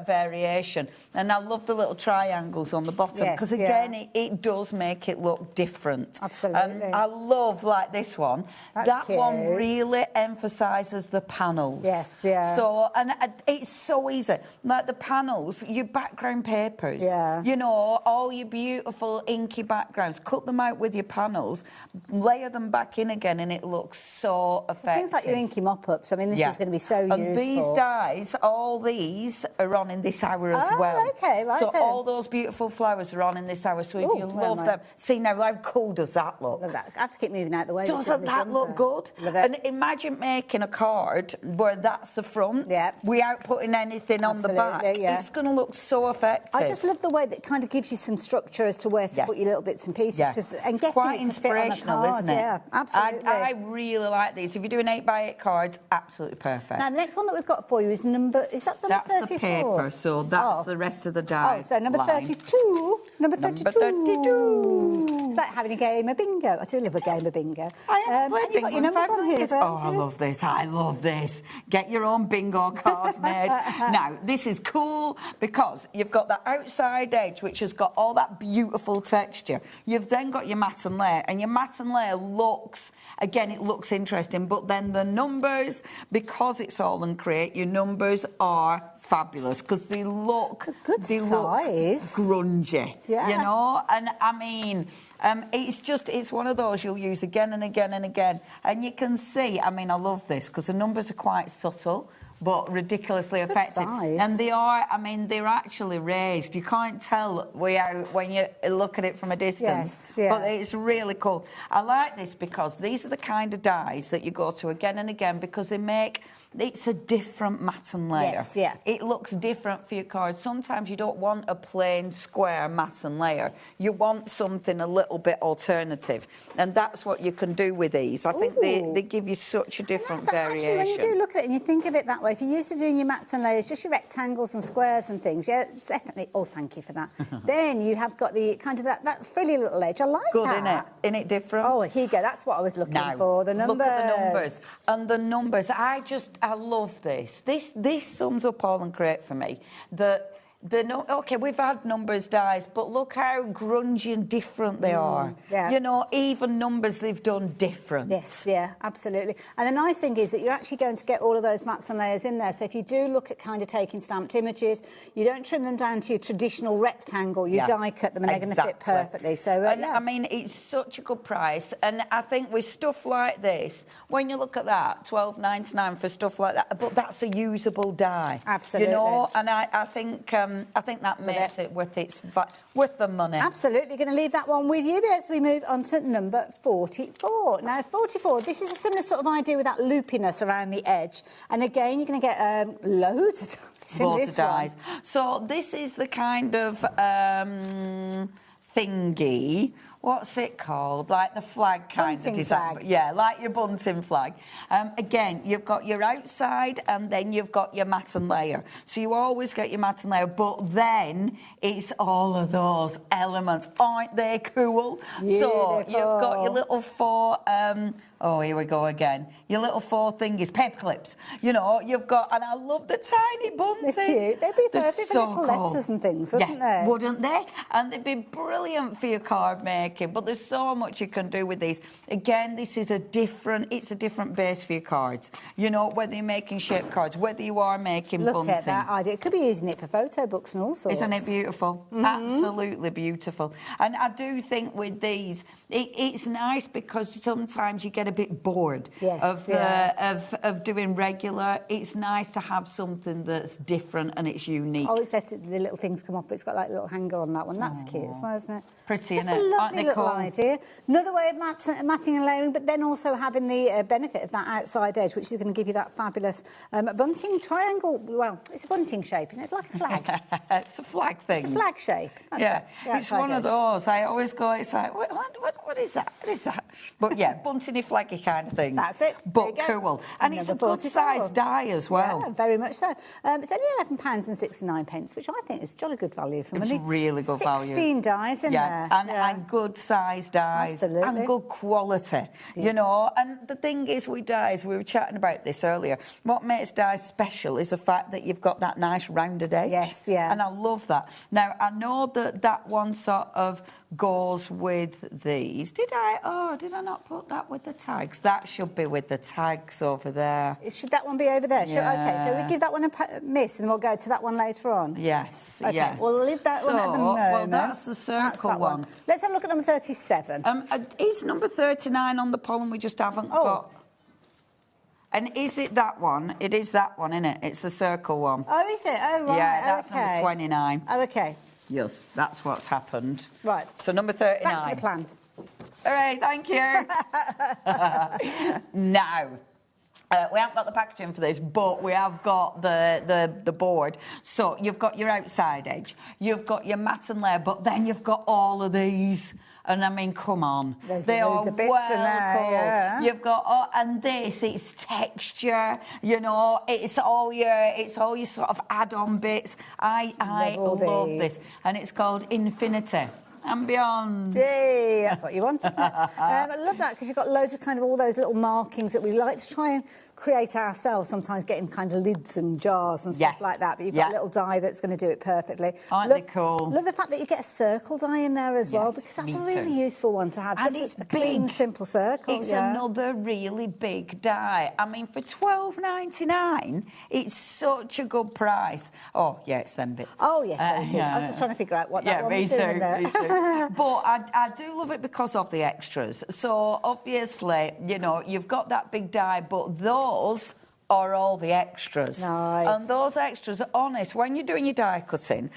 variation. And I love the little triangles on the bottom, because again, it does make it look different. Absolutely. I love, like this one. That cute. one really emphasises the panels. Yes, yeah. So, and it's so easy. Like the panels, your background papers, you know, all your beautiful inky backgrounds, cut them out with your panels, layer them back in again, and it looks so effective. Things like your inky mop-ups, I mean, this is going to be so useful. And these dies, all these are on in this hour as well. Okay, right. So all those beautiful flowers are on in this hour, so if you love them... See, now, how cool does that look? Love that. I have to keep moving out the way. Doesn't that look good? Love it. And imagine making a card where that's the front, without putting anything on the back. It's going to look so effective. I just love the way that it kind of gives you some structure as to where to put your little bits and pieces. And it's getting quite it to fit on a inspirational, card, isn't it? Yeah, absolutely. I really like these. If you're doing 8x8 cards, absolutely perfect. Now, the next one that we've got for you is number 34? That's the paper, so that's the rest of the die. Oh, so number 32. Number 32. It's like having a game of bingo. I do love a game of bingo. I have played and you've got your numbers on here. Oh, I love this. I love this. Get your own bingo cards made. Now, this is cool because you've got that outside edge, which has got all that beautiful texture. You've then got your matte and layer, and your matte and layer looks, again, it looks interesting, but then the numbers, because it's all in Create, your numbers are fabulous because they look good size, look grungy, you know. And I mean, it's one of those you'll use again and again and again, and you can see. I mean, I love this because the numbers are quite subtle but ridiculously effective. And they are, I mean, they're actually raised. You can't tell when you look at it from a distance. But it's really cool. I like this because these are the kind of dies that you go to again and again because they make... It's a different matte and layer. It looks different for your cards. Sometimes you don't want a plain square matte and layer. You want something a little bit alternative. And that's what you can do with these. I think they give you such a different variation. Actually, when you do look at it and you think of it that way, if you're used to doing your mattes and layers, just your rectangles and squares and things, definitely. Oh, thank you for that. Then you have got the kind of that frilly little edge. I like that. Good, innit? Isn't it different? Oh, here you go. That's what I was looking for. The numbers. Look at the numbers. And the numbers. I love this. This sums up Aall and Create for me. Okay, we've had numbers dies, but look how grungy and different they are. You know, even numbers they've done different. Yes, absolutely. And the nice thing is that you're actually going to get all of those mattes and layers in there. So if you do look at kind of taking stamped images, you don't trim them down to your traditional rectangle. You die cut them and they're going to fit perfectly. So, I mean, it's such a good price. And I think with stuff like this, when you look at that, $12.99 for stuff like that, but that's a usable die. Absolutely. You know, and I think that makes it worth the money. Absolutely. Going to leave that one with you as we move on to number 44. Now, 44, this is a similar sort of idea with that loopiness around the edge. And again, you're going to get loads of dies in this one. So this is the kind of thingy. What's it called? Like the flag kind of design. Flag. Yeah, like your bunting flag. Again, you've got your outside and then you've got your matte and layer. So you always get your matte and layer, but then it's all of those elements. Aren't they cool? So you've got your little four... oh, here we go again. Your little four thingies, paper clips. You know, you've got... And I love the tiny bunting. They're cute. They'd be perfect for little letters and things, wouldn't they? Wouldn't they? And they'd be brilliant for your card making. But there's so much you can do with these. Again, this is a different base for your cards. You know, whether you're making shaped cards, whether you are making bunting. Look at that idea. It could be using it for photo books and all sorts. Isn't it beautiful? Absolutely beautiful. And I do think with these, it's nice because sometimes you get a bit bored of doing regular. It's nice to have something that's different and it's unique. Oh, it's the little things come up. It's got like a little hanger on that one. That's cute as well, isn't it? Pretty, Just isn't a it? lovely little idea. Another way of matting and layering, but then also having the benefit of that outside edge, which is going to give you that fabulous bunting triangle. Well, it's a bunting shape, isn't it? Like a flag. It's a flag thing. It's a flag shape. That's yeah, it. The it's one of those. I always go, it's like, what is that? What is that? But yeah, bunting-y, flaggy kind of thing. That's it. But cool. And it's a good-sized die as well. Yeah, very much so. It's only £11.69, which I think is jolly good value for money. It's really good value. 16 dies in there. And good-sized dies. Absolutely. And good quality, you know. And the thing is with dies, we were chatting about this earlier, what makes dies special is the fact that you've got that nice rounded edge. Yes, yeah. And I love that. Now, I know that one sort of goes with these. Did I not put that with the tags? That should be with the tags over there. Should that one be over there? Yeah. Okay, shall we give that one a miss and we'll go to that one later on? Yes, okay, yes. we'll leave that one at the moment. Well, that's the circle one. Let's have a look at number 37. Is number 39 on the poll and we just haven't got... And is it that one? It is that one, isn't it? It's the circle one. Oh, is it? Oh, right. Yeah, that's number 29. Oh, okay. Yes, that's what's happened. Right. So number 39. Back to the plan. All right, thank you. Now, we haven't got the packaging for this, but we have got the board. So you've got your outside edge, you've got your mat and layer, but then you've got all of these. And I mean, come on, they are bits in there, cool. yeah. You've got and this, it's texture, you know, it's all your sort of add-on bits. I love this, and it's called Infinity and Beyond. Yay, that's what you want, isn't it? I love that because you've got loads of kind of all those little markings that we like to try and create ourselves, sometimes getting kind of lids and jars and stuff like that, but you've got a little die that's going to do it perfectly. Aren't they cool? Love the fact that you get a circle die in there as well, because that's a really useful one to have. And just it's a clean, simple circle. It's another really big die. I mean, for $12.99, it's such a good price. Oh, yeah, it's them bits. Oh, yes, I was just trying to figure out what that one was doing there. Me too. But I do love it because of the extras. So, obviously, you know, you've got that big die, but those are all the extras. Nice. And those extras are honest. When you're doing your die cutting,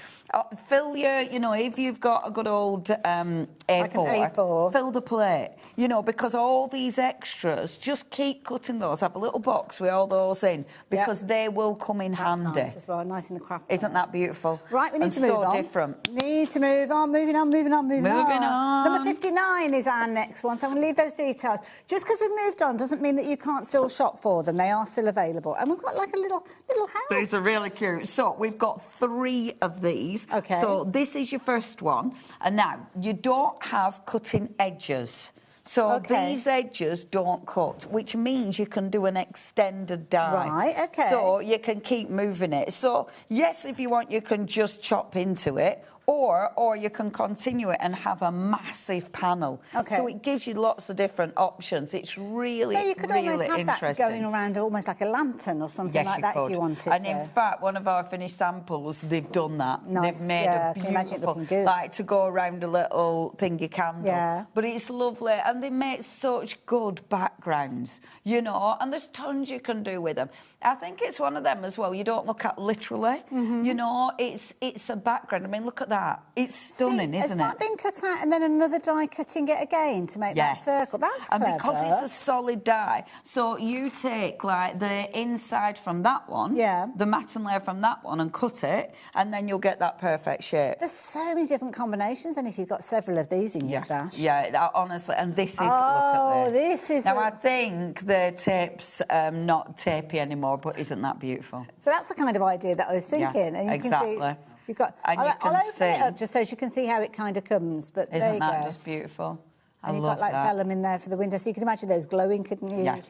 fill your, you know, if you've got a good old A4, like an A4, fill the plate, you know, because all these extras, just keep cutting those. Have a little box with all those in, because they will come in handy. Nice as well, nice in the craft. Isn't that beautiful? Right, we need to move on. So different. Need to move on, moving on. Moving on. Number 59 is our next one, so I'm going to leave those details. Just because we've moved on doesn't mean that you can't still shop for them. They are still available. And we've got like a little house. These are really cute. So we've got 3 of these. Okay. So this is your first one. And now, you don't have cutting edges. So these edges don't cut, which means you can do an extended die. Right, okay. So you can keep moving it. So, yes, if you want, you can just chop into it. Or you can continue it and have a massive panel. Okay. So it gives you lots of different options. It's really, so you could really almost have interesting. that going around almost like a lantern or something like that if you wanted and to. in fact, one of our finished samples, they've done that. Nice. They've made Yeah, a can you imagine it beautiful, looking good? like to go around a little thingy candle. Yeah. But it's lovely, and they make such good backgrounds, you know, and there's tons you can do with them. I think it's one of them as well. You don't look at literally, you know, it's a background. I mean, look at that. It's stunning, isn't it? Has that been cut out and then another die cutting it again to make that circle? That's clever. And because it's a solid die, so you take like the inside from that one, the mat and layer from that one, and cut it, and then you'll get that perfect shape. There's so many different combinations, and if you've got several of these in your stash. Yeah, honestly, and this is, look Oh, at this is... Now, I think the tape's not tapey anymore, but isn't that beautiful? So that's the kind of idea that I was thinking. Yeah, and you exactly. Can see, you've got... And I'll open see, it up just so you can see how it kind of comes, but there isn't you that go. just beautiful? And you've got like vellum in there for the window, so you can imagine those glowing, couldn't you? Yeah,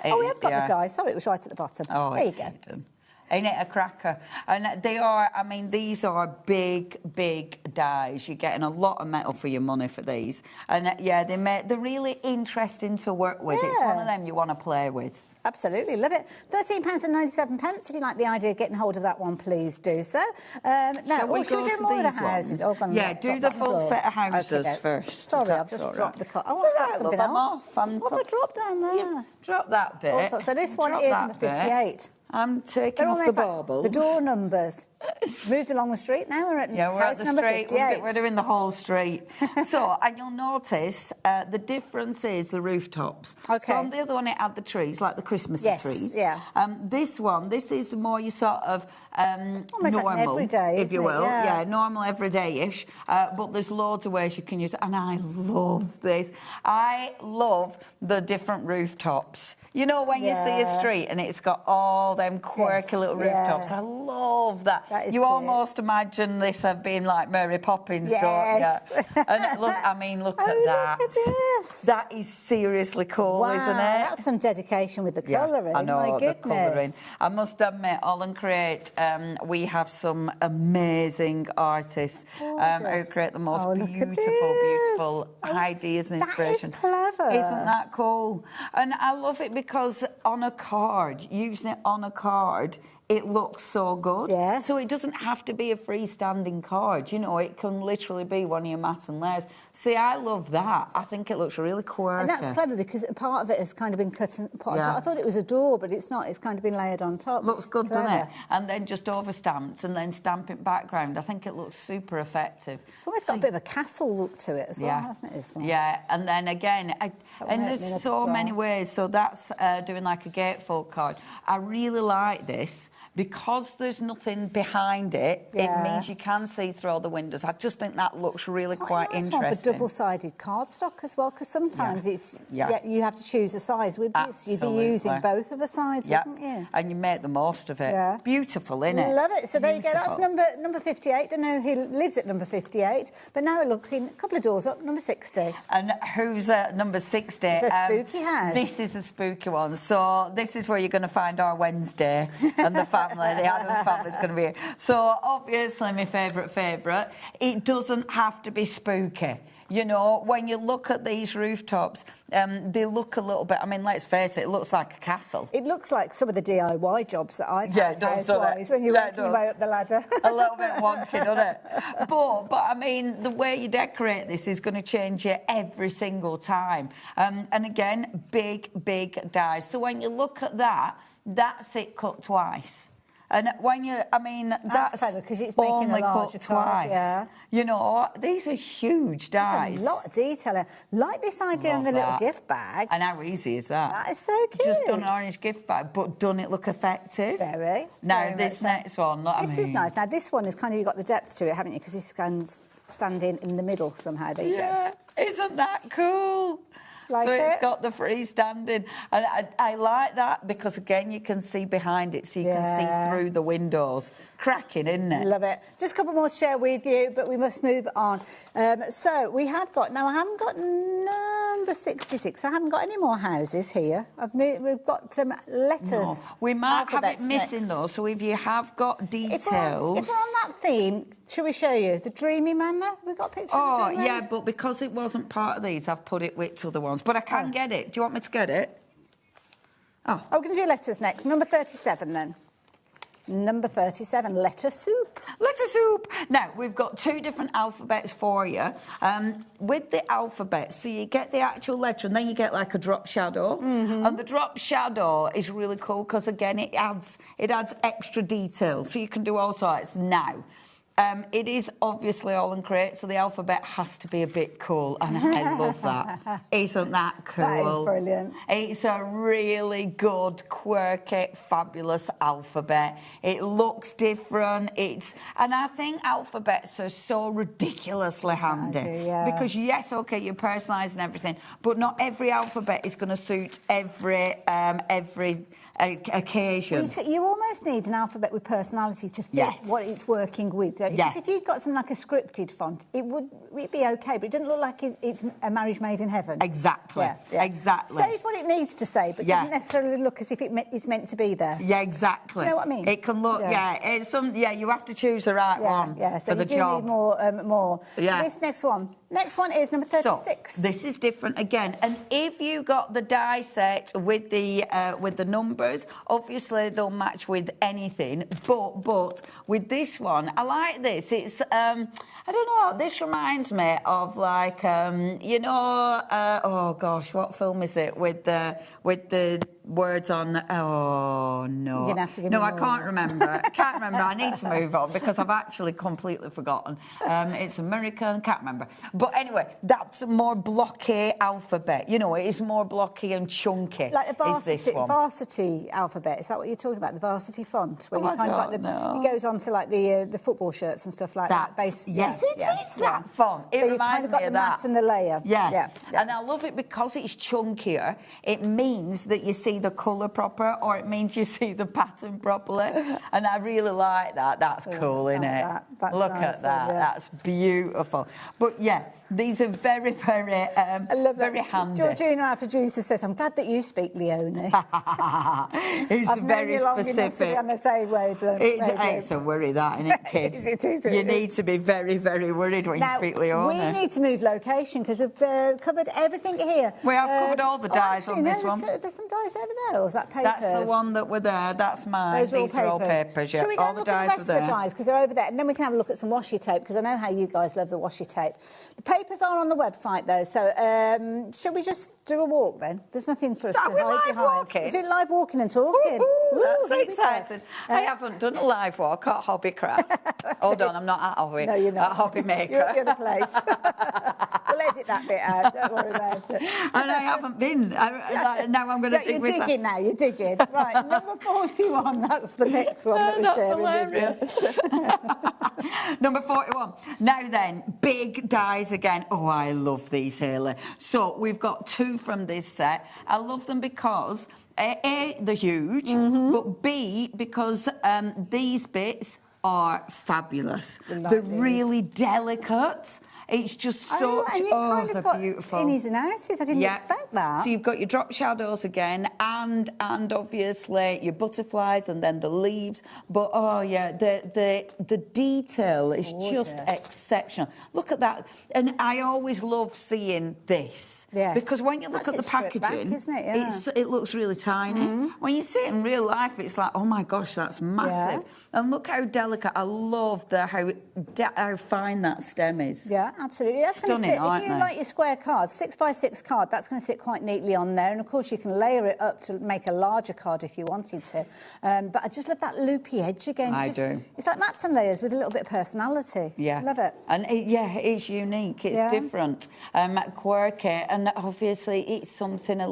Oh, we have got the die. Sorry, it was right at the bottom. Oh, there you it's go. hidden. Ain't it a cracker? And they are, I mean, these are big, big dies. You're getting a lot of metal for your money for these. And yeah, they're really interesting to work with. It's one of them you want to play with. Absolutely, love it. £13.97. If you like the idea of getting hold of that one, please do so. Shall we should we do to more of the these houses? ones? Yeah, do the full set of houses first. Sorry, I've just dropped the cut. I It's want all right, something love, I'm else. off. What have I dropped down there? Drop that bit. Also, so this one Drop is that number bit. 58. I'm taking They're off the almost like baubles. the door numbers. Moved along the street, now we're at we're house at the number street. 58. We're doing the whole street. So, and you'll notice the difference is the rooftops. Okay. So on the other one, it had the trees, like the Christmassy Yes, trees. yeah. This one, this is more your sort of Almost like normal, an everyday, if you isn't it? will. Yeah. Normal, everyday-ish. But there's loads of ways you can use it, and I love this. I love the different rooftops. You know, when you see a street and it's got all them quirky little rooftops. I love that. That is You cute. almost imagine this being like Mary Poppins, don't Yes. you? And look, I mean, look at that. Look at this. That is seriously cool, Wow, isn't it? that's some dedication with the colouring. I know, My the goodness. colouring. I must admit, Aall and Create, we have some amazing artists who create the most beautiful ideas and inspiration. That is clever. Isn't that cool? And I love it because on a card, using it on a card, it looks so good. Yes. So it doesn't have to be a freestanding card, you know, it can literally be one of your mats and layers. See, I love that. I think it looks really quirky. And that's clever because part of it has kind of been cut and put on Yeah. top. I thought it was a door, but it's not. It's kind of been layered on top. Looks good, clever. doesn't it? And then just overstamped and then stamping background. I think it looks super effective. It's almost got a bit of a castle look to it as well, hasn't it? This one? Yeah, and then again, and opening up there's as so well. many ways. So that's doing like a gatefold card. I really like this. Because there's nothing behind it, it means you can see through all the windows. I just think that looks really quite Nice interesting. one for double-sided cardstock as well, because sometimes it's you have to choose a size. With this, you'd be using both of the sides, wouldn't you? And you make the most of it. Yeah. Beautiful, isn't it? Love it. So there you go. That's Beautiful. number 58. Don't know who lives at number 58, but now we're looking a couple of doors up, number 60. And who's number 60? It's a spooky house. This is a spooky one. So this is where you're going to find our Wednesday and the family, the Adams family's going to be here. So obviously my favourite. It doesn't have to be spooky. You know, when you look at these rooftops, they look a little bit, I mean, let's face it looks like a castle. It looks like some of the DIY jobs that I've Yeah, had it does, house-wise, when you're working your way up the ladder. A little bit wonky, doesn't it? But I mean, the way you decorate this is going to change it every single time. And again, big dies. So when you look at that, that's it cut twice. And when you, I mean, that's clever because it's making only a larger cut card, twice. yeah. You know, these are huge dies. There's a lot of detail. Like this idea on the Love little that. gift bag. And how easy is that? That is so cute. Just done an orange gift bag, but done it look effective. Very. Now, very this much so. next one, look, This is nice. Now, this one is kind of, you've got the depth to it, haven't you? Because this stands standing in the middle somehow. There you go. Isn't that cool? Like so it's it? got the freestanding. And I like that because, again, you can see behind it, so you can see through the windows. Cracking, isn't it? Love it. Just a couple more to share with you, but we must move on. So we have got, now I haven't got number 66. I haven't got any more houses here. We've got letters. No. We might have it alphabets missing, next. though, so if you have got details... If we're on that theme, shall we show you the Dreamy Manor? We've got a picture of the Dreamy yeah, Manor? but because it wasn't part of these, I've put it with other ones. But I can get it. Do you want me to get it? Oh, we're going to do letters next. Number 37, then. Number 37, letter soup. Letter soup. Now, we've got two different alphabets for you. With the alphabet, so you get the actual letter and then you get like a drop shadow. And the drop shadow is really cool because, again, it adds extra detail. So you can do all sorts. Now, it is obviously Aall and Create, so the alphabet has to be a bit cool, and I love that. Isn't that cool? That is brilliant. It's a really good, quirky, fabulous alphabet. It looks different. And I think alphabets are so ridiculously handy. Because, yes, OK, you're personalising everything, but not every alphabet is going to suit every occasion. Well, you almost need an alphabet with personality to fit what it's working with. Because if you've got something like a scripted font, it'd be okay, but it doesn't look like it's a marriage made in heaven. Exactly. Exactly. Says what it needs to say, but doesn't necessarily look as if it's meant to be there. Yeah, exactly. Do you know what I mean? It can look. You have to choose the right one for the job. So you do need more. Yeah. This next one is number 36. So, this is different again, and if you got the die set with the numbers, obviously they'll match with anything. But with this one, I like this. It's I don't know. This reminds me of like oh gosh, what film is it with the words on? Oh no, you're gonna have to give no, me I more. can't remember. I need to move on because I've actually completely forgotten. It's American, can't remember. But anyway, that's a more blocky alphabet. You know, it is more blocky and chunky. Like a varsity alphabet. Is that what you're talking about? The varsity font, where Oh, you kind of I got don't it goes on to like the football shirts and stuff like that. Yes, it is that font. It so you've reminds kind of got me the of that. mat and the layer. Yeah. And I love it because it's chunkier. It means that you see the colour proper, or it means you see the pattern properly. And I really like that. That's cool, isn't it? Look at that. That's beautiful. But yeah, these are very, very, very handy. Georgina, our producer, says, "I'm glad that you speak Leone." It's very specific. To be on the same wavelength. It's a worry, that, isn't it, kid? It is. You need to be very, very worried when you speak Leone. We need to move location because we've covered everything here. We have covered all the dies on this one. There's some dies over there, or is that papers? That's the one that were there. That's mine. These are all papers. Yeah. Shall we go all and look the at dies the rest are of there. the dies because they're over there, and then we can have a look at some washi tape because I know how you guys love the washi tape. The papers are on the website though, so shall we just do a walk then? There's nothing for us to hide behind. Walking? We're doing live walking and talking. That's exciting. I haven't done a live walk at Hobbycraft. Hold on, I'm not at Hobby. No, you're not. At HobbyMaker. You're at the other place. We'll edit that bit out. Don't worry about it. And I haven't been. Now I'm going to dig You're digging now. You're digging. Right, number 41. That's the next one that we're sharing with hilarious. Number 41. Now then, big dies again. Oh, I love these, Hayley. So we've got two from this set. I love them because A, they're huge, but B, because these bits are fabulous. They're really delicate. It's just such, they're beautiful. Innies and outies. I didn't expect that. So you've got your drop shadows again, and obviously your butterflies, and then the leaves. But the detail is just exceptional. Look at that, and I always love seeing this because when you look at the packaging, back, isn't it? Yeah. it looks really tiny. When you see it in real life, it's like, oh my gosh, that's massive. And look how delicate. I love how fine that stem is. Yeah. Absolutely. That's going to sit, if you like your square card, 6x6 card, that's going to sit quite neatly on there. And of course, you can layer it up to make a larger card if you wanted to. But I just love that loopy edge again. I do. It's like mats and layers with a little bit of personality. Yeah. Love it. And it's unique. It's different, quirky, and obviously it's something a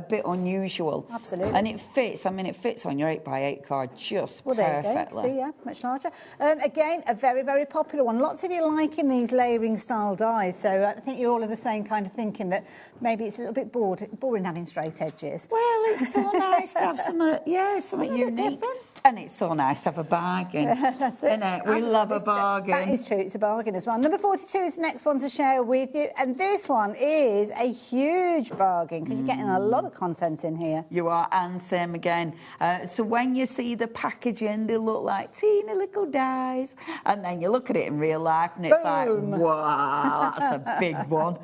bit unusual. Absolutely. And it fits. I mean, it fits on your 8x8 card just perfectly. There you go. See, much larger. Again, a very, very popular one. Lots of you liking these layering style dies, so I think you're all of the same kind of thinking that maybe it's a little bit boring having straight edges. Well, it's so nice to have something unique. Different. And it's so nice to have a bargain. That's it. Isn't it? We love a bargain. That is true. It's a bargain as well. Number 42 is the next one to share with you. And this one is a huge bargain because you're getting a lot of content in here. You are, and same again. So when you see the packaging, they look like teeny little dies. And then you look at it in real life and it's like, wow, that's a big one.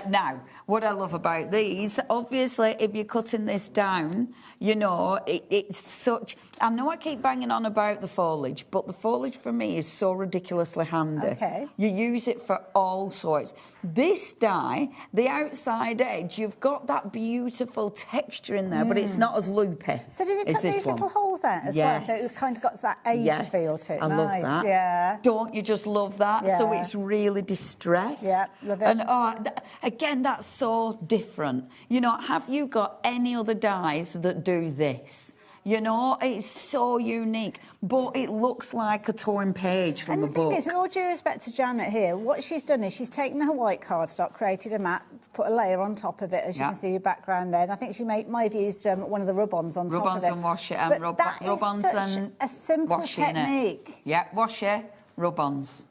Now, what I love about these, obviously, if you're cutting this down, you know, it's such... I know I keep banging on about the foliage, but the foliage for me is so ridiculously handy. Okay. You use it for all sorts. This die, the outside edge, you've got that beautiful texture in there, but it's not as loopy. So did it cut these little holes out as well? So it's kind of got that aged feel to it. I love that. Yeah. Don't you just love that? Yeah. So it's really distressed. Yeah, love it. And again, that's so different. You know, have you got any other dies that do this? You know, it's so unique, but it looks like a torn page from a book. And the thing is, with all due respect to Janet here, what she's done is she's taken her white cardstock, created a mat, put a layer on top of it, as you can see your background there. And I think she might have used one of the rub-ons on top of it. Rub-ons and Washi, rub-ons and a simple Washi technique. Yeah, Washi, rub-ons.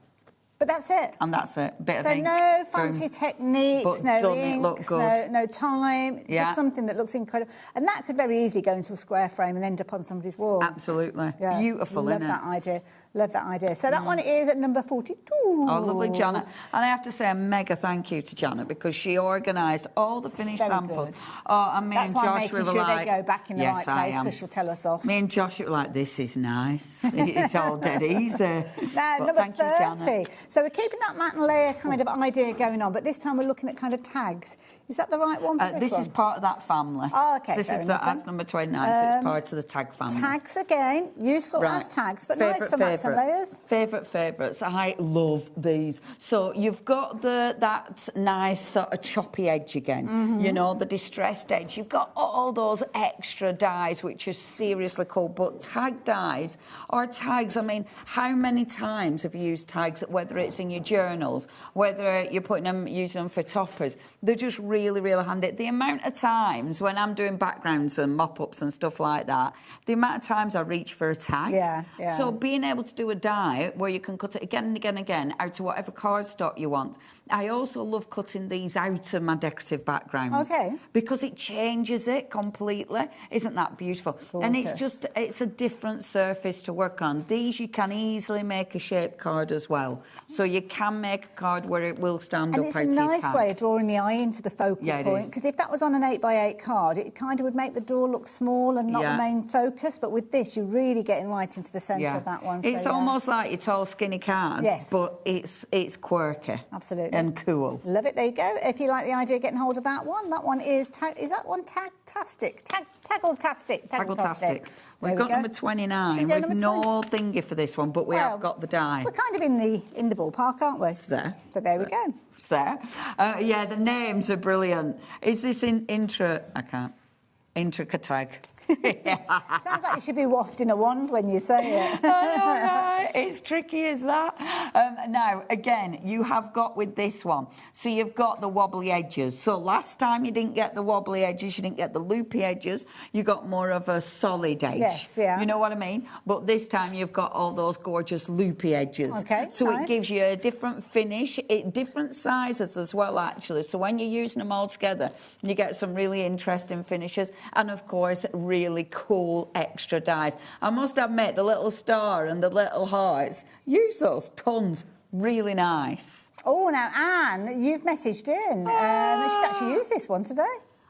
But that's it. And that's it. Bit of so ink. no fancy techniques, But no doesn't inks, it look good? no time, Yeah. just something that looks incredible. And that could very easily go into a square frame and end up on somebody's wall. Absolutely. Yeah. Beautiful, Love isn't that it? idea. Love that idea. So that one is at number 42. Oh, lovely, Janet. And I have to say a mega thank you to Janet because she organised all the finished Very samples. good. Oh, and me That's and why I'm Josh making were sure like... they go back in the yes, right place I am. because she'll tell us off. Me and Josh were like, this is nice. It's all dead easy. Now, But number thank 30. you, Janet. So we're keeping that mat and layer kind of idea going on, but this time we're looking at kind of tags. Is that the right one for This one? is part of that family. Oh, okay. This fair is enough then. that's number 29, so it's part of the tag family. Tags again, useful as tags, but nice for mats and layers. Favourites. I love these. So you've got that nice sort of choppy edge again, you know, the distressed edge. You've got all those extra dies, which are seriously cool. But tag dies or tags, I mean, how many times have you used tags, whether it's in your journals, whether you're using them for toppers? They're just really, really handy. The amount of times when I'm doing backgrounds and mop-ups and stuff like that, the amount of times I reach for a tag. Yeah. So being able to do a die where you can cut it again and again and again out of whatever cardstock you want. I also love cutting these out of my decorative backgrounds. Okay. Because it changes it completely. Isn't that beautiful? And it's a different surface to work on. These you can easily make a shaped card as well. So you can make a card where it will stand And up it's out a of your nice tag. way of drawing the eye into the focal point, because if that was on an 8x8 card, it kind of would make the door look small and not the main focus. But with this, you're really getting right into the centre of that one. It's almost like your tall, skinny cards, but it's quirky. Absolutely. And cool. Love it. There you go. If you like the idea of getting hold of that one is that one tag-tastic? Taggle-tastic. Taggle-tastic. We've got number 29. We've no thingy for this one, but we have got the die. We're kind of in the ballpark, aren't we? It's there. So there we go. It's there. Yeah, the names are brilliant. Is this intricate tag? Sounds like you should be wafting a wand when you say it. I know, right? It's tricky as that. Now, again, you have got with this one, so you've got the wobbly edges. So last time you didn't get the wobbly edges, you didn't get the loopy edges, you got more of a solid edge. Yes, yeah. You know what I mean? But this time you've got all those gorgeous loopy edges. Okay, so nice. it gives you a different finish, different sizes as well, actually. So when you're using them all together, you get some really interesting finishes. And, of course, really cool extra dies. I must admit, the little star and the little hearts, use those tons. Really nice. Oh, now, Anne, you've messaged in. She's actually used this one today.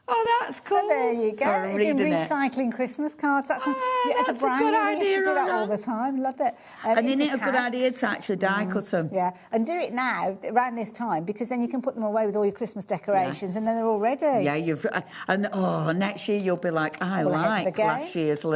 Oh, that's cool. So there you go. Sorry, You've been reading it. recycling Christmas cards. That's as a brand, good we used to idea, do that Ardan. all the time. Love it. And isn't into it a good tags. idea to actually die cut them? Yeah, and do it now, around this time, because then you can put them away with all your Christmas decorations and then they're all ready. Yeah, next year you'll be like, I All ahead of the like game. last year's. All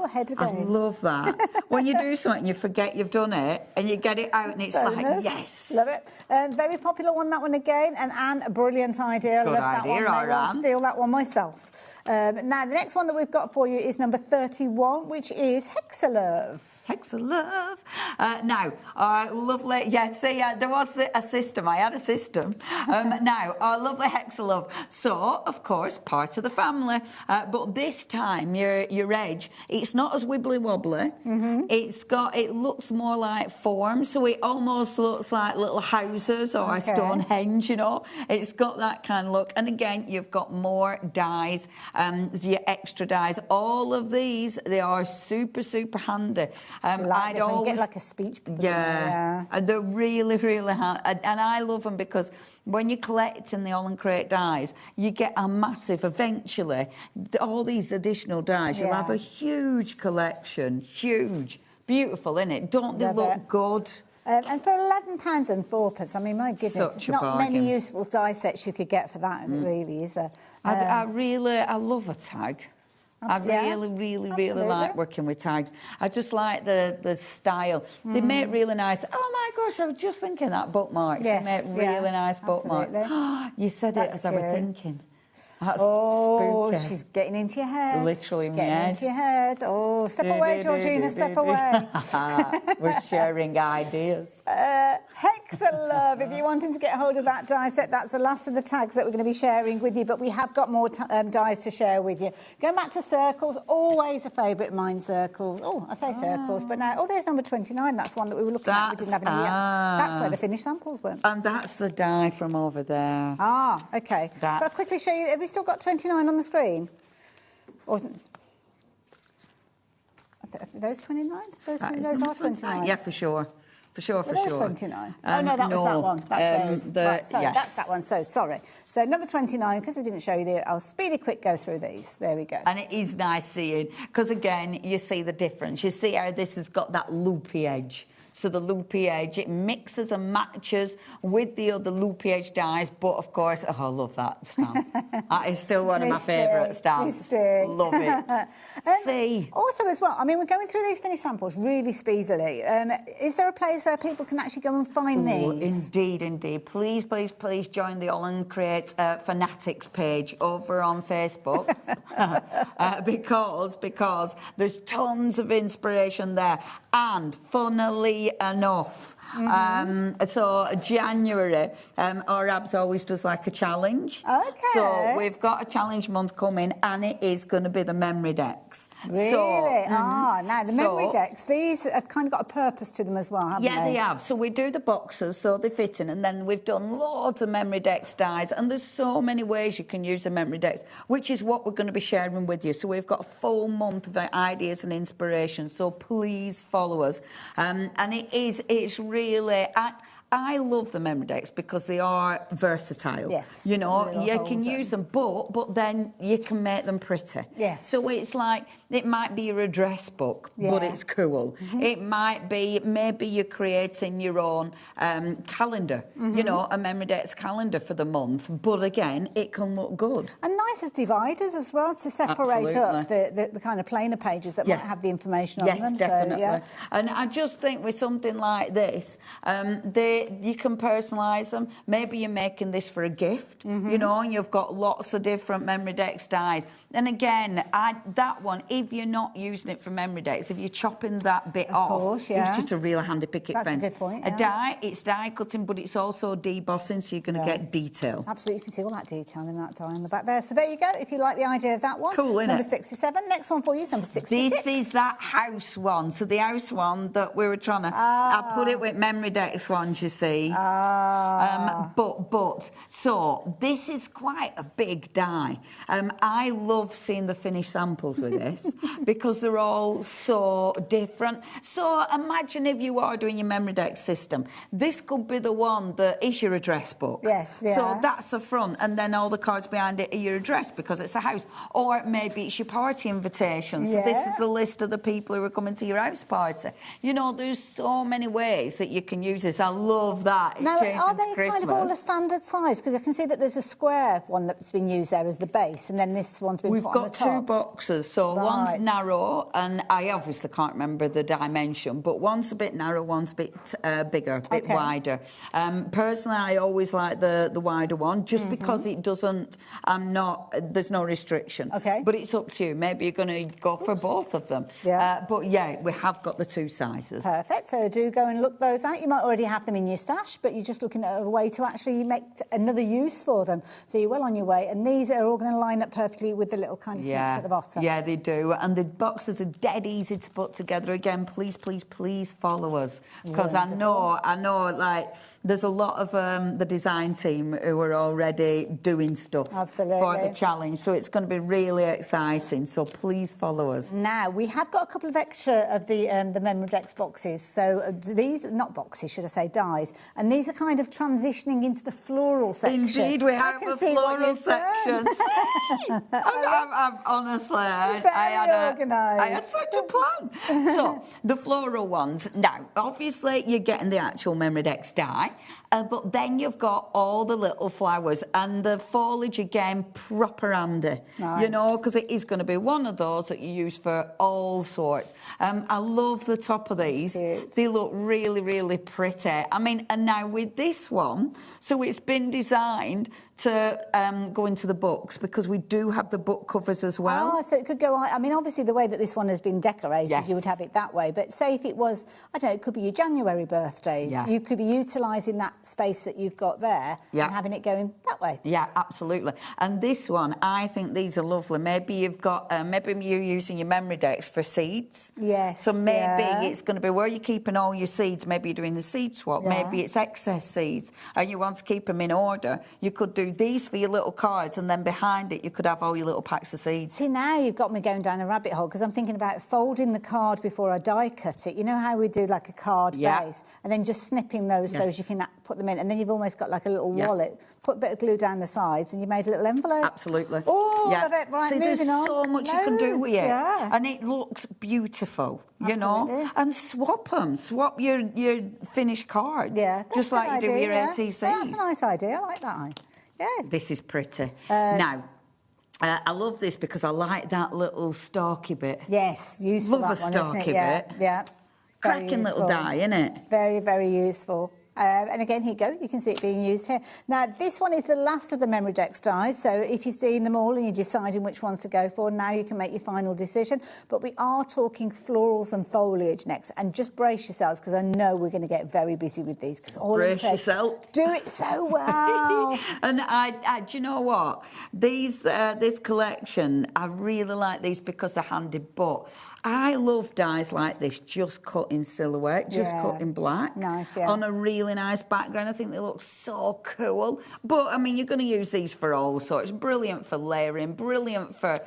ahead of the I game. love that. When you do something and you forget you've done it and you get it out and it's Bonus. like, yes. Love it. Very popular one, that one again. And Anne, a brilliant idea. Good I love that idea, one. Maybe I'll Ardan. steal that one myself. Now, the next one that we've got for you is number 31, which is Hexalove. Hexalove. Now, lovely. Yes, see, there was a system. I had a system. Now, our lovely Hexalove. So, of course, part of the family. But this time, your edge, it's not as wibbly wobbly. It looks more like form. So it almost looks like little houses or a Stonehenge, you know. It's got that kind of look. And again, you've got more dies, your extra dies. All of these, they are super, super handy. Like this one, you get like a speech bubble. Yeah, and they're really, really handy. And I love them because when you're collecting the Aall and Crate dies, you get a massive, eventually, all these additional dies. You'll have a huge collection, huge. Beautiful, innit? Don't they look good? And for £11 and 4p, I mean, my goodness, Such a not bargain. many useful die sets you could get for that, really, is there? I love a tag. I really like working with tags. I just like the style. They make really nice... Oh, my gosh, I was just thinking that bookmarks. Yes, they make really nice bookmarks. absolutely. You said it as I was thinking. That's Oh, spooky. she's getting into your head. Literally in my getting head. into your head. Oh, step away, Georgina, step away. We're sharing ideas. Hexa Love, if you're wanting to get hold of that die set, that's the last of the tags that we're going to be sharing with you, but we have got more dies to share with you. Going back to circles, always a favourite of mine, circles. Oh, I say circles, but now, there's number 29. That's one that we were looking at. We didn't have any yet. That's where the finished samples went. And that's the die from over there. Ah, OK. So I'll quickly show you. Have we still got 29 on the screen? Or... Those 29? Those are 29. Yeah, for sure. For sure. 29. Oh, no, that was that one. That's those. Right, sorry, that's that one. So, sorry. So, number 29, because we didn't show you the... I'll speedy quick go through these. There we go. And it is nice seeing, because, again, you see the difference. You see how this has got that loopy edge. So the loopy edge, it mixes and matches with the other loopy edge dies. But, of course, I love that stamp. That is still one of my favourite stamps. Love it. See. Also, as well, I mean, we're going through these finished samples really speedily. Is there a place where people can actually go and find these? Indeed. Please join the Aall and Create Fanatics page over on Facebook. because there's tons of inspiration there. And funnily enough, so January, our Abs always does like a challenge. Okay. So we've got a challenge month coming, and it is going to be the memory decks. Really? Now the memory decks, these have kind of got a purpose to them as well, haven't they? Yeah, they have. So we do the boxes, so they fit in, and then we've done loads of memory decks dies, and there's so many ways you can use the memory decks, which is what we're going to be sharing with you. So we've got a full month of ideas and inspiration, so please follow us. And it's really... I love the memory decks because they are versatile. Yes. You know, you can use them, but then you can make them pretty. Yes. So it's like, it might be your address book, but it's cool. It might be, maybe you're creating your own calendar, you know, a memory decks calendar for the month. But again, it can look good. And nice as dividers as well, to separate up the kind of plainer pages that might have the information on them. Yes, definitely. So, and I just think with something like this, you can personalise them. Maybe you're making this for a gift, you know, and you've got lots of different memory decks dies. And again, that one, if you're not using it for memory decks, if you're chopping that bit off, it's just a real handy picket fence. That's a good point, A die, it's die cutting, but it's also debossing, so you're going to get detail. Absolutely, you can see all that detail in that die in the back there. So there you go, if you like the idea of that one. Cool, isn't Number it? 67. Next one for you is number 66. This is that house one. So the house one that we were trying to... I put it with memory decks ones, you see. So this is quite a big die. I love seeing the finished samples with this because they're all so different. So imagine if you are doing your memory deck system. This could be the one that is your address book. Yes, yeah. So that's the front, and then all the cards behind it are your address because it's a house. Or maybe it's your party invitation. So this is the list of the people who are coming to your house party. You know, there's so many ways that you can use this. I love that. Now, are they kind of all a standard size? Because I can see that there's a square one that's been used there as the base, and then this one's been put on the top. We've got two boxes, so one's narrow, and I obviously can't remember the dimension, but one's a bit narrow, one's a bit bigger, a bit wider. Personally, I always like the wider one, just because it doesn't, there's no restriction. Okay. But it's up to you. Maybe you're going to go for both of them. Yeah. But yeah, we have got the two sizes. Perfect. So do go and look those out. You might already have them in your stash, but you're just looking at a way to actually make another use for them. So you're well on your way. And these are all going to line up perfectly with the little kind of snips at the bottom. Yeah, they do. And the boxes are dead easy to put together. Again, please follow us. Because I know, like, there's a lot of the design team who are already doing stuff for the challenge. So it's going to be really exciting. So please follow us. Now, we have got a couple of extra of the memory decks boxes. So these, not boxes, should I say, dies. And these are kind of transitioning into the floral section. Indeed, we have a floral section. Honestly, I had such a plan. So, the floral ones. Now, obviously, you're getting the actual memory decks die, but then you've got all the little flowers and the foliage, again, proper handy. Nice. You know, because it is going to be one of those that you use for all sorts. I love the top of these. They look really, really pretty. I mean, and now with this one, so it's been designed to go into the books, because we do have the book covers as well. Oh, so it could go on. I mean, obviously, the way that this one has been decorated, Yes. you would have it that way. But say if it was, I don't know, it could be your January birthdays. Yeah. You could be utilising that space that you've got there and having it going that way. Yeah, absolutely. And this one, I think these are lovely. Maybe you've got, maybe you're using your memory decks for seeds. Yes. So maybe it's going to be where you're keeping all your seeds. Maybe you're doing the seed swap. Yeah. Maybe it's excess seeds and you want to keep them in order. You could do these for your little cards, and then behind it you could have all your little packs of seeds. See, now you've got me going down a rabbit hole, because I'm thinking about folding the card before I die cut it. You know how we do like a card base, and then just snipping those so as you can put them in, and then you've almost got like a little wallet. Put a bit of glue down the sides, and you made a little envelope. Absolutely. Oh, love it. Right, See, moving there's on. so much you can do with it, Yeah. and it looks beautiful. You know, and swap them. Swap your finished cards. Yeah, just like you do with your ATCs. Yeah, that's a nice idea. I like that. Yeah. This is pretty. Now, I love this because I like that little stalky bit. Yes, useful. Love the that one, stalky isn't it? bit. Yeah. Very Cracking little useful. die, isn't it? Very, very useful. And again, here you go. You can see it being used here. Now, this one is the last of the memory decks dies. So if you've seen them all and you're deciding which ones to go for, now you can make your final decision. But we are talking florals and foliage next. And just brace yourselves, because I know we're going to get very busy with these. Because all Brace yourself. Do it so well. And I, do you know what? These, this collection, I really like these because they're handy. But I love dies like this, just cut in silhouette, just cut in black. Nice, yeah. On a really nice background. I think they look so cool. But, I mean, you're going to use these for all sorts. Brilliant for layering, brilliant for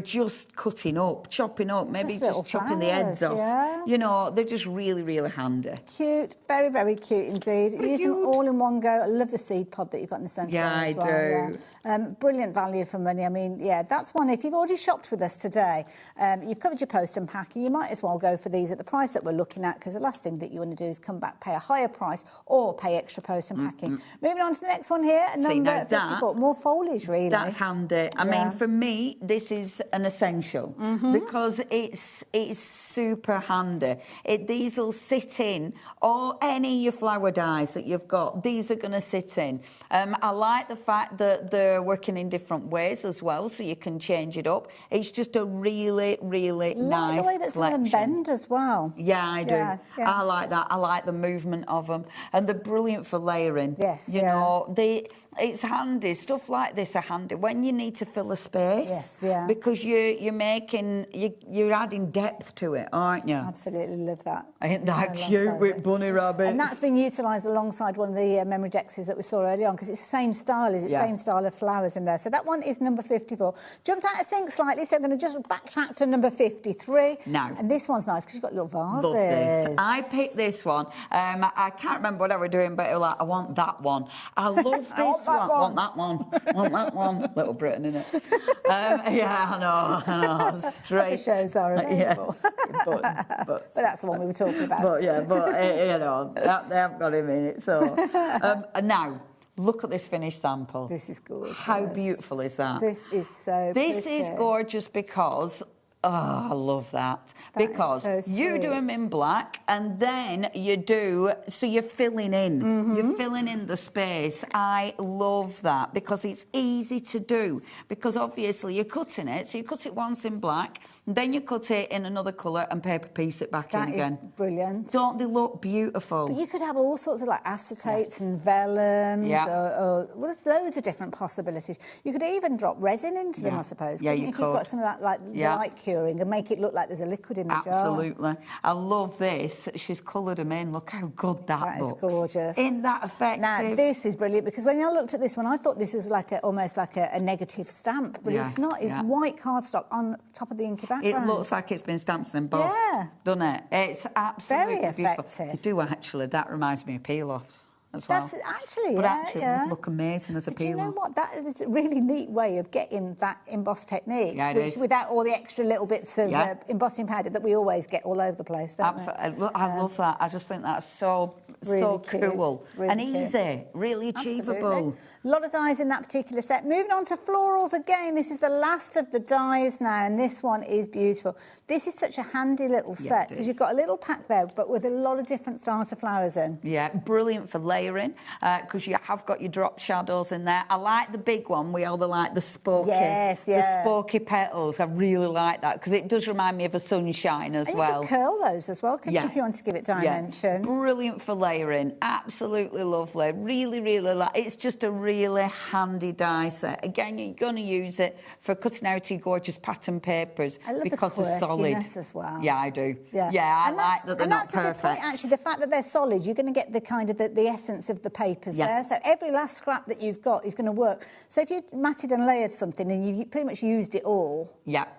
just cutting up, chopping up, maybe just chopping the heads off. Yeah. You know, they're just really, really handy. Cute, very, very cute indeed. Use them all in one go. I love the seed pod that you've got in the centre there as well. do. Yeah. Brilliant value for money. I mean, yeah, that's one. If you've already shopped with us today, you've covered your post and packing, you might as well go for these at the price that we're looking at, because the last thing that you want to do is come back, pay a higher price or pay extra post and packing. Moving on to the next one here, number 54. More foliage, really. That's handy. I mean, for me, this is an essential because it's super handy. These will sit in, or any of your flower dies that you've got, these are going to sit in. I like the fact that they're working in different ways as well, so you can change it up. It's just a really, really nice the way that some of them bend as well. Yeah, I do. Yeah. I like that. I like the movement of them, and they're brilliant for layering. Yes, you know, it's handy. Stuff like this are handy when you need to fill a space. Yes, yeah. Because you're adding depth to it, aren't you? Absolutely love that. Ain't that cute with bunny rabbits? And that's been utilised alongside one of the memory decks that we saw earlier on, because it's the same style, same style of flowers in there. So that one is number 54. Jumped out of sync slightly, so I'm going to just backtrack to number 53. No. And this one's nice because you've got little vases. Love this. I picked this one. I can't remember what I was doing, but it was like, I want that one. I love this one. Want that one. Want that one. Little Britain, innit? Yeah, I know. Straight. The shows are available. Yes, but that's the one we were talking about. But you know, they haven't got him in it. So and now, look at this finished sample. This is gorgeous. How beautiful is that? This is so This pretty. is gorgeous because... Oh, I love that. Because so you do them in black and then so you're filling in. You're filling in the space. I love that because it's easy to do. Because obviously you're cutting it, so you cut it once in black, then you cut it in another colour and paper piece it back in again. That is brilliant. Don't they look beautiful? But you could have all sorts of like acetates and vellums. Well, there's loads of different possibilities. You could even drop resin into them, I suppose. Yeah, you if could. You've got some of that like light curing and make it look like there's a liquid in the jar. Absolutely. I love this. She's coloured them in. Look how good that looks. That is gorgeous. Isn't that effective? Now, this is brilliant because when I looked at this one, I thought this was like almost like a negative stamp, but it's not. It's white cardstock on top of the inky background. It looks like it's been stamped and embossed, doesn't it? It's absolutely very beautiful. effective. They do actually. That reminds me of peel-offs as well. That's actually, but actually, it would look amazing as a peel-off. You know what? That is a really neat way of getting that embossed technique, Yeah, it which is. Without all the extra little bits of embossing powder that we always get all over the place. Don't Absolutely, I love that. I just think that's so really cool really and cute. easy, really achievable. Absolutely. A lot of dies in that particular set. Moving on to florals again. This is the last of the dies now, and this one is beautiful. This is such a handy little set because you've got a little pack there, but with a lot of different styles of flowers in. Yeah, brilliant for layering. layering because you have got your drop shadows in there. I like the big one. We all like the spokey, the spokey petals. I really like that because it does remind me of a sunshine as well. You can curl those as well, couldn't you, if you want to give it dimension? Brilliant for layering. Absolutely lovely. Really, really like. It's just a really handy die set. Again, you're going to use it for cutting out your gorgeous pattern papers because they're solid as well. Yeah, I do. I like that they're not perfect. And that's a good point, actually. The fact that they're solid, you're going to get the kind of the essence of the papers there. So every last scrap that you've got is going to work. So if you matted and layered something and you pretty much used it all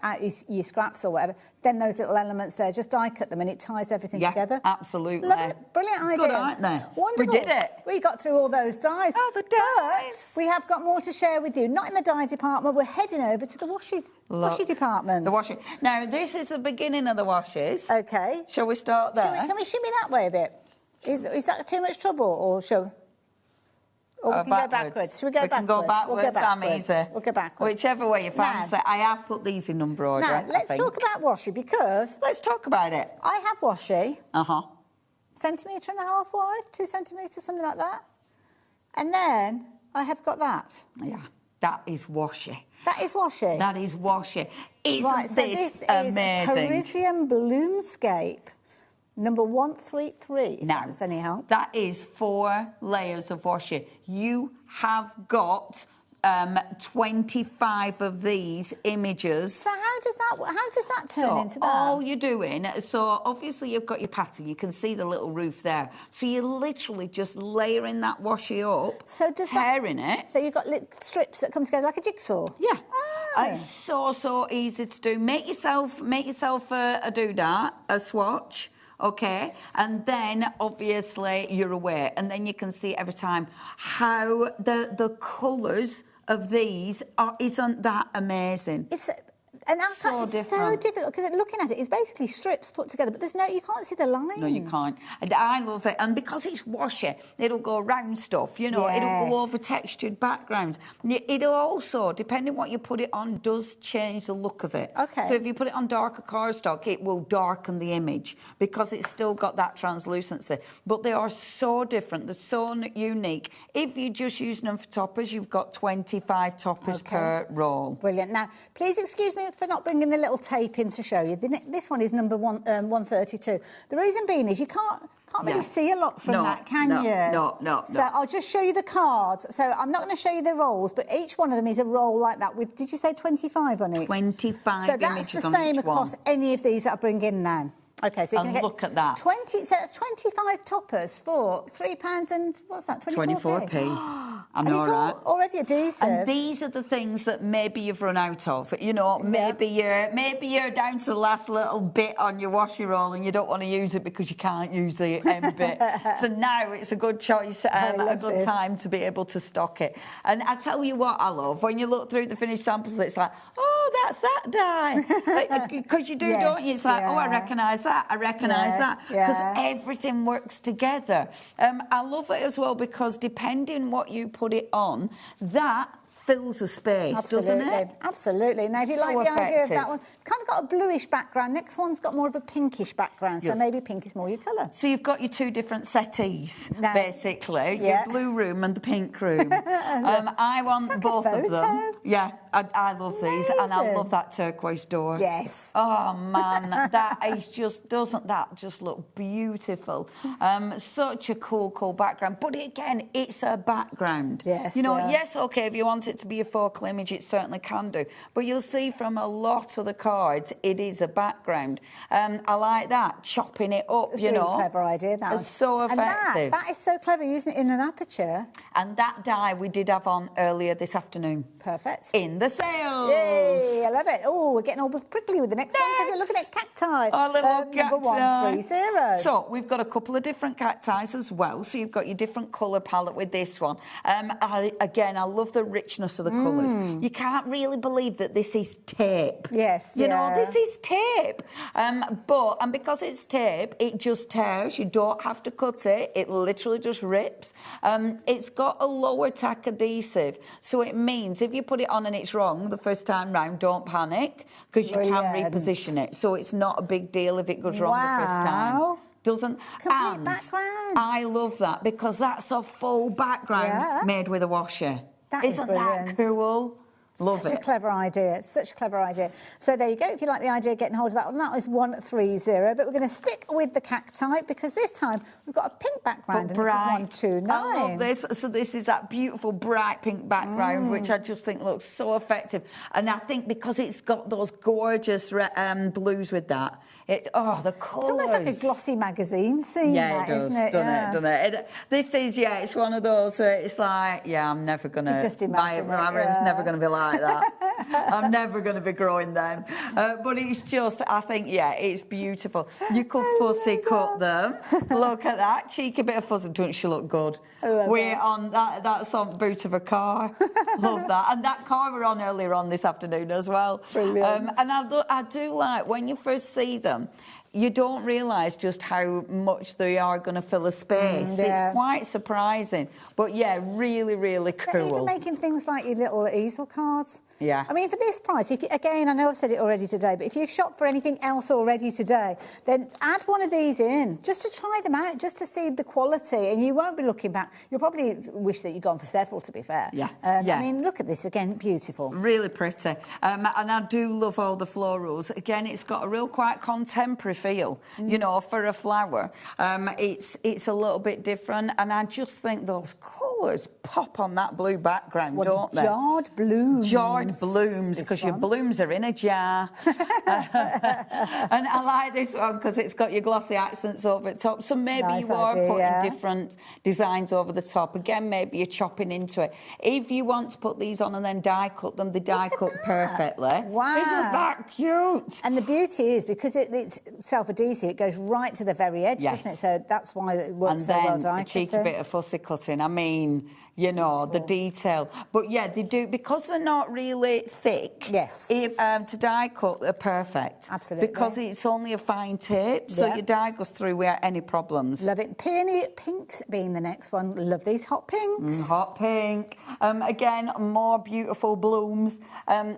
out your scraps or whatever, then those little elements there, just die cut them and it ties everything together. Absolutely. Love it. Brilliant idea. Good, aren't they? Wonderful. We did it. We got through all those dies. Oh, the dies. But we have got more to share with you. Not in the die department. We're heading over to the washi department. The washi. Now, this is the beginning of the washes. Okay. Shall we start there? Can we shimmy that way a bit? Is that too much trouble, or shall? Or we can go backwards. Should we go backwards? Can go backwards. We'll go backwards. Easy. We'll go backwards. Whichever way you fancy. I have put these in number order. Now, let's talk about washi because... Let's talk about it. I have washi. Uh-huh. 1.5 centimetres wide, 2 centimetres, something like that. And then I have got that. Yeah, that is washi. That is washi? That is washi. Isn't this amazing? Parisian Bloomscape. Number 133, if that's any help. That is 4 layers of washi. You have got 25 of these images. So how does that turn into that? All you're doing, so obviously you've got your pattern, you can see the little roof there. So you're literally just layering that washi up, tearing it. So you've got little strips that come together like a jigsaw? Yeah. It's so easy to do. Make yourself a doodad, a swatch. Okay, and then obviously you're aware, and then you can see every time how the colours of these isn't that amazing? And it's so difficult because looking at it, it's basically strips put together, but you can't see the lines. No, you can't. And I love it. And because it's washi, it'll go around stuff, it'll go over textured backgrounds. It'll also, depending what you put it on, does change the look of it. Okay. So if you put it on darker cardstock, it will darken the image because it's still got that translucency. But they are so different. They're so unique. If you're just using them for toppers, you've got 25 toppers per roll. Brilliant. Now, please excuse me for not bringing the little tape in to show you. This one is number 132. The reason being is you can't really see a lot from that, can you? No. So I'll just show you the cards. So I'm not going to show you the rolls, but each one of them is a roll like that with, did you say 25 on each? 25 so images that's the on same each across any of these that I bring in now. Okay, so you can get look at that. 20. So that's 25 toppers for £3 and what's that? 24p. I know, and right? It's already adhesive. And these are the things that maybe you've run out of. Maybe you're down to the last little bit on your washi roll and you don't want to use it because you can't use the end bit. So now it's a good choice, a good time to be able to stock it. And I tell you what I love, when you look through the finished samples, it's like, oh, that's that die. Because you do, don't you? It's like, oh, I recognise that. I recognise that. Because everything works together. I love it as well because depending what you put it on, that fills a space, doesn't it? Absolutely. Now, if you like the idea of that one, kind of got a bluish background. Next one's got more of a pinkish background, so maybe pink is more your colour. So you've got your 2 different settees, basically. Your blue room and the pink room. I want both of them. Yeah, I love these, and I love that turquoise door. Yes. Oh, man, that is just, doesn't that just look beautiful? Such a cool background. But again, it's a background. Yes. Yes, okay, if you want it to be a focal image, it certainly can do. But you'll see from a lot of the cards, it is a background. I like that, chopping it up, It's a really clever idea, that. It's so effective. And that is so clever, using it in an aperture. And that die we did have on earlier this afternoon. Perfect. In the sales. Yay, I love it. Oh, we're getting all prickly with the next one because we're looking at cacti. Our little number 130. So we've got a couple of different cacti as well. So you've got your different colour palette with this one. Again, I love the richness of the colours. You can't really believe that this is tape. Yes, this is tape. And because it's tape, it just tears. You don't have to cut it. It literally just rips. It's got a lower tack adhesive, so it means if you put it on and it's wrong the first time round, don't panic because you can reposition it. So it's not a big deal if it goes wrong the first time. doesn't. Complete background. I love that because that's a full background made with a washi. Isn't that cool? Love Such it. a clever idea. Such a clever idea. So there you go. If you like the idea of getting hold of that one, that was 130. But we're going to stick with the cacti because this time we've got a pink background. But and bright. This is 129. I love this. So this is that beautiful bright pink background, which I just think looks so effective. And I think because it's got those gorgeous blues with that, the colours. It's almost like a glossy magazine scene. Yeah, it does, isn't it? doesn't it? This is, it's one of those where it's like, I'm never going to... Just imagine my room's never going to be like that. I'm never going to be growing them. But it's just, I think, it's beautiful. You could fussy cut them. Look at that. Cheeky bit of fussy. Don't she look good? We're on, that's on the boot of a car. Love that. And that car we're on earlier on this afternoon as well. Brilliant. And I do like, when you first see them, you don't realise just how much they are going to fill a space. It's quite surprising. But really, really cool. Even making things like your little easel cards. Yeah. I mean, for this price, if you, again, I know I've said it already today, but if you've shopped for anything else already today, then add one of these in, just to try them out, just to see the quality, and you won't be looking back. You'll probably wish that you'd gone for several, to be fair. I mean, look at this, again, beautiful. Really pretty. And I do love all the florals. Again, it's got a real quite contemporary feel, you know, for a flower. It's a little bit different, and I just think those colours pop on that blue background, don't they? Jarred blooms. Jarred blooms, because your blooms are in a jar. And I like this one because it's got your glossy accents over the top. So maybe you are putting different designs over the top. Again, maybe you're chopping into it. If you want to put these on and then die cut them, they die cut perfectly. Wow. Isn't that cute? And the beauty is, because it's self-adhesive, it goes right to the very edge, doesn't it? So that's why it works so well die a cheeky bit of fussy cutting. I mean, you know, the detail. But they do, because they're not really thick. Yes. To die cut, they're perfect. Absolutely. Because it's only a fine tape, so your die goes through without any problems. Love it. Peony pinks being the next one. Love these hot pinks. Hot pink. Again, more beautiful blooms,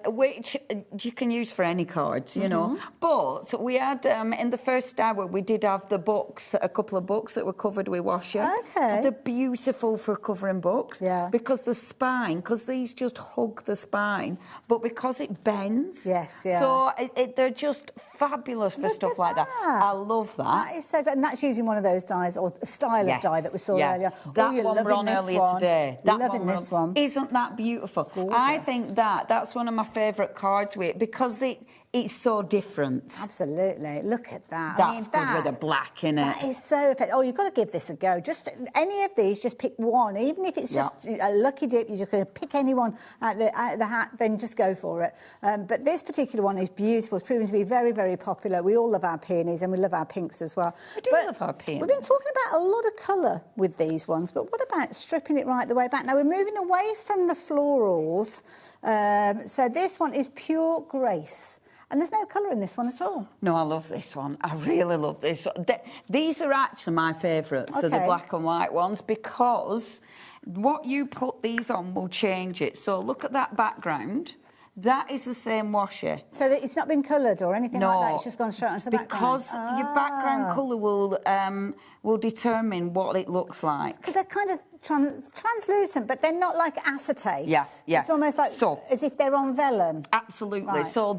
which you can use for any cards, you know. But we had, in the first hour, we did have the books, a couple of books that were covered with washi. Okay. They're beautiful for covering books. Yeah. Because the spine, because these just hug the spine, but because it bends. Yes, yeah. So they're just fabulous for stuff like that. I love that. That is so good. And that's using one of those dyes, or style of dye that we saw earlier. That you're one we're on earlier today. That loving this one. Isn't that beautiful? Gorgeous. I think that's one of my favourite cards with it, because it's so different. Absolutely. Look at that. That's good with the black in it. That is so effective. Oh, you've got to give this a go. Just any of these, just pick one. Even if it's just a lucky dip, you're just going to pick any one out of the hat, then just go for it. But this particular one is beautiful. It's proven to be very, very popular. We all love our peonies, and we love our pinks as well. We do love our peonies. We've been talking about a lot of colour with these ones, but what about stripping it right the way back? Now, we're moving away from the florals. So this one is pure grace. And there's no colour in this one at all. No, I love this one. I really love this one. These are actually my favourites, so the black and white ones, because what you put these on will change it. So look at that background. That is the same washi. So that it's not been coloured or anything like that? It's just gone straight onto the background? Because your background colour will determine what it looks like. Because they're kind of translucent, but they're not like acetate. Yeah. It's almost like as if they're on vellum. Absolutely. Right. So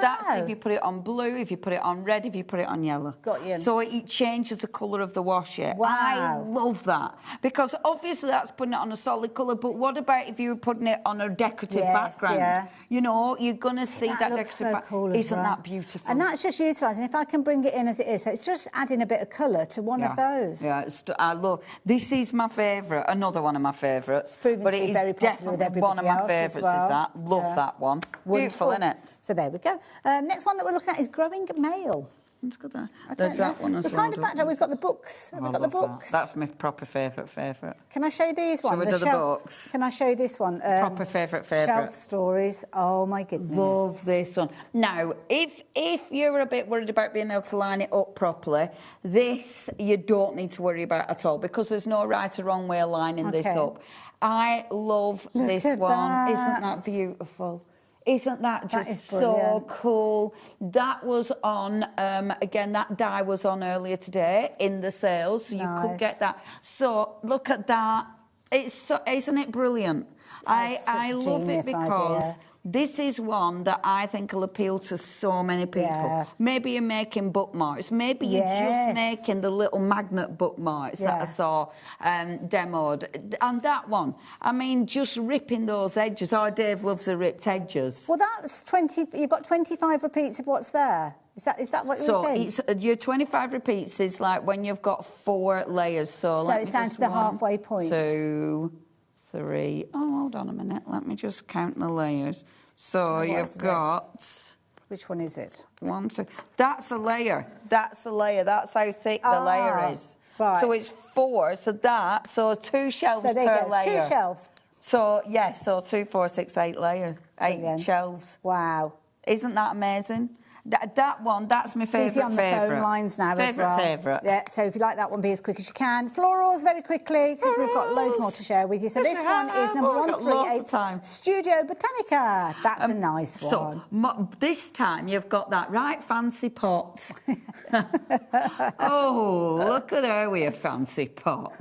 that's if you put it on blue, if you put it on red, if you put it on yellow. Got you. So it changes the colour of the washi. Wow. I love that. Because obviously that's putting it on a solid colour, but what about if you were putting it on a decorative background? Yeah. You know, you're going to see that looks decorative so cool. Isn't that beautiful? And that's just utilising, if I can bring it in as it is, so it's just adding a bit of colour to one of those. Yeah, I love... This is my favourite, another one of my favourites. But it is very definitely one of my favourites, is that. Love that one. Beautiful, isn't it? So there we go. Next one that we're looking at is Growing Male. Let's go there. There's that one as well. The kind of backdrop, we've got the books. Have we got the books? That's my proper favourite. Can I show you these ones? Shall we do the books? Can I show you this one? Proper favourite. Shelf Stories. Oh, my goodness. Love this one. Now, if you're a bit worried about being able to line it up properly, this you don't need to worry about at all, because there's no right or wrong way of lining this up. I love this one. Isn't that beautiful? Isn't that just so cool? That was on, again, that die was on earlier today in the sales, so you could get that. So look at that. It's so, isn't it brilliant? I love it because this is one that I think will appeal to so many people. Yeah. Maybe you're making bookmarks. Maybe you're just making the little magnet bookmarks that I saw demoed. And that one, I mean, just ripping those edges. Oh, Dave loves the ripped edges. Well, that's 20. You've got 25 repeats of what's there. Is that what you're saying? So your 25 repeats is like when you've got 4 layers. So it's down to the halfway point. 2, 3. Oh, hold on a minute. Let me just count the layers. So you've got... Which one is it? 1, 2... That's a layer. That's a layer. That's how thick the layer is. Right. So it's 4. So 2 shelves per layer. 2 shelves. So, so 2, 4, 6, 8 layers. 8 shelves. Wow. Isn't that amazing? That one, that's my favourite. Easy on the phone lines now as well. Favourite. Yeah, so if you like that one, be as quick as you can. Florals, very quickly, because we've got loads more to share with you. So this one is number 138, Studio Botanica. That's a nice one. So this time you've got that right fancy pot. Oh, look at her with a fancy pot.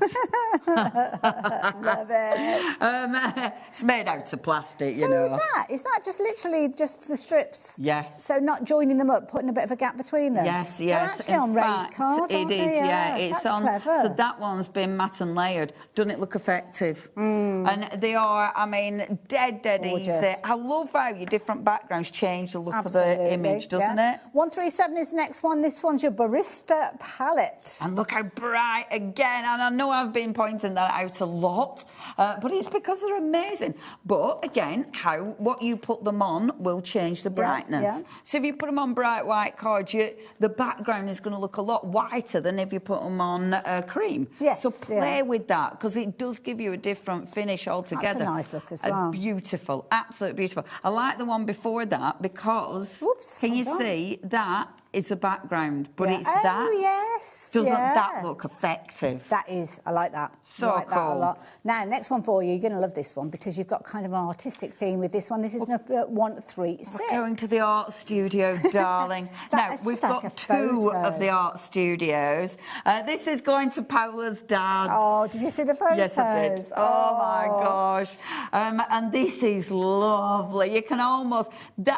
Love it. It's made out of plastic, you know. So is that just literally just the strips? Yes. So not joining them up, putting a bit of a gap between them? Yes. They're actually on raised cards, aren't they? It's on. Clever. So that one's been matte and layered. Doesn't it look effective? And they are, I mean, dead gorgeous. Easy. I love how your different backgrounds change the look of the image, doesn't it? 137 is the next one. This one's your Barista palette. And look how bright again. And I know I've been pointing that out a lot, but it's because they're amazing. But again, what you put them on will change the brightness. So if you put them on bright white cards, the background is going to look a lot whiter than if you put them on cream. Yes. So play with that, because it does give you a different finish altogether. That's a nice look as well. Beautiful, absolutely beautiful. I like the one before that because can you see that is the background, but it's that. Oh yes. Doesn't that look effective? That is. I like that. So I like cool. that a lot. Now, next one for you. You're going to love this one because you've got kind of an artistic theme with this one. This is number 136. We're going to the art studio, darling. Now, we've got 2 of the art studios. This is going to Paula's dad. Oh, did you see the photos? Yes, I did. Oh my gosh. And this is lovely. You can almost...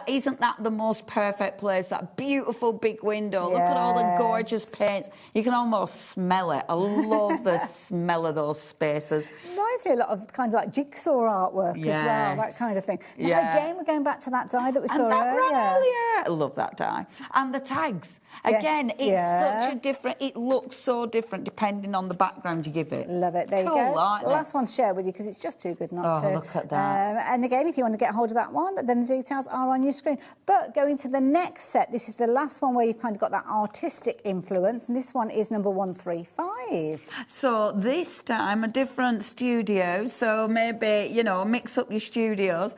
Isn't that the most perfect place? That beautiful big window. Look at all the gorgeous paints. You can almost smell it. I love the smell of those spaces. Reminds me a lot of kind of like jigsaw artwork as well, that kind of thing. Now, again, we're going back to that die that we saw earlier. I love that die. And the tags. Again, it's such a different... It looks so different depending on the background you give it. Love it. There you go. The last one to share with you because it's just too good not to. Oh, look at that. And again, if you want to get hold of that one, then the details are on your screen. But going to the next set, this is the last one where you've kind of got that artistic influence, and this one is number 135. So this time a different studio, so maybe, mix up your studios.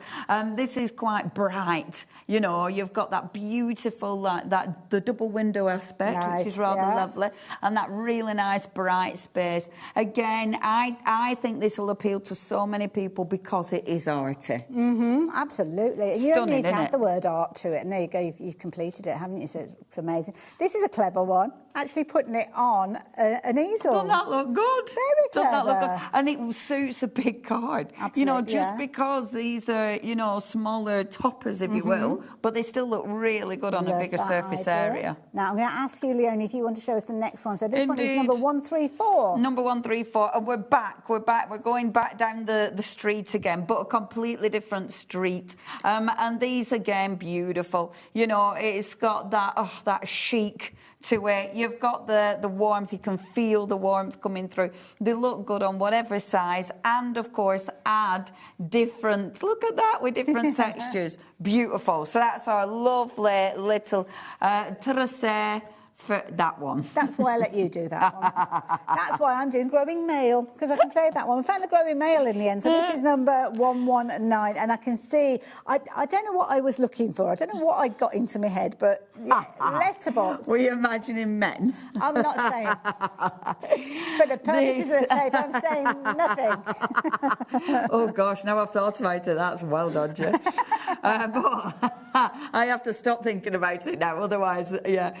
This is quite bright. You've got that beautiful, the double window aspect, which is rather lovely, and that really nice bright space. Again, I think this will appeal to so many people because it is arty. Absolutely. You don't need to add the word art to it, and there you go. You've completed it, haven't you? So it's amazing. This is a clever one. Actually putting it on an easel. Doesn't that look good? Very clever. Doesn't that look good? And it suits a big card. Absolutely, just because these are, smaller toppers, if you will, but they still look really good on a bigger surface area. Now, I'm going to ask you, Leonie, if you want to show us the next one. So this one is number 134. Number 134. And we're back. We're going back down the street again, but a completely different street. And these, again, beautiful. It's got that chic to it. You've got the warmth. You can feel the warmth coming through. They look good on whatever size, and of course add different. Look at that, with different textures. Beautiful. So that's our lovely little terrace for that one. That's why I let you do that one. That's why I'm doing growing male, because I can say that one. We found the growing male in the end. So this is number 119, and I can see, I don't know what I was looking for. I don't know what I got into my head, but letterbox. Were you imagining men? I'm not saying. For the purposes of the tape, I'm saying nothing. Oh gosh, now I've thought about it. That's well done, Jay. But I have to stop thinking about it now, otherwise, yeah.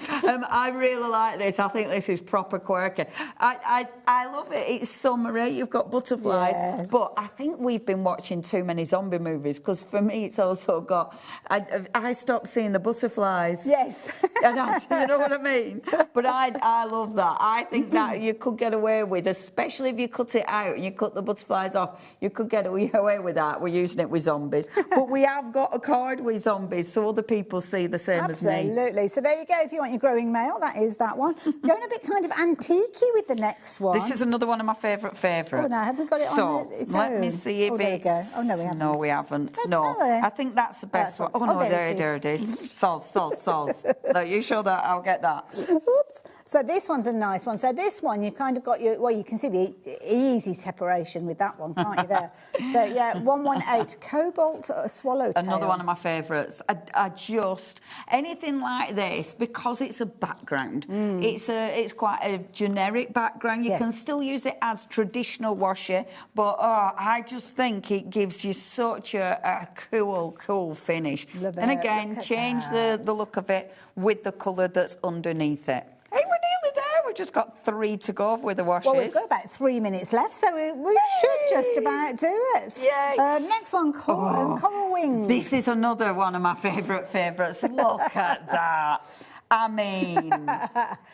I really like this. I think this is proper quirky. I love it. It's summery. You've got butterflies. Yes. But I think we've been watching too many zombie movies, because for me it's also got... I stopped seeing the butterflies. Yes. And you know what I mean? But I love that. I think that you could get away with, especially if you cut it out and you cut the butterflies off, you could get away with that. We're using it with zombies. But we have got a card with zombies, so other people see the same as me. Absolutely. So there you go. If you want your growing mail, that is that one. Going a bit kind of antique-y with the next one. This is another one of my favourites. Oh, no, have we got it on its own? Let me see if there you go. Oh, no, we haven't. No, we haven't. That's No, all right. I think that's the best one. Oh, no, there it is. Soz. No, you show that, I'll get that. Oops. So this one's a nice one. So this one, you've kind of got your... Well, you can see the easy separation with that one, can't you, there? So, yeah, 118, Cobalt Swallowtail. Another one of my favourites. I just... Anything like this, because it's a background, it's quite a generic background. You can still use it as traditional washi, but I just think it gives you such a cool finish. Love and it. again, change the look of it with the colour that's underneath it. Hey, we're nearly there. We've just got 3 to go with the washes. Well, we've got about 3 minutes left, so we should just about do it. Yay. Next one, Coral Wings. This is another one of my favourites. Look at that. I mean,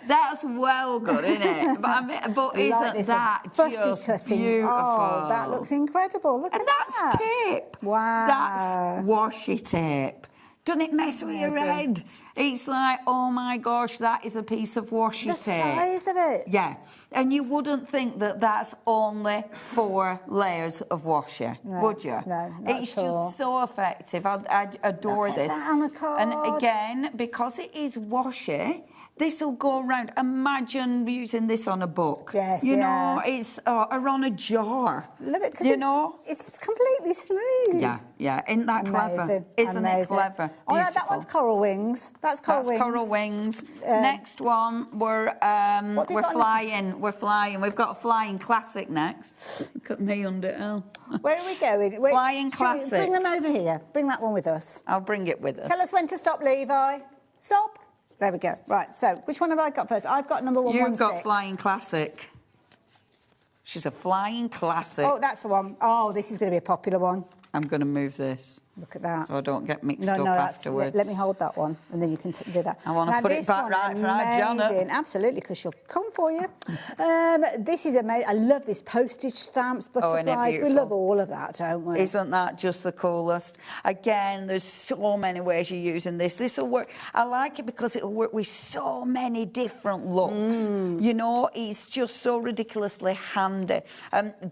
that's well good, isn't it? But isn't that just cutting. beautiful? Oh, that looks incredible. Look at that. That's tape. Wow. That's washi tape. Doesn't it mess with your head? It's like, oh my gosh, that is a piece of washi tape. The size of it. Yeah. And you wouldn't think that that's only 4 layers of washi, would you? No, not it's at all. just so effective. I adore this. That on a card. And again, because it is washi, this will go around. Imagine using this on a book. Yes, you know, it's or on a jar. Love it, you know, it's completely smooth. Yeah. Isn't that clever? Isn't it clever? Oh, no, that one's Coral Wings. That's Coral Wings. Next one, we're flying. We're flying. We've got a flying classic next. Look at me under it. Where are we going? Flying classic. Bring them over here. Bring that one with us. I'll bring it with us. Tell us when to stop, Levi. Stop. There we go. Right, so which one have I got first? I've got number 116. You've got Flying Classic. She's a Flying Classic. Oh, that's the one. Oh, this is going to be a popular one. I'm going to move this. Look at that. So I don't get mixed up afterwards. Let me hold that one, and then you can do that. I want to put it back right for our Janet. Absolutely, because she'll come for you. This is amazing. I love this postage stamps, butterflies. We love all of that, don't we? Isn't that just the coolest? Again, there's so many ways you're using this. This will work. I like it because it will work with so many different looks. You know, it's just so ridiculously handy.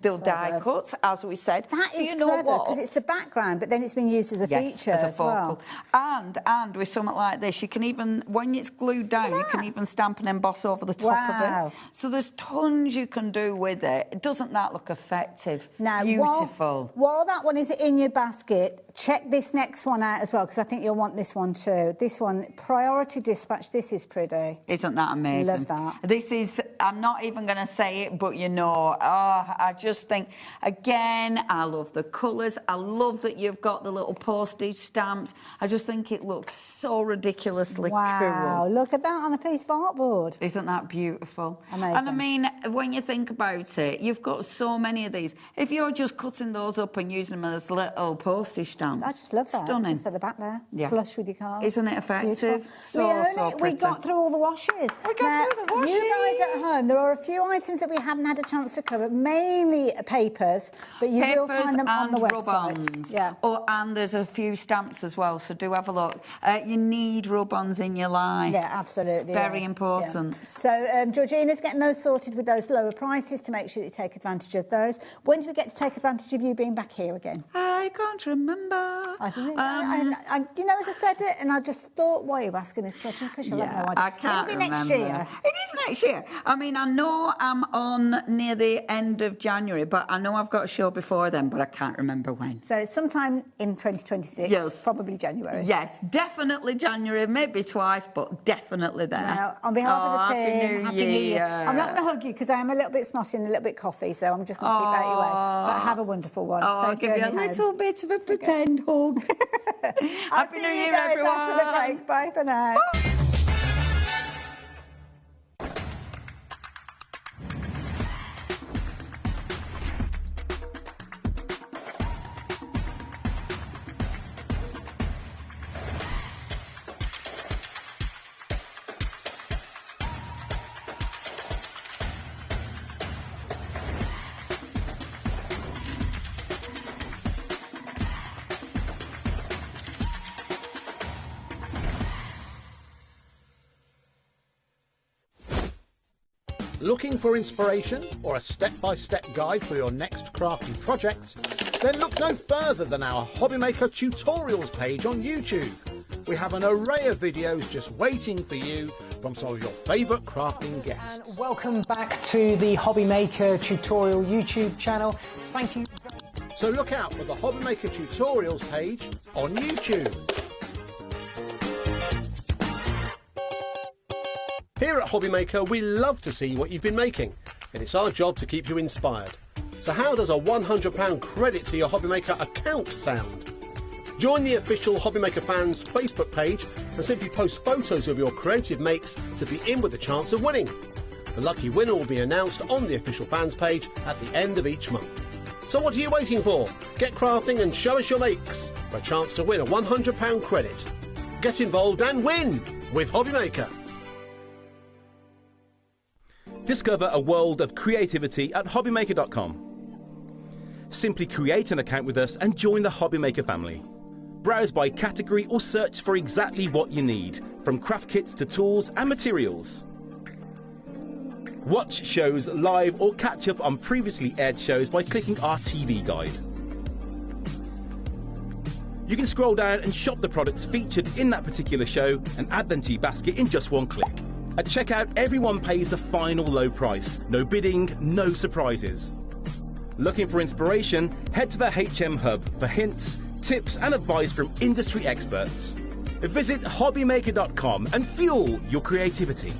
They'll die cut, as we said. That is clever, because it's the background, but then it's been used as a feature as a as well. And with something like this, you can even, when it's glued down, you can even stamp and emboss over the top of it. So there's tons you can do with it. Doesn't that look effective? Now, beautiful. While that one is in your basket, check this next one out as well, because I think you'll want this one too. This one, Priority Dispatch. This is pretty. Isn't that amazing? Love that. This is, I'm not even going to say it, but you know, I just think, again, I love the colours. I love that you've got the little postage stamps. I just think it looks so ridiculously cool. Wow, look at that on a piece of artboard. Isn't that beautiful? Amazing. And I mean, when you think about it, you've got so many of these. If you're just cutting those up and using them as little postage stamps, I just love that. Stunning. Just at the back there, yeah. Flush with your card. Isn't it effective? So pretty. We got through all the washes. We got through the washes. You guys at home, there are a few items that we haven't had a chance to cover, mainly papers, but you will find them on the website. Rub-Ons. Yeah. And there's a few stamps as well, so do have a look. You need Rub-Ons in your life. Yeah, absolutely. It's very important. Yeah. So Georgina's getting those sorted with those lower prices to make sure that you take advantage of those. When do we get to take advantage of you being back here again? I can't remember. You know, as I said it, and I just thought, why are you asking this question? Because you'll have no idea. I can't It'll be remember. next year. It is next year. I mean, I know I'm on near the end of January, but I know I've got a show before then, but I can't remember when. So sometime in 2026. Yes. Probably January. Yes, definitely January, maybe twice, but definitely there. Now, on behalf of the team, Happy New Year. I'm not going to hug you because I am a little bit snotty and a little bit coffee, so I'm just going to keep that away. But have a wonderful one. I'll give you a little bit of a pretend hug. Happy New Year, everyone. After the break. Bye for now. Bye. Looking for inspiration or a step-by-step guide for your next crafting project? Then look no further than our HobbyMaker tutorials page on YouTube. We have an array of videos just waiting for you from some of your favourite crafting guests. And welcome back to the HobbyMaker tutorial YouTube channel. Thank you. So look out for the HobbyMaker tutorials page on YouTube. Here at HobbyMaker, we love to see what you've been making, and it's our job to keep you inspired. So how does a £100 credit to your HobbyMaker account sound? Join the official HobbyMaker fans Facebook page and simply post photos of your creative makes to be in with a chance of winning. The lucky winner will be announced on the official fans page at the end of each month. So what are you waiting for? Get crafting and show us your makes for a chance to win a £100 credit. Get involved and win with HobbyMaker. Discover a world of creativity at hobbymaker.com. Simply create an account with us and join the HobbyMaker family. Browse by category or search for exactly what you need, from craft kits to tools and materials. Watch shows live or catch up on previously aired shows by clicking our TV guide. You can scroll down and shop the products featured in that particular show and add them to your basket in just one click. At checkout, everyone pays the final low price. No bidding, no surprises. Looking for inspiration? Head to the HM Hub for hints, tips and advice from industry experts. Visit hobbymaker.com and fuel your creativity.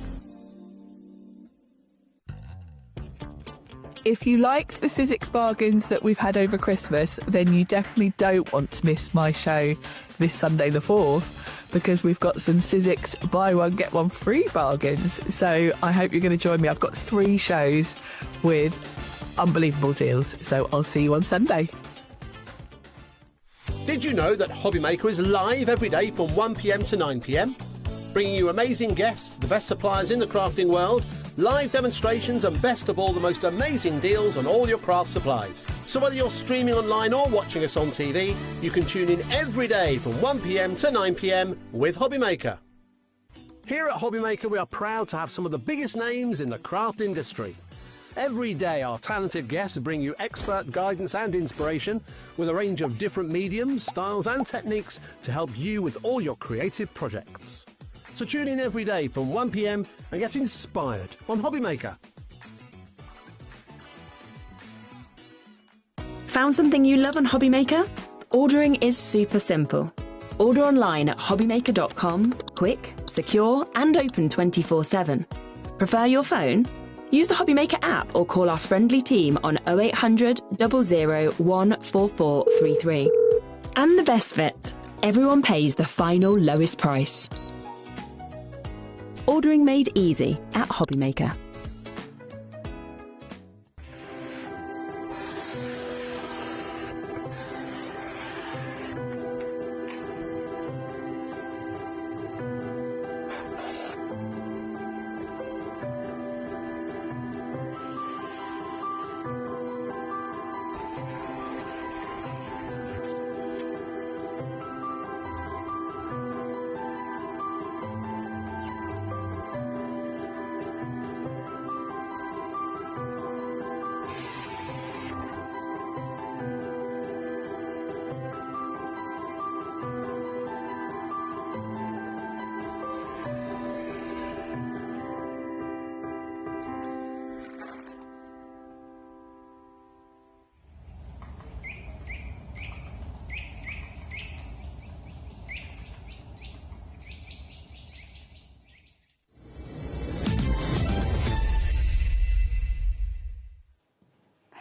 If you liked the Scenic bargains that we've had over Christmas, then you definitely don't want to miss my show this Sunday the 4th, because we've got some Scenic buy one get one free bargains. So I hope you're going to join me. I've got 3 shows with unbelievable deals. So I'll see you on Sunday. Did you know that HobbyMaker is live every day from 1 p.m. to 9 p.m? Bringing you amazing guests, the best suppliers in the crafting world, live demonstrations and best of all, the most amazing deals on all your craft supplies. So whether you're streaming online or watching us on TV, you can tune in every day from 1 p.m. to 9 p.m. with HobbyMaker. Here at HobbyMaker, we are proud to have some of the biggest names in the craft industry. Every day, our talented guests bring you expert guidance and inspiration with a range of different mediums, styles and techniques to help you with all your creative projects. So tune in every day from 1 p.m. and get inspired on HobbyMaker. Found something you love on HobbyMaker? Ordering is super simple. Order online at hobbymaker.com, quick, secure and open 24/7. Prefer your phone? Use the HobbyMaker app or call our friendly team on 0800 00 14433. And the best bit, everyone pays the final lowest price. Ordering made easy at HobbyMaker.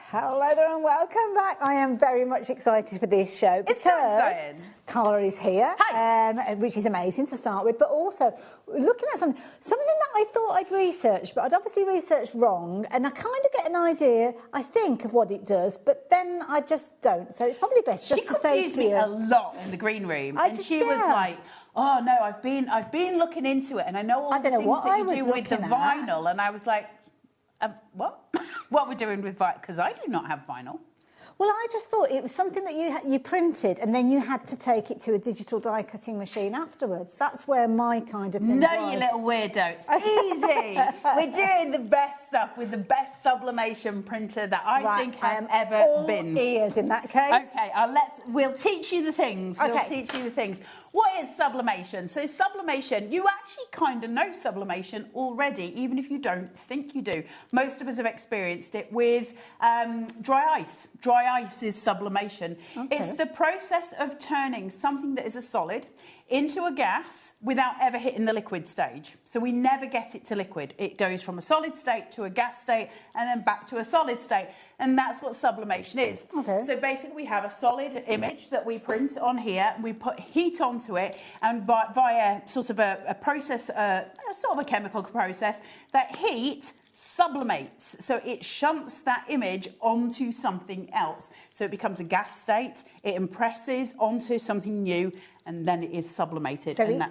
Hello there and welcome back. I am very much excited for this show because Carla is here, which is amazing to start with, but also looking at something that I thought I'd researched, but I'd obviously researched wrong, and I kind of get an idea, I think, of what it does, but then I just don't. So it's probably best just to say to you. She confused me a lot in the green room, and she was like, "Oh no, I've been looking into it, and I know all the things that you do with the vinyl," and I was like, "What? What we're doing with vinyl? Because I do not have vinyl." Well, I just thought it was something that you printed and then you had to take it to a digital die cutting machine afterwards. That's where my kind of thing was. You little weirdo. It's easy. We're doing the best stuff with the best sublimation printer that I think has ever been. Ears in that case. Okay, we'll teach you the things. We'll teach you the things. What is sublimation? So sublimation, you actually kind of know sublimation already, even if you don't think you do. Most of us have experienced it with dry ice. Dry ice is sublimation. Okay. It's the process of turning something that is a solid into a gas without ever hitting the liquid stage. So we never get it to liquid. It goes from a solid state to a gas state and then back to a solid state. And that's what sublimation is. Okay. So basically we have a solid image that we print on here, we put heat onto it, and via sort of a process, sort of a chemical process, that heat sublimates. So it shunts that image onto something else. So it becomes a gas state, it impresses onto something new, and then it is sublimated. So and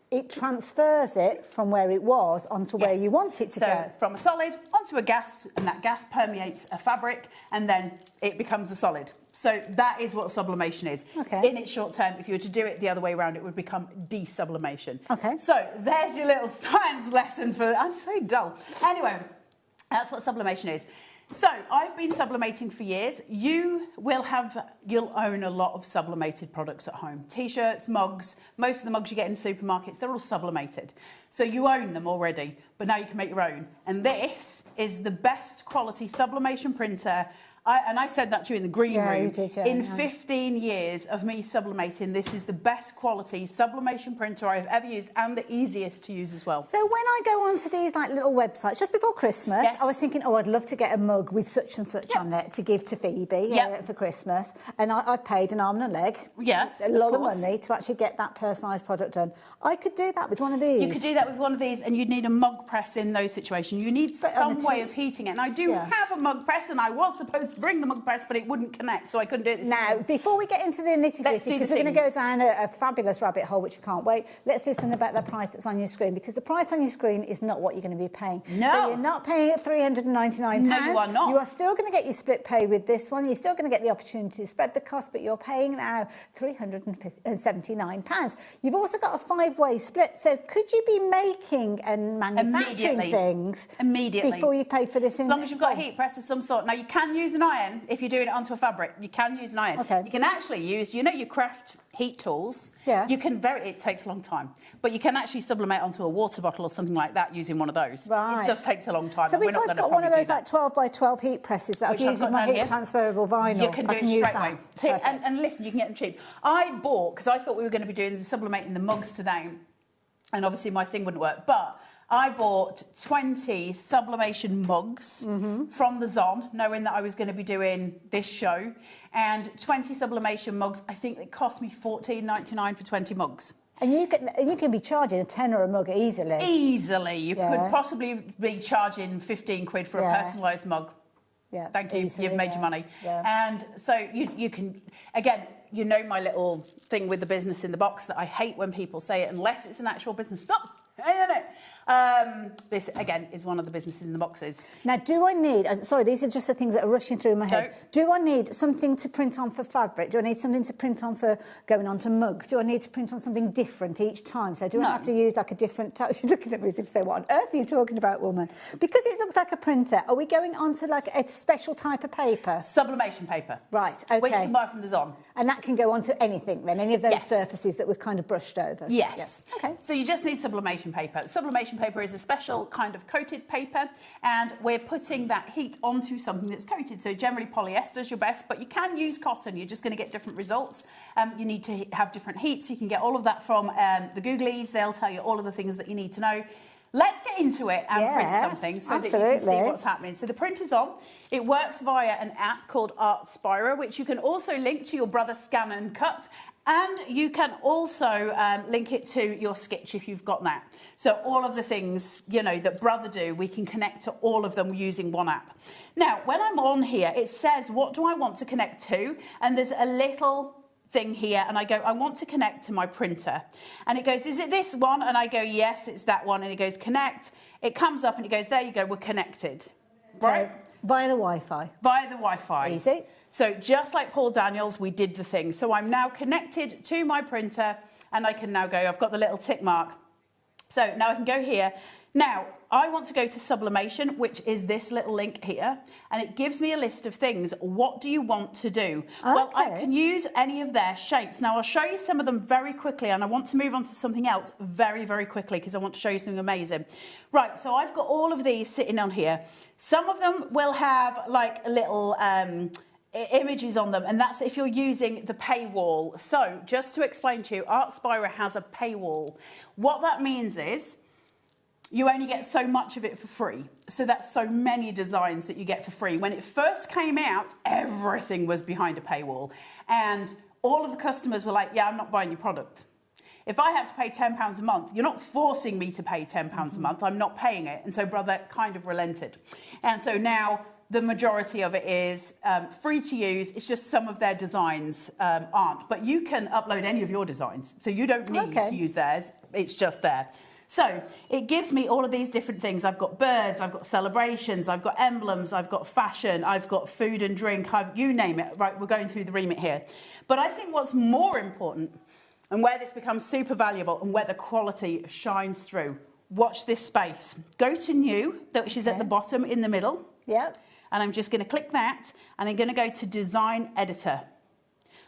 it transfers it from where it was onto where you want it to go. So from a solid onto a gas, and that gas permeates a fabric, and then it becomes a solid. So that is what sublimation is. Okay. In its short term, if you were to do it the other way around, it would become desublimation. Okay. So there's your little science lesson for... I'm so dull. Anyway, that's what sublimation is. So I've been sublimating for years. You'll own a lot of sublimated products at home. T-shirts, mugs, most of the mugs you get in supermarkets, they're all sublimated. So you own them already, but now you can make your own. And this is the best quality sublimation printer. I said that to you in the green room. You did, yeah, in 15 years of me sublimating, this is the best quality sublimation printer I've ever used, and the easiest to use as well. So when I go onto these like little websites, just before Christmas, I was thinking, oh, I'd love to get a mug with such and such on it to give to Phoebe for Christmas. And I've paid an arm and a leg. Yes, a lot of money to actually get that personalised product done. I could do that with one of these. You could do that with one of these, and you'd need a mug press in those situations. You need some way of heating it. And I do have a mug press, and I was supposed to bring the mug press, but it wouldn't connect, so I couldn't do it this Now, before we get into the nitty-gritty, because we're going to go down a fabulous rabbit hole, which I can't wait, let's do something about the price that's on your screen, because the price on your screen is not what you're going to be paying. No. So you're not paying £399. No, you are not. You are still going to get your split pay with this one. You're still going to get the opportunity to spread the cost, but you're paying now £379. You've also got a 5-way split, so could you be making and manufacturing things immediately before you've paid for this? As long as you've got a heat press of some sort. Now, you can use an iron if you're doing it onto a fabric. You can use an iron. Okay. You can actually use, your craft heat tools. Yeah. You can it takes a long time, but you can actually sublimate onto a water bottle or something like that using one of those. Right. It just takes a long time. So if I've got one of those like 12 by 12 heat presses that I've used with my heat transferable vinyl, you can do it straight away. And listen, you can get them cheap. I bought, because I thought we were going to be doing sublimating the mugs today, and obviously my thing wouldn't work, but I bought 20 sublimation mugs from the Zon, knowing that I was going to be doing this show, and 20 sublimation mugs. I think it cost me $14.99 for 20 mugs. And you can be charging a tenner a mug easily. Easily. You could possibly be charging 15 quid for a personalised mug. Yeah. Thank you. Easily, you've made your money. Yeah. And so you can, again, you know my little thing with the business in the box that I hate when people say it unless it's an actual business. Stop. No. This, again, is one of the businesses in the boxes. Now, do I need... Sorry, these are just the things that are rushing through my head. Do I need something to print on for fabric? Do I need something to print on for going on to mugs? Do I need to print on something different each time? So do I have to use, like, a different... She's looking at me as if to say, what on earth are you talking about, woman? Because it looks like a printer, are we going on to, like, a special type of paper? Sublimation paper. Right, OK. Which you can buy from the Zon. And that can go on to anything, then? Any of those surfaces that we've kind of brushed over? Yes. Yeah. OK. So you just need sublimation paper. Sublimation paper is a special kind of coated paper, and we're putting that heat onto something that's coated. So generally polyester is your best, but you can use cotton. You're just going to get different results. You need to have different heats. You can get all of that from the Googlies. They'll tell you all of the things that you need to know. Let's get into it and print something so that you can see what's happening. So the print is on. It works via an app called Artspiro, which you can also link to your Brother Scan and Cut, and you can also link it to your Sketch if you've got that. So all of the things, you know, that Brother do, we can connect to all of them using one app. Now, when I'm on here, it says, what do I want to connect to? And there's a little thing here, and I go, I want to connect to my printer. And it goes, is it this one? And I go, yes, it's that one. And it goes, connect. It comes up and it goes, there you go, we're connected. Right? So, via the Wi-Fi. Via the Wi-Fi. Easy. So just like Paul Daniels, we did the thing. So I'm now connected to my printer, and I can now go, I've got the little tick mark. So now I can go here. Now, I want to go to sublimation, which is this little link here, and it gives me a list of things. What do you want to do? Okay. Well, I can use any of their shapes. Now, I'll show you some of them very quickly, and I want to move on to something else very, very quickly because I want to show you something amazing. Right, so I've got all of these sitting on here. Some of them will have like little images on them, and that's if you're using the paywall. So just to explain to you, Artspiro has a paywall. What that means is you only get so much of it for free. So that's so many designs that you get for free. When it first came out, everything was behind a paywall. And all of the customers were like, yeah, I'm not buying your product. If I have to pay £10 a month, you're not forcing me to pay £10 a month. I'm not paying it. And so Brother kind of relented. And so now the majority of it is free to use. It's just some of their designs aren't. But you can upload any of your designs. So you don't need to use theirs. It's just there. So it gives me all of these different things. I've got birds, I've got celebrations, I've got emblems, I've got fashion, I've got food and drink, you name it. Right, we're going through the remit here. But I think what's more important, and where this becomes super valuable and where the quality shines through, watch this space. Go to new, which is at the bottom in the middle. Yep. And I'm just going to click that, and I'm going to go to Design Editor.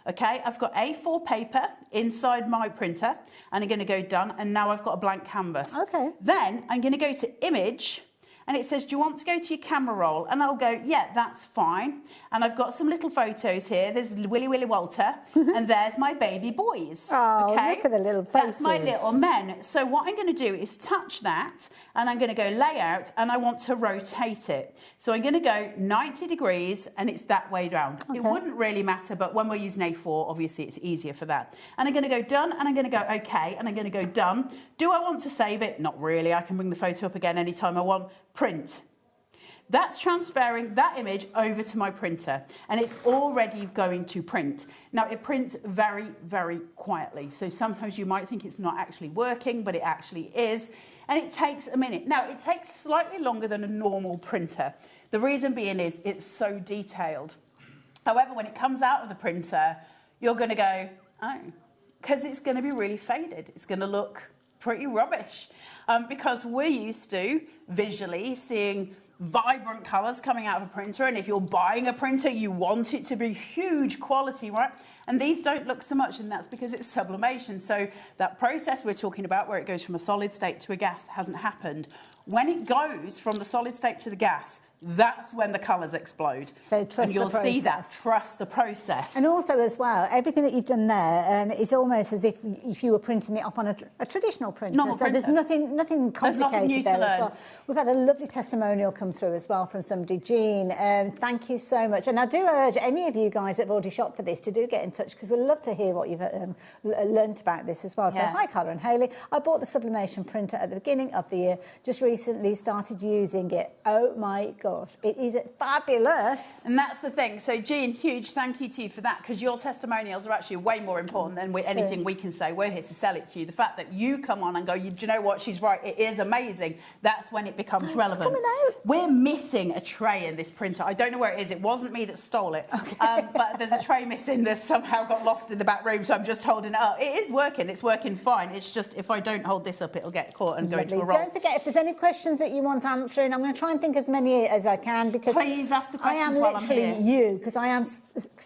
Okay, I've got A4 paper inside my printer, and I'm going to go done, and now I've got a blank canvas. Okay. Then I'm going to go to Image, and it says, do you want to go to your camera roll? And I'll go, yeah, that's fine. And I've got some little photos here. There's Willy Willy Walter, and there's my baby boys. Oh, okay? look at the little faces. That's my little men. So what I'm going to do is touch that, and I'm going to go layout, and I want to rotate it. So I'm going to go 90 degrees, and it's that way round. Okay. It wouldn't really matter, but when we're using A4, obviously it's easier for that. And I'm going to go done, and I'm going to go okay, and I'm going to go done. Do I want to save it? Not really. I can bring the photo up again anytime I want. Print. That's transferring that image over to my printer, and it's already going to print. Now, it prints very, very quietly, so sometimes you might think it's not actually working, but it actually is, and it takes a minute. Now, it takes slightly longer than a normal printer. The reason being is it's so detailed. However, when it comes out of the printer, you're going to go, oh, because it's going to be really faded. It's going to look pretty rubbish, because we're used to visually seeing vibrant colours coming out of a printer, and if you're buying a printer, you want it to be huge quality, right? And these don't look so much, and that's because it's sublimation. So that process we're talking about, where it goes from a solid state to a gas, hasn't happened. When it goes from the solid state to the gas, that's when the colours explode. So trust and you'll the process. see that. Trust the process. And also as well, everything that you've done there, it's almost as if you were printing it up on a traditional printer. Normal so printer. there's nothing complicated There's nothing new there to as learn. well. We've had a lovely testimonial come through as well from somebody, Jean. Thank you so much. And I do urge any of you guys that have already shopped for this to do get in touch, because we'd love to hear what you've learnt about this as well. Yeah. So hi, Cara and Hayley. I bought the sublimation printer at the beginning of the year. Just recently started using it. Oh my gosh, it is fabulous. And that's the thing. So, Jean, huge thank you to you for that, because your testimonials are actually way more important than anything we can say. We're here to sell it to you. The fact that you come on and go, do you know what, she's right, it is amazing, that's when it becomes relevant. Coming out. We're missing a tray in this printer. I don't know where it is. It wasn't me that stole it. Okay. But there's a tray missing that's somehow got lost in the back room, so I'm just holding it up. It is working. It's working fine. It's just if I don't hold this up, it'll get caught and go into a roll. Don't forget, if there's any questions that you want answering, I'm going to try and think as many as I can, because please ask the questions I am while I'm literally here. because I am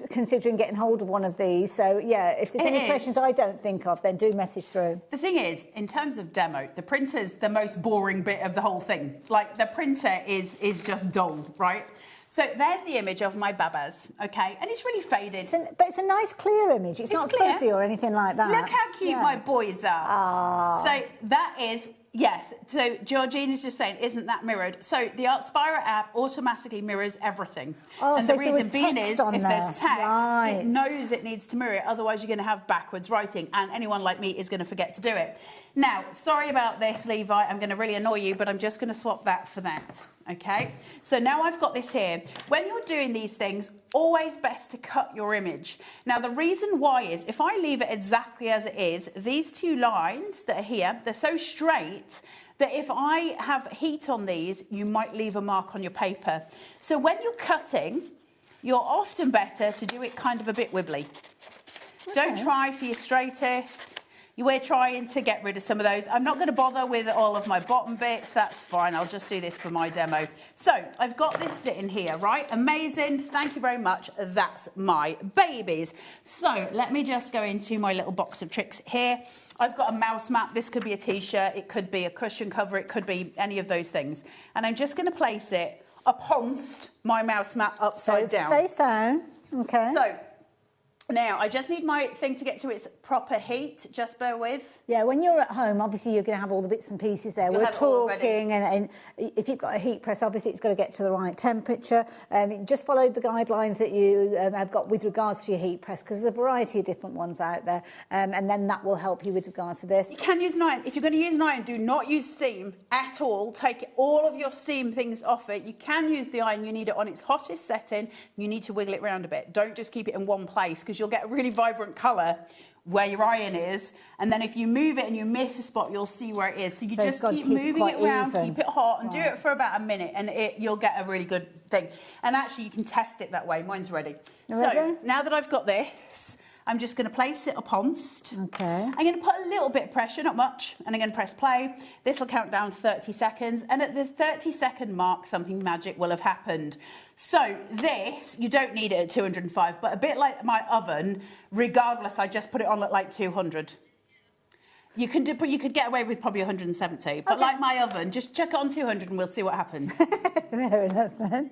considering getting hold of one of these. So yeah, if there's any questions I don't think of, then do message through. The thing is, in terms of demo, the printer's the most boring bit of the whole thing. Like, the printer is just dull, right? So there's the image of my babas, okay? And it's really faded. But it's a nice clear image. It's not clear. fuzzy or anything like that. Look how cute my boys are. Aww. So that is, Yes, so Georgine is just saying, isn't that mirrored? So the Artspiro app automatically mirrors everything. Oh, and so the reason being is, if there's text, right, it knows it needs to mirror it, otherwise you're going to have backwards writing, and anyone like me is going to forget to do it. Now, sorry about this, Levi, I'm going to really annoy you, but I'm just going to swap that for that, okay? So now I've got this here. When you're doing these things, always best to cut your image. Now, the reason why is, if I leave it exactly as it is, these two lines that are here, they're so straight that if I have heat on these, you might leave a mark on your paper. So when you're cutting, you're often better to do it kind of a bit wibbly. Okay. Don't try for your straightest. We're trying to get rid of some of those. I'm not going to bother with all of my bottom bits. That's fine. I'll just do this for my demo. So I've got this sitting here, right? Amazing. Thank you very much. That's my babies. So let me just go into my little box of tricks here. I've got a mouse mat. This could be a T-shirt. It could be a cushion cover. It could be any of those things. And I'm just going to place it upon my mouse mat upside down. Face down. Okay. So now, I just need my thing to get to its proper heat. Just bear with. Yeah, when you're at home, obviously you're going to have all the bits and pieces there. You'll We're have it all talking, and if you've got a heat press, obviously it's got to get to the right temperature. Just follow the guidelines that you have got with regards to your heat press, because there's a variety of different ones out there, and then that will help you with regards to this. You can use an iron. If you're going to use an iron, do not use steam at all. Take all of your steam things off it. You can use the iron. You need it on its hottest setting. You need to wiggle it around a bit. Don't just keep it in one place, because you'll get a really vibrant colour where your iron is, and then if you move it and you miss a spot, you'll see where it is. So you just keep moving it around, keep it hot, and do it for about a minute, and you'll get a really good thing. And actually, you can test it that way. Mine's ready. So now that I've got this, I'm just going to place it uponst. Okay. I'm going to put a little bit of pressure, not much, and I'm going to press play. This will count down 30 seconds, and at the 30-second mark, something magic will have happened. So this, you don't need it at 205, but a bit like my oven, regardless, I just put it on at like 200. You can do, but you could get away with probably 170, but like my oven, just chuck it on 200 and we'll see what happens. Fair enough then.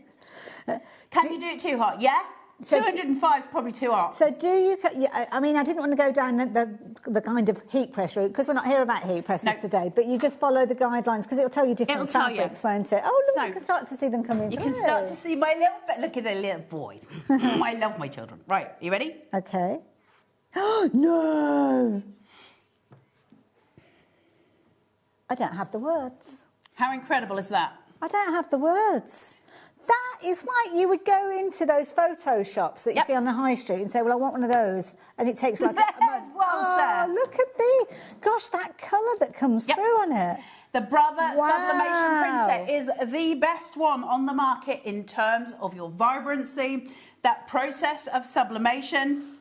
Can you do it too hot? Yeah? So 205 is probably too hot. So do you, I mean, I didn't want to go down the kind of heat press route, because we're not here about heat presses today, but you just follow the guidelines, because it'll tell you different fabrics, won't it? Oh, look, you can start to see them coming through. You can start to see my little bit. Look at the little boys. I love my children. Right, you ready? Okay. No! I don't have the words. How incredible is that? I don't have the words. That is like you would go into those photo shops that you see on the high street and say, well, I want one of those. And it takes like Walter. Look at the, gosh, that colour that comes through on it. The Brother Sublimation Printer is the best one on the market in terms of your vibrancy, that process of sublimation.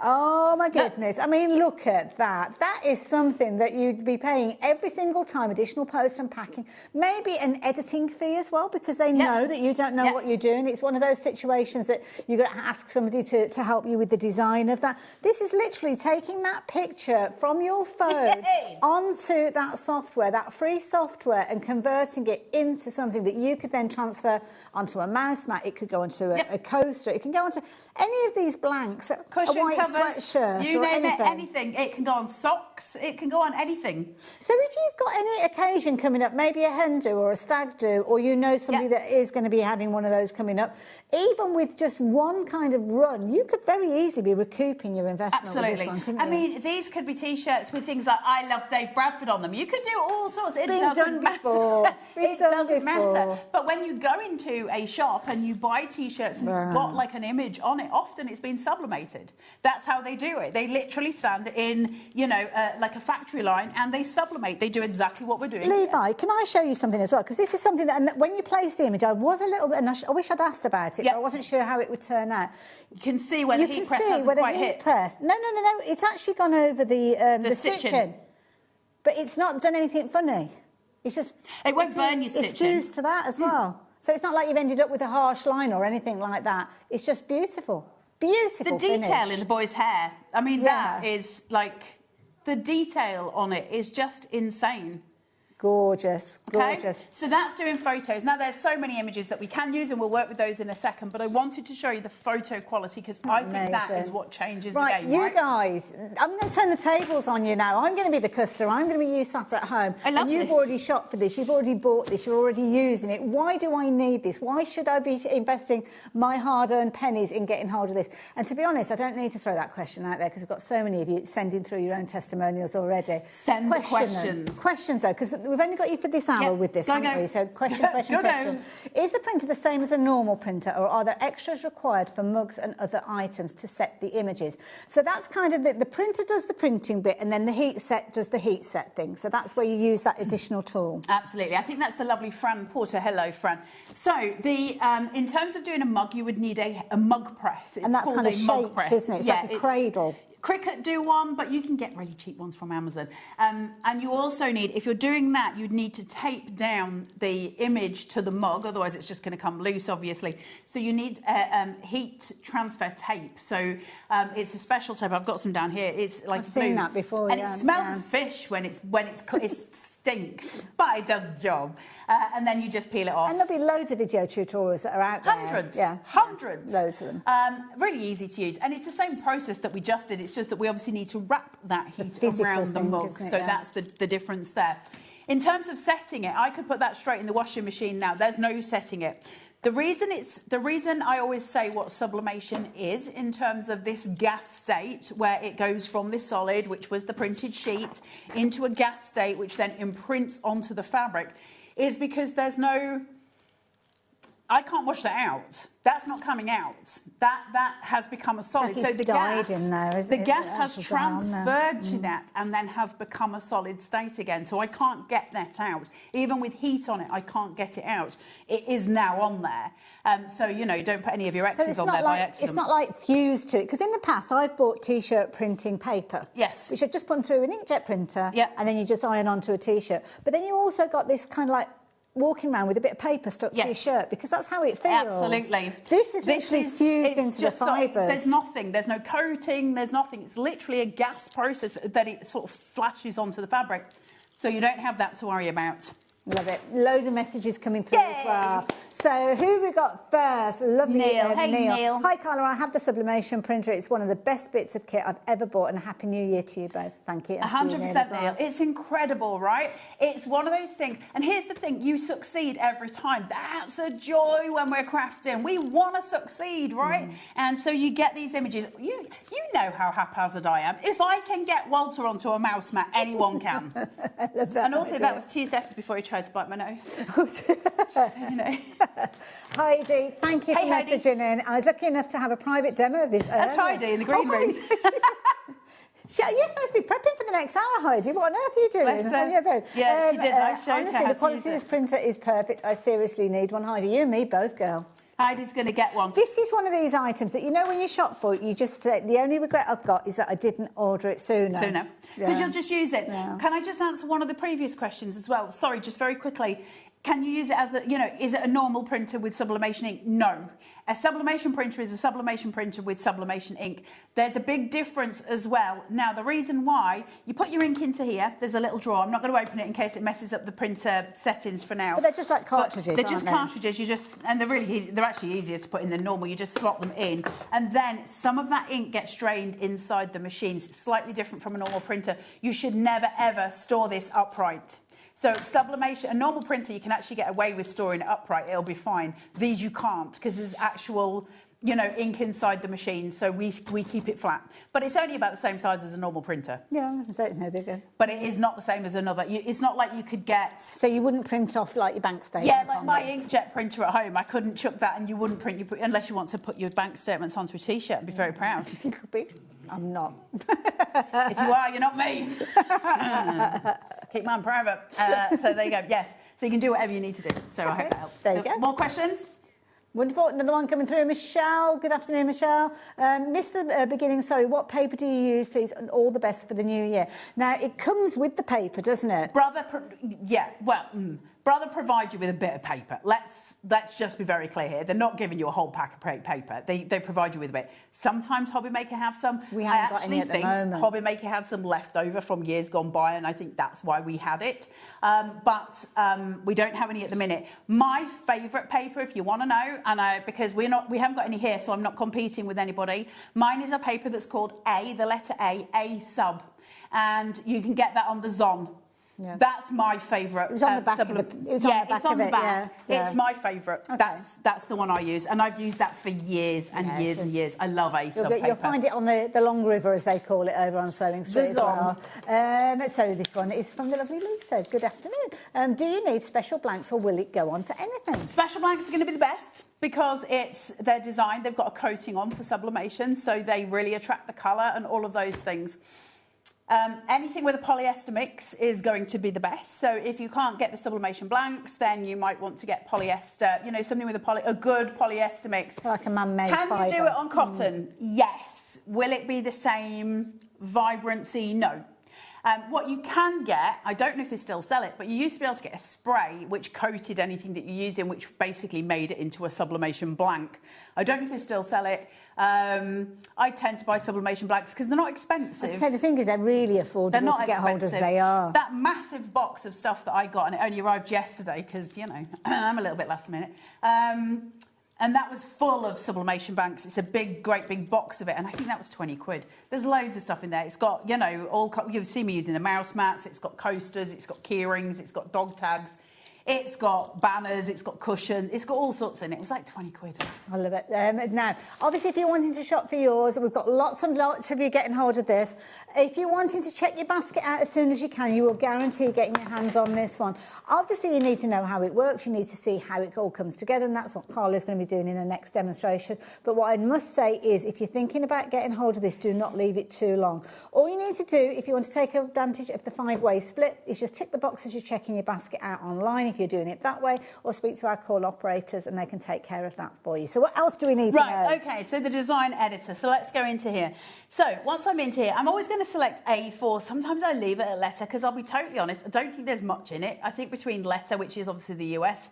Oh my goodness. I mean, look at that. That is something that you'd be paying every single time, additional post and packing. Maybe an editing fee as well, because they know that you don't know what you're doing. It's one of those situations that you've got to ask somebody to help you with the design of that. This is literally taking that picture from your phone onto that software, that free software, and converting it into something that you could then transfer onto a mouse mat. It could go onto a coaster. It can go onto any of these blanks. Cushion covers, sweatshirt, you name anything. it, anything. It can go on socks, it can go on anything. So if you've got any occasion coming up, maybe a hen do or a stag do, or you know somebody that is going to be having one of those coming up, even with just one kind of run, you could very easily be recouping your investment. Absolutely. With this one, couldn't I you? mean, these could be T-shirts with things like "I love Dave Bradford" on them. You could do all sorts. It doesn't matter. It doesn't matter. But when you go into a shop and you buy T-shirts and it's got like an image on it, often it's been sublimated. That's how they do it. They literally stand in, you know, like a factory line, and they sublimate. They do exactly what we're doing. Levi, can I show you something as well? Because this is something that, and when you place the image, I was a little bit, and I wish I'd asked about it, but I wasn't sure how it would turn out. You can see where the heat press hasn't quite hit. No, it's actually gone over the stitching. But it's not done anything funny. It's just... It won't burn your stitching. It's fused to that as well. So it's not like you've ended up with a harsh line or anything like that. It's just beautiful. Beautiful The detail finish. in the boy's hair. I mean, that is like... The detail on it is just insane. Gorgeous, Okay, gorgeous. so that's doing photos. Now, there's so many images that we can use, and we'll work with those in a second, but I wanted to show you the photo quality because I think that is what changes the game, you guys, I'm going to turn the tables on you now. I'm going to be the customer. I'm going to be you sat at home. I love and you've this. already shopped for this. You've already bought this. You're already using it. Why do I need this? Why should I be investing my hard-earned pennies in getting hold of this? And to be honest, I don't need to throw that question out there because we've got so many of you sending through your own testimonials already. Send the questions. Questions, though, because we've only got you for this hour with this, haven't we? So question. Is the printer the same as a normal printer, or are there extras required for mugs and other items to set the images? So that's kind of the printer does the printing bit, and then the heat set does the heat set thing. So that's where you use that additional tool. Absolutely. I think that's the lovely Fran Porter. Hello, Fran. So in terms of doing a mug, you would need a mug press. It's and that's called kind of a mug shaped, press. isn't it? It's like a cradle. Cricut do one, but you can get really cheap ones from Amazon. And you also need, if you're doing that, you'd need to tape down the image to the mug, otherwise it's just going to come loose, obviously. So you need heat transfer tape. So it's a special tape. I've got some down here. It's like I've seen that before, and it smells of fish when it's cut. It stinks, but it does the job. And then you just peel it off. And there'll be loads of video tutorials that are out there. Hundreds. Yeah. Hundreds. Loads of them. Really easy to use. And it's the same process that we just did. It's just that we obviously need to wrap that heat around the mug. So that's the difference there. In terms of setting it, I could put that straight in the washing machine now. There's no setting it. The reason I always say what sublimation is in terms of this gas state, where it goes from this solid, which was the printed sheet, into a gas state, which then imprints onto the fabric, is because there's no, I can't wash that out. That's not coming out. That has become a solid. So the gas has transferred to that and then has become a solid state again. So I can't get that out. Even with heat on it, I can't get it out. It is now on there. So, you know, don't put any of your X's on there by accident. It's not like fused to it. Because in the past, I've bought T-shirt printing paper. Yes. Which I've just put through an inkjet printer. Yeah. And then you just iron onto a T-shirt. But then you also got this kind of like walking around with a bit of paper stuck to your shirt, because that's how it feels. Absolutely. This is literally fused into the fibres. There's nothing. There's no coating. There's nothing. It's literally a gas process that it sort of flashes onto the fabric. So you don't have that to worry about. Love it. Loads of messages coming through as well. So who we got first? Lovely Neil. Hey, Neil. Hi, Carla. I have the sublimation printer. It's one of the best bits of kit I've ever bought, and a happy new year to you both. Thank you. 100%, Neil. It's incredible, right? It's one of those things. And here's the thing. You succeed every time. That's a joy when we're crafting. We want to succeed, right? And so you get these images. You know how haphazard I am. If I can get Walter onto a mouse mat, anyone can. I love that. And also, that was 2 steps before he tried to bite my nose. Just so you know. Heidi, thank you for messaging in. I was lucky enough to have a private demo of this. That's Heidi in the green room. You're supposed to be prepping for the next hour, Heidi. What on earth are you doing? Yeah, she did. I showed honestly, her how the quality of this printer is perfect. I seriously need one, Heidi. You and me both, girl. Heidi's going to get one. This is one of these items that, you know, when you shop for it, you just say, the only regret I've got is that I didn't order it sooner. Because you'll just use it. Yeah. Can I just answer one of the previous questions as well? Sorry, just very quickly. Can you use it as a, you know, is it a normal printer with sublimation ink? No. A sublimation printer is a sublimation printer with sublimation ink. There's a big difference as well. Now, the reason why, you put your ink into here, there's a little drawer. I'm not going to open it in case it messes up the printer settings for now. But they're just like cartridges, They're just cartridges. You just, and they're really easy. They're actually easier to put in than normal. You just slot them in. And then some of that ink gets drained inside the machines. It's slightly different from a normal printer. You should never, ever store this upright. So sublimation, a normal printer, you can actually get away with storing it upright. It'll be fine. These you can't, because there's actual, you know, ink inside the machine. So we keep it flat. But it's only about the same size as a normal printer. Yeah, I was going to say it's no bigger. But it is not the same as another. It's not like you could get... So you wouldn't print off like your bank statements? Yeah, like my inkjet printer at home. I couldn't chuck that, and you wouldn't print unless you want to put your bank statements onto a T-shirt and be very proud. You could be. I'm not. If you are, you're not me. Keep mine private. So there you go. Yes. So you can do whatever you need to do. So I hope that helps. There you go. More questions? Wonderful. Another one coming through. Michelle. Good afternoon, Michelle. Missed the beginning. Sorry. What paper do you use, please? And all the best for the new year. Now, it comes with the paper, doesn't it? Brother, yeah. Well, Brother provide you with a bit of paper. Let's just be very clear here. They're not giving you a whole pack of paper. They provide you with a bit. Sometimes HobbyMaker have some. We haven't got any at the moment. HobbyMaker had some left over from years gone by, and I think that's why we had it. But we don't have any at the minute. My favourite paper, if you want to know, because we haven't got any here, so I'm not competing with anybody. Mine is a paper that's called A, the letter A sub, and you can get that on the Zon. Yeah. That's my favourite. It was on the back of it. It's on the back. Yeah. It's my favourite. Okay. That's the one I use, and I've used that for years and years and years. I love A sub paper. You'll find it on the Long River, as they call it, over on Sewing Street as well. So this one is from the lovely Lisa. Good afternoon. Do you need special blanks, or will it go on to anything? Special blanks are going to be the best, because it's their design. They've got a coating on for sublimation, so they really attract the colour and all of those things. Anything with a polyester mix is going to be the best. So if you can't get the sublimation blanks, then you might want to get polyester, you know, something with a good polyester mix. Like a man-made fibre. Can you do it on cotton? Yes. Will it be the same vibrancy? No. What you can get, I don't know if they still sell it, but you used to be able to get a spray which coated anything that you used in, which basically made it into a sublimation blank. I don't know if they still sell it. I tend to buy sublimation blanks because they're not expensive. So the thing is, they're really affordable to get hold as they are. That massive box of stuff that I got, and it only arrived yesterday because, you know, I'm a little bit last minute. And that was full of sublimation blanks. It's a great big box of it, and I think that was 20 quid. There's loads of stuff in there. It's got, you know, you've seen me using the mouse mats. It's got coasters. It's got key rings. It's got dog tags. It's got banners, it's got cushions, it's got all sorts in it. It was like 20 quid. I love it. Now, obviously, if you're wanting to shop for yours, we've got lots and lots of you getting hold of this. If you're wanting to check your basket out as soon as you can, you will guarantee getting your hands on this one. Obviously, you need to know how it works. You need to see how it all comes together, and that's what Carla's going to be doing in her next demonstration. But what I must say is, if you're thinking about getting hold of this, do not leave it too long. All you need to do, if you want to take advantage of the 5-way split, is just tick the box as you're checking your basket out online, if you're doing it that way, or speak to our call operators and they can take care of that for you. So what else do we need to know? Right, okay, so the design editor. So let's go into here. So once I'm into here, I'm always going to select A4. Sometimes I leave it at letter because I'll be totally honest, I don't think there's much in it. I think between letter, which is obviously the US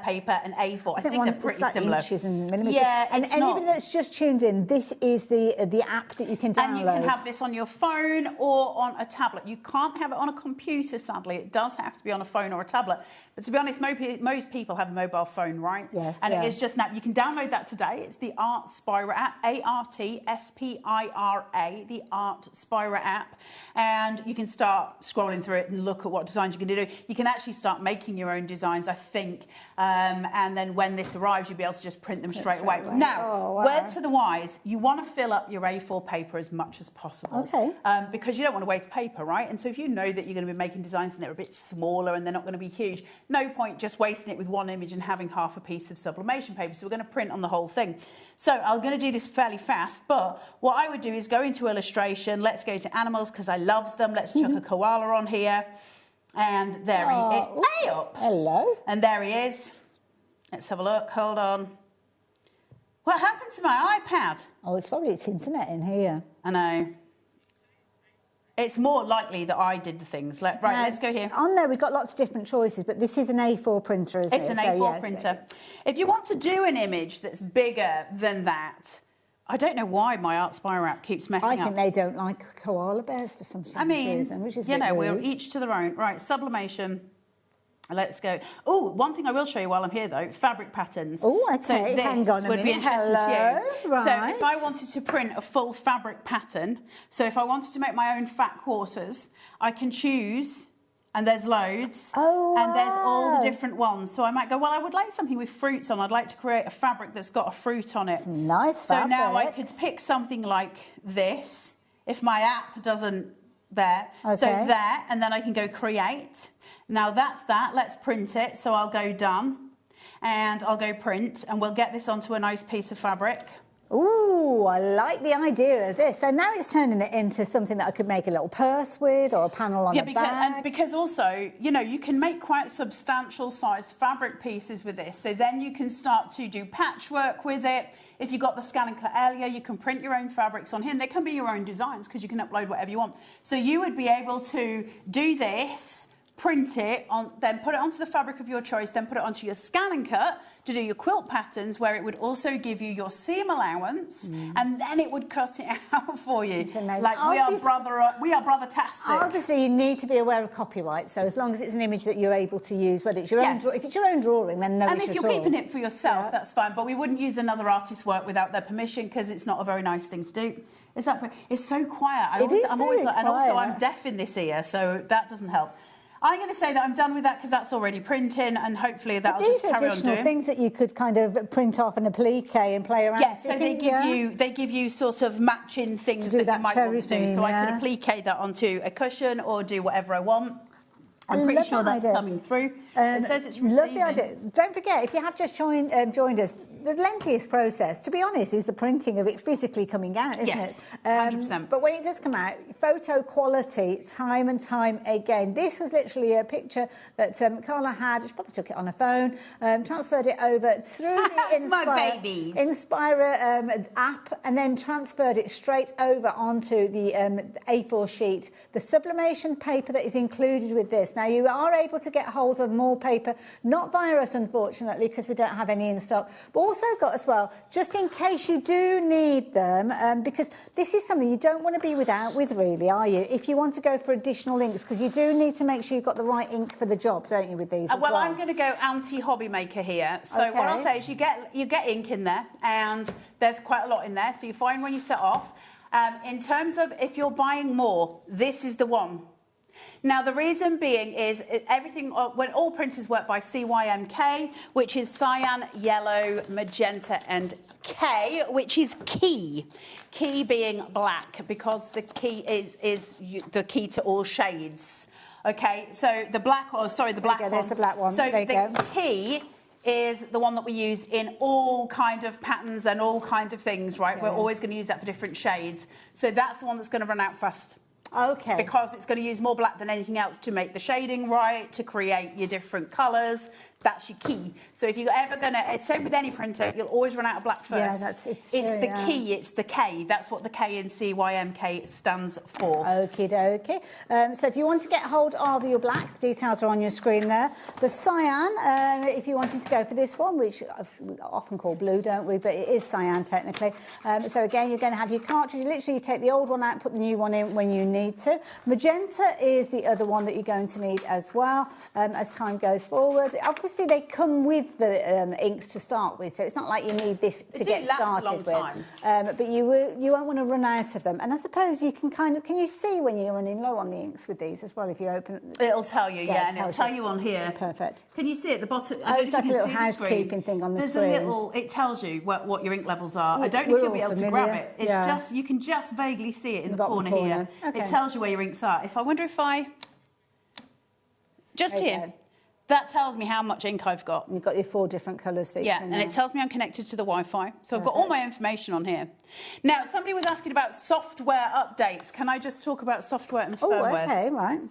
paper, and A4, I think they're pretty similar. Inches and millimetres. Yeah, and anybody that's just tuned in, this is the app that you can download. And you can have this on your phone or on a tablet. You can't have it on a computer, sadly. It does have to be on a phone or a tablet. But to be honest, most people have a mobile phone, right? Yes. And it is just now. You can download that today. It's the Artspiro app, ARTSPIRA, the Artspiro app. And you can start scrolling through it and look at what designs you can do. You can actually start making your own designs, I think. And then when this arrives, you'll be able to just print them straight away. Now, word to the wise, you want to fill up your A4 paper as much as possible. Okay. Because you don't want to waste paper, right? And so if you know that you're going to be making designs and they're a bit smaller and they're not going to be huge, no point just wasting it with one image and having half a piece of sublimation paper. So we're going to print on the whole thing. So I'm going to do this fairly fast, but what I would do is go into illustration. Let's go to animals because I love them. Let's chuck a koala on here. And there he is. Hey up. Hello. And there he is. Let's have a look. Hold on. What happened to my iPad? Oh, it's probably its internet in here. I know. It's more likely that I did the things. Right, let's go here. On there, we've got lots of different choices, but this is an A4 printer, isn't it? It's an A4 printer. If you want to do an image that's bigger than that, I don't know why my Artspiro app keeps messing up. I think they don't like koala bears for some strange reason, which is you know, we're each to their own. Right, sublimation. Let's go. Oh, one thing I will show you while I'm here, though, fabric patterns. Oh, okay. So this Hang on a would minute. be interesting to you. Right. So if I wanted to print a full fabric pattern, so if I wanted to make my own fat quarters, I can choose, and there's loads, and there's all the different ones. So I might go, well, I would like something with fruits on. I'd like to create a fabric that's got a fruit on it. Some nice So now I could pick something like this, if my app doesn't there. Okay. So there, and then I can go create. Now that's that, let's print it. So I'll go done, and I'll go print, and we'll get this onto a nice piece of fabric. Ooh, I like the idea of this. So now it's turning it into something that I could make a little purse with, or a panel on a bag. And because also, you know, you can make quite substantial size fabric pieces with this. So then you can start to do patchwork with it. If you've got the scan and cut earlier, you can print your own fabrics on here. And they can be your own designs because you can upload whatever you want. So you would be able to do this, print it on, then put it onto the fabric of your choice, then put it onto your scan and cut to do your quilt patterns, where it would also give you your seam allowance, and then it would cut it out for you. Like we are brother-tastic. Obviously, you need to be aware of copyright. So as long as it's an image that you're able to use, whether it's your own, if it's your own drawing, then no issue at all. And if you're keeping it for yourself, that's fine. But we wouldn't use another artist's work without their permission, because it's not a very nice thing to do. It's so quiet. I'm always like, and also I'm deaf in this ear, so that doesn't help. I'm going to say that I'm done with that because that's already printing, and hopefully that'll just carry on doing. These are additional things that you could kind of print off an applique and play around. Yes, so they give you sort of matching things that you might want to do. So I could applique that onto a cushion or do whatever I want. I'm pretty sure that's coming through. It says it's receiving. Love the idea. Don't forget, if you have just joined us, the lengthiest process, to be honest, is the printing of it physically coming out, isn't it? 100%. But when it does come out, photo quality, time and time again. This was literally a picture that Carla had. She probably took it on her phone, transferred it over through the Inspira app, and then transferred it straight over onto the A4 sheet. The sublimation paper that is included with this. Now, you are able to get hold of more paper, not via us, unfortunately, because we don't have any in stock, but also got as well, just in case you do need them, because this is something you don't want to be without with, really, are you? If you want to go for additional inks, because you do need to make sure you've got the right ink for the job, don't you, with these as well? I'm going to go anti-HobbyMaker here. So what I'll say is you get ink in there, and there's quite a lot in there, so you find when you set off. In terms of if you're buying more, this is the one. Now, the reason being is when all printers work by CYMK, which is cyan, yellow, magenta, and K, which is key. Key being black, because the key is the key to all shades. Okay, so the black, the black one. There's the black one. So there you go. the key is the one that we use in all kind of patterns and all kind of things, right? We're always going to use that for different shades. So that's the one that's going to run out fast. Okay. Because it's going to use more black than anything else to make the shading right, to create your different colours. That's your key. So if you're ever going to, same with any printer, you'll always run out of black first. Yeah, it's the key, it's the K. That's what the K in CYMK stands for. Okie dokie. So if you want to get hold of your black, the details are on your screen there. The cyan, if you wanted to go for this one, which we often call blue, don't we? But it is cyan technically. So again, you're going to have your cartridge. Literally, you take the old one out, put the new one in when you need to. Magenta is the other one that you're going to need as well as time goes forward. Obviously, they come with the inks to start with, so it's not like you need this to get started with. But you won't want to run out of them. And I suppose you can can you see when you're running low on the inks with these as well if you open? It'll tell you, and it'll tell you on here. Perfect. Can you see at the bottom? It's like a little housekeeping thing on the screen. There's a little. It tells you what your ink levels are. I don't know if you'll be able to grab it. It's just you can just vaguely see it in the corner here. Okay. It tells you where your inks are. I wonder if I just here. That tells me how much ink I've got. You've got your 4 different colours for each. Yeah, and it tells me I'm connected to the Wi-Fi. So I've got all my information on here. Now, somebody was asking about software updates. Can I just talk about software and firmware? Oh, okay, right.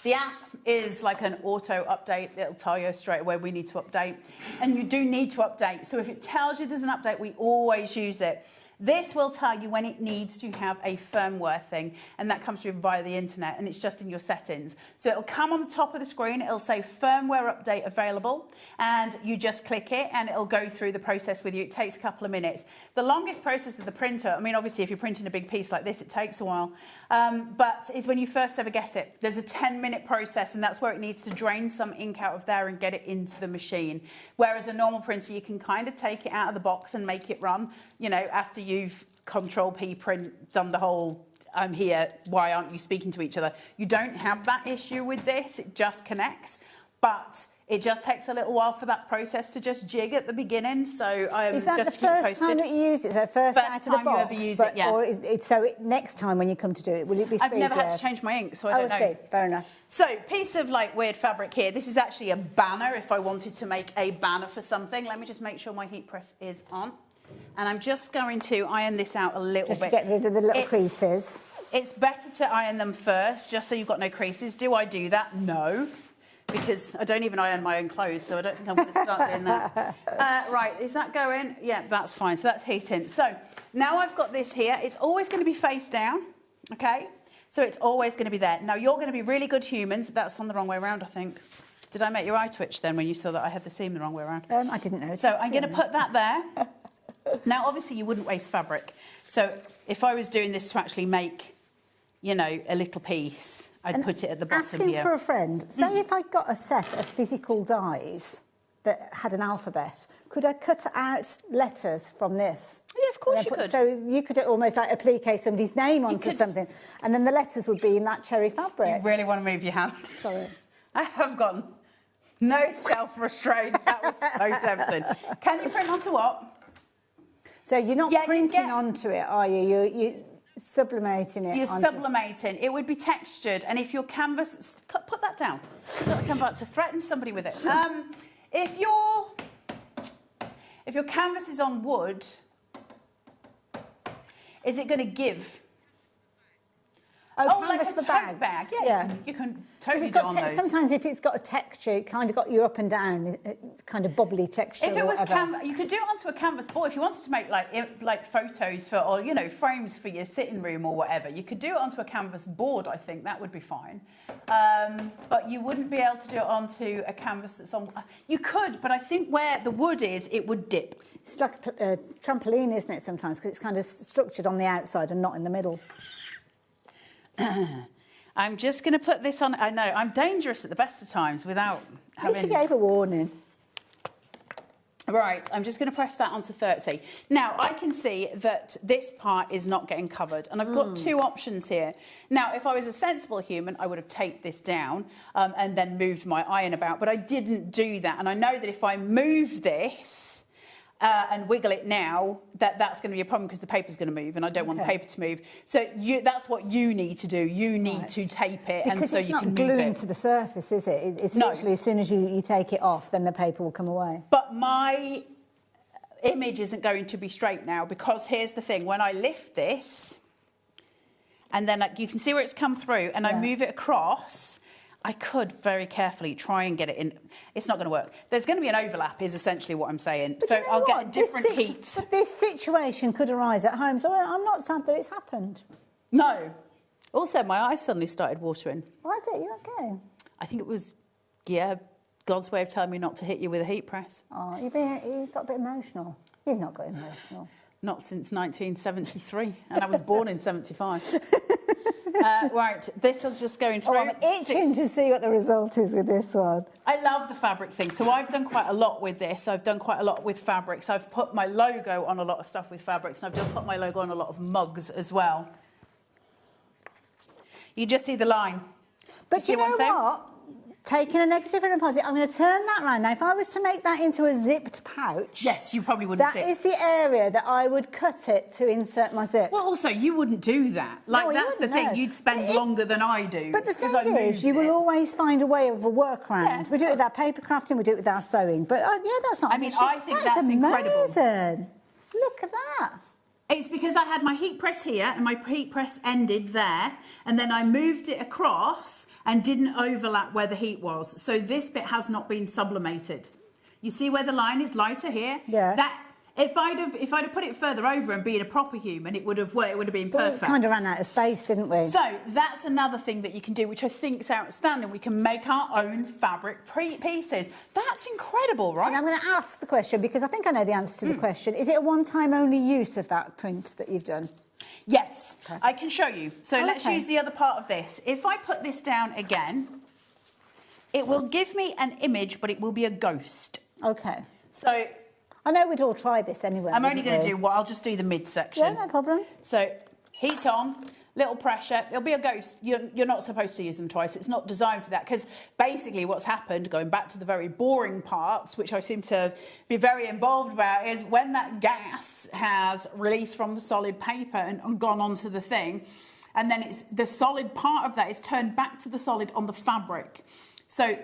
The app is like an auto update. It'll tell you straight away we need to update. And you do need to update. So if it tells you there's an update, we always use it. This will tell you when it needs to have a firmware thing, and that comes through via the internet, and it's just in your settings. So it'll come on the top of the screen, it'll say firmware update available, and you just click it, and it'll go through the process with you. It takes a couple of minutes. The longest process of the printer, I mean, obviously, if you're printing a big piece like this, it takes a while, but is when you first ever get it. There's a 10-minute process, and that's where it needs to drain some ink out of there and get it into the machine. Whereas a normal printer, you can kind of take it out of the box and make it run, you know, after you've Control-P print, done the whole, I'm here, why aren't you speaking to each other? You don't have that issue with this, it just connects, but it just takes a little while for that process to just jig at the beginning, so is that just the first time that you use it? So first out of the box? Time you ever use it, yeah. Or next time when you come to do it, will it be speedier? I've never had to change my ink, so I don't know. See, fair enough. So, piece of like weird fabric here. This is actually a banner if I wanted to make a banner for something. Let me just make sure my heat press is on. And I'm just going to iron this out a little bit. Just to get rid of the little creases. It's better to iron them first, just so you've got no creases. Do I do that? No. Because I don't even iron my own clothes, so I don't think I'm going to start doing that. Right, is that going? Yeah, that's fine. So that's heating. So now I've got this here. It's always going to be face down, okay? So it's always going to be there. Now, you're going to be really good humans. That's on the wrong way around, I think. Did I make your eye twitch then when you saw that I had the seam the wrong way around? I didn't know. So I'm going to put that there. Now, obviously, you wouldn't waste fabric. So if I was doing this to actually make, you know, a little piece, I'd put it at the bottom here. Asking for a friend, say if I got a set of physical dies that had an alphabet, could I cut out letters from this? Yeah, of course you could. So you could almost like applique somebody's name onto something, and then the letters would be in that cherry fabric. You really want to move your hand? Sorry. I have gotten no self-restraint. That was so tempting. Can you print onto what? So you're not printing onto it, are you? You're sublimating it. You're sublimating. It would be textured, and if your canvas... Put that down. I'm about to threaten somebody with it. If your canvas is on wood, is it going to give? Oh, like a canvas for tote bag. Yeah, you can totally do on those. Sometimes if it's got a texture, it kind of got you up and down, kind of bubbly texture. If it was canvas, you could do it onto a canvas board. If you wanted to make like photos for, or you know, frames for your sitting room or whatever, you could do it onto a canvas board. I think that would be fine. But you wouldn't be able to do it onto a canvas that's on. You could, but I think where the wood is, it would dip. It's like a trampoline, isn't it? Sometimes because it's kind of structured on the outside and not in the middle. I'm just going to put this on. I know, I'm dangerous at the best of times without having... At least you gave a warning. Right, I'm just going to press that onto 30. Now, I can see that this part is not getting covered, and I've got two options here. Now, if I was a sensible human, I would have taped this down and then moved my iron about, but I didn't do that. And I know that if I move this... and wiggle it now, that's going to be a problem because the paper's going to move, and I don't want the paper to move. So that's what you need to do. You need to tape it, because and so you can move it. Because it's not gluing to the surface, is it? It's literally as soon as you take it off, then the paper will come away. But my image isn't going to be straight now, because here's the thing. When I lift this, and then you can see where it's come through, and I move it across... I could very carefully try and get it in. It's not going to work. There's going to be an overlap, is essentially what I'm saying. But so you know I'll what? get a different heat. But this situation could arise at home, so I'm not sad that it's happened. No. Also, my eyes suddenly started watering. Why is it? You okay? I think it was, God's way of telling me not to hit you with a heat press. Oh, you got a bit emotional. You've not got emotional. Not since 1973, and I was born in 75. Right, this is just going through. I'm itching to see what the result is with this one. I love the fabric thing. So I've done quite a lot with this. I've done quite a lot with fabrics. I've put my logo on a lot of stuff with fabrics, and I've just put my logo on a lot of mugs as well. You just see the line. But you know what? Taking a negative and a positive, I'm going to turn that round. Now, if I was to make that into a zipped pouch... Yes, you probably wouldn't That is the area that I would cut it to insert my zip. Well, also, you wouldn't do that. Like, No, that's the thing. no. You'd spend longer than I do. But the thing is, you will always find a way of a workaround. Yeah, we do it with our paper crafting, we do it with our sewing. But, that's not I an mean, issue. I think that's incredible. Amazing. Look at that. It's because I had my heat press here and my heat press ended there, and then I moved it across and didn't overlap where the heat was. So this bit has not been sublimated. You see where the line is lighter here? Yeah. That if I'd have put it further over and been a proper human, it would have been perfect. We kind of ran out of space, didn't we? So that's another thing that you can do, which I think is outstanding. We can make our own fabric pieces. That's incredible, right? And I'm going to ask the question, because I think I know the answer to the question. Is it a one-time only use of that print that you've done? Yes, I can show you. So let's use the other part of this. If I put this down again, it will give me an image, but it will be a ghost. Okay. So... I know we'd all try this anyway. I'm only going to do I'll just do the midsection. Yeah, no problem. So, heat on, little pressure. It'll be a ghost. You're not supposed to use them twice. It's not designed for that, because basically what's happened, going back to the very boring parts, which I seem to be very involved about, is when that gas has released from the solid paper and gone onto the thing, and then the solid part of that is turned back to the solid on the fabric. So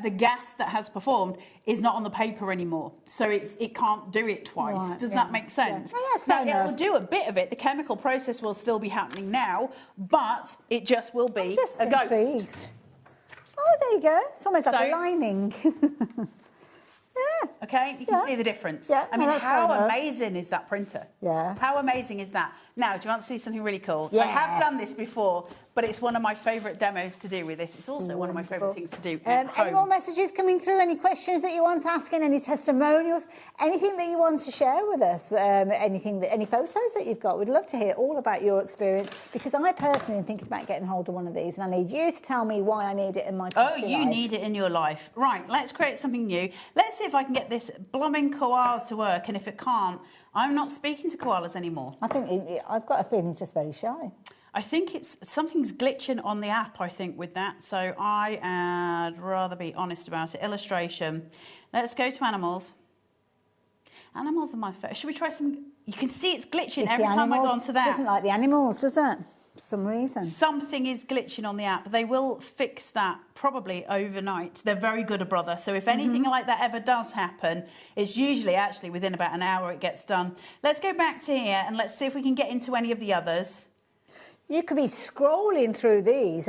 the gas that has performed is not on the paper anymore. So it can't do it twice. Right, Does that make sense? Yeah. Now, it'll do a bit of it. The chemical process will still be happening now, but it just will be a ghost. Intrigued. Oh, there you go. It's almost like a lining. Okay, you can see the difference. Yeah, I mean, that's how fair enough. amazing is that printer? Yeah. How amazing is that? Now, do you want to see something really cool? Yeah. I have done this before, but but it's one of my favourite demos to do with this. It's also one of my favourite things to do at home. Any more messages coming through? Any questions that you want to ask in? Any testimonials? Anything that you want to share with us? Any photos that you've got? We'd love to hear all about your experience, because I personally am thinking about getting hold of one of these, and I need you to tell me why I need it in my life. You need it in your life. Right, let's create something new. Let's see if I can get this blooming koala to work, and if it can't, I'm not speaking to koalas anymore. I think I've got a feeling he's just very shy. I think something's glitching on the app, I think, with that. So I'd rather be honest about it. Illustration. Let's go to animals. Animals are my favourite. Should we try some? You can see it's glitching every time I go onto that. Doesn't like the animals, does it? For some reason. Something is glitching on the app. They will fix that probably overnight. They're very good, brother. So if anything like that ever does happen, it's usually actually within about an hour it gets done. Let's go back to here and let's see if we can get into any of the others. You could be scrolling through these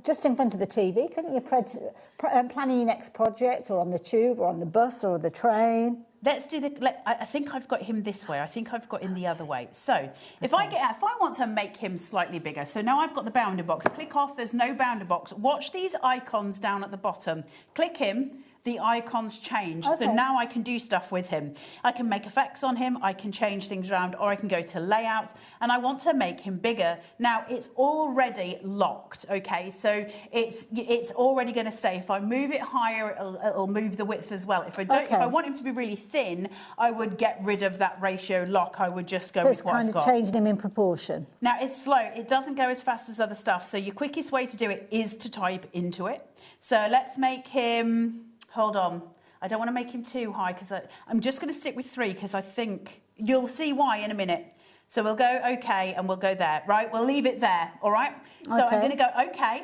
just in front of the TV, couldn't you? Planning your next project, or on the tube, or on the bus, or the train. Let's do I think I've got him this way. I think I've got him the other way. So if I want to make him slightly bigger, so now I've got the bounding box. Click off. There's no bounding box. Watch these icons down at the bottom. Click him. The icons change. Okay. So now I can do stuff with him. I can make effects on him, I can change things around, or I can go to layout, and I want to make him bigger. Now, it's already locked, okay? So it's already going to stay. If I move it higher, it'll move the width as well. If I don't, if I want him to be really thin, I would get rid of that ratio lock. I would just go with what I've got. So it's kind of changing him in proportion. Now, it's slow. It doesn't go as fast as other stuff. So your quickest way to do it is to type into it. So let's make him... Hold on. I don't want to make him too high, because I'm just going to stick with 3, because I think you'll see why in a minute. So we'll go OK, and we'll go there, right? We'll leave it there, all right? So I'm going to go OK.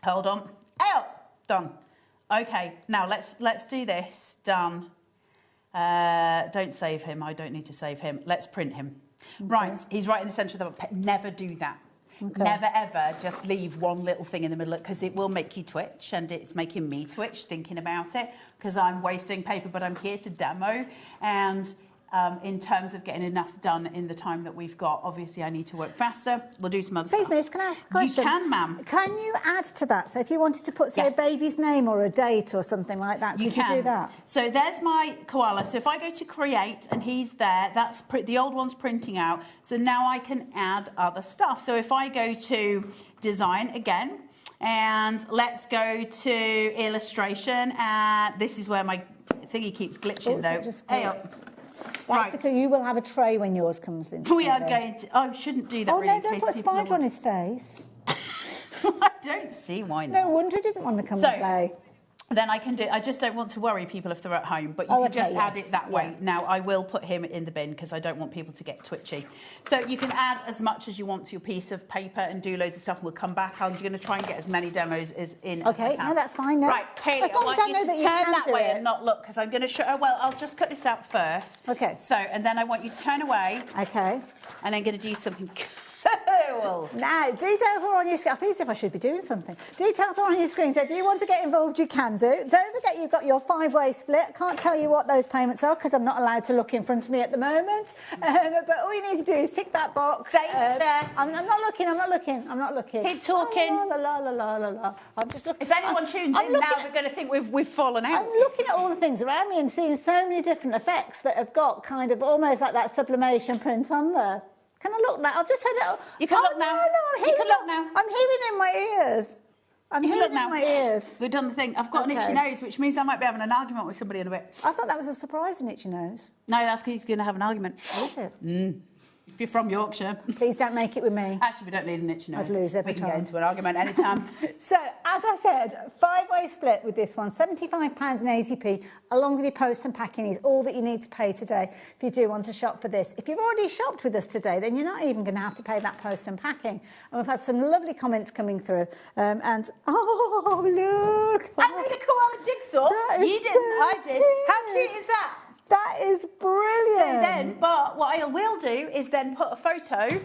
Hold on. Done. OK. Now let's do this. Done. Don't save him. I don't need to save him. Let's print him. Okay. Right. He's right in the centre of the... Never do that. Okay. Never, ever just leave one little thing in the middle, because it will make you twitch, and it's making me twitch thinking about it, because I'm wasting paper, but I'm here to demo. And in terms of getting enough done in the time that we've got, obviously I need to work faster. We'll do some other stuff. Please, miss, can I ask a question? You can, ma'am. Can you add to that? So if you wanted to put, say, a baby's name or a date or something like that, could you do that? So there's my koala. So if I go to create and he's there, that's the old one's printing out. So now I can add other stuff. So if I go to design again, and let's go to illustration, and this is where my thingy keeps glitching though. That's because you will have a tray when yours comes in. We are going to... I shouldn't do that. Oh, no, don't put a spider on his face. I don't see why not. No wonder he didn't want to come and play. Then I can do... I just don't want to worry people if they're at home, but you can just add it that way. Now, I will put him in the bin, because I don't want people to get twitchy. So you can add as much as you want to your piece of paper and do loads of stuff, and we'll come back. I'm going to try and get as many demos as I can. No, that's fine. No. Right, Hayley, I want you to turn that way and not look, because I'm going to show... Oh, well, I'll just cut this out first. Okay. So, and then I want you to turn away. Okay. And I'm going to do something... Now, details are on your screen. I feel as if I should be doing something. Details are on your screen, so if you want to get involved, you can do. Don't forget you've got your 5-way split. I can't tell you what those payments are, because I'm not allowed to look in front of me at the moment. But all you need to do is tick that box. Stay there. I'm not looking. Keep talking. I'm just looking. If anyone tunes in now, they're going to think we've fallen out. I'm looking at all the things around me and seeing so many different effects that have got kind of almost like that sublimation print on there. Can I look now? I've just had it. You can look now. No, I'm hearing. You can look now. I'm hearing in my ears. I'm hearing in my ears. We've done the thing. I've got an itchy nose, which means I might be having an argument with somebody in a bit. I thought that was a surprise, an itchy nose. No, that's because you're going to have an argument. Is it? If you're from Yorkshire. Please don't make it with me. Actually, we don't need an itchy nose. I'd lose every time. We can get into an argument anytime. So, as I said, 5-way split with this one, £75.80, along with your post and packing is all that you need to pay today if you do want to shop for this. If you've already shopped with us today, then you're not even going to have to pay that post and packing. And we've had some lovely comments coming through. Oh, look. I made a koala jigsaw. You didn't, I did. How cute is that? That is brilliant. So then, but what I will do is then put a photo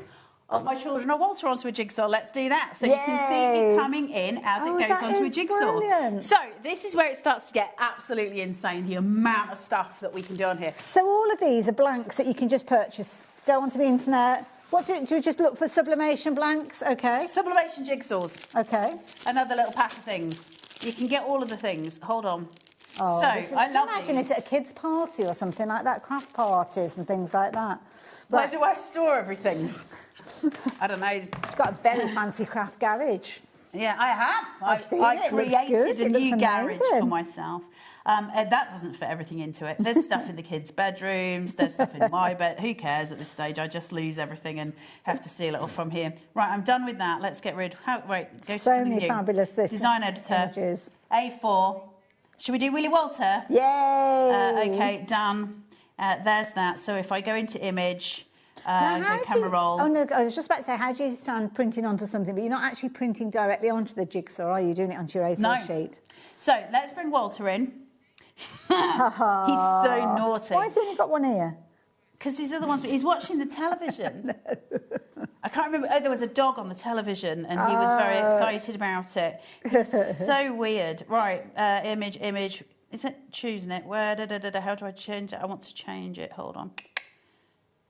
of my children or Walter onto a jigsaw. Let's do that. So you can see it coming in as it goes onto a jigsaw. Brilliant. So this is where it starts to get absolutely insane, the amount of stuff that we can do on here. So all of these are blanks that you can just purchase go onto the internet. What do you just look for sublimation blanks? Okay. Sublimation jigsaws. Okay. Another little pack of things. You can get all of the things. Hold on. Oh, so I love imagine these. it's at a kids' party or something like that, craft parties and things like that. Where do I store everything? I don't know. It's got a very fancy craft garage. Yeah, I have. I've seen I it. It looks created good. a It new looks garage for amazing. myself. That doesn't fit everything into it. There's stuff in the kids' bedrooms. There's stuff in my bed. Who cares at this stage? I just lose everything and have to steal it all from here. Right, I'm done with that. Let's get rid. Wait, go to So something many new. fabulous Design editor. images. A4. Should we do Willy Walter? Yay! Okay, done. There's that. So if I go into image, Now, go how do camera you- roll. Oh no, I was just about to say, how do you stand printing onto something, but you're not actually printing directly onto the jigsaw, are you? Doing it onto your A4 sheet? So let's bring Walter in. He's so naughty. Why has he only got one ear? Because these are the ones. He's watching the television. I can't remember. Oh, there was a dog on the television, and he was very excited about it. It's so weird. Right, image. Is it choosing it? Where? How do I change it? I want to change it. Hold on.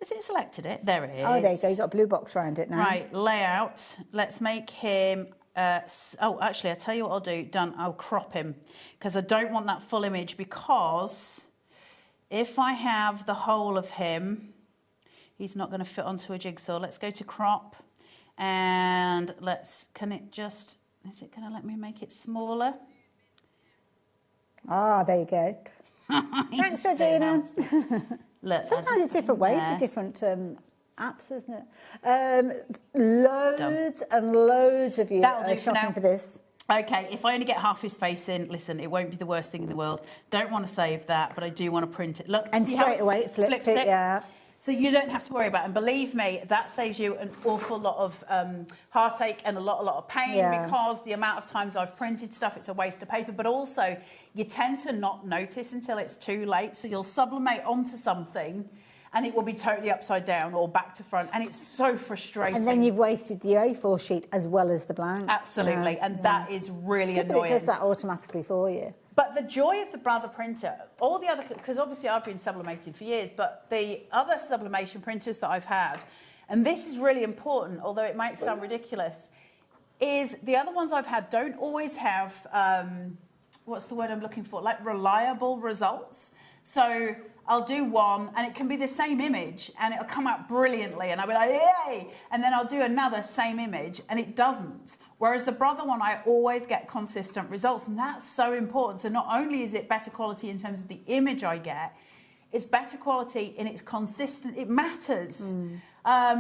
Is it selected it? There it is. Oh, there you go. You've got a blue box around it now. Right, layout. Let's make him. Oh, actually, I'll tell you what I'll do. Done. I'll crop him because I don't want that full image because if I have the whole of him, he's not going to fit onto a jigsaw. Let's go to crop and can it just, is it going to let me make it smaller? Ah, there you go. Thanks, Georgina. Look, sometimes it's different ways for different apps, isn't it? Loads and loads of you That'll are do for shopping now. for this. Okay, if I only get half his face in, listen, it won't be the worst thing in the world. Don't want to save that, but I do want to print it. Look, And see how straight away it flips it, yeah. So you don't have to worry about it. And believe me, that saves you an awful lot of heartache and a lot of pain because the amount of times I've printed stuff, it's a waste of paper. But also, you tend to not notice until it's too late. So you'll sublimate onto something and it will be totally upside down or back to front. And it's so frustrating. And then you've wasted the A4 sheet as well as the blank. Absolutely. And that is really It's good annoying. that it does that automatically for you. But the joy of the Brother printer, all the other, because obviously I've been sublimating for years, but the other sublimation printers that I've had, and this is really important, although it might sound ridiculous, is the other ones I've had don't always have, what's the word I'm looking for, like reliable results. So I'll do one and it can be the same image and it'll come out brilliantly and I'll be like, yay! And then I'll do another same image and it doesn't. Whereas the Brother one, I always get consistent results, and that's so important. So not only is it better quality in terms of the image I get, it's better quality in its consistent. It matters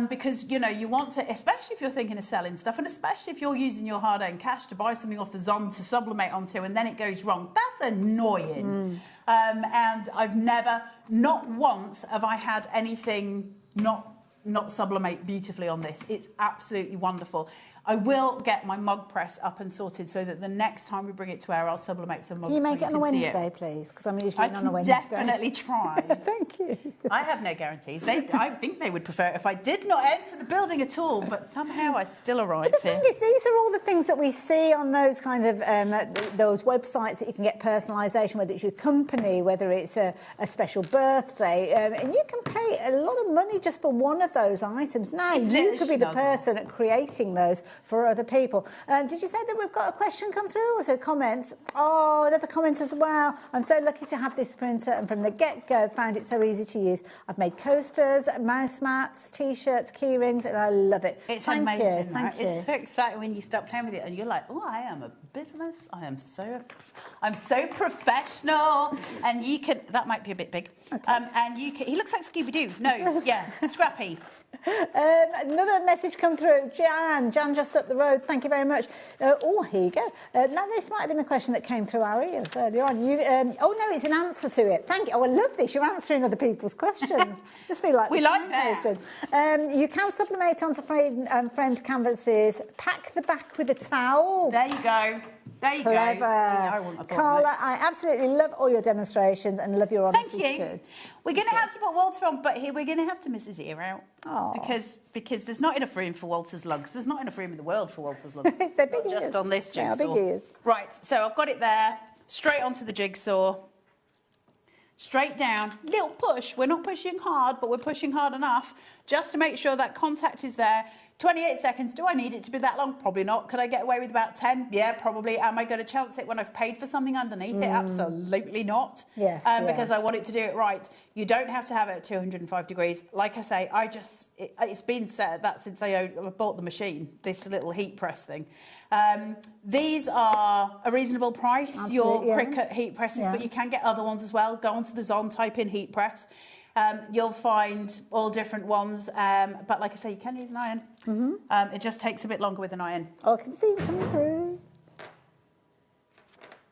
because, you know, you want to, especially if you're thinking of selling stuff, and especially if you're using your hard-earned cash to buy something off the Zon to sublimate onto, and then it goes wrong. That's annoying. And I've never, not once, have I had anything not sublimate beautifully on this. It's absolutely wonderful. I will get my mug press up and sorted so that the next time we bring it to air, I'll sublimate some mugs. Can you make so it on a Wednesday, please? Because I'm usually on a Wednesday. I can definitely try. Thank you. I have no guarantees. I think they would prefer it if I did not enter the building at all, but somehow I still arrive But the here. thing is, these are all the things that we see on those kind of those websites that you can get personalisation, whether it's your company, whether it's a special birthday, and you can pay a lot of money just for one of those items. Now, you could be the person at creating those for other people. Did you say that we've got a question come through or a comment? Oh, another comment as well. I'm so lucky to have this printer and from the get-go found it so easy to use. I've made coasters, mouse mats, T-shirts, key rings, and I love it. It's Thank amazing. you. Right? Thank you. It's so exciting when you start playing with it and you're like, oh, I am a business. I'm so professional. And you can, that might be a bit big. Okay. And you can, he looks like Scooby-Doo. No, yeah, Scrappy. Another message come through. Jan just up the road. Thank you very much. Oh, here you go. Now, this might have been the question that came through our ears earlier on. Oh, no, it's an answer to it. Thank you. Oh, I love this. You're answering other people's questions. Just be like... We like that. You can sublimate onto framed canvases. Pack the back with a towel. There you go. There you Clever. go. I wouldn't have thought Carla, that. I absolutely love all your demonstrations and love your honesty. Thank you. Too. We're going to have to put Walter on, but here we're going to have to miss his ear out. Oh. Because there's not enough room for Walter's lugs. There's not enough room in the world for Walter's lugs. They're big Not just ears. on this They are jigsaw. big ears. Right, so I've got it there. Straight onto the jigsaw. straight down, little push. We're not pushing hard, but we're pushing hard enough just to make sure that contact is there. 28 seconds. Do I need it to be that long? Probably not. Could I get away with about 10? Yeah, probably. Am I going to chance it when I've paid for something underneath it? Absolutely not. Yes. Because I want it to do it right. You don't have to have it at 205 degrees. Like I say, it's been set at that since I bought the machine, this little heat press thing. These are a reasonable price, Absolutely, your Cricut heat presses, but you can get other ones as well. Go onto the Zon, type in heat press. You'll find all different ones, but like I say, you can use an iron. It just takes a bit longer with an iron. Oh, I can see it coming through.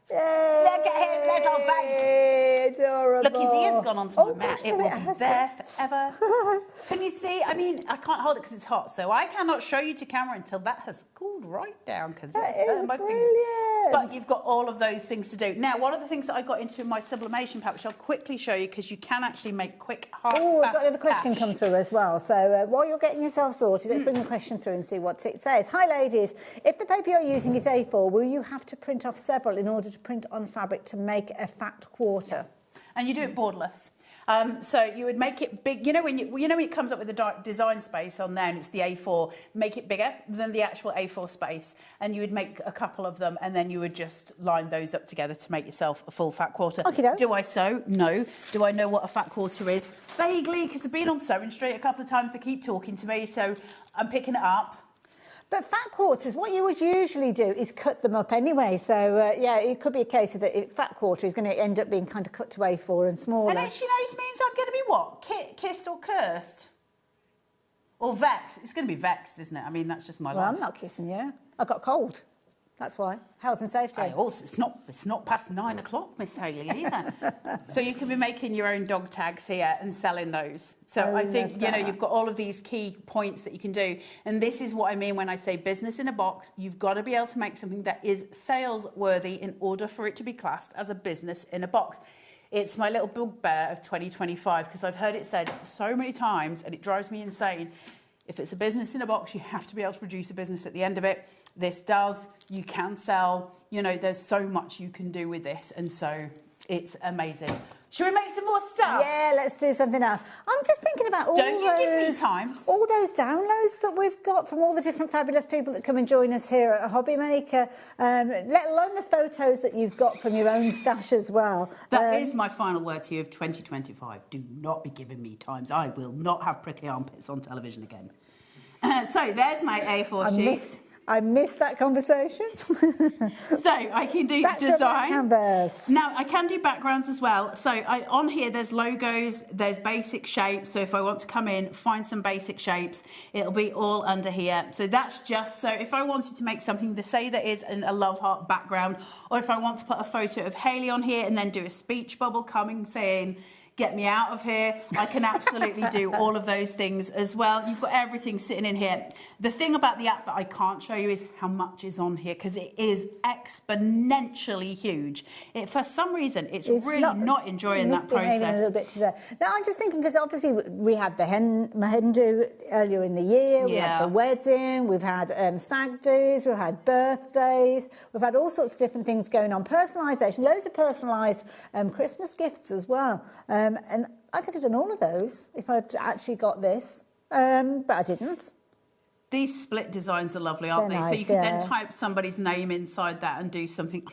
Yay. Look at his little face. Adorable. Look, his ear's gone onto my mat. Gosh, It will be there forever. Can you see? I mean, I can't hold it because it's hot, so I cannot show you to camera until that has cooled right down because it's hurting my fingers. But you've got all of those things to do. Now, one of the things that I got into in my sublimation pack, which I'll quickly show you because you can actually make quick, hard, Oh, I've fast got another question cash. come through as well. So while you're getting yourself sorted, let's bring the question through and see what it says. Hi, ladies. If the paper you're using is A4, will you have to print off several in order to print on fabric to make a fat quarter? And you do it borderless. So you would make it big. You know when it comes up with the design space on there, and it's the A4. Make it bigger than the actual A4 space, and you would make a couple of them, and then you would just line those up together to make yourself a full fat quarter. Do I sew? No. Do I know what a fat quarter is? Vaguely, because I've been on Sewing Street a couple of times. They keep talking to me, so I'm picking it up. But fat quarters, what you would usually do is cut them up anyway. So, yeah, it could be a case of that fat quarter is going to end up being kind of cut to A4 and smaller. And actually, this means I'm going to be what? Kissed or cursed? Or vexed? It's going to be vexed, isn't it? I mean, that's just my life. Well, I'm not kissing you. I got cold. That's why. Health and safety. Also, it's not past 9 o'clock, Miss Hayley, either. So you can be making your own dog tags here and selling those. So I think, you've got all of these key points that you can do. And this is what I mean when I say business in a box. You've got to be able to make something that is sales worthy in order for it to be classed as a business in a box. It's my little bugbear of 2025 because I've heard it said so many times and it drives me insane. If it's a business in a box, you have to be able to produce a business at the end of it. This does. You can sell. There's so much you can do with this. And so it's amazing. Should we make some more stuff? Yeah, let's do something else. I'm just thinking about all Don't you give me time. All those downloads that we've got from all the different fabulous people that come and join us here at HobbyMaker, let alone the photos that you've got from your own stash as well. That is my final word to you of 2025. Do not be giving me times. I will not have prickly armpits on television again. So there's my A4 sheet. I missed that conversation. So I can do design. Canvas. Now I can do backgrounds as well. So on here there's logos, there's basic shapes. So if I want to come in, find some basic shapes, it'll be all under here. So that's just so if I wanted to make something to say that is a love heart background, or if I want to put a photo of Hayley on here and then do a speech bubble coming saying, "Get me out of here," I can absolutely do all of those things as well. You've got everything sitting in here. The thing about the app that I can't show you is how much is on here because it is exponentially huge. For some reason, it's really not enjoying that process. A little bit today. Now, I'm just thinking because obviously we had the Mahendu earlier in the year. We had the wedding. We've had stag do's. We've had birthdays. We've had all sorts of different things going on. Personalisation, loads of personalised Christmas gifts as well. And I could have done all of those if I'd actually got this, but I didn't. These split designs are lovely, aren't they? Nice, so you can then type somebody's name inside that and do something.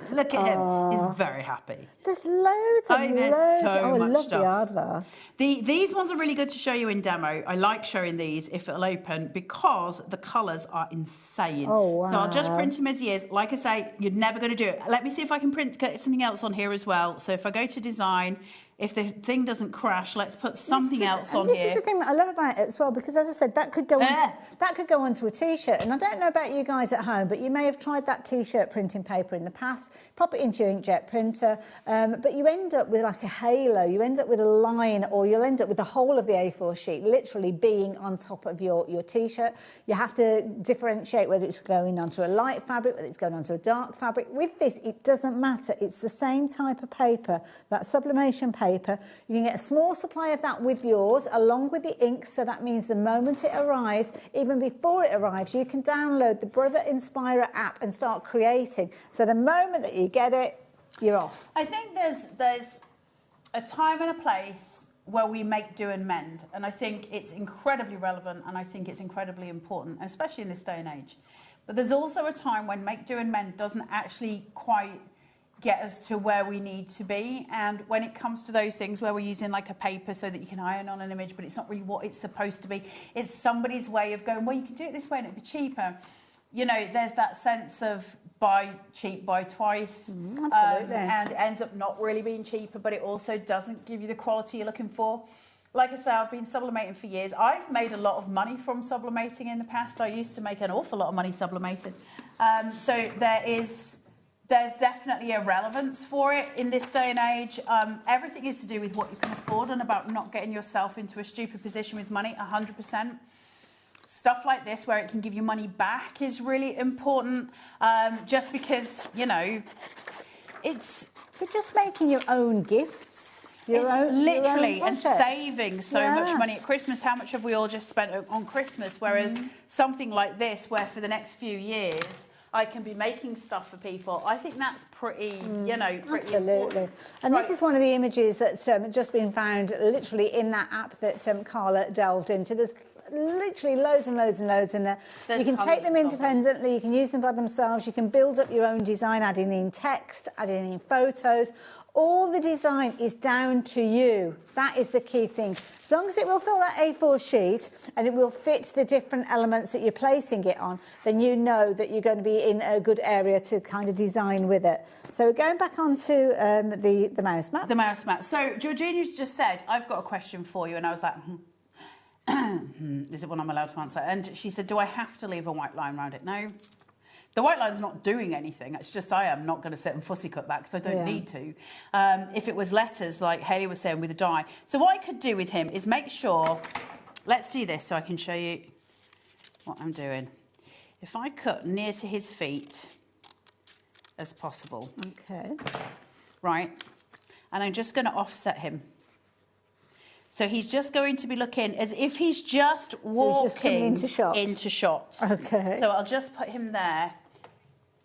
Look at him. He's very happy. There's loads and there's loads. so I much love stuff. the aardvark. These ones are really good to show you in demo. I like showing these if it'll open because the colours are insane. Oh, wow. So I'll just print him as he is. Like I say, you're never going to do it. Let me see if I can get something else on here as well. So if I go to design, if the thing doesn't crash, let's put something else on here. This is the thing that I love about it as well, because as I said, that could go onto a T-shirt. And I don't know about you guys at home, but you may have tried that T-shirt printing paper in the past. Pop it into your inkjet printer, but you end up with like a halo. You end up with a line, or you'll end up with the whole of the A4 sheet literally being on top of your T-shirt. You have to differentiate whether it's going onto a light fabric, whether it's going onto a dark fabric. With this, it doesn't matter. It's the same type of paper, that sublimation paper. You can get a small supply of that with yours, along with the ink, so that means the moment it arrives, even before it arrives, you can download the Brother Inspiro app and start creating. So the moment that you get it, you're off. I think there's a time and a place where we make, do and mend. And I think it's incredibly relevant and I think it's incredibly important, especially in this day and age. But there's also a time when make, do and mend doesn't actually quite get us to where we need to be. And when it comes to those things where we're using like a paper so that you can iron on an image, but it's not really what it's supposed to be, it's somebody's way of going, well, you can do it this way and it'd be cheaper. You know, there's that sense of buy cheap, buy twice. Absolutely. And it ends up not really being cheaper, but it also doesn't give you the quality you're looking for. Like I say, I've been sublimating for years. I've made a lot of money from sublimating in the past. I used to make an awful lot of money sublimating. So there's definitely a relevance for it in this day and age. Everything is to do with what you can afford and about not getting yourself into a stupid position with money, 100%. Stuff like this, where it can give you money back, is really important. Just because, you know, it's... You're just making your own gifts. Literally, and saving so much money at Christmas. How much have we all just spent on Christmas? Whereas something like this, where for the next few years, I can be making stuff for people. I think that's pretty, you know, pretty important. And this is one of the images that's just been found literally in that app that Carla delved into. There's literally loads and loads and loads in there. You can take them independently, you can use them by themselves, you can build up your own design, adding in text, adding in photos. All the design is down to you. That is the key thing. As long as it will fill that A4 sheet and it will fit the different elements that you're placing it on, then you know that you're going to be in a good area to kind of design with it. So going back onto the mouse mat. The mouse mat. So Georgina's just said, I've got a question for you. And I was like, is it one I'm allowed to answer? And she said, do I have to leave a white line around it? No. The white line's not doing anything. It's just I am not going to sit and fussy cut that because I don't need to. If it was letters, like Hayley was saying, with a die. So what I could do with him is make sure... Let's do this so I can show you what I'm doing. If I cut near to his feet as possible. Okay. Right. And I'm just going to offset him. So he's just going to be looking as if he's just walking into shot. Okay. So I'll just put him there.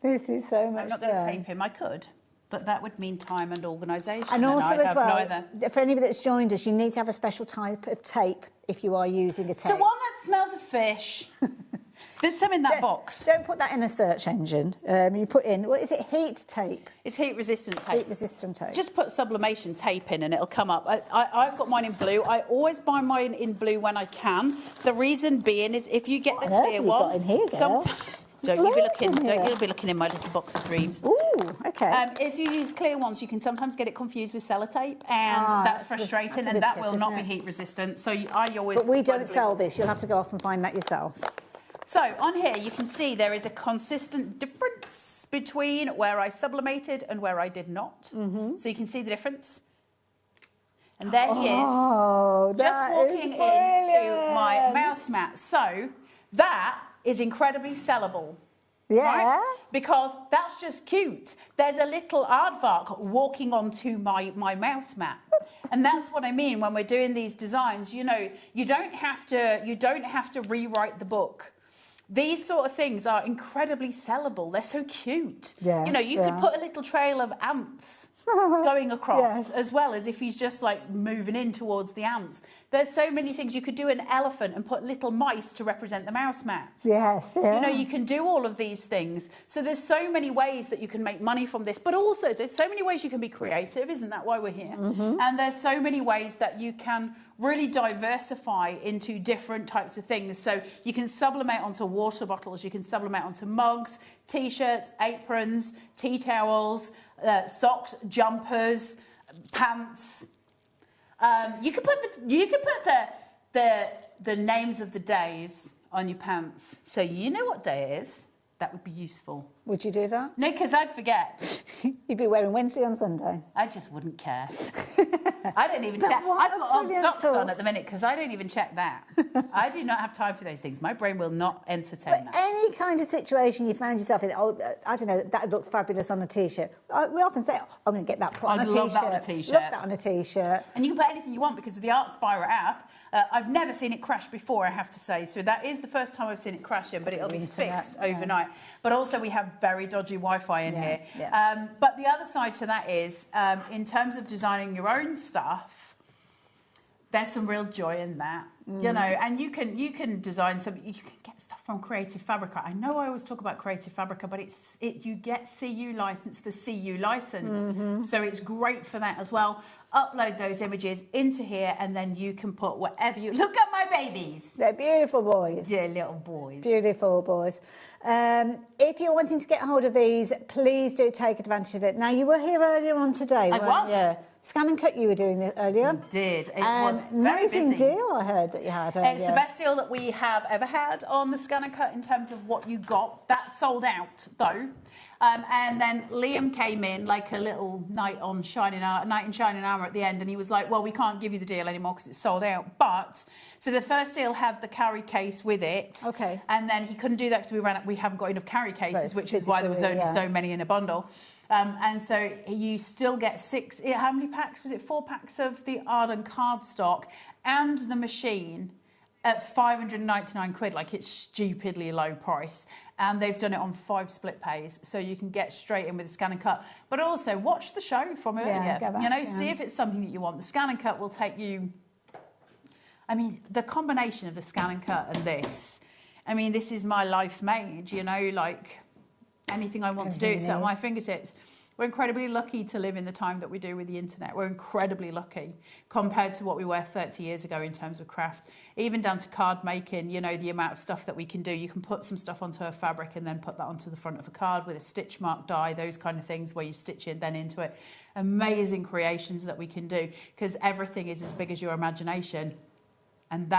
This is so much I'm not going to tape him. I could, but that would mean time and organisation. And also as well, neither. for anybody that's joined us, you need to have a special type of tape if you are using a tape. So one that smells of fish. There's some in that box. Don't put that in a search engine. You put in, what is it, heat tape? It's heat-resistant tape. Heat-resistant tape. Just put sublimation tape in and it'll come up. I've got mine in blue. I always buy mine in blue when I can. The reason being is if you get the clear one... Got in here, girl? Don't you be looking in my little box of dreams. Ooh, okay. If you use clear ones, you can sometimes get it confused with sellotape, and that's frustrating, and that will not be heat resistant. So I always. But we don't sell this. You'll have to go off and find that yourself. So on here, you can see there is a consistent difference between where I sublimated and where I did not. So you can see the difference. And there he is, just walking into my mouse mat. So that is incredibly sellable. Yeah. Right? Because that's just cute. There's a little aardvark walking onto my mouse mat. And that's what I mean when we're doing these designs. You know, you don't have to rewrite the book. These sort of things are incredibly sellable. They're so cute. Yeah, you know, you could put a little trail of ants going across, as well as if he's just like moving in towards the ants. There's so many things. You could do an elephant and put little mice to represent the mouse mats. Yes, yeah. You know, you can do all of these things. So there's so many ways that you can make money from this, but also there's so many ways you can be creative. Isn't that why we're here? And there's so many ways that you can really diversify into different types of things. So you can sublimate onto water bottles, you can sublimate onto mugs, t-shirts, aprons, tea towels, socks, jumpers, pants. You could put the names of the days on your pants, so you know what day it is. That would be useful. Would you do that? No, because I'd forget. You'd be wearing Wednesday on Sunday. I just wouldn't care. I don't even check. I've got odd socks on at the minute because I don't even check that. I do not have time for those things. My brain will not entertain that. Any kind of situation you found yourself in, I don't know, that would look fabulous on a T-shirt. We often say, I'm going to get that put on a T-shirt. I'd love that on a T-shirt. Love that on a T-shirt. And you can put anything you want because of the Artspiro app. I've never seen it crash before, I have to say. So that is the first time I've seen it crashing, but it'll be fixed overnight. But also we have very dodgy Wi-Fi in here. Yeah. But the other side to that is, in terms of designing your own stuff, there's some real joy in that, you know, and you can design something, you can get stuff from Creative Fabrica. I know I always talk about Creative Fabrica, but you get CU license for CU license. So it's great for that as well. Upload those images into here and then you can put whatever you... Look at my babies. They're beautiful boys. Yeah, little boys. Beautiful boys. If you're wanting to get hold of these, please do take advantage of it. Now, you were here earlier on today, I was. Yeah. Scan and cut you were doing it earlier. I did. It was very amazing busy. deal I heard that you had earlier. It's the best deal that we have ever had on the Scan and Cut in terms of what you got. That sold out, though. And then Liam came in like a little knight in shining armour at the end, and he was like, well, we can't give you the deal anymore because it's sold out. But, so the first deal had the carry case with it. Okay. And then he couldn't do that because we haven't got enough carry cases, which is why there was only so many in a bundle. And so you still get how many packs? Was it 4 packs of the Ardan cardstock and the machine at 599 quid, like it's stupidly low price. And they've done it on 5 split pays, so you can get straight in with the Scan and Cut. But also watch the show from earlier. You know, see if it's something that you want. The Scan and Cut will take you. I mean, the combination of the Scan and Cut and this. I mean, this is my life made. You know, like anything I want to do, it's at my fingertips. We're incredibly lucky to live in the time that we do with the internet. We're incredibly lucky compared to what we were 30 years ago in terms of craft. Even down to card making, you know, the amount of stuff that we can do. You can put some stuff onto a fabric and then put that onto the front of a card with a stitch mark die, those kind of things where you stitch it then into it. Amazing creations that we can do because everything is as big as your imagination. And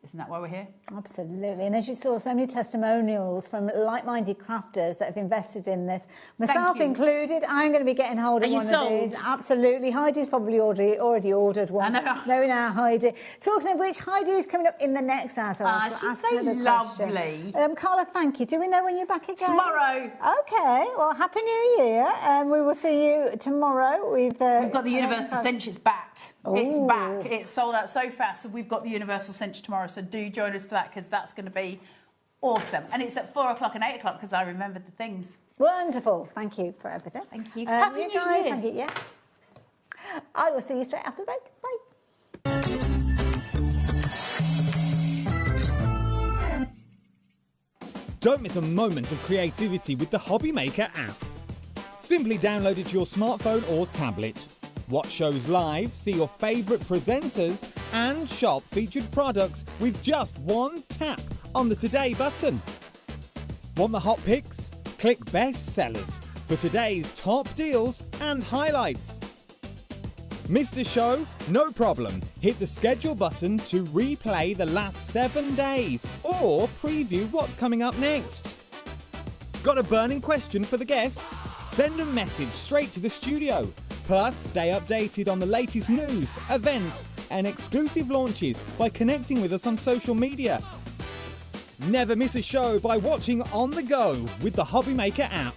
isn't that why we're here? Absolutely. And as you saw, so many testimonials from like-minded crafters that have invested in this, myself included. I'm going to be getting hold of one of these. Absolutely. Heidi's probably already ordered one. I know. Knowing our Heidi. Talking of which, Heidi is coming up in the next hour. So she's so lovely. Carla, thank you. Do we know when you're back again? Tomorrow. Okay. Well, Happy New Year. We will see you tomorrow with... We've got the Universal Cinches back. It's back. It's sold out so fast, so we've got the Universal Cinch tomorrow, so do join us for that because that's going to be awesome. And it's at 4 o'clock and 8 o'clock because I remembered the things. Wonderful. Thank you for everything. Thank you. Happy New Year. Thank you. Yes. I will see you straight after the break. Bye. Don't miss a moment of creativity with the HobbyMaker app. Simply download it to your smartphone or tablet. Watch shows live, see your favourite presenters and shop featured products with just one tap on the Today button. Want the hot picks? Click Best Sellers for today's top deals and highlights. Missed a show? No problem. Hit the schedule button to replay the last 7 days or preview what's coming up next. Got a burning question for the guests? Send a message straight to the studio. Plus, stay updated on the latest news, events, and exclusive launches by connecting with us on social media. Never miss a show by watching on the go with the HobbyMaker app.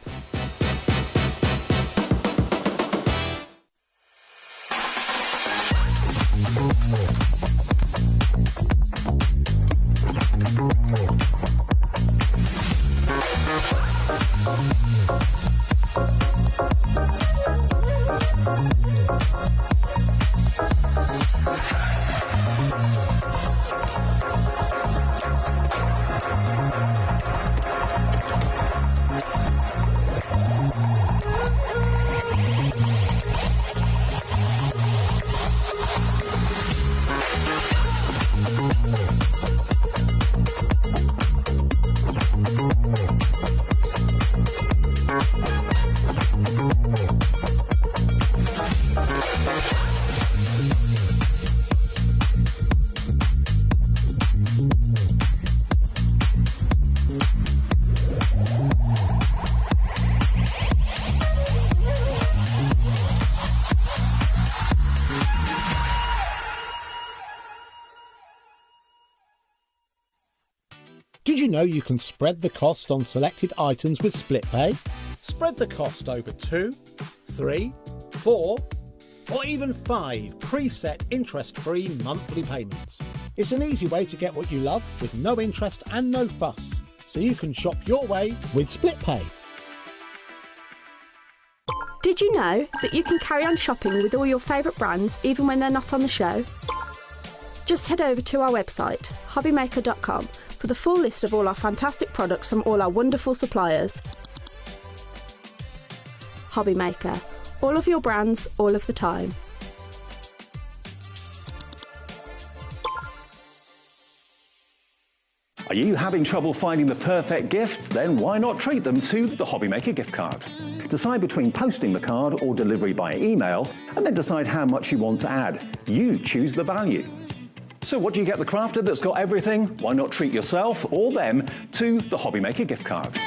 Did you know you can spread the cost on selected items with split pay? Spread the cost over 2, 3, 4, or even 5 preset interest-free monthly payments. It's an easy way to get what you love with no interest and no fuss, so you can shop your way with SplitPay. Did you know that you can carry on shopping with all your favourite brands even when they're not on the show? Just head over to our website, HobbyMaker.com, for the full list of all our fantastic products from all our wonderful suppliers. HobbyMaker. All of your brands, all of the time. Are you having trouble finding the perfect gift? Then why not treat them to the HobbyMaker gift card? Decide between posting the card or delivery by email, and then decide how much you want to add. You choose the value. So what do you get the crafter that's got everything? Why not treat yourself or them to the HobbyMaker gift card?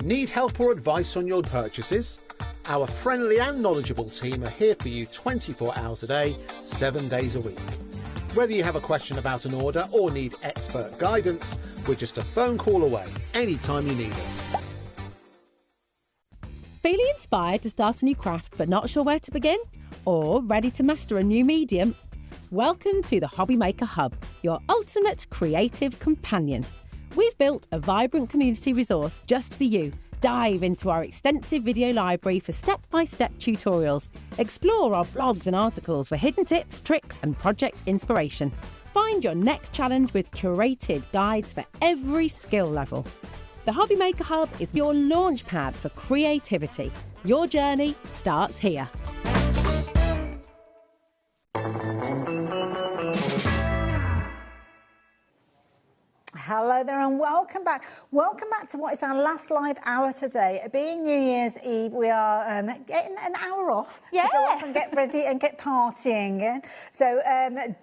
Need help or advice on your purchases? Our friendly and knowledgeable team are here for you 24 hours a day, 7 days a week. Whether you have a question about an order or need expert guidance, we're just a phone call away anytime you need us. Feeling inspired to start a new craft but not sure where to begin? Or ready to master a new medium? Welcome to the HobbyMaker Hub, your ultimate creative companion. We've built a vibrant community resource just for you. Dive into our extensive video library for step-by-step tutorials. Explore our blogs and articles for hidden tips, tricks and project inspiration. Find your next challenge with curated guides for every skill level. The HobbyMaker Hub is your launch pad for creativity. Your journey starts here. Hello there and welcome back. Welcome back to what is our last live hour today. Being New Year's Eve, we are getting an hour off to go off and get ready and get partying. So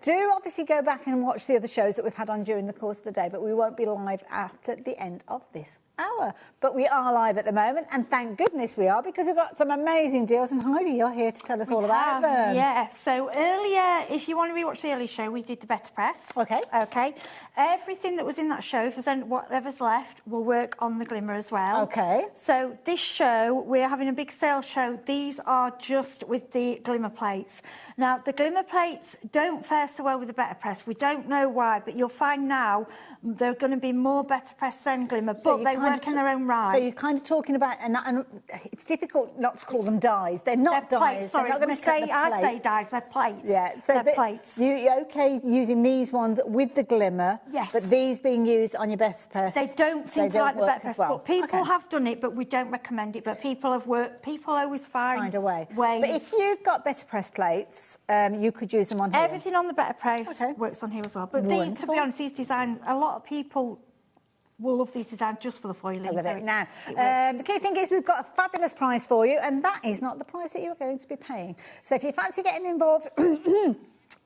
do obviously go back and watch the other shows that we've had on during the course of the day, but we won't be live after the end of this hour. But we are live at the moment, and thank goodness we are, because we've got some amazing deals, and Heidi, you're here to tell us all about them. Yeah, so earlier, if you want to rewatch the early show, we did the Better Press. Okay. Okay. Everything that was in that show, if there's any, whatever's left, will work on the glimmer as well. Okay. So this show, we're having a big sale show. These are just with the glimmer plates. Now, the glimmer plates don't fare so well with the Better Press. We don't know why, but you'll find now they're going to be more Better Press than glimmer, but they work in their own right. So you're kind of talking about, and it's difficult not to call them dyes. They're not dyes. Plates, sorry, they're not going to say I say dyes. They're plates. Yeah, so they're plates. You're okay using these ones with the glimmer. Yes. But these being used on your Better Press. They don't seem to like the Better Press. Well. But people have done it, but we don't recommend it. But people have worked. People always find a way. ways. But if you've got Better Press plates, you could use them on here. Everything on the Better Press works on here as well. But these, to be honest, these designs, a lot of people will love these designs just for the foiling. I love it. Now, the key thing is we've got a fabulous price for you, and that is not the price that you're going to be paying. So if you fancy getting involved,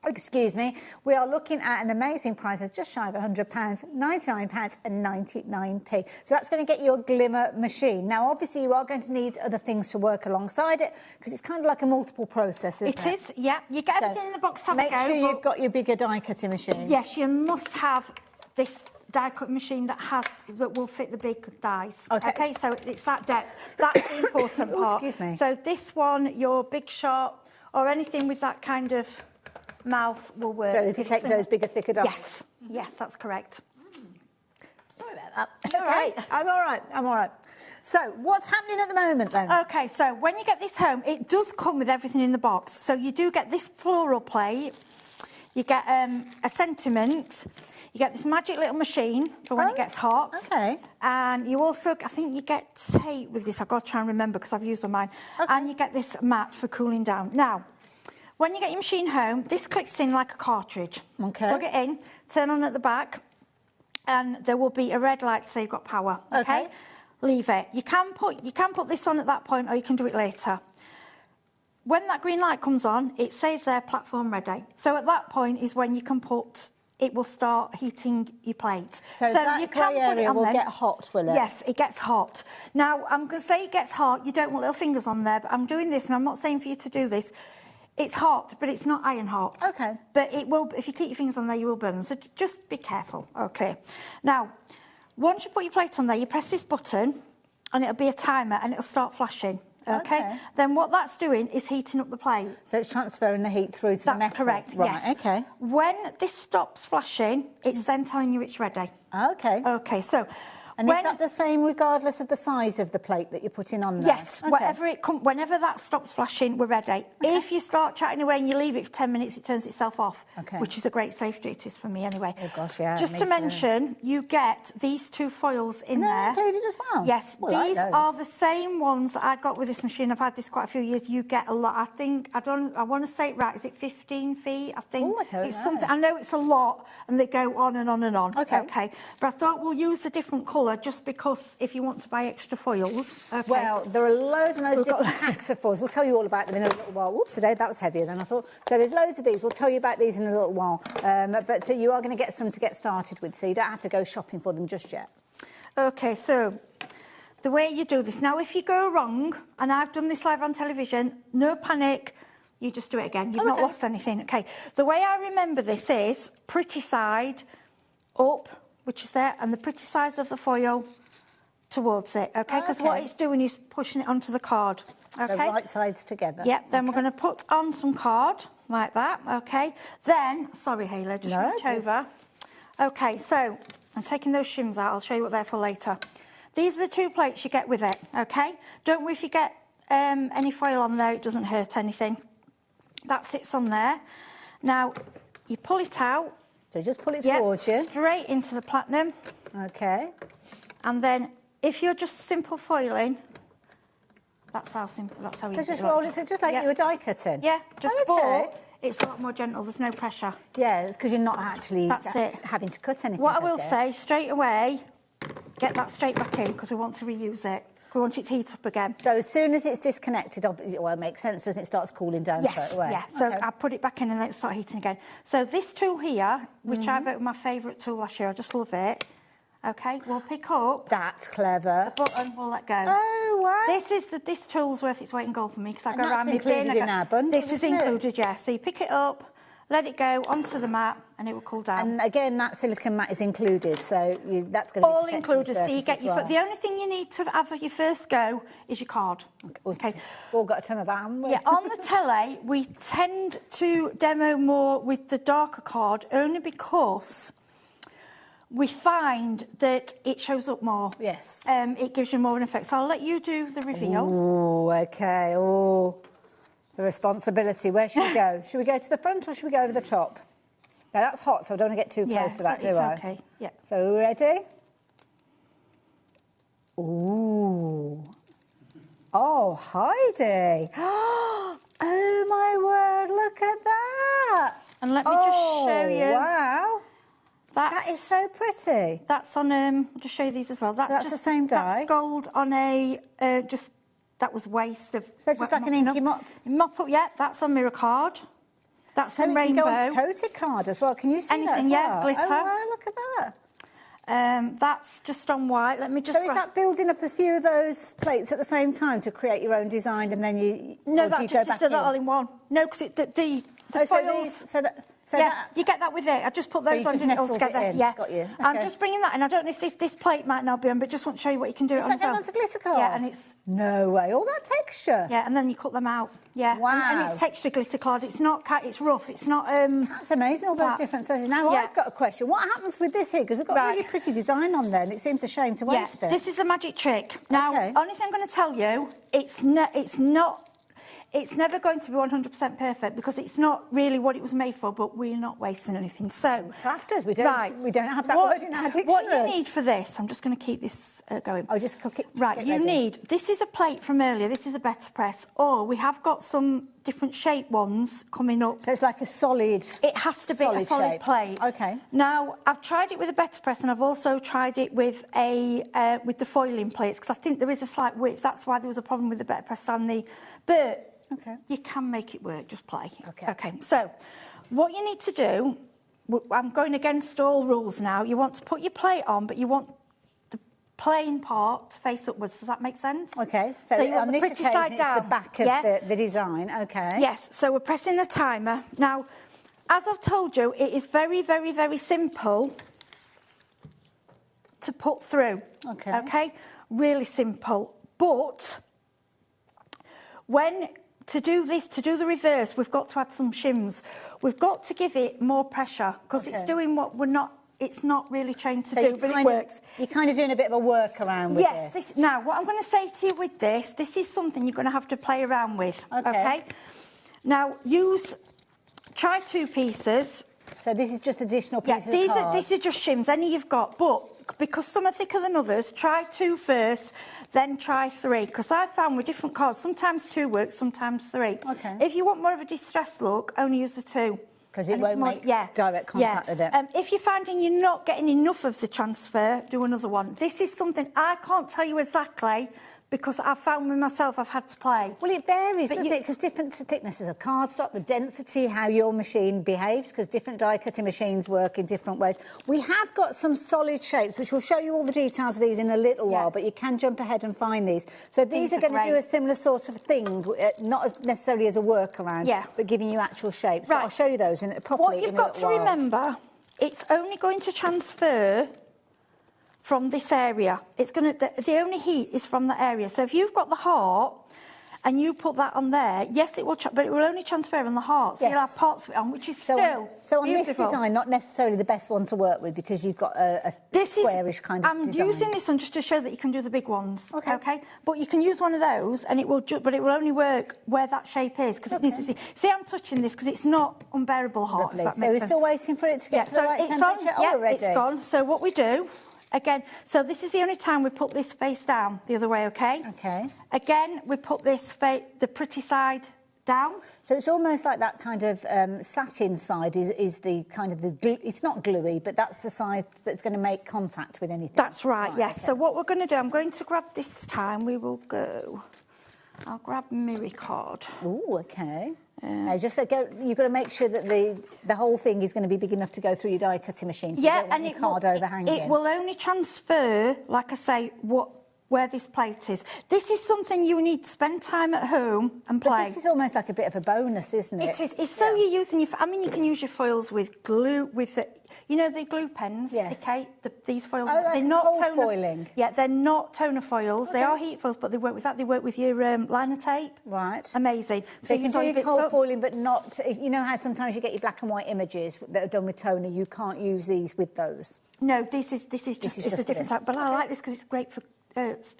excuse me, we are looking at an amazing price of just shy of £100, £99.99. So that's going to get your glimmer machine. Now, obviously, you are going to need other things to work alongside it, because it's kind of like a multiple process, isn't it? It is, yeah. You get everything in the box to have a go. Make sure you've got your bigger die cutting machine. Yes, you must have this die cut machine that will fit the big dies. Okay, so it's that depth. That's the important part. Excuse me. So this one, your big shot, or anything with that kind of mouth will work. So if you take those bigger, thicker dies. Yes, that's correct. Sorry about that. Okay, I'm all right. So what's happening at the moment then? Okay, so when you get this home, it does come with everything in the box. So you do get this floral plate, you get a sentiment, you get this magic little machine for when it gets hot. Okay. And you also, I think you get tape with this. I've got to try and remember because I've used on mine. Okay. And you get this mat for cooling down. Now, When you get your machine home, this clicks in like a cartridge. Okay. Plug it in, turn on at the back, and there will be a red light to say you've got power. Okay. Leave it. You can put this on at that point, or you can do it later. When that green light comes on, it says there platform ready. So at that point is when you can put. It will start heating your plate. So that you can grey put it area on will then. get hot, will it? Yes, it gets hot. Now, I'm going to say it gets hot. You don't want little fingers on there, but I'm doing this, and I'm not saying for you to do this. It's hot, but it's not iron hot. Okay. But it will, if you keep your fingers on there, you will burn them. So just be careful. Okay. Now, once you put your plate on there, you press this button, and it'll be a timer, and it'll start flashing. Okay. Then what that's doing is heating up the plate. So it's transferring the heat through to the metal. That's correct, right, yes. Okay. When this stops flashing, it's then telling you it's ready. Okay. Okay, so... And is that the same regardless of the size of the plate that you're putting on there? Yes, whenever that stops flashing, we're ready. If you start chatting away and you leave it for 10 minutes, it turns itself off, which is a great safety tip for me anyway. Oh gosh, yeah. Just to mention, you get these 2 foils in there. Included as well? Yes, Well, these like are the same ones that I got with this machine. I've had this quite a few years. You get a lot. I want to say it right. Is it 15 feet? I think I don't it's know. something. I know it's a lot, and they go on and on and on. Okay. But I thought we'll use a different colour just because if you want to buy extra foils. Okay. Well, there are loads and loads of different packs of foils. We'll tell you all about them in a little while. Whoops, today that was heavier than I thought. So there's loads of these. We'll tell you about these in a little while. But you are going to get some to get started with, so you don't have to go shopping for them just yet. Okay, so the way you do this. Now, if you go wrong, and I've done this live on television, no panic. You just do it again. You've not lost anything. Okay. The way I remember this is pretty side up, which is there, and the pretty size of the foil towards it, okay? Because what it's doing is pushing it onto the card, okay? The right sides together. Yep, then we're going to put on some card, like that, okay? Then, sorry, Hayley, just reach over. Okay, so, I'm taking those shims out. I'll show you what they're for later. These are the 2 plates you get with it, okay? Don't worry if you get any foil on there, it doesn't hurt anything. That sits on there. Now, you pull it out. So just pull it towards you. Straight into the platinum. Okay. And then, if you're just simple foiling, that's how simple. That's how easy. So just roll it, just like you were die cutting. Yeah, just but it's a lot more gentle. There's no pressure. Yeah, it's because you're not actually having to cut anything. What I will say straight away, get that straight back in because we want to reuse it. We want it to heat up again. So as soon as it's disconnected, well, it makes sense, doesn't it? It starts cooling down straight away. Yeah. So I put it back in and then it starts heating again. So this tool here, which I voted my favourite tool last year, I just love it. Okay, we'll pick up. That's clever. The button, we'll let go. Oh, wow. This tool's worth its weight in gold for me because I go And around that's my bin. included in our bundle, This is isn't it? included, yeah. So you pick it up, let it go onto the mat, and it will cool down. And again, that silicone mat is included, so that's going to be all included. So you get your. well. The only thing you need to have at your first go is your card. Okay. We've all got a ton of that, haven't we? Yeah. On the telly, we tend to demo more with the darker card only because we find that it shows up more. Yes. It gives you more of an effect. So I'll let you do the reveal. Oh, okay. Oh, the responsibility. Where should we go? Should we go to the front or should we go over the top? Now, that's hot, so I don't want to get too close to that, do I? Okay, yeah. So, are we ready? Ooh. Oh, Heidi. Oh, my word, look at that. And let me just show you. Wow. That is so pretty. That's on, I'll just show you these as well. That's just the same die? That's gold on a, that was waste of... So just like an inky mop? Mop up, yeah, that's on mirror card. That's on rainbow. So it can go on coated card as well. Can you see that as Anything, well? yeah, glitter. Oh, wow, look at that. That's just on white. Let me just... So is that building up a few of those plates at the same time to create your own design and then you... No, that just did that all in one. No, because the foils... You get that with it. I just put those on it all together. Yeah, got you. Okay. I'm just bringing that in. I don't know if this plate might not be on, but just want to show you what you can do. Is that going onto glitter card? Yeah, and it's... No way. All that texture. Yeah, and then you cut them out. Yeah. Wow. And it's texture glitter card. It's not... It's rough. It's not... That's amazing, all those different sizes. Now, I've got a question. What happens with this here? Because we've got a really pretty design on there, and it seems a shame to waste it. This is the magic trick. Now, only thing I'm going to tell you, it's never going to be 100% perfect because it's not really what it was made for, but we're not wasting anything. So, crafters, we don't have that word in our dictionary. What you need for this, I'm just going to keep this going. Just cook it. Right, you need, this is a plate from earlier, this is a better press, or we have got some different shape ones coming up. So it's like a solid. It has to be a solid shape. plate. Okay. Now I've tried it with a better press, and I've also tried it with with the foiling plates, because I think there is a slight width. That's why there was a problem with the better press and the. But you can make it work. Just play. Okay. Okay. So what you need to do. I'm going against all rules now. You want to put your plate on, but you want the plain part to face upwards. Does that make sense? Okay. So you want on the this pretty occasion, side it's down. the back of the design. Okay. Yes. So we're pressing the timer. Now, as I've told you, it is very, very, very simple to put through. Okay. Okay? Really simple. But to do this, to do the reverse, we've got to add some shims. We've got to give it more pressure, because it's doing what it's not really trained to do, but it works. You're kind of doing a bit of a workaround with this. Yes. Now, what I'm going to say to you with this is something you're going to have to play around with. Okay? Now, try 2 pieces. So this is just additional pieces of card. These are just shims, any you've got, but because some are thicker than others, try 2 first, then try 3. Because I found with different cards, sometimes 2 works, sometimes 3. Okay. If you want more of a distressed look, only use the 2. Because it won't make direct contact with it. If you're finding you're not getting enough of the transfer, do another one. This is something I can't tell you exactly, because I've found with myself I've had to play. Well, it varies, doesn't it? Because different thicknesses of cardstock, the density, how your machine behaves, because different die-cutting machines work in different ways. We have got some solid shapes, which we'll show you all the details of these in a little while, but you can jump ahead and find these. So these are going to do a similar sort of thing, not necessarily as a workaround, but giving you actual shapes. Right. But I'll show you those properly in a little while. What you've got to remember, it's only going to transfer from this area. It's going to, the only heat is from that area. So if you've got the heart and you put that on there, yes, it will, but it will only transfer on the heart. So you'll have parts of it on, which is still So on beautiful. This design, not necessarily the best one to work with, because you've got a squarish kind of design. I'm using this one just to show that you can do the big ones. Okay. But you can use one of those, and it will, but it will only work where that shape is, because it needs to see. See, I'm touching this because it's not unbearable hot. Lovely. So we're still waiting for it to get to the right temperature. It's gone. So what we do. Again, so this is the only time we put this face down the other way, okay? Okay. Again, we put this the pretty side down. So it's almost like that kind of satin side is the kind of it's not gluey, but that's the side that's going to make contact with anything. That's right, yes. Okay. So what we're going to do, I'm going to grab this time, I'll grab mirror card. Oh, okay. Now, just you've got to make sure that the whole thing is going to be big enough to go through your die cutting machine. So you don't want your card overhanging. It will only transfer, like I say, where this plate is. This is something you need to spend time at home and play. But this is almost like a bit of a bonus, isn't it? It is. It's so you're using you can use your foils with glue, with the glue pens. Yes. Okay, these foils. Oh, they're not toner foiling. Yeah, they're not toner foils. Okay. They are heat foils, but they work with that. They work with your liner tape. Right. Amazing. So you can do your cold foiling, but not. You know how sometimes you get your black and white images that are done with toner. You can't use these with those. No, this is just a different type. But I like this because it's great for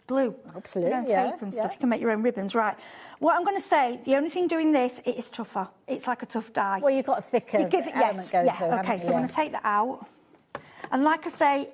glue. Absolutely, tape and stuff. You can make your own ribbons, right? What I'm going to say, the only thing doing this, it is tougher. It's like a tough die. Well, you've got a thicker element going through. Okay, so I'm going to take that out. And like I say,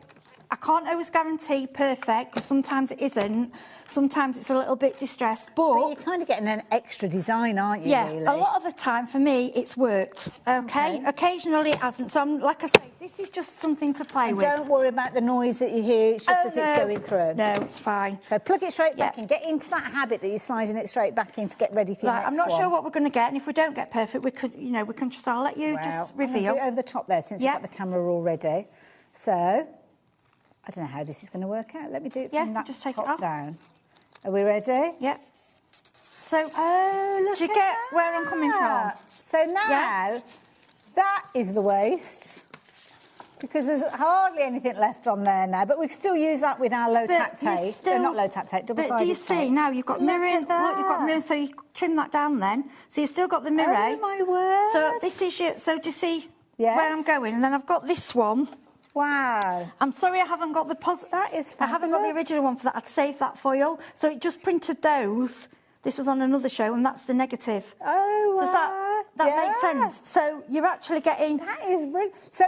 I can't always guarantee perfect, because sometimes it isn't. Sometimes it's a little bit distressed, but you're kind of getting an extra design, aren't you? Yeah, really? a lot of the time for me it's worked. Okay, occasionally it hasn't. So like I say, this is just something to play with. Don't worry about the noise that you hear. It's just as it's going through. No, it's fine. So plug it straight back in. Get into that habit that you're sliding it straight back in to get ready for your next I'm not one. sure what we're going to get, and if we don't get perfect, we could, we can just. I'll let you just reveal. I'm do it over the top there, since you've got the camera all ready. So I don't know how this is going to work out. Let me do it from that just take top it off. Down. Are we ready? Yeah. So, do you get where I'm coming from? So now, that is the waste, because there's hardly anything left on there now, but we can still use that with our low-tack tape. Not low-tack tape, double-sided tape. But do you see, now you've got mirror, look, you've got mirror, so you trim that down then, so you've still got the mirror. Oh, my word. So this is so do you see where I'm going? And then I've got this one. Wow. I'm sorry I haven't got the That is fabulous. I haven't got the original one for that. I'd saved that foil. So it just printed those This was on another show, and that's the negative. Oh, does that make sense? So you're actually getting... That is brilliant. So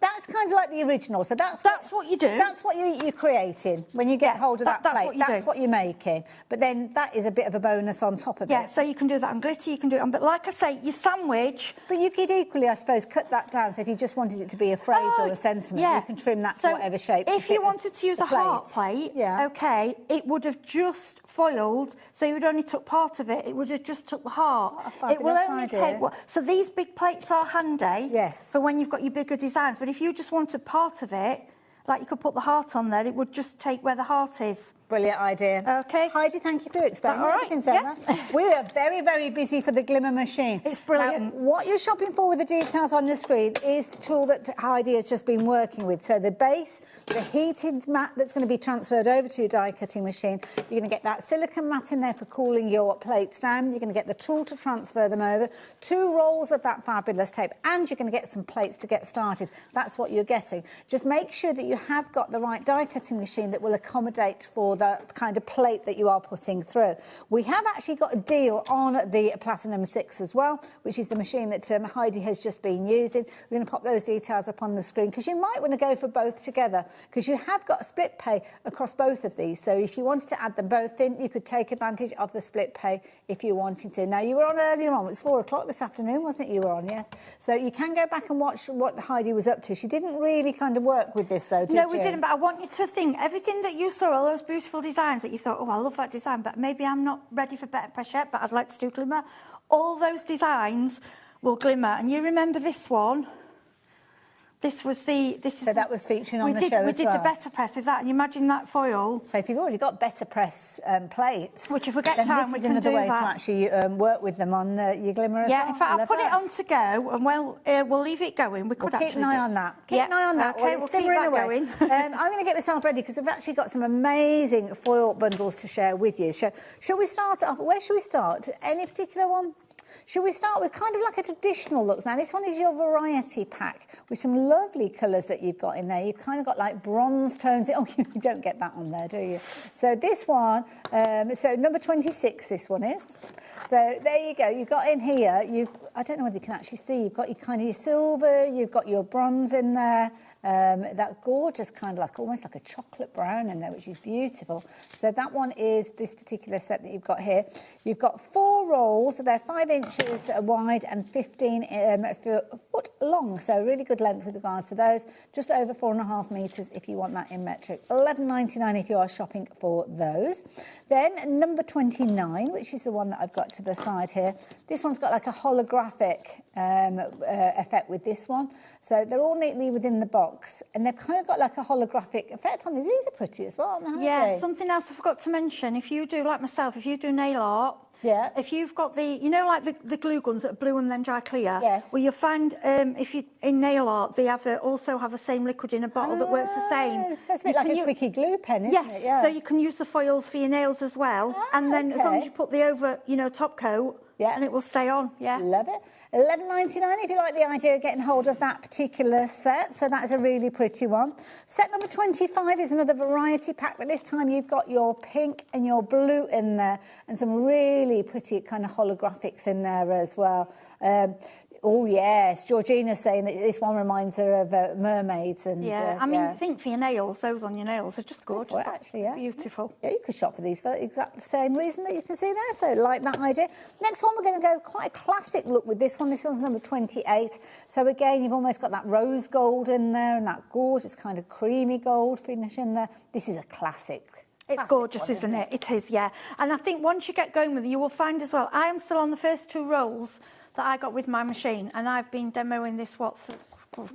that's kind of like the original. So that's what you do. That's what you're creating when you get hold of that plate. What you that's do. what you're making. But then that is a bit of a bonus on top of it. Yeah, so you can do that on glitter, you can do it on... But like I say, your sandwich... But you could equally, I suppose, cut that down. So if you just wanted it to be a phrase or a sentiment, you can trim that to whatever shape. If you wanted to use a heart plate, OK, it would have just foiled, so you would only took part of it. It would have just took the heart. It will only take... So these big plates are handy for when you've got your bigger designs. But if you just wanted part of it, like you could put the heart on there, it would just take where the heart is. Brilliant idea. OK. Heidi, thank you for explaining. All right. We are very, very busy for the Glimmer machine. It's brilliant. Now, what you're shopping for with the details on the screen is the tool that Heidi has just been working with. So the base, the heated mat that's going to be transferred over to your die cutting machine. You're going to get that silicone mat in there for cooling your plates down. You're going to get the tool to transfer them over. 2 rolls of that fabulous tape, and you're going to get some plates to get started. That's what you're getting. Just make sure that you have got the right die cutting machine that will accommodate for the kind of plate that you are putting through. We have actually got a deal on the Platinum 6 as well, which is the machine that Heidi has just been using. We're going to pop those details up on the screen because you might want to go for both together because you have got a split pay across both of these. So if you wanted to add them both in, you could take advantage of the split pay if you wanted to. Now, you were on earlier on. It was 4 o'clock this afternoon, wasn't it? You were on, yes. So you can go back and watch what Heidi was up to. She didn't really kind of work with this, though, did you? No, we didn't, but I want you to think, everything that you saw, all those beautiful designs that you thought, oh, I love that design, but maybe I'm not ready for better press yet, but I'd like to do glimmer. All those designs will glimmer. And you remember this one? So that was featuring on the show as well. We did the better press with that, and you imagine that foil. So if you've already got better press plates, which if we get time, we can do that. This is another way to actually work with them on your glimmer as well. Yeah, in fact, I'll put it on to go, and we'll leave it going. We could keep an eye on that. Keep an eye on that. Okay, we'll keep that going. I'm going to get myself ready because I've actually got some amazing foil bundles to share with you. Shall we start off? Where should we start? Any particular one? Should we start with kind of like a traditional look? Now, this one is your variety pack with some lovely colours that you've got in there. You've kind of got like bronze tones. Oh, you don't get that on there, do you? So this one, so number 26, this one is. So there you go. You've got in here, I don't know whether you can actually see, you've got your kind of your silver, you've got your bronze in there. That gorgeous kind of like almost like a chocolate brown in there, which is beautiful. So that one is this particular set that you've got here. You've got 4 rolls, so they're 5 inches wide and 15 foot long. So really good length with regards to those. Just over 4.5 metres if you want that in metric. $11.99 if you are shopping for those. Then number 29, which is the one that I've got to the side here. This one's got like a holographic effect with this one. So they're all neatly within the box. And they've kind of got like a holographic effect on these. These are pretty as well, aren't they? Yeah, something else I forgot to mention. If you do, like myself, if you do nail art, if you've got the, you know, like the glue guns that are blue and then dry clear? Yes. Well, you'll find if you in nail art, they also have the same liquid in a bottle that works the same. So it's a bit like a quickie glue pen, isn't it? Yes, so you can use the foils for your nails as well. And then as long as you put the over, top coat, and it will stay on. Yeah. Love it. $11.99 if you like the idea of getting hold of that particular set. So that is a really pretty one. Set number 25 is another variety pack, but this time you've got your pink and your blue in there and some really pretty kind of holographics in there as well. Oh, yes. Georgina's saying that this one reminds her of mermaids. And I think for your nails, those on your nails are just gorgeous. Well, actually, Beautiful. Yeah, you could shop for these for exactly the same reason that you can see there. So, like that idea. Next one, we're going to go quite a classic look with this one. This one's number 28. So, again, you've almost got that rose gold in there and that gorgeous kind of creamy gold finish in there. This is a classic. It's gorgeous, isn't it? It is, yeah. And I think once you get going with it, you will find as well, I am still on the first 2 rolls that I got with my machine, and I've been demoing this for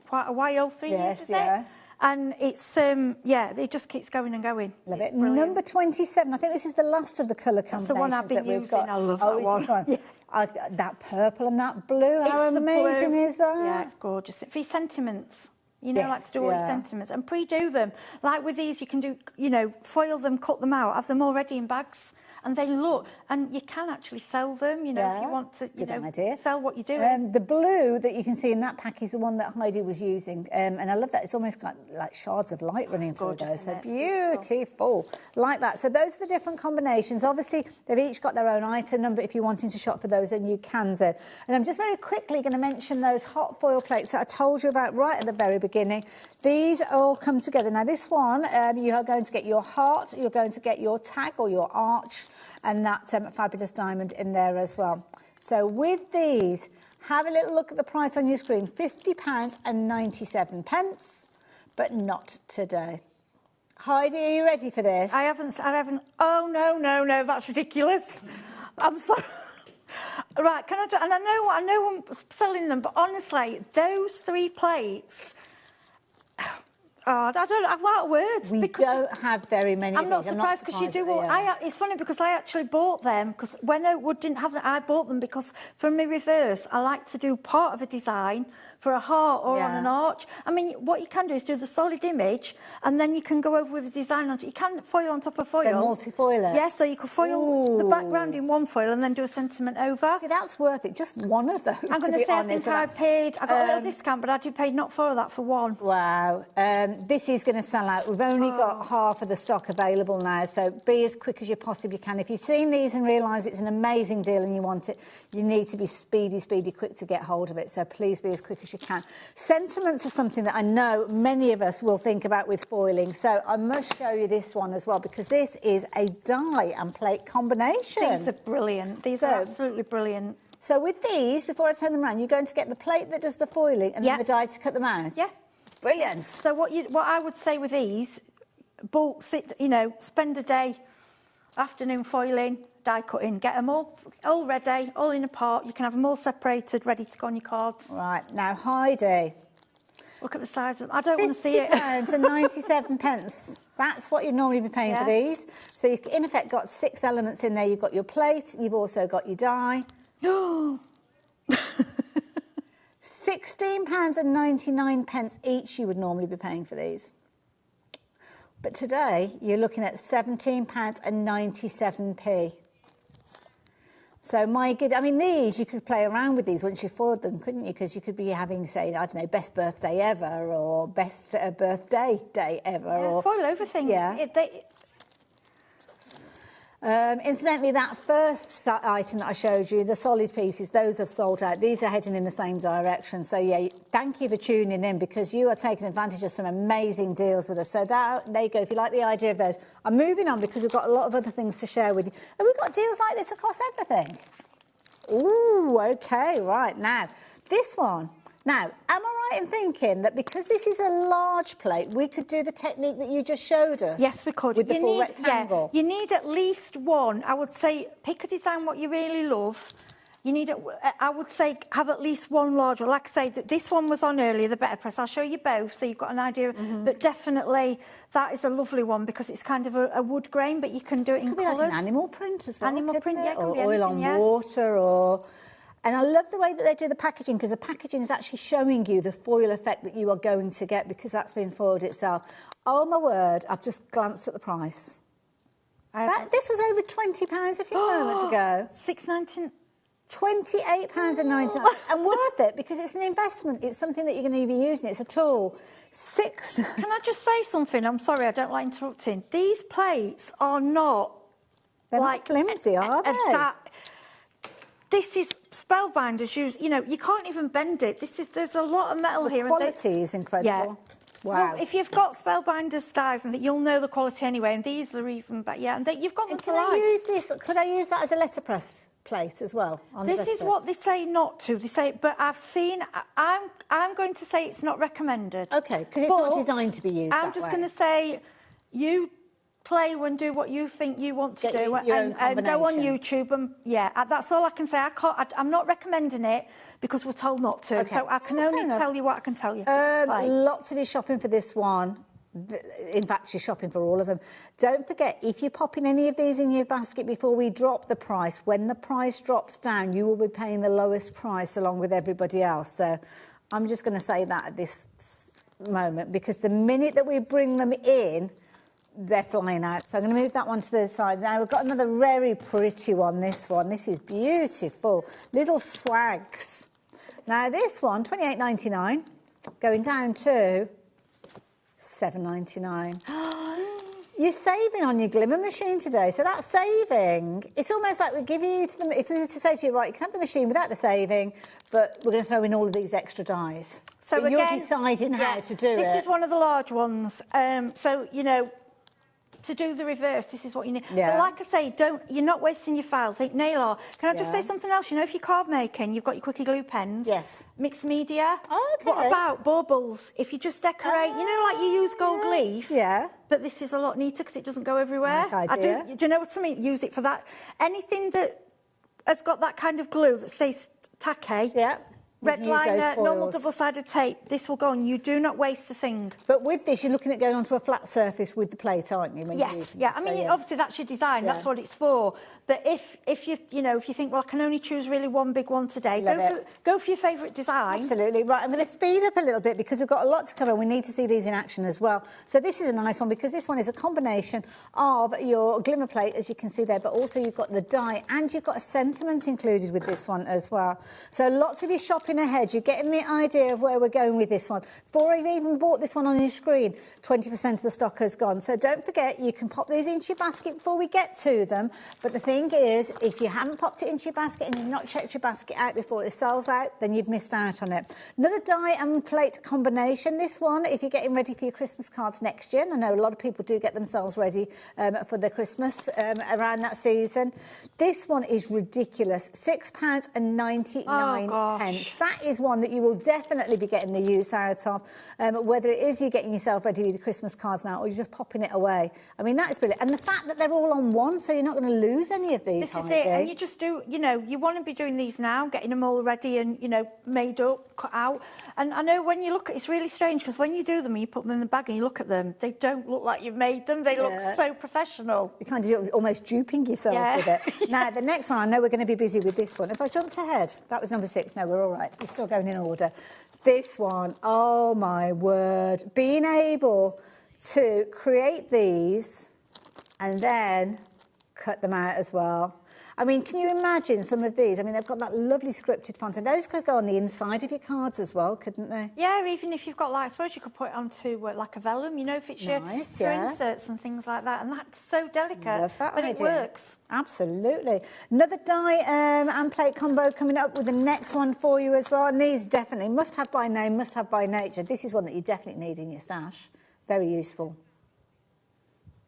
quite a while, 3 years, is it? And it's, it just keeps going and going. Love it. Number 27, I think this is the last of the colour combinations. That's the one I've been using, I love that one. This one? Yeah. That purple and that blue, how amazing is that? Yeah, it's gorgeous. For your sentiments. You know, Yes, like to do all your yeah. sentiments and pre-do them. Like with these, you can do, you know, foil them, cut them out, have them already in bags, and they look, and you can actually sell them, you know, if you want to, you know, sell what you're doing. The blue that you can see in that pack is the one that Heidi was using, and I love that. It's almost got like shards of light running through those. So beautiful, like that. So those are the different combinations. Obviously, they've each got their own item number. If you're wanting to shop for those, then you can do. And I'm just very quickly going to mention those hot foil plates that I told you about right at the very beginning. These all come together. Now, this one, you are going to get your heart, you're going to get your tag or your arch, and that fabulous diamond in there as well. So with these, have a little look at the price on your screen, £50.97, but not today. Heidi, are you ready for this? I haven't, oh, no, that's ridiculous. I'm sorry. Right, can I do, and I know I'm selling them, but honestly, those 3 plates, oh, I'm out of words. We don't have very many I'm of not these. surprised because you do. It's funny because I actually bought them because when Oakwood didn't have them, I bought them because for my reverse, I like to do part of a design for a heart or on an arch. I mean, what you can do is do the solid image and then you can go over with the design on it. You can foil on top of foil. They're multi-foiler. Yeah, so you could foil the background in one foil and then do a sentiment over. See, that's worth it. Just one of those, I'm going to say, I think I paid, I got a little discount, but I did pay not 4 of that for 1. Wow. This is going to sell out. We've only got half of the stock available now, so be as quick as you possibly can. If you've seen these and realise it's an amazing deal and you want it, you need to be speedy, quick to get hold of it. So please be as quick as you can. Sentiments are something that I know many of us will think about with foiling. So I must show you this one as well because this is a die and plate combination. These are brilliant. These are absolutely brilliant. So with these, before I turn them around, you're going to get the plate that does the foiling and then the die to cut them out? Yeah. Brilliant. So what I would say with these, bulk, spend a day, afternoon foiling, die cutting, get them all ready, all in a pot. You can have them all separated, ready to go on your cards. Right, now Heidi. Look at the size of them. I don't want to see it. £50.97. That's what you'd normally be paying for these. So you've in effect got 6 elements in there. You've got your plate, you've also got your die. £16.99 each you would normally be paying for these. But today, you're looking at £17.97. So my good, I mean, these, you could play around with these once you foiled them, couldn't you? Because you could be having, say, I don't know, best birthday ever or best birthday day ever. Or foil over things. Yeah. Incidentally, that first item that I showed you, the solid pieces, those have sold out. These are heading in the same direction. So, yeah, thank you for tuning in because you are taking advantage of some amazing deals with us. So there you go. If you like the idea of those. I'm moving on because we've got a lot of other things to share with you. And we've got deals like this across everything. Ooh, OK, right. Now, this one. Now, am I right in thinking that because this is a large plate, we could do the technique that you just showed us? Yes, we could. With the full rectangle? Yeah, you need at least one. I would say pick a design what you really love. You need, I would say, have at least one large one. Like I say, this one was on earlier, the Better Press. I'll show you both so you've got an idea. But definitely, that is a lovely one because it's kind of a wood grain, but you can do it in colours. Like an animal print as well. Animal print, yeah. Or oil on water or... And I love the way that they do the packaging because the packaging is actually showing you the foil effect that you are going to get because that's been foiled itself. Oh, my word, I've just glanced at the price. This was over £20 a few moments ago. £6.99. £28.99 and worth it because it's an investment. It's something that you're going to be using. It's a tool. Can I just say something? I'm sorry, I don't like interrupting. These plates are not... They're like not flimsy, are they? This is Spellbinders use, you can't even bend it. There's a lot of metal here. The quality is incredible. Yeah. Wow. Well, if you've got Spellbinders dies, and you'll know the quality anyway, and these are even better. Yeah, and you've got them for life. Could I use that as a letterpress plate as well? This is what they say not to. They say, but I've seen. I'm going to say it's not recommended. Okay, because it's not designed to be used. I'm just going to say, you play and do what you think you want to do and go on YouTube and that's all I can say. I'm not recommending it because we're told not to. So I can only tell you what I can tell you. Lots of you shopping for this one. In fact, you're shopping for all of them. Don't forget, if you're popping any of these in your basket before we drop the price, when the price drops down, you will be paying the lowest price along with everybody else. So I'm just going to say that at this moment, because the minute that we bring them in, they're flying out. So I'm going to move that one to the side. Now we've got another very pretty one, this one. This is beautiful. Little swags. Now this one, $28.99, going down to $7.99. You're saving on your glimmer machine today, so that's saving. It's almost like we give you to them, if we were to say to you, right, you can have the machine without the saving, but we're going to throw in all of these extra dies. So again, you're deciding how to do it. This is one of the large ones. So, you know, to do the reverse, this is what you need. Yeah. But like I say, you're not wasting your files. Think, nail art. Can I just say something else? You know, if you're card making, you've got your quickie glue pens. Yes. Mixed media. Oh, okay. What about baubles? If you just decorate, you know, like you use gold leaf. Yeah. But this is a lot neater because it doesn't go everywhere. Nice idea. Do you know what I mean? Use it for that. Anything that has got that kind of glue that stays tacky. Yeah. Red liner, normal double-sided tape. This will go on. You do not waste a thing. But with this, you're looking at going onto a flat surface with the plate, aren't you? Yes, yeah. I mean, obviously that's your design. That's what it's for. But if you think, well, I can only choose really one big one today, go for your favourite design. Absolutely. Right, I'm going to speed up a little bit because we've got a lot to cover. We need to see these in action as well. So this is a nice one because this one is a combination of your glimmer plate, as you can see there, but also you've got the die and you've got a sentiment included with this one as well. So lots of you shopping ahead. You're getting the idea of where we're going with this one. Before you've even bought this one on your screen, 20% of the stock has gone. So don't forget, you can pop these into your basket before we get to them. But the thing is, if you haven't popped it into your basket and you've not checked your basket out before it sells out, then you've missed out on it. Another die and plate combination. This one, if you're getting ready for your Christmas cards next year, and I know a lot of people do get themselves ready for their Christmas around that season. This one is ridiculous. £6.99. Oh, gosh. That is one that you will definitely be getting the use out of, whether it is you're getting yourself ready with the Christmas cards now or you're just popping it away. I mean, that is brilliant. And the fact that they're all on one, so you're not going to lose any of these. This is it. And you just do, you know, you want to be doing these now, getting them all ready and, you know, made up, cut out. And I know when you look at it's really strange because when you do them and you put them in the bag and you look at them, they don't look like you've made them. They look so professional. You kind of almost duping yourself with it. Now, the next one, I know we're going to be busy with this one. If I jumped ahead, that was number 6. No, we're all right. We're still going in order. This one, oh my word. Being able to create these and then cut them out as well. I mean, can you imagine some of these? I mean, they've got that lovely scripted font, and those could go on the inside of your cards as well, couldn't they? Yeah, even if you've got, like, I suppose you could put it onto like a vellum, you know, if it's your inserts and things like that, and that's so delicate. Love that but idea. It works. Absolutely. Another die and plate combo coming up with the next one for you as well, and these definitely must have by name, must have by nature. This is one that you definitely need in your stash. Very useful.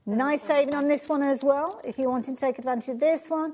Nice saving on this one as well, if you're wanting to take advantage of this one.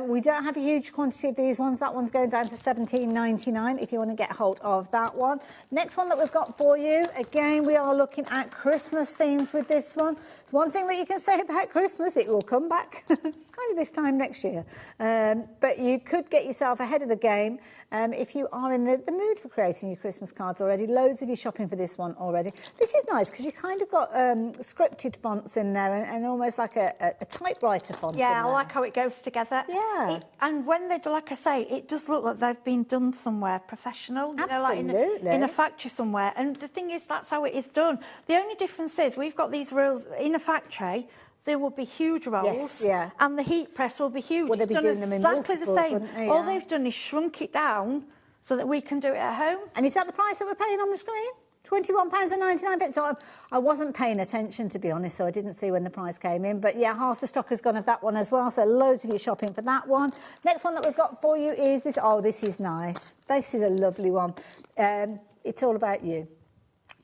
We don't have a huge quantity of these ones. That one's going down to £17.99 if you want to get hold of that one. Next one that we've got for you, again, we are looking at Christmas themes with this one. It's one thing that you can say about Christmas, it will come back kind of this time next year. But you could get yourself ahead of the game if you are in the mood for creating your Christmas cards already. Loads of you shopping for this one already. This is nice because you kind of got scripted fonts in there and almost like a typewriter font. Yeah, I like how it goes together. Yeah. And when they do, like I say, it does look like they've been done somewhere professional. You know, like in a factory somewhere. And the thing is, that's how it is done. The only difference is we've got these rolls in a factory. There will be huge rolls, and the heat press will be huge. Well, they'll be doing them in exactly the same. They, All they've done is shrunk it down so that we can do it at home. And is that the price that we're paying on the screen? £21.99. So I wasn't paying attention, to be honest, so I didn't see when the price came in. But yeah, half the stock has gone of that one as well, so loads of you shopping for that one. Next one that we've got for you is this. Oh, this is nice. This is a lovely one. It's all about you.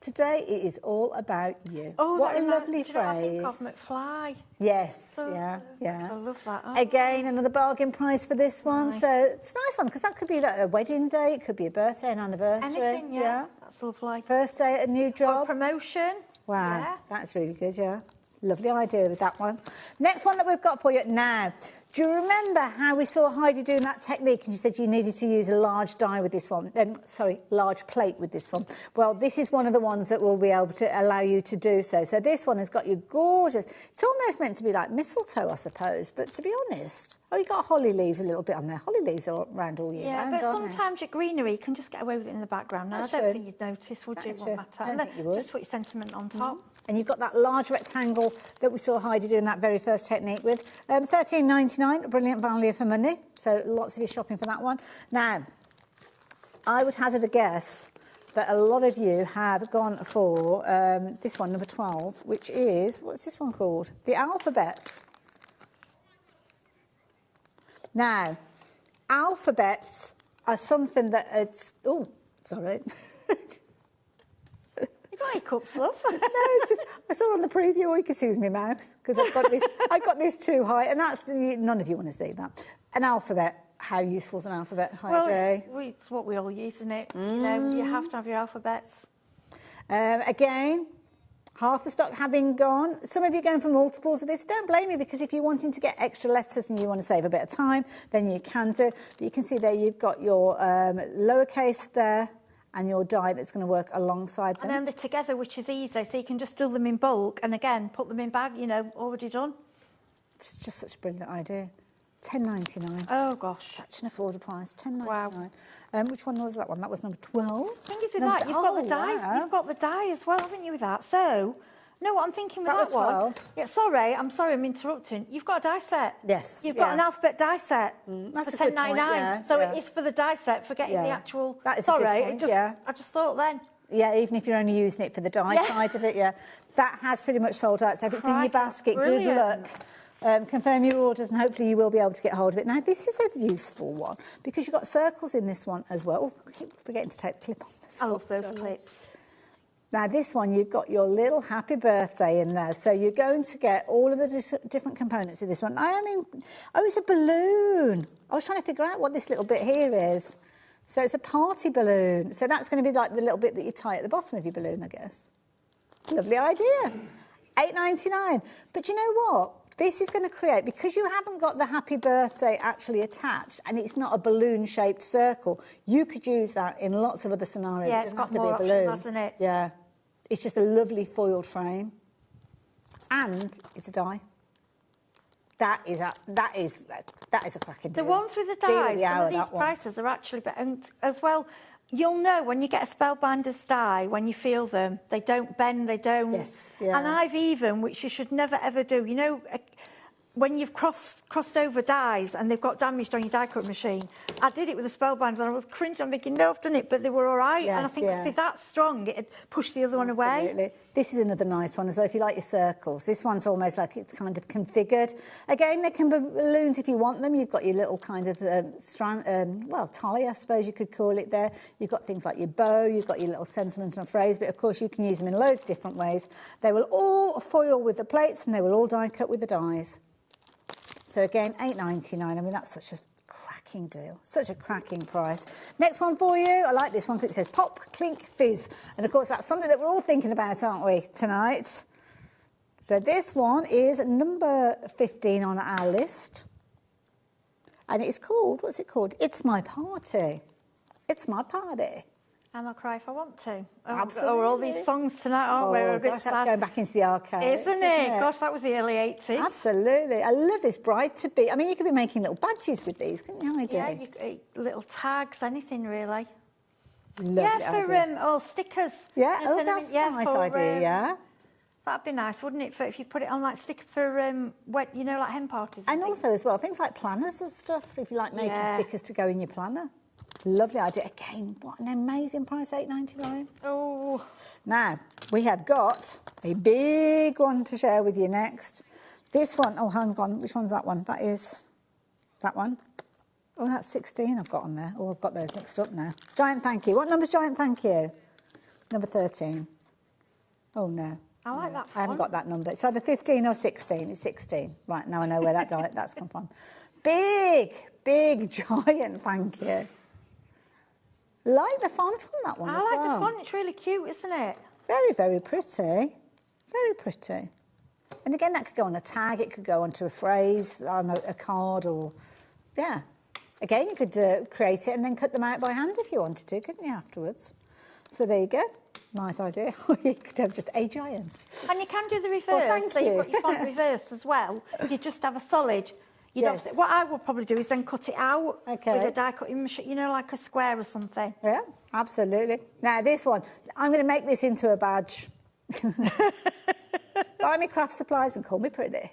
Today it is all about you. Oh, what a lovely phrase. I think of McFly. Yes, so, yeah. I love that. Oh. Again, another bargain price for this one. Nice. So it's a nice one because that could be like a wedding day, it could be a birthday, an anniversary. Anything, yeah. That's lovely. First day at a new job. Or promotion. Wow, that's really good, yeah. Lovely idea with that one. Next one that we've got for you now. Do you remember how we saw Heidi doing that technique and you said you needed to use a large die with this one? Sorry, large plate with this one. Well, this is one of the ones that will be able to allow you to do so. So this one has got your gorgeous... It's almost meant to be like mistletoe, I suppose, but to be honest... Oh, you've got holly leaves a little bit on there. Holly leaves are around all year round, but aren't they? sometimes your greenery, you can just get away with it in the background. Now, I don't think you'd notice, would you? That's true. Matter. I don't think you would. Just put your sentiment on top. And you've got that large rectangle that we saw Heidi doing that very first technique with. $13.99, a brilliant value for money. So lots of you shopping for that one. Now, I would hazard a guess that a lot of you have gone for this one, number 12, which is, what's this one called? The alphabets. Now, alphabets are something that it's... Oh, sorry. Hiccups, love. No, it's just I saw on the preview all you can see was my mouth because I got this too high, and that's none of you want to see that. An alphabet. How useful is an alphabet, Heidi? Well, it's what we all use, isn't it? You know, you have to have your alphabets. Again, half the stock having gone. Some of you are going for multiples of this. Don't blame me, because if you're wanting to get extra letters and you want to save a bit of time, then you can do. But you can see there you've got your lowercase there, and your die that's going to work alongside them. And then they're together, which is easy, so you can just do them in bulk and again put them in bag, you know, already done. It's just such a brilliant idea. $10.99. Oh gosh, such an affordable price. $10.99. Wow. Which one was that one? That was number 12. The thing is with that, you've got the dies. Wow. You've got the die as well, haven't you? With that, so. No, what I'm thinking with That that, was one. 12. Yeah, I'm sorry, I'm interrupting. You've got a die set. Yes. You've got an alphabet die set That's for a good point, $10.99. yeah, So yeah. it is for the die set, forgetting the actual. That is a good point, I just thought then. Yeah, even if you're only using it for the die side of it, that has pretty much sold out. So if it's in your basket, good luck. Confirm your orders, and hopefully you will be able to get hold of it. Now, this is a useful one because you've got circles in this one as well. Oh, I keep forgetting to take the clip off this. I love those clips. Now, this one, you've got your little happy birthday in there. So you're going to get all of the different components of this one. I mean, oh, it's a balloon. I was trying to figure out what this little bit here is. So it's a party balloon. So that's going to be like the little bit that you tie at the bottom of your balloon, I guess. Lovely idea. $8.99. But you know what? This is going to create, because you haven't got the happy birthday actually attached and it's not a balloon-shaped circle, you could use that in lots of other scenarios. Yeah, it it's doesn't got have to more be a balloon. options, hasn't it? Yeah. It's just a lovely foiled frame. And it's a die. That is a cracking deal. The ones with the Deal of dies, the some hour, of these that one. prices are actually better. And as well, you'll know when you get a Spellbinder's die, when you feel them, they don't bend, they don't... Yes, yeah. And I've even, which you should never ever do, you know, when you've crossed over dies and they've got damaged on your die cut machine, I did it with the Spellbinders and I was cringing. I'm thinking, no, I've done it, but they were all right. Yes, and I think if they're that strong, it'd push the other one Absolutely. away. This is another nice one as well, if you like your circles. This one's almost like it's kind of configured. Again, they can be balloons if you want them. You've got your little kind of tie, I suppose you could call it there. You've got things like your bow, you've got your little sentiment and phrase, but of course you can use them in loads of different ways. They will all foil with the plates and they will all die cut with the dies. So again, $8.99. I mean, that's such a cracking deal. Such a cracking price. Next one for you. I like this one because it says Pop, Clink, Fizz. And of course, that's something that we're all thinking about, aren't we, tonight? So this one is number 15 on our list. And it's called, what's it called? It's My Party. It's My Party. And I'll cry if I want to. Oh, Absolutely. Oh, all these songs tonight, aren't we? We're a bit gosh, sad. that's going back into the arcade. Isn't it? Gosh, that was the early 80s. Absolutely. I love this bride-to-be. I mean, you could be making little badges with these, couldn't you, Heidi? Yeah, you could, little tags, anything really. Lovely idea. Stickers. Yeah, You know, that's a nice idea, yeah. That'd be nice, wouldn't it, if you put it on like sticker for, you know, like hen parties. And also as well, things like planners and stuff, if you like making stickers to go in your planner. Lovely idea. Again, what an amazing price, $8.99. Oh. Now, we have got a big one to share with you next. This one, oh, hang on, which one's that one? That is that one. Oh, that's 16 I've got on there. Oh, I've got those mixed up now. Giant Thank You. What number's Giant Thank You? Number 13. Oh, no. I like that I haven't got that number. It's either 15 or 16. It's 16. Right, now I know where that's come from. Big Giant Thank You. Like the font on that one as well. I like the font. It's really cute, isn't it? Very, very pretty. Very pretty. And again, that could go on a tag, it could go onto a phrase, on a card, or, yeah. Again, you could create it and then cut them out by hand if you wanted to, couldn't you, afterwards? So there you go. Nice idea. You could have just a giant. And you can do the reverse. Well, thank so you. you've got your font reversed as well. You just have a solid. You don't, what I would probably do is then cut it out with a die cutting machine, you know, like a square or something. Yeah, absolutely. Now, this one, I'm going to make this into a badge. Buy me craft supplies and call me pretty.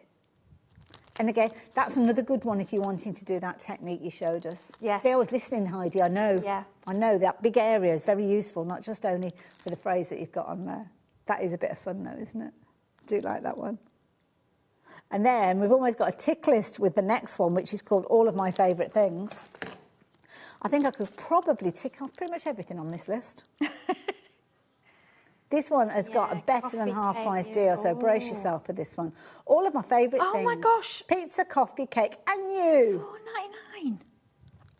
And again, that's another good one if you're wanting to do that technique you showed us. Yeah. See, I was listening, Heidi, I know. Yeah. I know that big area is very useful, not just only for the phrase that you've got on there. That is a bit of fun though, isn't it? I do like that one. And then we've almost got a tick list with the next one, which is called All of My Favourite Things. I think I could probably tick off pretty much everything on this list. This one has got a better than half price deal, so brace yourself for this one. All of my favourite things. Oh my gosh. Pizza, coffee, cake, and you. $4.99.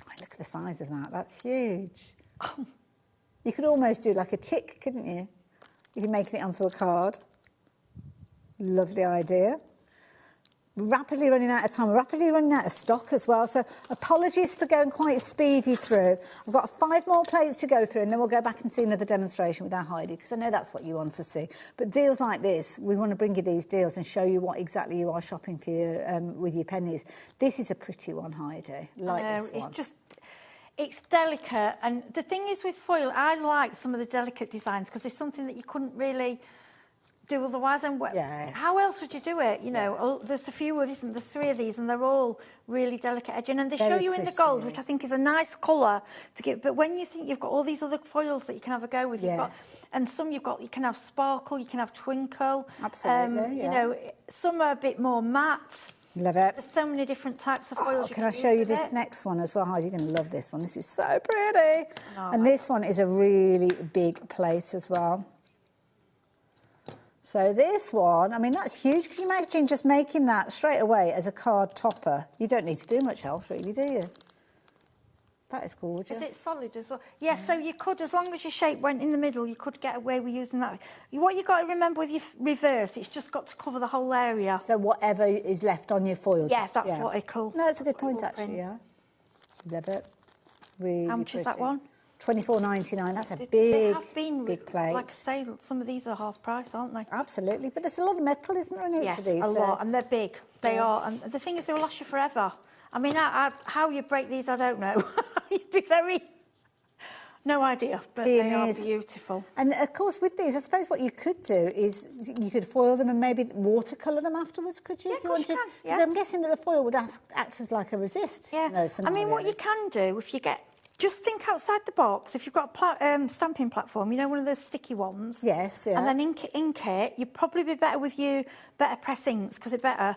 Oh, look at the size of that. That's huge. Oh. You could almost do like a tick, couldn't you? If you're making it onto a card. Lovely idea. Rapidly running out of time, rapidly running out of stock as well. So apologies for going quite speedy through. I've got 5 more plates to go through and then we'll go back and see another demonstration with our Heidi, because I know that's what you want to see. But deals like this, we want to bring you these deals and show you what exactly you are shopping for your, with your pennies. This is a pretty one, Heidi. Like this one. It's delicate, and the thing is with foil, I like some of the delicate designs because it's something that you couldn't really do otherwise. And how else would you do it? You know, there's a few of these, and there's 3 of these, and they're all really delicate edging, and they show you in the gold, which I think is a nice colour to give. But when you think you've got all these other foils that you can have a go with, you've got, and some you can have sparkle, you can have twinkle. Absolutely, You know, some are a bit more matte. Love it. There's so many different types of foils. Can I show you this next one as well, Heidi? You're going to love this one. This is so pretty. And this one is a really big plate as well. So this one, I mean, that's huge. Can you imagine just making that straight away as a card topper? You don't need to do much else, really, do you? That is gorgeous. Is it solid as well? Yes, so you could, as long as your shape went in the middle, you could get away with using that. What you've got to remember with your reverse, it's just got to cover the whole area. So whatever is left on your foil. Yeah, that's what I call. No, that's a good point, actually, yeah. Love it. Really How much is that one? $24.99. That's a They have been, big plate. like I say, some of these are half price, aren't they? Absolutely, but there's a lot of metal, isn't there, in each of these? Yes, a lot, and they're big. They are, and the thing is, they will last you forever. I mean, how you break these, I don't know. You'd be very... No idea, but they are beautiful. And, of course, with these, I suppose what you could do is you could foil them and maybe watercolour them afterwards, could you? Yeah, if you of course you can, Because I'm guessing that the foil would act as like a resist. Yeah, I mean, what you can do, if you get... Just think outside the box. If you've got a stamping platform, you know, one of those sticky ones. Yes, yeah. And then ink it, you'd probably be better with your better press inks, because they're better.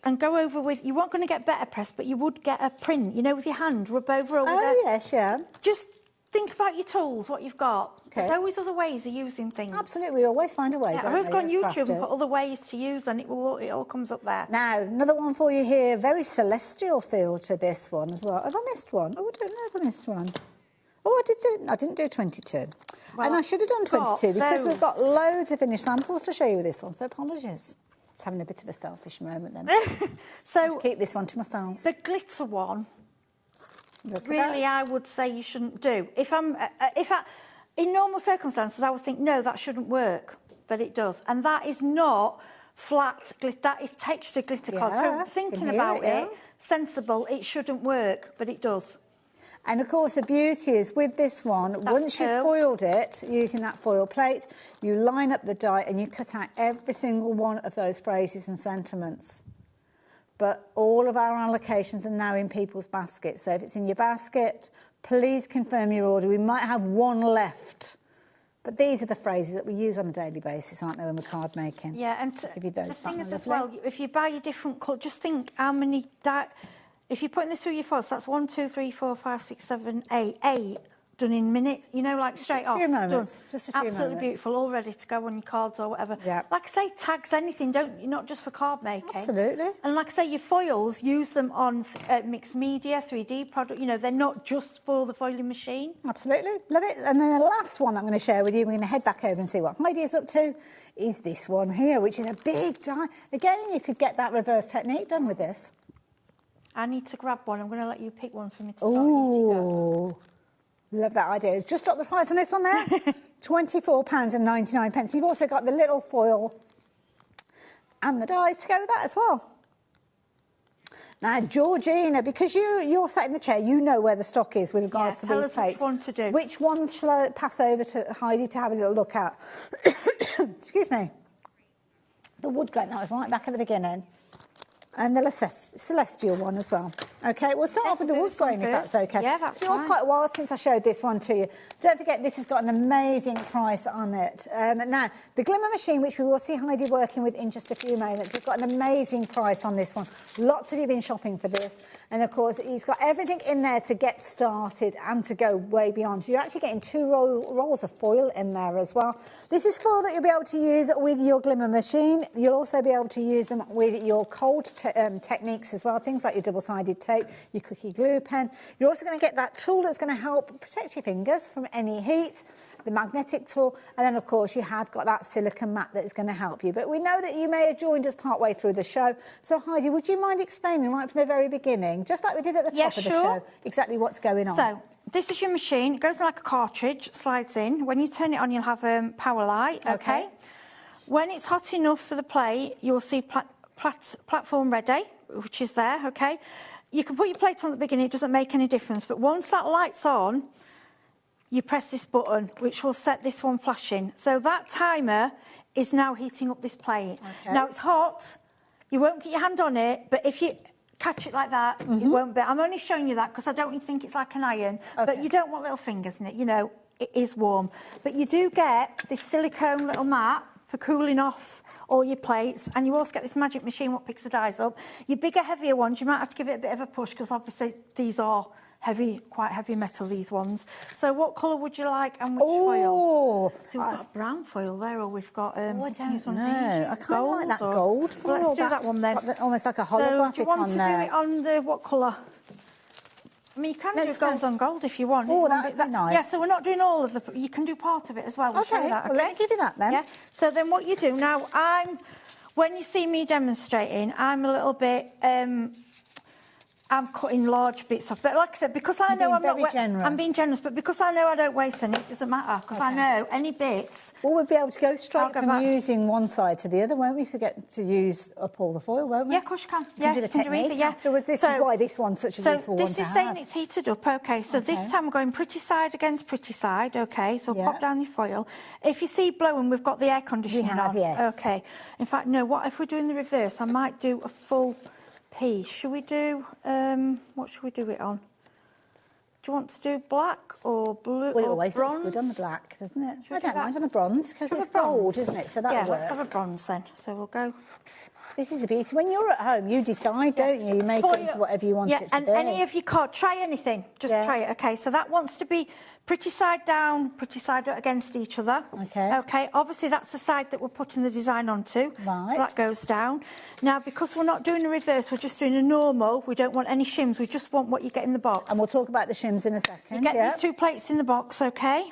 And go over with, you weren't going to get better press, but you would get a print, you know, with your hand, rub over all yes, yeah. Just think about your tools, what you've got. There's always other ways of using things. Absolutely, we always find a way. I always go on YouTube and put other ways to use, and it all comes up there. Now, another one for you here. Very celestial feel to this one as well. Have I missed one? Oh, I don't know if I missed one. Oh, I didn't do 22. Well, and I should have done 22 because we've got loads of finished samples to show you with this one, so apologies. Just having a bit of a selfish moment then. So keep this one to myself. The glitter one, really, I would say you shouldn't do. In normal circumstances, I would think, no, that shouldn't work, but it does. And that is not flat glitter, that is texture glitter card. So thinking about it, sensible, it shouldn't work, but it does. And of course, the beauty is with this one, once you've foiled it, using that foil plate, you line up the die and you cut out every single one of those phrases and sentiments. But all of our allocations are now in people's baskets. So if it's in your basket, please confirm your order. We might have one left. But these are the phrases that we use on a daily basis, aren't they, when we're card making? Yeah, and give you those the thing is as well, if you buy your different colours, just think how many... If you're putting this through your foils, that's 1, 2, 3, 4, 5, 6, 7, 8. done in minutes, you know, like straight off. Just a few moments. Done. Just a few Absolutely moments. beautiful, all ready to go on your cards or whatever. Yeah. Like I say, tags, anything, not just for card making. Absolutely. And like I say, your foils, use them on mixed media, 3D product, you know, they're not just for the foiling machine. Absolutely, love it. And then the last one I'm going to share with you, we're going to head back over and see what Heidi's up to, is this one here, which is a big die. Again, you could get that reverse technique done with this. I need to grab one. I'm going to let you pick one for me to start. Ooh, love that idea. Just drop the price on this one there. £24.99. You've also got the little foil and the dies to go with that as well. Now, Georgina, because you're sat in the chair, you know where the stock is with regards to these plates. Which one to do. Which one shall I pass over to Heidi to have a little look at? Excuse me. The wood grain, that was right back at the beginning. And the celestial one as well. Okay, we'll start off with the wood grain if that's okay. Yeah, that's fine. It was quite a while since I showed this one to you. Don't forget, this has got an amazing price on it. Now, the Glimmer machine, which we will see Heidi working with in just a few moments, we've got an amazing price on this one. Lots of you have been shopping for this. And of course, he's got everything in there to get started and to go way beyond. So you're actually getting 2 rolls of foil in there as well. This is foil that you'll be able to use with your Glimmer machine. You'll also be able to use them with your cold techniques as well, things like your double-sided tape, your cookie glue pen. You're also going to get that tool that's going to help protect your fingers from any heat, the magnetic tool, and then of course you have got that silicone mat that is going to help you. But we know that you may have joined us part way through the show, so Heidi, would you mind explaining right from the very beginning, just like we did at the top of the show, exactly what's going on? So this is your machine. It goes like a cartridge, slides in. When you turn it on, you'll have a power light. Okay. When it's hot enough for the plate, you'll see platform ready, which is there. Okay. You can put your plate on at the beginning. It doesn't make any difference. But once that light's on, you press this button, which will set this one flashing. So that timer is now heating up this plate. Okay. Now, it's hot. You won't get your hand on it, but if you catch it like that, it won't be. I'm only showing you that because I don't want you to think it's like an iron, but you don't want little fingers in it. You know, it is warm. But you do get this silicone little mat for cooling off all your plates, and you also get this magic machine what picks the dies up. Your bigger, heavier ones, you might have to give it a bit of a push because obviously these are heavy, quite heavy metal, these ones. So what colour would you like and which foil? So we've got brown foil there, or we've got... I don't know. I kind of like that gold foil. Let's do that one then. Almost like a holographic on there. So do you want to do it on the, what colour? I mean, you can do gold on gold if you want. Oh, that would be nice. Yeah, so we're not doing all of the... You can do part of it as well. We'll show you that, well, let me give you that then. Yeah. So then what you do... Now, when you see me demonstrating, I'm a little bit... I'm cutting large bits off. But like I said, because I know I'm not... generous. I'm being generous, but because I know I don't waste any, it doesn't matter, because I know any bits... Well, we'll be able to go straight from using one side to the other, won't we? Forget to use up all the foil, won't we? Yeah, of course you can. Yeah, do the technique afterwards. This is why this one's such a useful one to have. So this is saying it's heated up, OK. So this time we're going pretty side against pretty side, OK. So pop down your foil. If you see blowing, we've got the air conditioning on. Yes. OK. In fact, no, what if we're doing the reverse? I might do a full... piece. Should we do, what should we do it on? Do you want to do black or blue or always bronze? Looks good on the black, doesn't it? Should we I don't do that? mind on the bronze, because it's gold, isn't it? So that'll work. Yeah, let's have a bronze then. So we'll go... This is the beauty. When you're at home, you decide, don't you? You make it into whatever you want it to be. Yeah, and any of your cards, try anything. Just try it. OK, so that wants to be pretty side down, pretty side up against each other. OK. OK, obviously that's the side that we're putting the design onto. Right. So that goes down. Now, because we're not doing a reverse, we're just doing a normal. We don't want any shims. We just want what you get in the box. And we'll talk about the shims in a second. You get these 2 plates in the box, OK?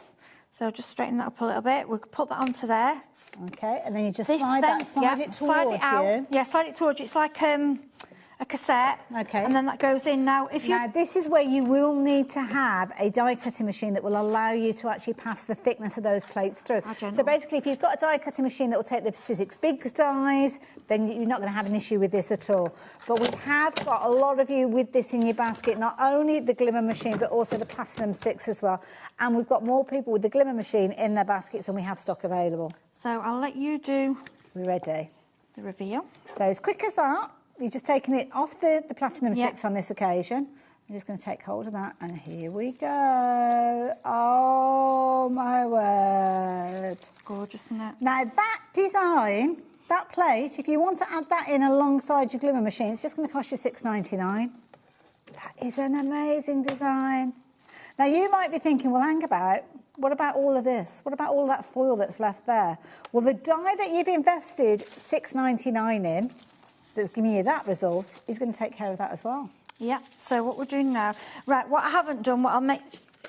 So just straighten that up a little bit. We'll put that onto there. OK, and then you just slide it towards you. Yeah, slide it towards you. It's like a cassette. OK. And then that goes in. Now, this is where you will need to have a die-cutting machine that will allow you to actually pass the thickness of those plates through. So basically, if you've got a die-cutting machine that will take the Sizzix big dies, then you're not going to have an issue with this at all. But we have got a lot of you with this in your basket, not only the Glimmer machine, but also the Platinum 6 as well. And we've got more people with the Glimmer machine in their baskets than we have stock available. So I'll let you do... We're ready. The reveal. So as quick as that. You're just taking it off the Platinum 6 on this occasion. I'm just going to take hold of that, and here we go. Oh, my word. It's gorgeous, isn't it? Now, that design, that plate, if you want to add that in alongside your Glimmer machine, it's just going to cost you $6.99. That is an amazing design. Now, you might be thinking, well, hang about, what about all of this? What about all that foil that's left there? Well, the die that you've invested $6.99 in, that's giving you that result, is going to take care of that as well. Yeah, so what we're doing now, right, what I haven't done,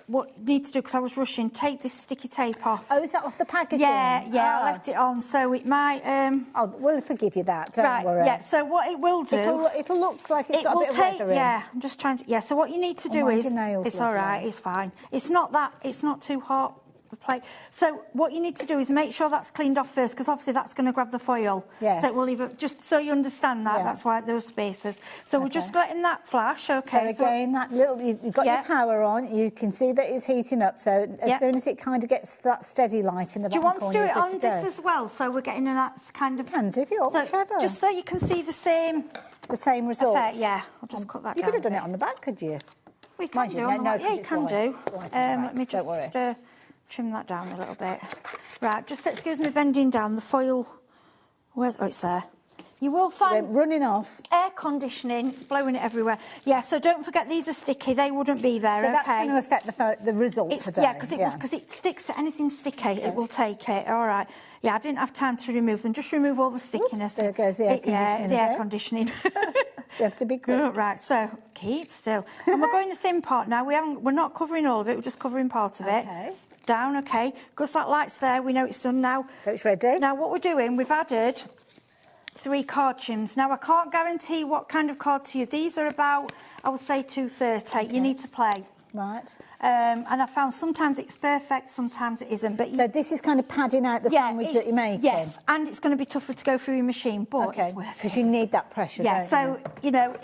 what you need to do, because I was rushing, take this sticky tape off. Oh, is that off the packaging? Yeah, I left it on, so it might... Oh, we'll forgive you that, don't worry. Yeah, so what it will do... It'll look like it's got a bit of weather in. Yeah, I'm just trying to... Yeah, so what you need to do is... It's all right, it's fine. It's not too hot, the plate. So what you need to do is make sure that's cleaned off first, because obviously that's going to grab the foil. Yes. So it will leave it... Just so you understand that, that's why those spaces. So we're just letting that flash, okay? So again, that little... You've got your power on, you can see that it's heating up, so as soon as it kind of gets that steady light in the bottom corner, do you want to do it on this as well, so we're getting a kind of... Can do if you want, whichever. Just so you can see the same result. Effect, yeah, I'll just cut that down. You could have done it on the back, could you? We can do. Yeah, you can do. Let me just Don't worry. trim that down a little bit. Right, just excuse me bending down. The foil, oh, it's there. You will find... running off. Air conditioning, it's blowing it everywhere. Yeah, so don't forget these are sticky, they wouldn't be there, so that's going to affect the result today. Yeah, because it sticks to anything sticky, it will take it. All right. Yeah, I didn't have time to remove them. Just remove all the stickiness. Oops, there goes the air conditioning. The air conditioning. You have to be quick. Right, so keep still. And we're going the thin part now. We're not covering all of it, we're just covering part of it. Okay. Down, okay. Because that light's there, we know it's done now. So it's ready. Now what we're doing, we've added 3 card trims. Now I can't guarantee what kind of card to you. These are about, I would say, 230. Okay. You need to play. Right. And I found sometimes it's perfect, sometimes it isn't. But so this is kind of padding out the sandwich that you're making? Yes, and it's going to be tougher to go through your machine, but it's worth it. Because you need that pressure, don't you? Know,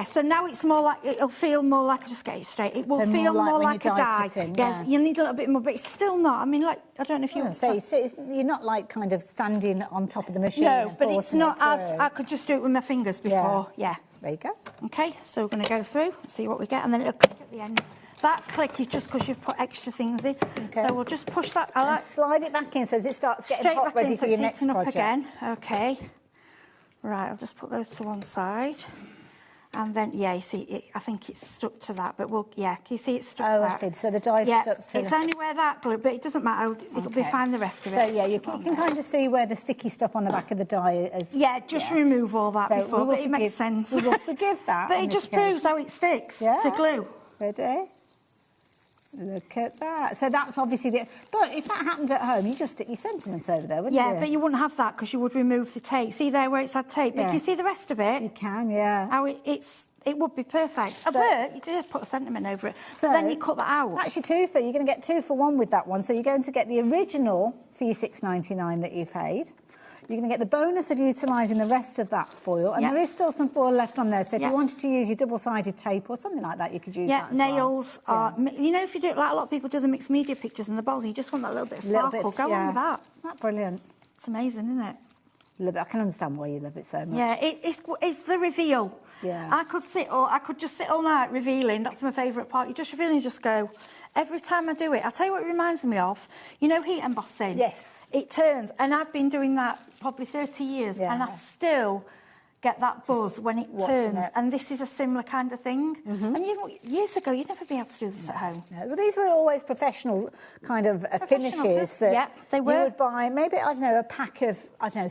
so now it's more like, it'll feel more like, I'll just get it straight, it will feel more like a die. Yes, you need a little bit more, but it's still not. I mean, like, I don't know if you... So you're not like kind of standing on top of the machine. No, but it's not as... I could just do it with my fingers before, There you go. Okay, so we're going to go through, see what we get, and then it'll click at the end. That click is just because you've put extra things in. Okay. So we'll just push that. And slide it back in so as it starts getting hot, ready for your next project. Again. Okay. Right, I'll just put those to one side. And then, you see, I think it's stuck to that, but can you see it's stuck to that? I see. So the die's stuck to it's only where that glue, but it doesn't matter. It'll be fine the rest of it. So, you can kind of see where the sticky stuff on the back of the die is. Yeah, just remove all that before, but it makes sense. We will forgive that. But it just proves how it sticks to glue. Ready? Look at that. So that's obviously But if that happened at home, you just stick your sentiments over there, wouldn't you? Yeah, but you wouldn't have that because you would remove the tape. See there where it's had tape? But if you see the rest of it... You can, yeah. How it would be perfect. But you just put a sentiment over it. So then you cut that out. That's your 2 for. You're going to get 2 for 1 with that one. So you're going to get the original for your $6.99 that you paid. You're going to get the bonus of utilising the rest of that foil. And there is still some foil left on there. So if you wanted to use your double-sided tape or something like that, you could use that as nails are... You know, if you do it like a lot of people do the mixed media pictures and the balls, you just want that little bit of sparkle. Go on with that. Isn't that brilliant? It's amazing, isn't it? Love it. I can understand why you love it so much. Yeah, it's the reveal. Yeah. I could just sit all night revealing. That's my favourite part. You just reveal and you just go... Every time I do it, I'll tell you what it reminds me of. You know heat embossing? Yes. It turns, and I've been doing that probably 30 years, and I still get that buzz when it turns. And this is a similar kind of thing. And years ago, you'd never be able to do this at home. No. Well, these were always professional kind of finishes that they were. You would buy, maybe, I don't know, a pack of,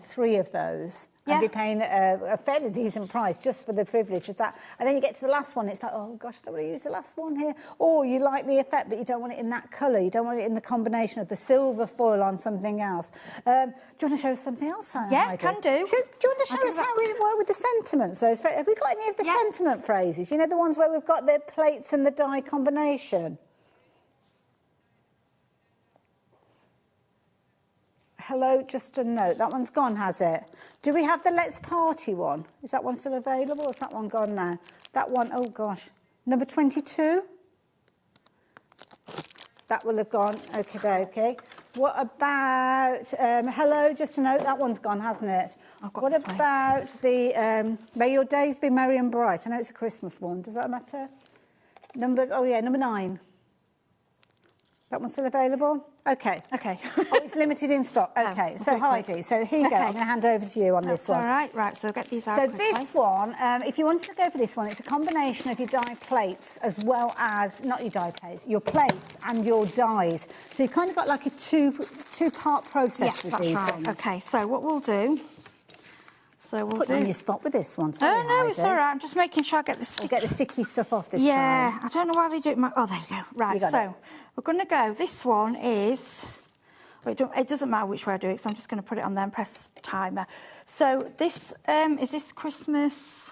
3 of those. And be paying a fairly decent price just for the privilege of that. And then you get to the last one, it's like, oh gosh, I don't want to use the last one here. Or you like the effect, but you don't want it in that colour. You don't want it in the combination of the silver foil on something else. Do you want to show us something else? Yeah, can do. Do you want to show us how we work with the sentiments? Have we got any of the sentiment phrases? You know, the ones where we've got the plates and the die combination? Hello, just a note. That one's gone, has it? Do we have the Let's Party one? Is that one still available or is that one gone now? That one, oh gosh. Number 22? That will have gone. Okay. What about, hello, just a note. That one's gone, hasn't it? What about the, May Your Days Be Merry and Bright? I know it's a Christmas one. Does that matter? Numbers, number 9. That one's still available? Okay. Okay. Oh, it's limited in stock. Okay. So Heidi, so here you go. I'm going to hand over to you on this one. All right. Right. So get these out. So quickly. this one, if you wanted to go for this one, it's a combination of your die plates as well as, not your die plates, your plates and your dies. So you've kind of got like a two-part process with these ones. Okay. So what we'll do. So we'll Put do. on your spot with this one. Sorry, no, it's Heidi. all right. I'm just making sure I get the sticky. Get the sticky stuff off this Yeah, time. I don't know why they do it. Oh, there you go. Right, so we're going to go. This one is. It doesn't matter which way I do it, so I'm just going to put it on there and press timer. So this is this Christmas.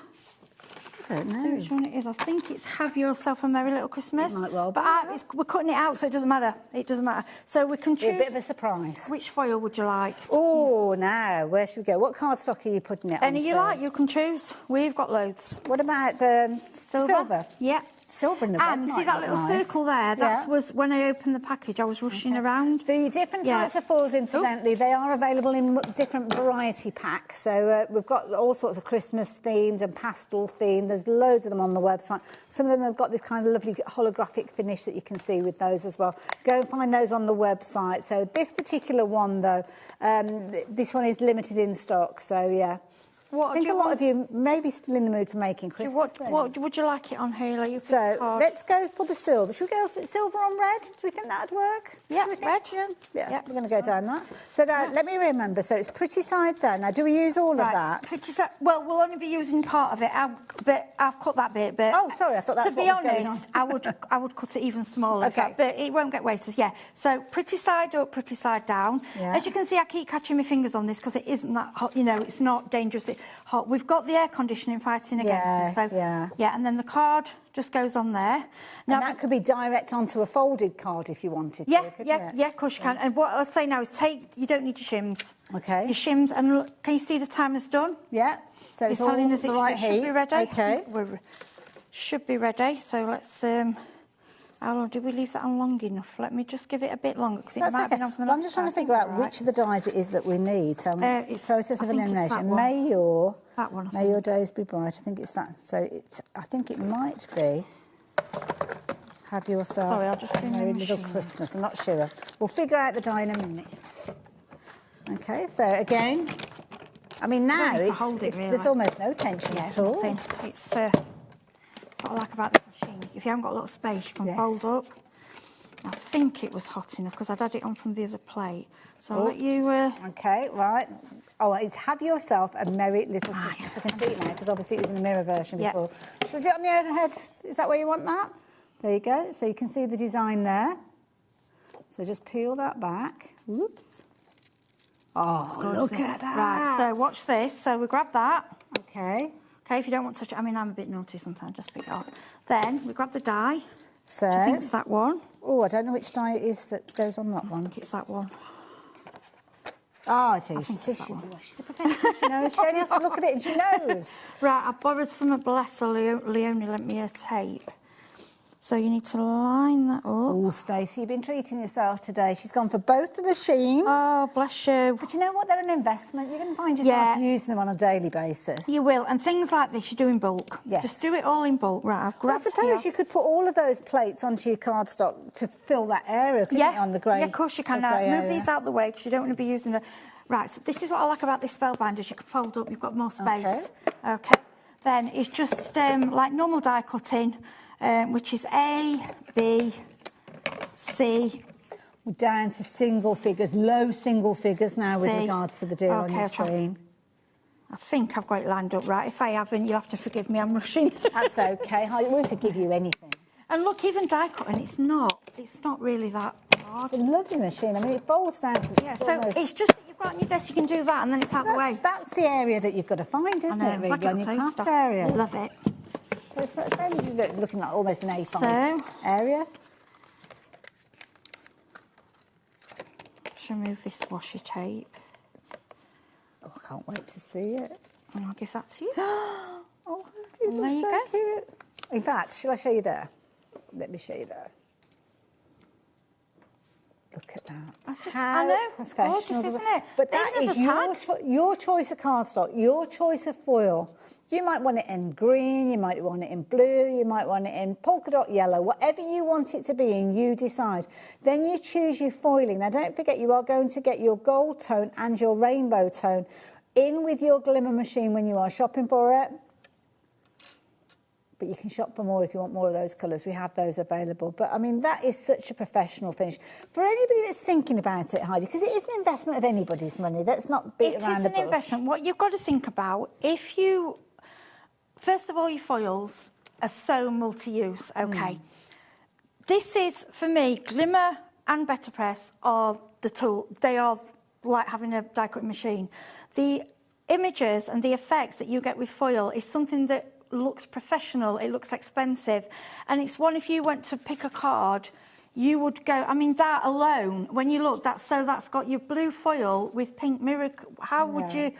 I don't know. So which one it is? I think it's Have Yourself a Merry Little Christmas. It might well be. But we're cutting it out, so it doesn't matter. It doesn't matter. So we can choose. Be a bit of a surprise. Which foil would you like? Oh, now where should we go? What cardstock are you putting it on? Any you like, you can choose. We've got loads. What about the silver? Yeah. Silver in the red. And you see that little circle there? That was when I opened the package, I was rushing around. The different types of foils, incidentally, they are available in different variety packs. So we've got all sorts of Christmas themed and pastel themed. There's loads of them on the website. Some of them have got this kind of lovely holographic finish that you can see with those as well. Go and find those on the website. So this particular one, though, this one is limited in stock. So, yeah. I think a lot of you may be still in the mood for making Christmas things. What would you like it on, Haley? So let's go for the silver. Should we go for silver on red? Do we think that would work? Yeah, red. Yeah, we're going to go down that. So now, let me remember. So it's pretty side down. Now, do we use all of that? Well, we'll only be using part of it. I've cut that bit. But oh, sorry, I thought that's to be honest, I would cut it even smaller. Okay, but it won't get wasted. Yeah. So pretty side up, pretty side down. Yeah. As you can see, I keep catching my fingers on this because it isn't that hot. You know, it's not dangerously hot. We've got the air conditioning fighting against us. So yeah, and then the card just goes on there. Now that could be direct onto a folded card if you wanted to. Yeah, of course you can. And what I'll say now is you don't need your shims. Okay. Your shims, and look, can you see the timer's done? Yeah. So it's telling us the right should be ready. Okay. Should be ready. So let's. How long did we leave that on long enough? Let me just give it a bit longer because it might have been on from the I'm just trying to figure out which of the dies it is that we need. So it's process of elimination. May your days be bright. I think it's that. So I think it might be Have Yourself a Merry Little Christmas. I'm not sure. We'll figure out the die in a minute. Okay. So again, I mean now there's almost no tension at all. It's what I like about this machine. If you haven't got a lot of space, you can fold up. I think it was hot enough because I'd had it on from the other plate. So I'll let you... Okay, right. Oh, it's Have Yourself a Merry Little Christmas. I can see it now because obviously it was in the mirror version before. Should I do it on the overhead? Is that where you want that? There you go. So you can see the design there. So just peel that back. Whoops. Oh, look at that. Right, so watch this. So we grab that. Okay. Okay, if you don't want to touch it, I mean, I'm a bit naughty sometimes, just pick it off. Then we grab the die. So, I think it's that one. Oh, I don't know which die it is that goes on that one. I think it's that one. Oh, it is. She's a professional. She knows. She only has to look at it and she knows. Right, I borrowed some of Blessa. Leonie lent me a tape. So you need to line that up. Oh, Stacey, you've been treating yourself today. She's gone for both the machines. Oh, bless you. But you know what? They're an investment. You're going to find yourself using them on a daily basis. You will. And things like this, you do in bulk. Yes. Just do it all in bulk. Right, I've grabbed I suppose you could put all of those plates onto your cardstock to fill that area, couldn't you, on the grey? Yeah, of course you can. Now, move these out the way because you don't want to be using the... Right, so this is what I like about this spellbinders. You can fold up, you've got more space. Okay. Then it's just like normal die cutting. Which is A, B, C. We're down to single figures, low single figures now with regards to the deal on your screen. I think I've got it lined up right. If I haven't, you'll have to forgive me, I'm rushing. That's okay. We'll forgive you anything. And look, even die cutting, it's not really that hard. It's a lovely machine. I mean, it folds down to... Yeah, so it's just that you've got on your desk, you can do that, and then it's out the way. That's the area that you've got to find, isn't it, really, on your craft area? Love it. So it's looking like almost an A5 area. Just remove this washi tape. Oh, I can't wait to see it. And I'll give that to you. Oh, there you go. Cute. In fact, shall I show you there? Let me show you there. Look at that. That's just, How I know, professional gorgeous, is isn't it? But that Even is as a your choice of cardstock, your choice of foil. You might want it in green, you might want it in blue, you might want it in polka dot yellow, whatever you want it to be in, you decide. Then you choose your foiling. Now, don't forget, you are going to get your gold tone and your rainbow tone in with your glimmer machine when you are shopping for it. But you can shop for more if you want more of those colours. We have those available. But, I mean, that is such a professional finish. For anybody that's thinking about it, Heidi, because it is an investment of anybody's money. Let's not beat around the bush. It is an investment. What you've got to think about, if you... First of all, your foils are so multi-use, OK? This is, for me, Glimmer and Better Press are the tool. They are like having a die-cutting machine. The images and the effects that you get with foil is something that looks professional, it looks expensive, and it's one, if you went to pick a card, you would go, I mean, that alone, when you look, that's got your blue foil with pink mirror. How would you...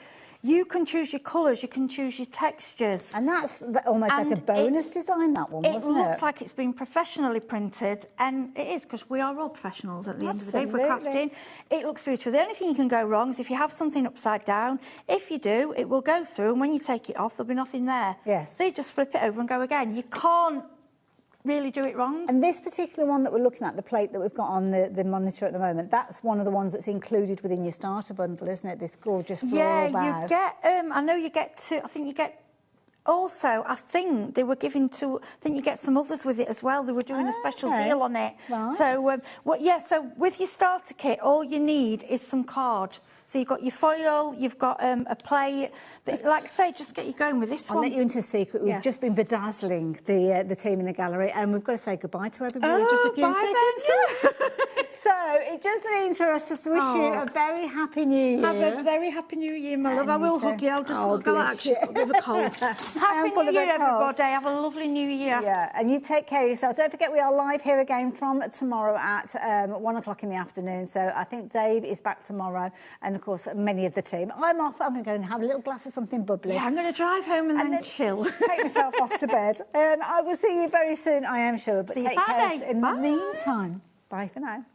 You can choose your colours, you can choose your textures. And that's almost like a bonus design, that one, wasn't it? It looks like it's been professionally printed, and it is, because we are all professionals at the end of the day. If we're crafting, it looks beautiful. The only thing you can go wrong is if you have something upside down. If you do, it will go through, and when you take it off, there'll be nothing there. Yes. So you just flip it over and go again. You can't really do it wrong. And this particular one that we're looking at, the plate that we've got on the monitor at the moment, that's one of the ones that's included within your starter bundle, isn't it? This gorgeous floral bag. You get, I know you get I think you get, also, I think they were giving I think you get some others with it as well. They were doing a special deal on it. Right. So, so with your starter kit, all you need is some card. So you've got your foil, you've got a plate. But like I say, just get you going with this one. I'll let you into a secret. We've just been bedazzling the team in the gallery, and we've got to say goodbye to everybody in just a few seconds. So it just means for us to wish you a very happy New Year. Have a very happy New Year, my love. I will hug you. I'll just go out. She's got a bit of a cold. Happy New Year, everybody. Have a lovely New Year. Yeah, and you take care of yourself. Don't forget, we are live here again from tomorrow at 1 o'clock in the afternoon. So I think Dave is back tomorrow, and of course many of the team. I'm off. I'm going to go and have a little glass of something bubbly. Yeah, I'm going to drive home and then chill. Take myself off to bed. I will see you very soon, I am sure. But see take you care Friday. in the meantime. Bye for now.